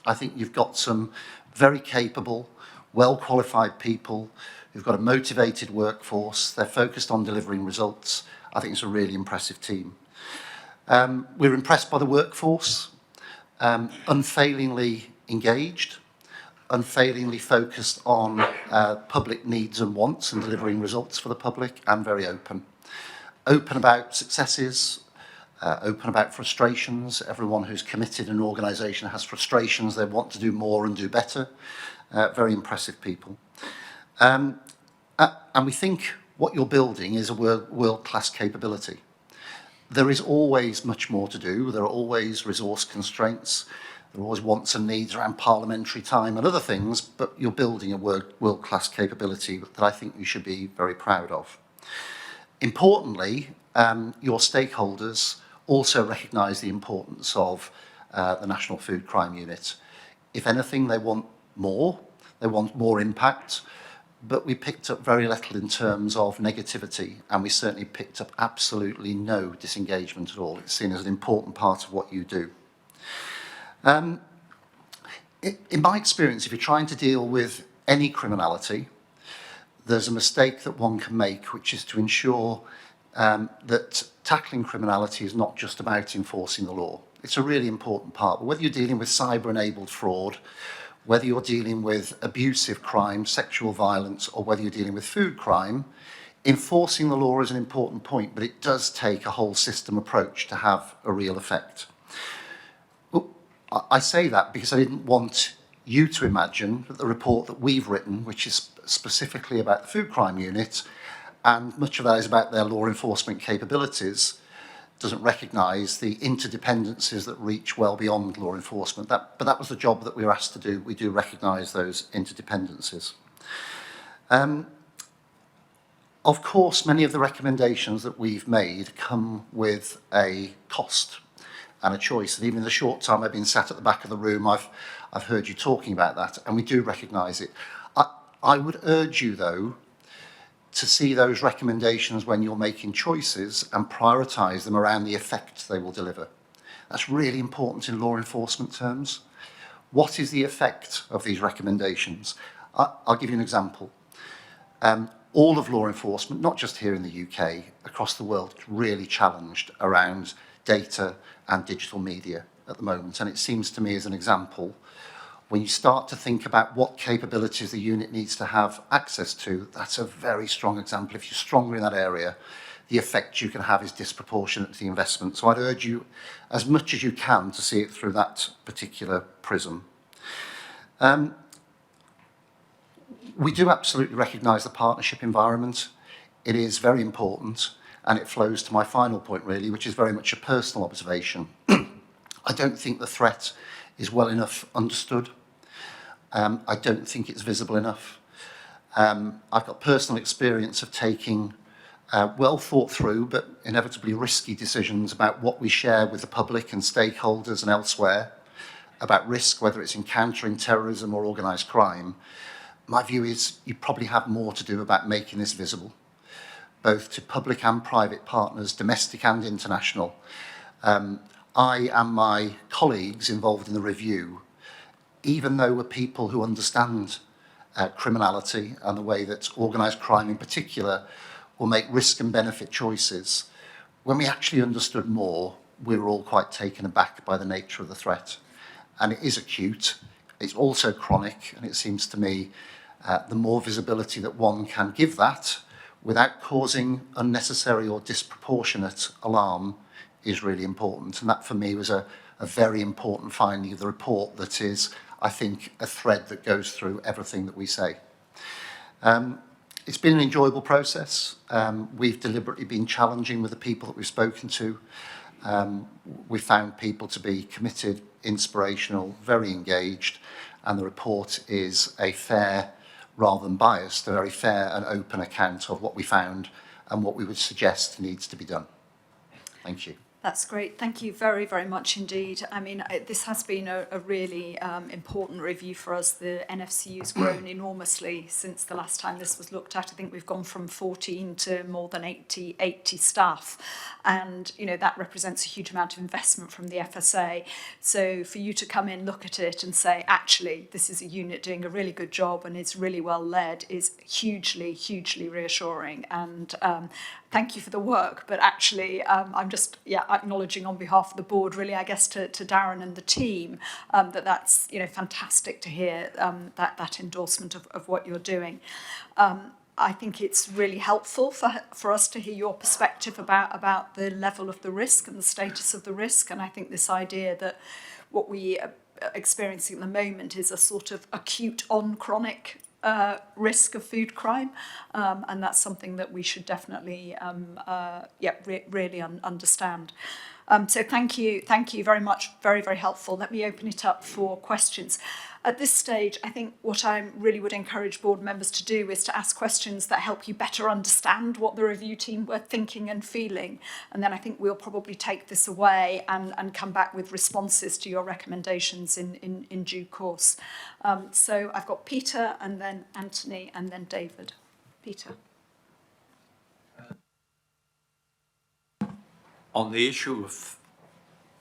I think you've got some very capable, well-qualified people who've got a motivated workforce. They're focused on delivering results. I think it's a really impressive team. We're impressed by the workforce, unfailingly engaged, unfailingly focused on public needs and wants and delivering results for the public, and very open. Open about successes, open about frustrations. Everyone who's committed in an organisation has frustrations. They want to do more and do better. Very impressive people. And we think what you're building is a world-class capability. There is always much more to do. There are always resource constraints. There are always wants and needs around parliamentary time and other things, but you're building a world-class capability that I think you should be very proud of. Importantly, your stakeholders also recognise the importance of the National Food Crime Unit. If anything, they want more impact, but we picked up very little in terms of negativity, and we certainly picked up absolutely no disengagement at all. It's seen as an important part of what you do. In my experience, if you're trying to deal with any criminality, there's a mistake that one can make, which is to ensure that tackling criminality is not just about enforcing the law. It's a really important part. But whether you're dealing with cyber-enabled fraud, whether you're dealing with abusive crime, sexual violence, or whether you're dealing with food crime, enforcing the law is an important point, but it does take a whole system approach to have a real effect. I say that because I didn't want you to imagine that the report that we've written, which is specifically about the Food Crime Unit, and much of that is about their law enforcement capabilities, doesn't recognise the interdependencies that reach well beyond law enforcement. But that was the job that we were asked to do. We do recognise those interdependencies. Of course, many of the recommendations that we've made come with a cost and a choice. And even in the short time I've been sat at the back of the room, I've heard you talking about that, and we do recognise it. I would urge you, though, to see those recommendations when you're making choices and prioritise them around the effect they will deliver. That's really important in law enforcement terms. What is the effect of these recommendations? I'll give you an example. All of law enforcement, not just here in the UK, across the world, is really challenged around data and digital media at the moment. And it seems to me, as an example, when you start to think about what capabilities the unit needs to have access to, that's a very strong example. If you're stronger in that area, the effect you can have is disproportionate to the investment. So I'd urge you, as much as you can, to see it through that particular prism. We do absolutely recognise the partnership environment. It is very important, and it flows to my final point, really, which is very much a personal observation. I don't think the threat is well enough understood. I don't think it's visible enough. I've got personal experience of taking well thought through but inevitably risky decisions about what we share with the public and stakeholders and elsewhere about risk, whether it's encountering terrorism or organised crime. My view is you probably have more to do about making this visible, both to public and private partners, domestic and international. I and my colleagues involved in the review, even though we're people who understand criminality and the way that organised crime in particular will make risk and benefit choices, when we actually understood more, we were all quite taken aback by the nature of the threat. And it is acute, it's also chronic, and it seems to me the more visibility that one can give that without causing unnecessary or disproportionate alarm is really important. And that for me was a very important finding of the report that is, I think, a thread that goes through everything that we say. It's been an enjoyable process. We've deliberately been challenging with the people that we've spoken to. We found people to be committed, inspirational, very engaged, and the report is a fair, rather than biased, a very fair and open account of what we found and what we would suggest needs to be done. Thank you. That's great. Thank you very, very much indeed. I mean, this has been a really important review for us. The NFCU's grown enormously since the last time this was looked at. I think we've gone from 14 to more than 80 staff. And, you know, that represents a huge amount of investment from the FSA. So for you to come in, look at it and say, actually, this is a unit doing a really good job and it's really well led is hugely, hugely reassuring. And thank you for the work, but actually I'm just acknowledging on behalf of the board, really, I guess, to Darren and the team, that's fantastic to hear that endorsement of what you're doing. I think it's really helpful for us to hear your perspective about the level of the risk and the status of the risk. And I think this idea that what we are experiencing at the moment is a sort of acute on chronic risk of food crime, and that's something that we should definitely really understand. So thank you very much, very helpful. Let me open it up for questions. At this stage, I think what I really would encourage board members to do is to ask questions that help you better understand what the review team were thinking and feeling, and then I think we'll probably take this away and come back with responses to your recommendations in due course. So I've got Peter and then Anthony and then David. Peter. On the issue of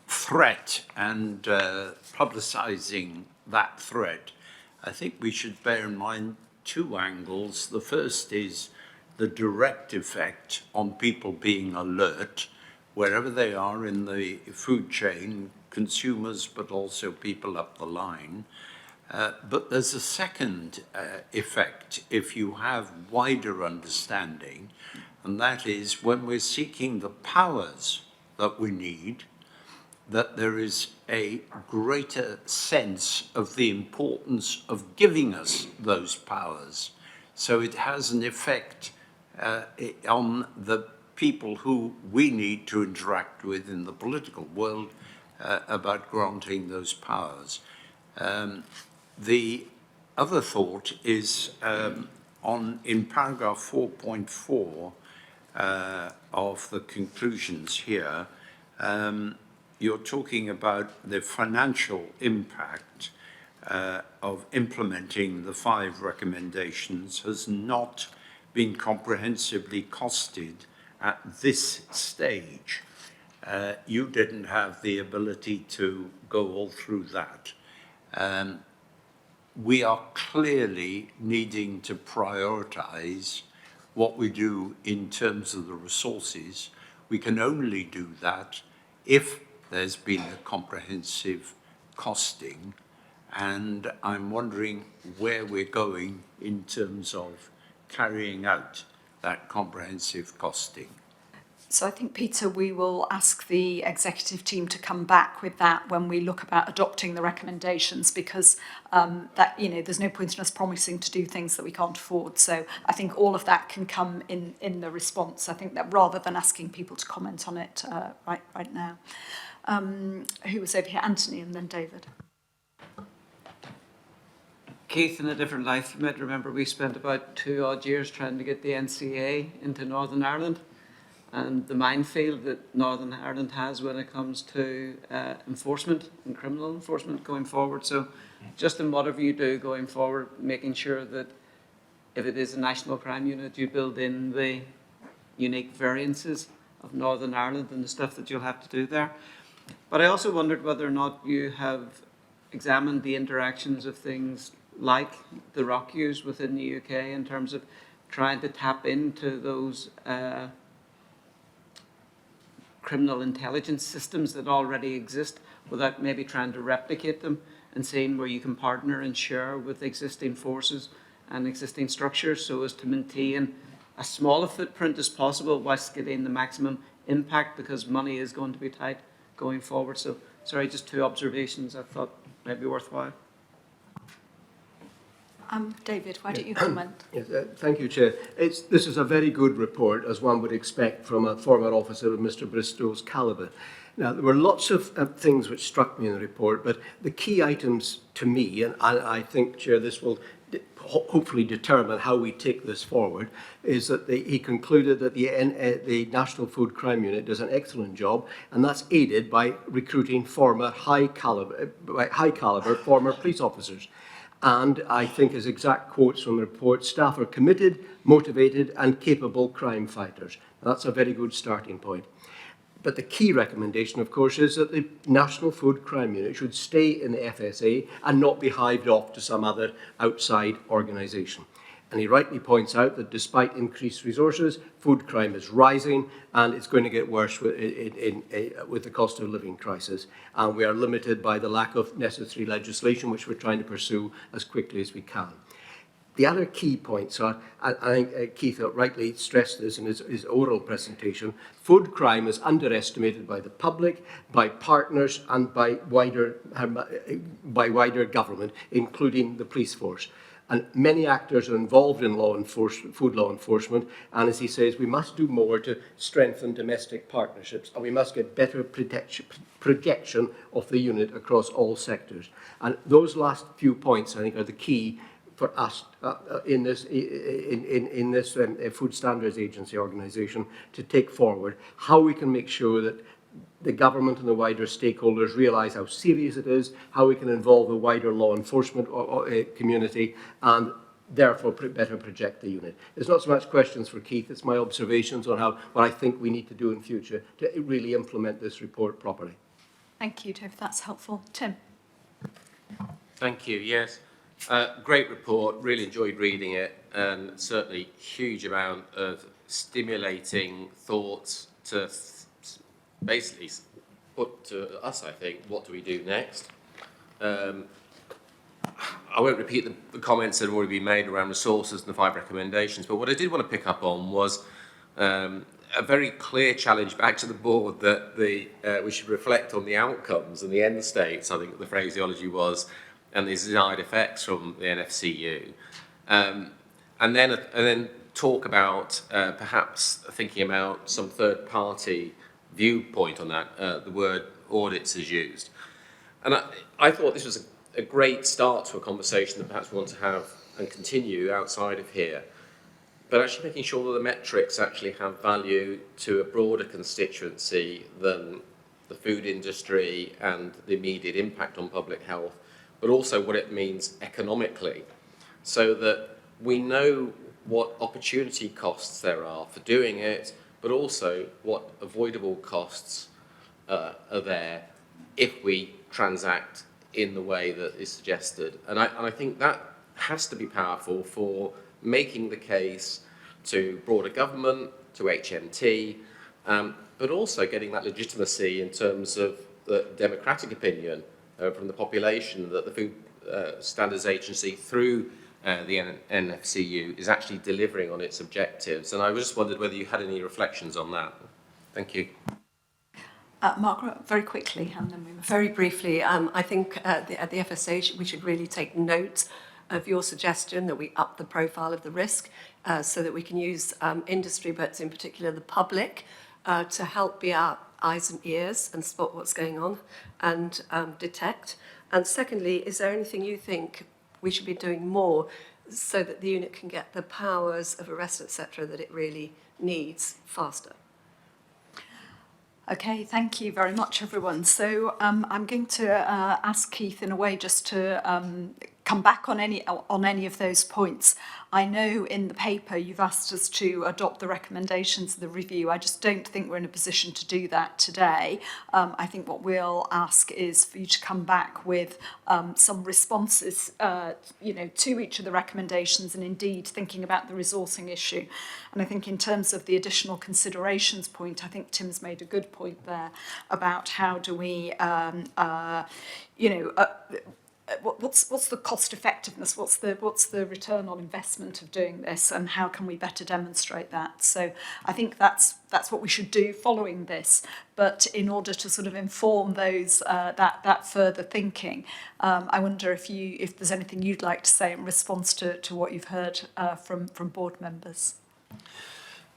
threat and publicising that threat, I think we should bear in mind two angles. The first is the direct effect on people being alert, wherever they are in the food chain, consumers, but also people up the line. But there's a second effect if you have wider understanding, and that is when we're seeking the powers that we need, that there is a greater sense of the importance of giving us those powers. So it has an effect on the people who we need to interact with in the political world about granting those powers. The other thought is in paragraph 4.4 of the conclusions here, you're talking about the financial impact of implementing the 5 recommendations has not been comprehensively costed at this stage. You didn't have the ability to go all through that. We are clearly needing to prioritize what we do in terms of the resources. We can only do that if there's been a comprehensive costing, and I'm wondering where we're going in terms of carrying out that comprehensive costing. So I think, Peter, we will ask the executive team to come back with that when we look about adopting the recommendations, because that, you know, there's no point in us promising to do things that we can't afford. So I think all of that can come in the response. I think that rather than asking people to comment on it right now. Who was over here? Anthony and then David. Keith, in a different life, you might remember we spent about 2 odd years trying to get the NCA into Northern Ireland, and the minefield that Northern Ireland has when it comes to enforcement and criminal enforcement going forward. So just in whatever you do going forward, making sure that if it is a national crime unit, you build in the unique variances of Northern Ireland and the stuff that you'll have to do there. But I also wondered whether or not you have examined the interactions of things like the ROCUs within the UK in terms of trying to tap into those criminal intelligence systems that already exist without maybe trying to replicate them, and seeing where you can partner and share with existing forces and existing structures so as to maintain a smaller footprint as possible whilst getting the maximum impact, because money is going to be tight going forward. So, sorry, just 2 observations I thought might be worthwhile. David, why don't you comment? Yes, thank you, Chair. This is a very good report, as one would expect from a former officer of Mr. Bristow's calibre. Now, there were lots of things which struck me in the report, but the key items to me, and I think, Chair, this will hopefully determine how we take this forward, is that he concluded that the National Food Crime Unit does an excellent job, and that's aided by recruiting former high calibre former police officers. And I think his exact quotes from the report, staff are committed, motivated and capable crime fighters. Now, that's a very good starting point. But the key recommendation, of course, is that the National Food Crime Unit should stay in the FSA and not be hived off to some other outside organisation. And he rightly points out that despite increased resources, food crime is rising and it's going to get worse with the cost of living crisis. And we are limited by the lack of necessary legislation, which we're trying to pursue as quickly as we can. The other key points are, and I think Keith rightly stressed this in his oral presentation, food crime is underestimated by the public, by partners, and by wider government, including the police force. And many actors are involved in food law enforcement, and as he says, we must do more to strengthen domestic partnerships, and we must get better projection of the unit across all sectors. And those last few points, I think, are the key for us in this Food Standards Agency organisation to take forward, how we can make sure that the government and the wider stakeholders realise how serious it is, how we can involve the wider law enforcement community, and therefore better project the unit. It's not so much questions for Keith, it's my observations on what I think we need to do in future to really implement this report properly. Thank you, Dave. That's helpful. Tim. Thank you. Yes. Great report, really enjoyed reading it, and certainly huge amount of stimulating thoughts to basically put to us, I think, what do we do next? I won't repeat the comments that have already been made around resources and the 5 recommendations, but what I did want to pick up on was a very clear challenge back to the board that we should reflect on the outcomes and the end states, I think the phraseology was, and the desired effects from the NFCU. And then talk about perhaps thinking about some third-party viewpoint on that. The word audits is used. And I thought this was a great start to a conversation that perhaps we want to have and continue outside of here. But actually making sure that the metrics actually have value to a broader constituency than the food industry and the immediate impact on public health, but also what it means economically, so that we know what opportunity costs there are for doing it, but also what avoidable costs are there if we transact in the way that is suggested. And I think that has to be powerful for making the case to broader government, to HMT, but also getting that legitimacy in terms of the democratic opinion from the population that the Food Standards Agency through the NFCU is actually delivering on its objectives. And I just wondered whether you had any reflections on that. Thank you. Margaret, very quickly, and then we must... Very briefly, I think at the FSA we should really take note of your suggestion that we up the profile of the risk so that we can use industry, but in particular the public, to help be our eyes and ears and spot what's going on and detect. And secondly, is there anything you think we should be doing more so that the unit can get the powers of arrest, etc., that it really needs faster? Okay, thank you very much, everyone. So I'm going to ask Keith in a way just to come back on any of those points. I know in the paper you've asked us to adopt the recommendations of the review. I just don't think we're in a position to do that today. I think what we'll ask is for you to come back with some responses, to each of the recommendations, and indeed thinking about the resourcing issue. And I think in terms of the additional considerations point, I think Tim's made a good point there about how do we, what's the cost effectiveness, what's the return on investment of doing this, and how can we better demonstrate that? So I think that's what we should do following this. But in order to sort of inform those that further thinking, I wonder if there's anything you'd like to say in response to what you've heard from board members.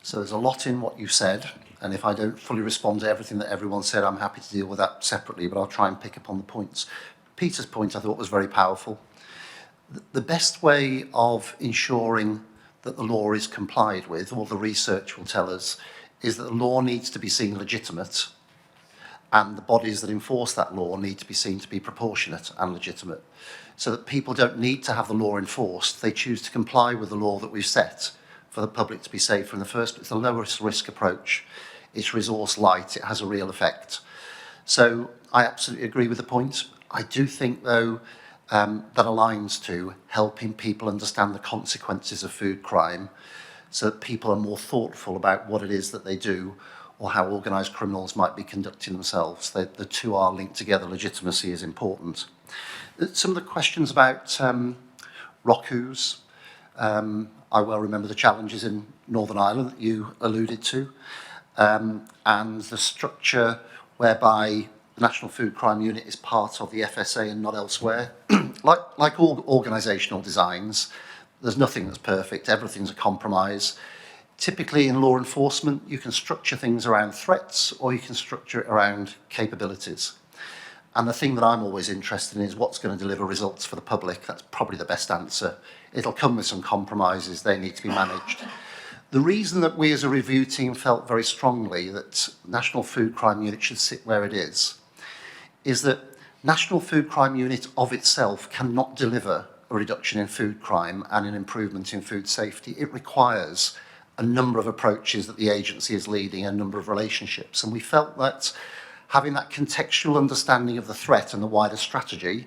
So there's a lot in what you said, and if I don't fully respond to everything that everyone said, I'm happy to deal with that separately, but I'll try and pick up on the points. Peter's point I thought was very powerful. The best way of ensuring that the law is complied with, or the research will tell us, is that the law needs to be seen legitimate, and the bodies that enforce that law need to be seen to be proportionate and legitimate, so that people don't need to have the law enforced. They choose to comply with the law that we've set for the public to be safer in the first place. It's the lowest risk approach. It's resource light. It has a real effect. So I absolutely agree with the point. I do think, though, that aligns to helping people understand the consequences of food crime so that people are more thoughtful about what it is that they do or how organised criminals might be conducting themselves. The two are linked together. Legitimacy is important. Some of the questions about ROCUs, I well remember the challenges in Northern Ireland that you alluded to, and the structure whereby the National Food Crime Unit is part of the FSA and not elsewhere. like all organisational designs, there's nothing that's perfect, everything's a compromise. Typically in law enforcement, you can structure things around threats or you can structure it around capabilities. And the thing that I'm always interested in is what's going to deliver results for the public. That's probably the best answer. It'll come with some compromises, they need to be managed. The reason that we as a review team felt very strongly that National Food Crime Unit should sit where it is that National Food Crime Unit of itself cannot deliver a reduction in food crime and an improvement in food safety. It requires a number of approaches that the agency is leading, a number of relationships. And we felt that having that contextual understanding of the threat and the wider strategy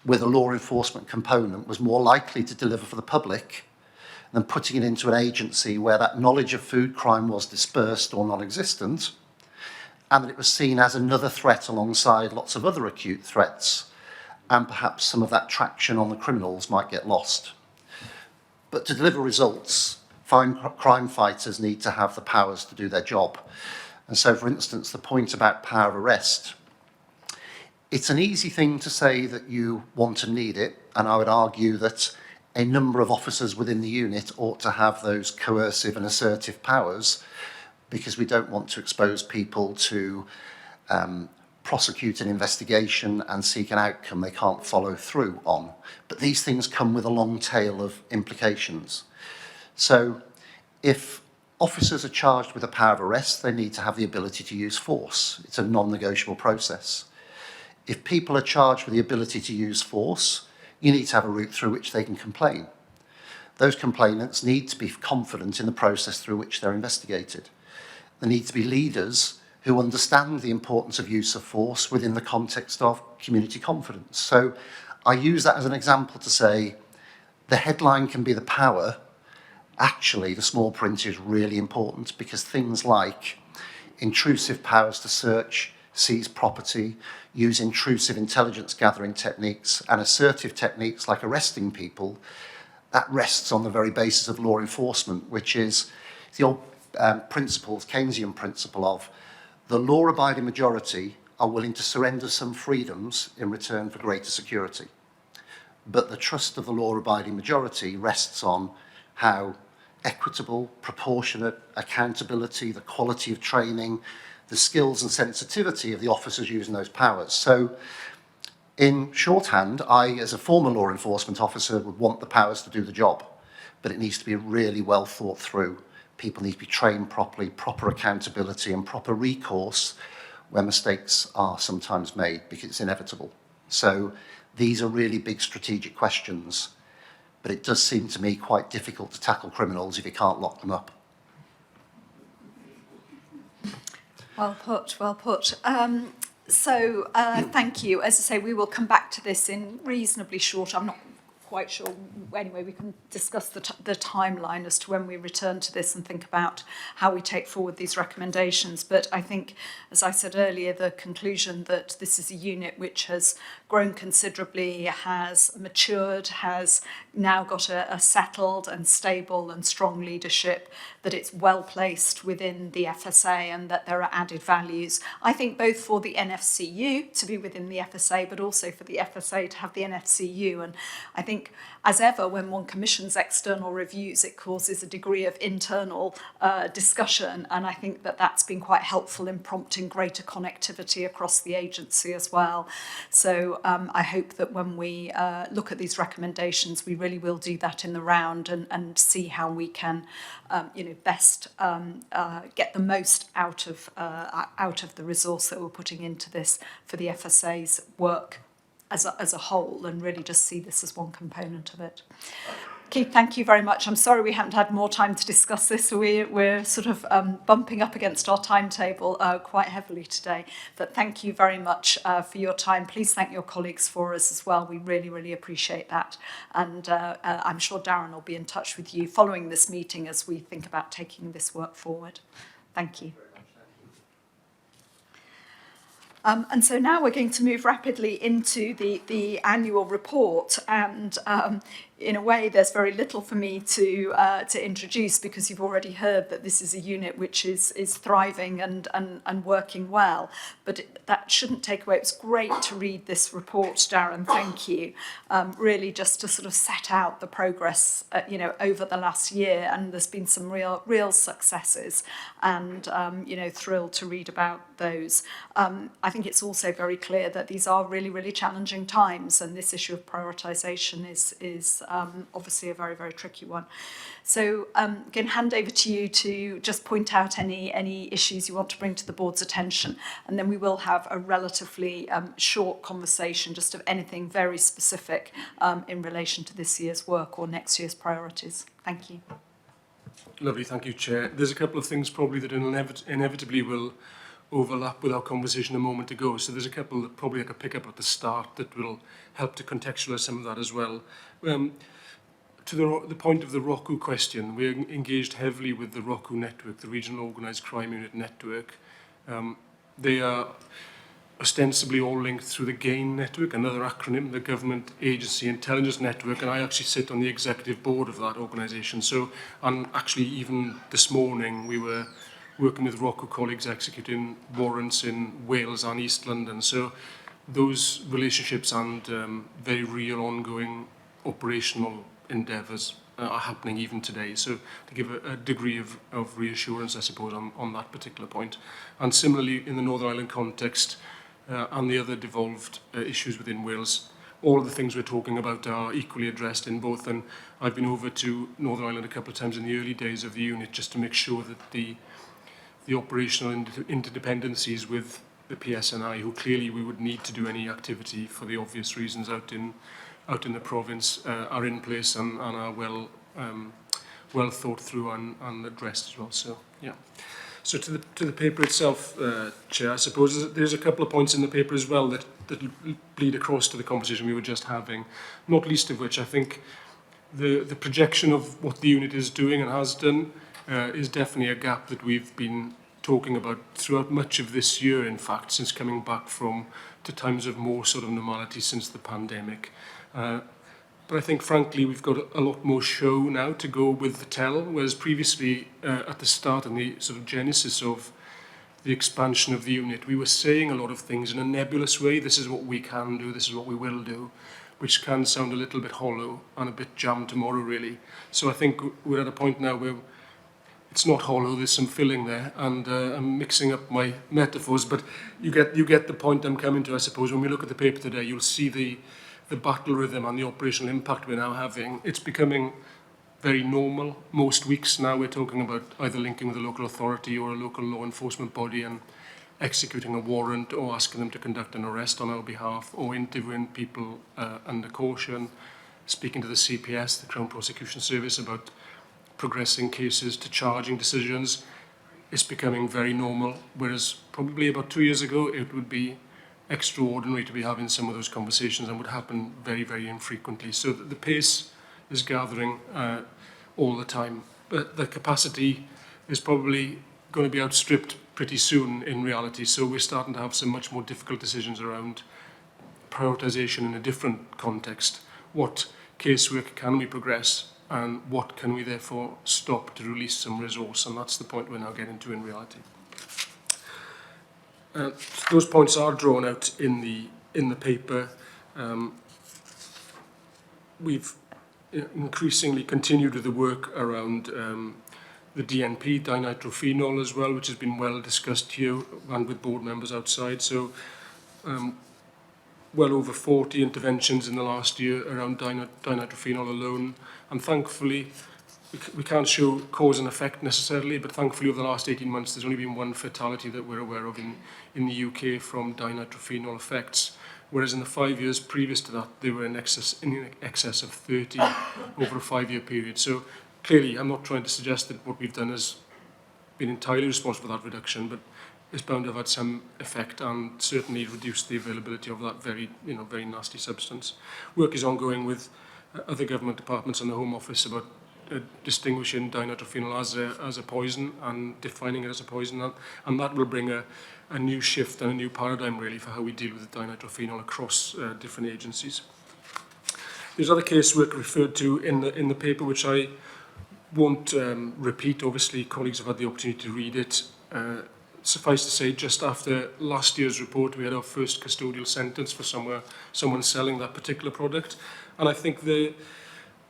with a law enforcement component was more likely to deliver for the public than putting it into an agency where that knowledge of food crime was dispersed or non-existent, and that it was seen as another threat alongside lots of other acute threats, and perhaps some of that traction on the criminals might get lost. But to deliver results, crime fighters need to have the powers to do their job. And so, for instance, the point about power of arrest, it's an easy thing to say that you want and need it, and I would argue that a number of officers within the unit ought to have those coercive and assertive powers, because we don't want to expose people to prosecute an investigation and seek an outcome they can't follow through on. But these things come with a long tail of implications. So if officers are charged with a power of arrest, they need to have the ability to use force. It's a non-negotiable process. If people are charged with the ability to use force, you need to have a route through which they can complain. Those complainants need to be confident in the process through which they're investigated. There need to be leaders who understand the importance of use of force within the context of community confidence. So I use that as an example to say the headline can be the power. Actually, the small print is really important, because things like intrusive powers to search, seize property, use intrusive intelligence gathering techniques and assertive techniques like arresting people, that rests on the very basis of law enforcement, which is the old Keynesian principle of the law-abiding majority are willing to surrender some freedoms in return for greater security. But the trust of the law-abiding majority rests on how equitable, proportionate, accountability, the quality of training, the skills and sensitivity of the officers using those powers. So in shorthand, I, as a former law enforcement officer, would want the powers to do the job, but it needs to be really well thought through. People need to be trained properly, proper accountability and proper recourse where mistakes are sometimes made, because it's inevitable. So these are really big strategic questions, but it does seem to me quite difficult to tackle criminals if you can't lock them up. Well put, well put. Thank you. As I say, we will come back to this in reasonably short. I'm not quite sure. Anyway, we can discuss the timeline as to when we return to this and think about how we take forward these recommendations. But I think, as I said earlier, the conclusion that this is a unit which has grown considerably, has matured, has now got a settled and stable and strong leadership, that it's well placed within the FSA and that there are added values. I think both for the NFCU to be within the FSA, but also for the FSA to have the NFCU. And I think, as ever, when one commissions external reviews, it causes a degree of internal discussion. And I think that that's been quite helpful in prompting greater connectivity across the agency as well. So I hope that when we look at these recommendations, we really will do that in the round and see how we can best get the most out of the resource that we're putting into this for the FSA's work as a whole, and really just see this as one component of it. Keith, thank you very much. I'm sorry we haven't had more time to discuss this. We're sort of bumping up against our timetable quite heavily today. But thank you very much for your time. Please thank your colleagues for us as well. We really, really appreciate that. And I'm sure Darren will be in touch with you following this meeting as we think about taking this work forward. Thank you. And so now we're going to move rapidly into the annual report. And in a way, there's very little for me to introduce, because you've already heard that this is a unit which is thriving and working well. But that shouldn't take away. It's great to read this report, Darren. Thank you. Really, just to sort of set out the progress, over the last year, and there's been some real successes, and thrilled to read about those. I think it's also very clear that these are really challenging times, and this issue of prioritisation is obviously a very tricky one. So again, hand over to you to just point out any issues you want to bring to the board's attention, and then we will have a relatively short conversation just of anything very specific in relation to this year's work or next year's priorities. Thank you. Lovely, thank you, Chair. There's a couple of things probably that inevitably will overlap with our conversation a moment ago. So there's a couple that probably I could pick up at the start that will help to contextualise some of that as well. To the point of the ROCU question, we're engaged heavily with the ROCU network, the Regional Organised Crime Unit network. They are ostensibly all linked through the GAIN network, another acronym, the Government Agency Intelligence Network, and I actually sit on the executive board of that organisation. So, and actually even this morning we were working with ROCU colleagues executing warrants in Wales and East London. So those relationships and very real ongoing operational endeavours are happening even today. So to give a degree of reassurance, I suppose, on that particular point. And similarly, in the Northern Ireland context and the other devolved issues within Wales, all of the things we're talking about are equally addressed in both. And I've been over to Northern Ireland a couple of times in the early days of the unit just to make sure that the operational interdependencies with the PSNI, who clearly we would need to do any activity for the obvious reasons out in the province, are in place and are well thought through and addressed as well. So yeah. So to the paper itself, Chair, I suppose there's a couple of points in the paper as well that bleed across to the conversation we were just having. Not least of which I think the projection of what the unit is doing and has done is definitely a gap that we've been talking about throughout much of this year, in fact, since coming back to times of more sort of normality since the pandemic. But I think, frankly, we've got a lot more show now to go with the tell, whereas previously, at the start and the sort of genesis of the expansion of the unit, we were saying a lot of things in a nebulous way. This is what we can do, this is what we will do, which can sound a little bit hollow and a bit jam tomorrow, really. So I think we're at a point now where it's not hollow, there's some filling there, and I'm mixing up my metaphors, but you get the point I'm coming to, I suppose. When we look at the paper today, you'll see the battle rhythm and the operational impact we're now having. It's becoming very normal. Most weeks now we're talking about either linking with a local authority or a local law enforcement body and executing a warrant or asking them to conduct an arrest on our behalf or interviewing people under caution, speaking to the CPS, the Crown Prosecution Service, about progressing cases to charging decisions. Is becoming very normal, whereas probably about 2 years ago it would be extraordinary to be having some of those conversations and would happen very infrequently. So the pace is gathering all the time, but the capacity is probably going to be outstripped pretty soon in reality. So we're starting to have some much more difficult decisions around prioritisation in a different context. What casework can we progress? And what can we therefore stop to release some resource? And that's the point we're now getting to in reality. Those points are drawn out in the paper. We've increasingly continued with the work around the DNP, dinitrophenol as well, which has been well discussed here and with board members outside. So well over 40 interventions in the last year around dinitrophenol alone. And thankfully, we can't show cause and effect necessarily, but thankfully over the last 18 months, there's only been one fatality that we're aware of in the UK from dinitrophenol effects. Whereas in the 5 years previous to that, they were in excess of 30 over a 5-year period. So clearly, I'm not trying to suggest that what we've done has been entirely responsible for that reduction, but it's bound to have had some effect and certainly reduced the availability of that very nasty substance. Work is ongoing with other government departments and the Home Office about distinguishing dinitrophenol as a poison and defining it as a poison, and that will bring a new shift and a new paradigm really for how we deal with dinitrophenol across different agencies. There's other casework referred to in the paper, which I won't repeat. Obviously, colleagues have had the opportunity to read it. Suffice to say, just after last year's report, we had our first custodial sentence for someone selling that particular product. And I think the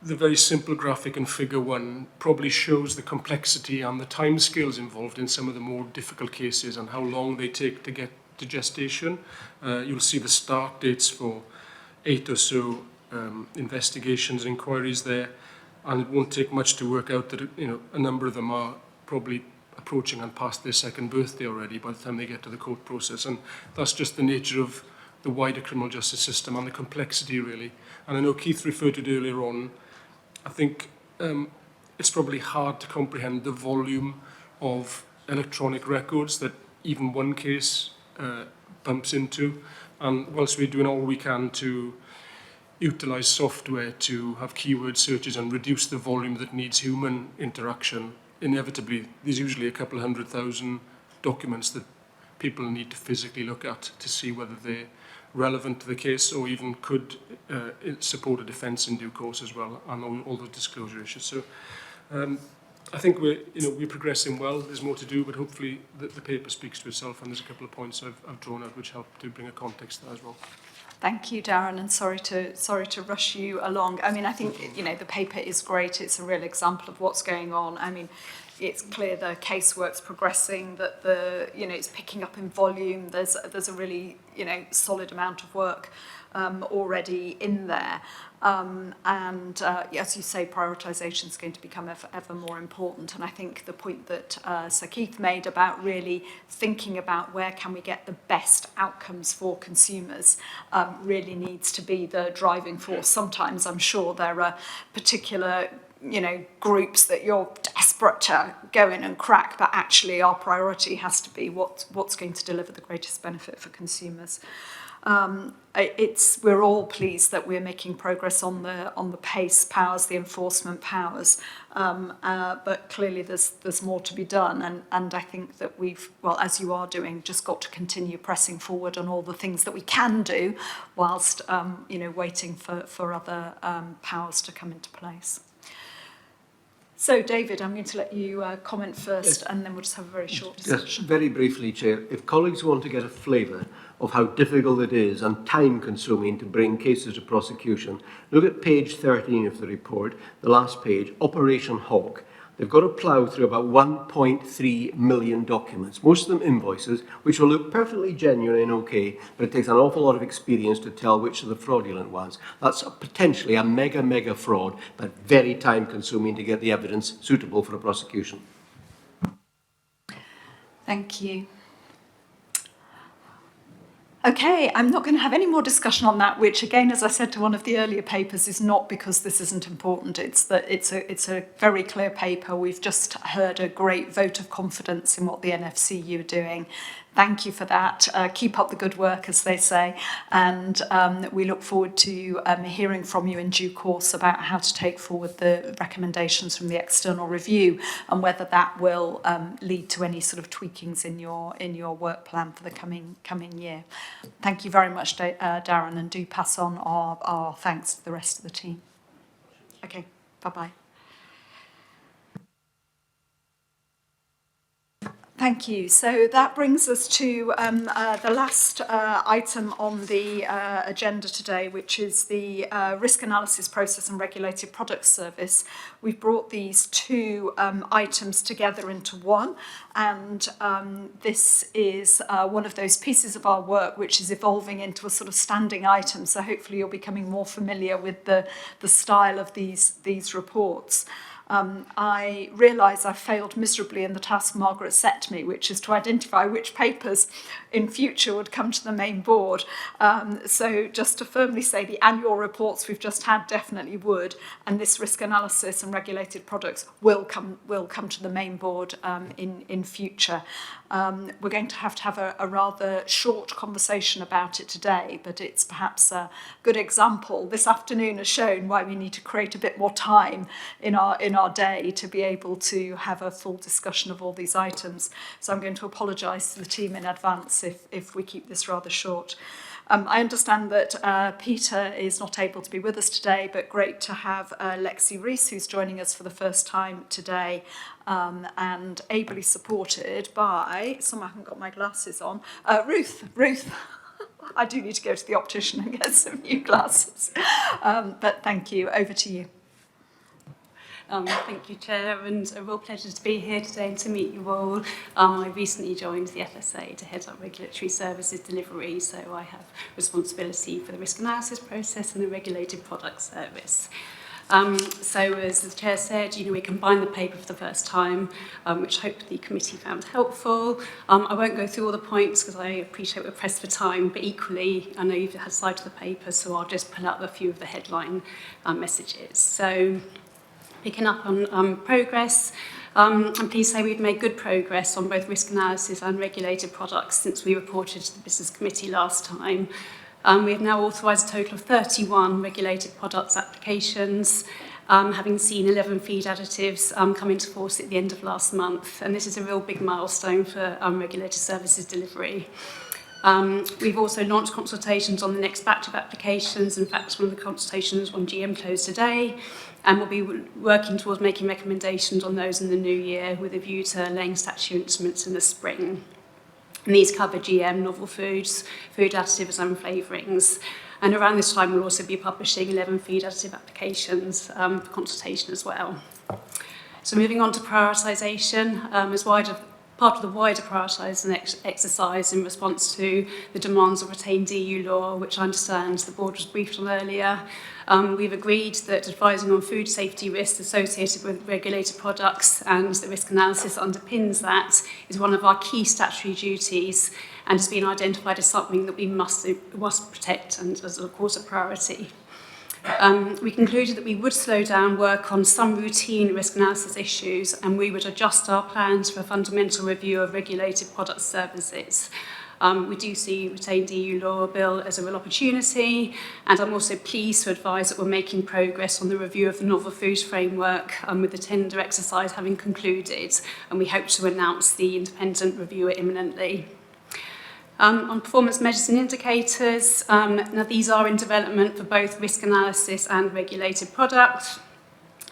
very simple graphic in figure 1 probably shows the complexity and the timescales involved in some of the more difficult cases and how long they take to get to gestation. You'll see the start dates for 8 or so investigations and inquiries there, and it won't take much to work out that a number of them are probably approaching and past their second birthday already by the time they get to the court process. And that's just the nature of the wider criminal justice system and the complexity, really. And I know Keith referred to it earlier on. I think it's probably hard to comprehend the volume of electronic records that even one case bumps into. And whilst we're doing all we can to utilise software to have keyword searches and reduce the volume that needs human interaction, inevitably there's usually a couple of 100,000 documents that people need to physically look at to see whether they're relevant to the case or even could support a defence in due course as well, and all the disclosure issues. So I think we're progressing well. There's more to do, but hopefully the paper speaks to itself, and there's a couple of points I've drawn out which help to bring a context to that as well. Thank you, Darren, and sorry to rush you along. I mean, I think the paper is great. It's a real example of what's going on. I mean, it's clear the casework's progressing, that it's picking up in volume. There's a really solid amount of work already in there. As you say, prioritisation is going to become ever more important. And I think the point that Sir Keith made about really thinking about where can we get the best outcomes for consumers really needs to be the driving force. Sometimes I'm sure there are particular groups that you're desperate to go in and crack, but actually our priority has to be what's going to deliver the greatest benefit for consumers. We're all pleased that we're making progress on the PACE powers, the enforcement powers, but clearly there's more to be done, and I think that we've, well, as you are doing, just got to continue pressing forward on all the things that we can do, whilst waiting for other powers to come into place. So, David, I'm going to let you comment first, Yes. and then we'll just have a very short discussion. Just very briefly, Chair, if colleagues want to get a flavour of how difficult it is and time-consuming to bring cases to prosecution, look at page 13 of the report, the last page, Operation Hawk. They've got to plough through about 1.3 million documents, most of them invoices, which will look perfectly genuine and okay, but it takes an awful lot of experience to tell which of the fraudulent ones. That's potentially a mega fraud, but very time-consuming to get the evidence suitable for a prosecution. Thank you. Okay, I'm not going to have any more discussion on that, which again, as I said to one of the earlier papers, is not because this isn't important. It's that it's a very clear paper. We've just heard a great vote of confidence in what the NFCU are doing. Thank you for that. Keep up the good work, as they say. And we look forward to hearing from you in due course about how to take forward the recommendations from the external review and whether that will lead to any sort of tweakings in your work plan for the coming year. Thank you very much, Darren, and do pass on our thanks to the rest of the team. Okay, bye-bye. Thank you. So that brings us to the last item on the agenda today, which is the risk analysis process and regulated products service. We've brought these two items together into one, and this is one of those pieces of our work which is evolving into a sort of standing item. So hopefully you're becoming more familiar with the style of these reports. I realise I failed miserably in the task Margaret set me, which is to identify which papers in future would come to the main board. So just to firmly say, the annual reports we've just had definitely would, and this risk analysis and regulated products will come to the main board in future. We're going to have a rather short conversation about it today, but it's perhaps a good example. This afternoon has shown why we need to create a bit more time in our day to be able to have a full discussion of all these items. So I'm going to apologise to the team in advance if we keep this rather short. I understand that Peter is not able to be with us today, but great to have Lexi Rees, who's joining us for the first time today, and ably supported by, I haven't got my glasses on, Ruth. I do need to go to the optician and get some new glasses. But thank you. Over to you. Thank you, Chair, and a real pleasure to be here today and to meet you all. I recently joined the FSA to head up regulatory services delivery, so I have responsibility for the risk analysis process and the regulated product service. So as the Chair said, we combined the paper for the first time, which hopefully the committee found helpful. I won't go through all the points because I appreciate we're pressed for time, but equally I know you've had sight of the paper, so I'll just pull out a few of the headline messages. So picking up on progress, I'm pleased to say we've made good progress on both risk analysis and regulated products since we reported to the Business Committee last time. We have now authorised a total of 31 regulated products applications, having seen 11 feed additives come into force at the end of last month. And this is a real big milestone for regulated services delivery. We've also launched consultations on the next batch of applications. In fact, one of the consultations on GM closed today, and we'll be working towards making recommendations on those in the new year with a view to laying statutory instruments in the spring. And these cover GM, novel foods, food additives and flavourings. And around this time, we'll also be publishing 11 feed additive applications for consultation as well. So moving on to prioritisation, as part of the wider prioritising exercise in response to the demands of retained EU law, which I understand the board was briefed on earlier. We've agreed that advising on food safety risks associated with regulated products and the risk analysis that underpins that is one of our key statutory duties and has been identified as something that we must protect and as, of course, a priority. We concluded that we would slow down work on some routine risk analysis issues and we would adjust our plans for a fundamental review of regulated product services. We do see retained EU law bill as a real opportunity, and I'm also pleased to advise that we're making progress on the review of the novel foods framework with the tender exercise having concluded, and we hope to announce the independent reviewer imminently. On performance measures and indicators, now these are in development for both risk analysis and regulated products.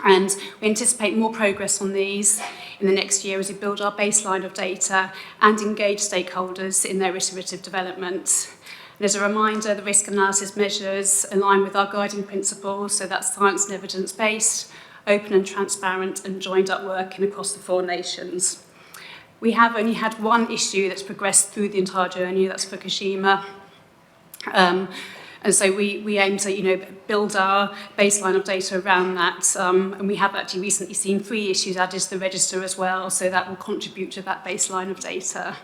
And we anticipate more progress on these in the next year as we build our baseline of data and engage stakeholders in their iterative development. And as a reminder, the risk analysis measures align with our guiding principles, so that's science and evidence-based, open and transparent, and joined-up working across the 4 nations. We have only had one issue that's progressed through the entire journey, that's Fukushima. And so we aim to, build our baseline of data around that. And we have actually recently seen 3 issues added to the register as well, so that will contribute to that baseline of data.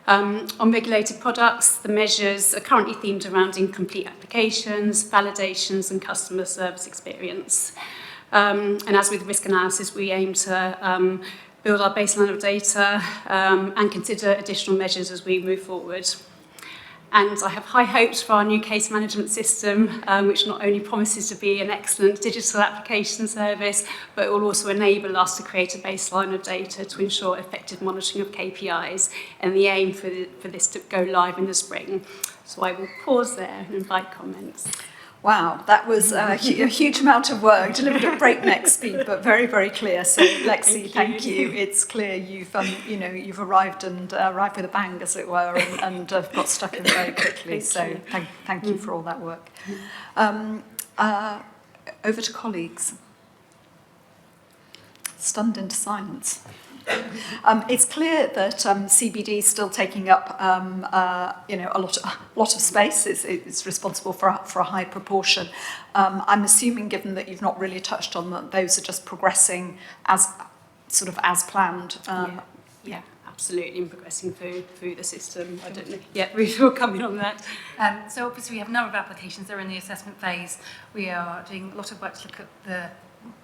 On regulated products, the measures are currently themed around incomplete applications, validations, and customer service experience. And as with risk analysis, we aim to build our baseline of data and consider additional measures as we move forward. And I have high hopes for our new case management system, which not only promises to be an excellent digital application service, but it will also enable us to create a baseline of data to ensure effective monitoring of KPIs, and the aim for this to go live in the spring. So I will pause there and invite comments. Wow, that was a huge amount of work, delivered at breakneck speed, but very, very clear. So, Lexi, thank you. It's clear you've arrived with a bang, as it were, and got stuck in very quickly. So, thank you for all that work. Over to colleagues. Stunned into silence. It's clear that CBD is still taking up a lot of space. It's responsible for a high proportion. I'm assuming, given that you've not really touched on that, those are just progressing as planned. Yeah, absolutely, and progressing through the system. I don't know. Yeah, we're coming on that. So obviously we have a number of applications. They're in the assessment phase. We are doing a lot of work to look at the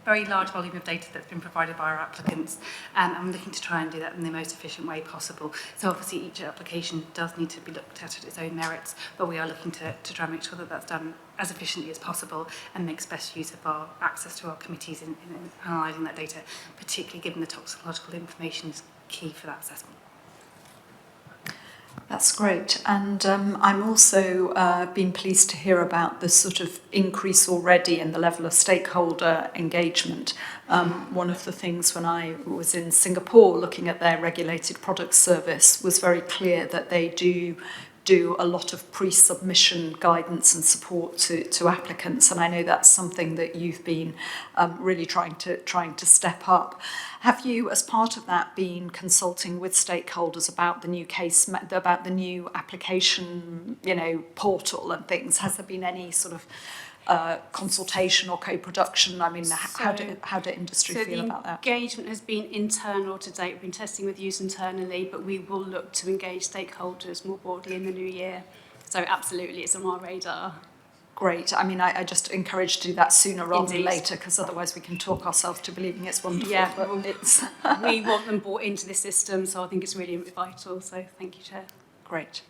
very large volume of data that's been provided by our applicants, and I'm looking to try and do that in the most efficient way possible. So obviously each application does need to be looked at its own merits, but we are looking to try and make sure that that's done as efficiently as possible and makes best use of our access to our committees in analysing that data, particularly given the toxicological information is key for that assessment. That's great. And I'm also been pleased to hear about the sort of increase already in the level of stakeholder engagement. One of the things when I was in Singapore looking at their regulated products service was very clear that they do a lot of pre-submission guidance and support to applicants, and I know that's something that you've been really trying to step up. Have you, as part of that, been consulting with stakeholders about the new about the new application, portal and things? Has there been any sort of consultation or co-production? I mean, how do industry feel about that? So the engagement has been internal to date. We've been testing with use internally, but we will look to engage stakeholders more broadly in the new year. So absolutely, it's on our radar. Great. I mean, I just encourage to do that sooner rather than Indeed. later, because otherwise we can talk ourselves to believing it's wonderful. Yeah, but well, it's we want them brought into the system, so I think it's really vital. So thank you, Chair. Great.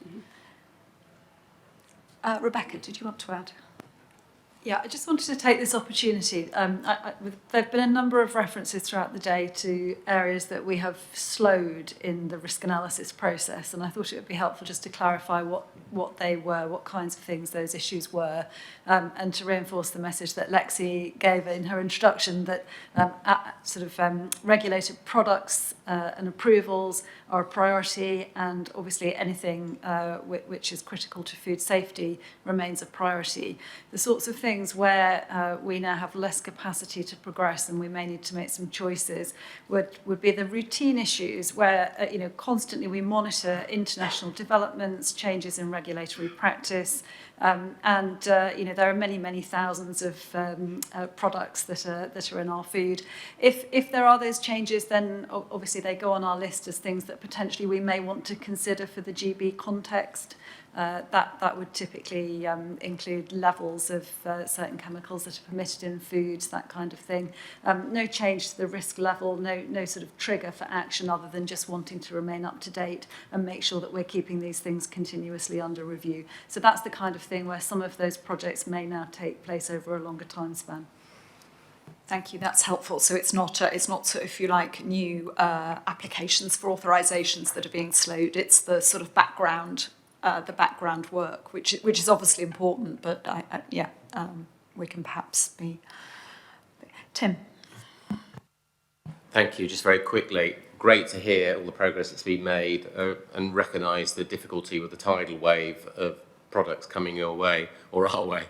Rebecca, did you want to add? Yeah, I just wanted to take this opportunity. There have been a number of references throughout the day to areas that we have slowed in the risk analysis process, and I thought it would be helpful just to clarify what they were, what kinds of things those issues were, and to reinforce the message that Lexi gave in her introduction that regulated products and approvals are a priority, and obviously anything which is critical to food safety remains a priority. The sorts of things where we now have less capacity to progress and we may need to make some choices would be the routine issues where constantly we monitor international developments, changes in regulatory practice, and there are many thousands of products that are in our food. If there are those changes, then obviously they go on our list as things that potentially we may want to consider for the GB context. That would typically include levels of certain chemicals that are permitted in foods, that kind of thing. No change to the risk level, no sort of trigger for action other than just wanting to remain up to date and make sure that we're keeping these things continuously under review. So that's the kind of thing where some of those projects may now take place over a longer time span. Thank you, that's helpful. So it's not if you like, new applications for authorisations that are being slowed. It's the sort of background work, which is obviously important, but we can perhaps be. Tim. Thank you. Just very quickly, great to hear all the progress that's been made and recognise the difficulty with the tidal wave of products coming your way or our way.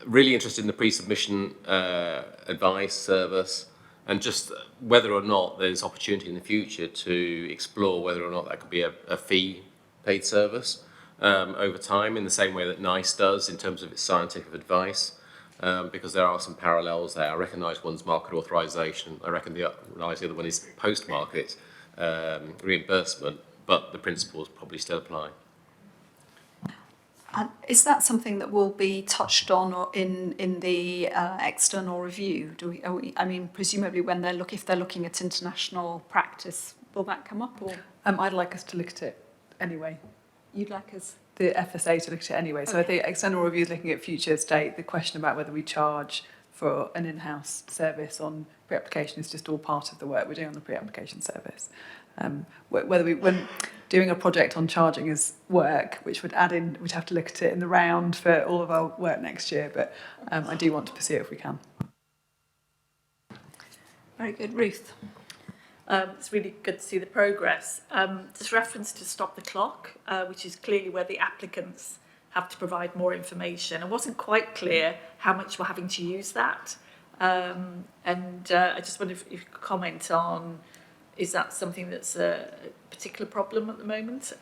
Really interested in the pre-submission advice service and just whether or not there's opportunity in the future to explore whether or not that could be a fee paid service over time in the same way that NICE does in terms of its scientific advice, because there are some parallels there. I recognise one's market authorisation. I recognise the other one is post-market reimbursement, but the principles probably still apply. And is that something that will be touched on in the external review? I mean, presumably when if they're looking at international practice, will that come up? Or I'd like us to look at it anyway. You'd like us? The FSA to look at it anyway. So I think external review is looking at future state. The question about whether we charge for an in-house service on pre-application is just all part of the work we're doing on the pre-application service. When doing a project on charging is work, which would add in, we'd have to look at it in the round for all of our work next year, but I do want to pursue it if we can. Very good. Ruth. It's really good to see the progress. There's reference to stop the clock, which is clearly where the applicants have to provide more information. It wasn't quite clear how much we're having to use that. I just wonder if you could comment on, is that something that's a particular problem at the moment?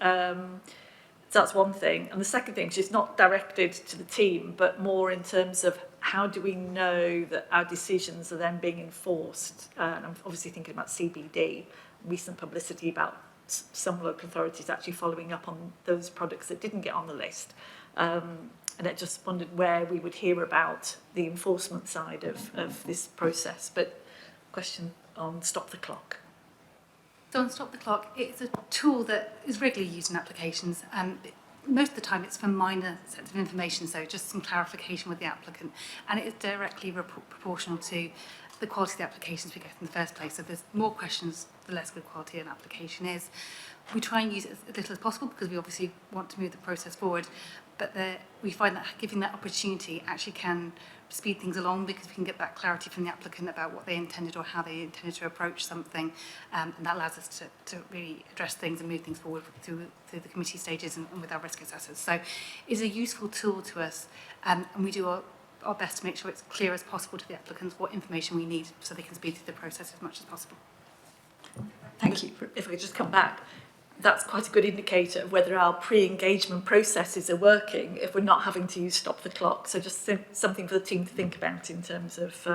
So that's one thing. And the second thing, which is not directed to the team, but more in terms of how do we know that our decisions are then being enforced? And I'm obviously thinking about CBD, recent publicity about some local authorities actually following up on those products that didn't get on the list. And I just wondered where we would hear about the enforcement side of this process. But question on Stop the Clock. So on Stop the Clock, it's a tool that is regularly used in applications. Most of the time it's for minor sets of information, so just some clarification with the applicant. And it is directly proportional to the quality of the applications we get in the first place. So if there's more questions the less good quality an application is. We try and use it as little as possible because we obviously want to move the process forward, but we find that giving that opportunity actually can speed things along because we can get that clarity from the applicant about what they intended or how they intended to approach something, and that allows us to really address things and move things forward through the committee stages and with our risk assessors. So it's a useful tool to us, and we do our best to make sure it's clear as possible to the applicants what information we need so they can speed through the process as much as possible. Thank you. If I could just come back, that's quite a good indicator of whether our pre-engagement processes are working if we're not having to use stop the clock. So just something for the team to think about in terms of,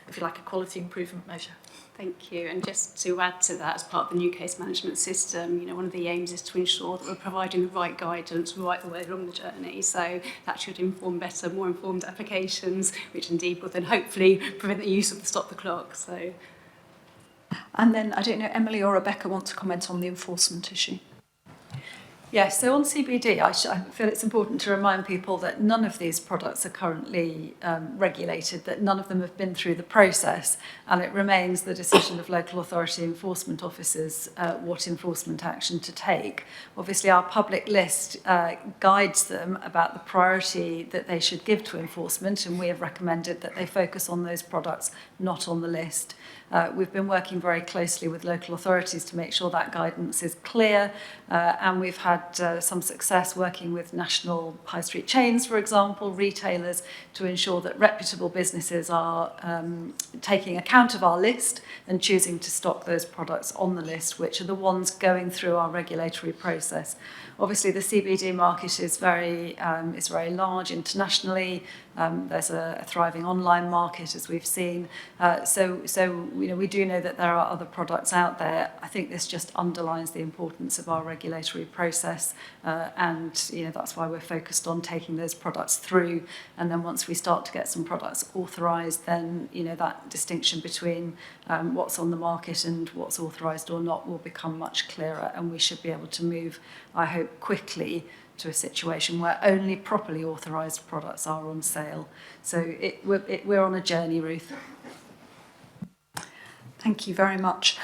if you like, a quality improvement measure. Thank you. And just to add to that, as part of the new case management system, one of the aims is to ensure that we're providing the right guidance right the way along the journey. So that should inform better, more informed applications, which indeed will then hopefully prevent the use of the stop the clock. So. And then, I don't know, Emily or Rebecca want to comment on the enforcement issue. Yes, so on CBD, I feel it's important to remind people that none of these products are currently regulated, that none of them have been through the process, and it remains the decision of local authority enforcement officers what enforcement action to take. Obviously, our public list guides them about the priority that they should give to enforcement, and we have recommended that they focus on those products not on the list. We've been working very closely with local authorities to make sure that guidance is clear, and we've had some success working with national high street chains, for example, retailers, to ensure that reputable businesses are taking account of our list and choosing to stock those products on the list, which are the ones going through our regulatory process. Obviously, the CBD market is very large internationally. There's a thriving online market, as we've seen. So we do know that there are other products out there. I think this just underlines the importance of our regulatory process, and that's why we're focused on taking those products through. And then once we start to get some products authorised, then that distinction between what's on the market and what's authorised or not will become much clearer, and we should be able to move, I hope, quickly to a situation where only properly authorised products are on sale. So we're on a journey, Ruth. Thank you very much.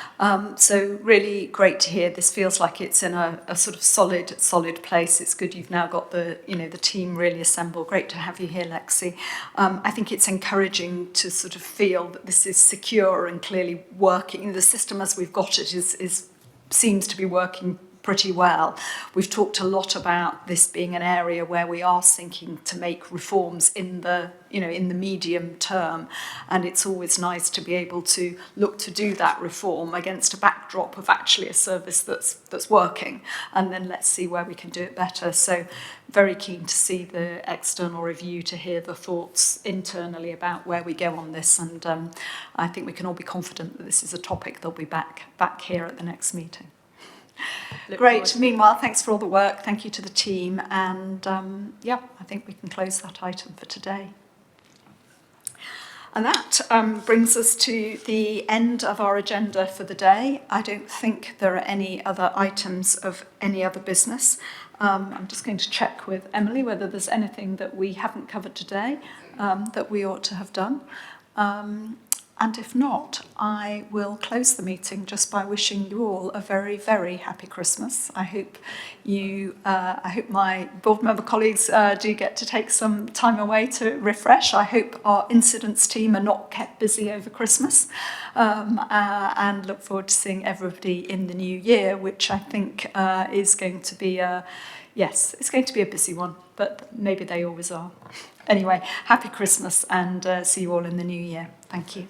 So really great to hear. This feels like it's in a sort of solid place. It's good you've now got the team really assembled. Great to have you here, Lexi. I think it's encouraging to sort of feel that this is secure and clearly working. The system as we've got it seems to be working pretty well. We've talked a lot about this being an area where we are thinking to make reforms in the medium term, and it's always nice to be able to look to do that reform against a backdrop of actually a service that's working, and then let's see where we can do it better. So very keen to see the external review, to hear the thoughts internally about where we go on this, and I think we can all be confident that this is a topic that'll be back here at the next meeting. Great. Meanwhile, thanks for all the work. Thank you to the team. And I think we can close that item for today. And that brings us to the end of our agenda for the day. I don't think there are any other items of any other business. I'm just going to check with Emily whether there's anything that we haven't covered today that we ought to have done. And if not, I will close the meeting just by wishing you all a very, very happy Christmas. I hope my board member colleagues do get to take some time away to refresh. I hope our incidents team are not kept busy over Christmas, and look forward to seeing everybody in the new year, which I think is going to be it's going to be a busy one, but maybe they always are. Anyway, happy Christmas, and see you all in the new year. Thank you.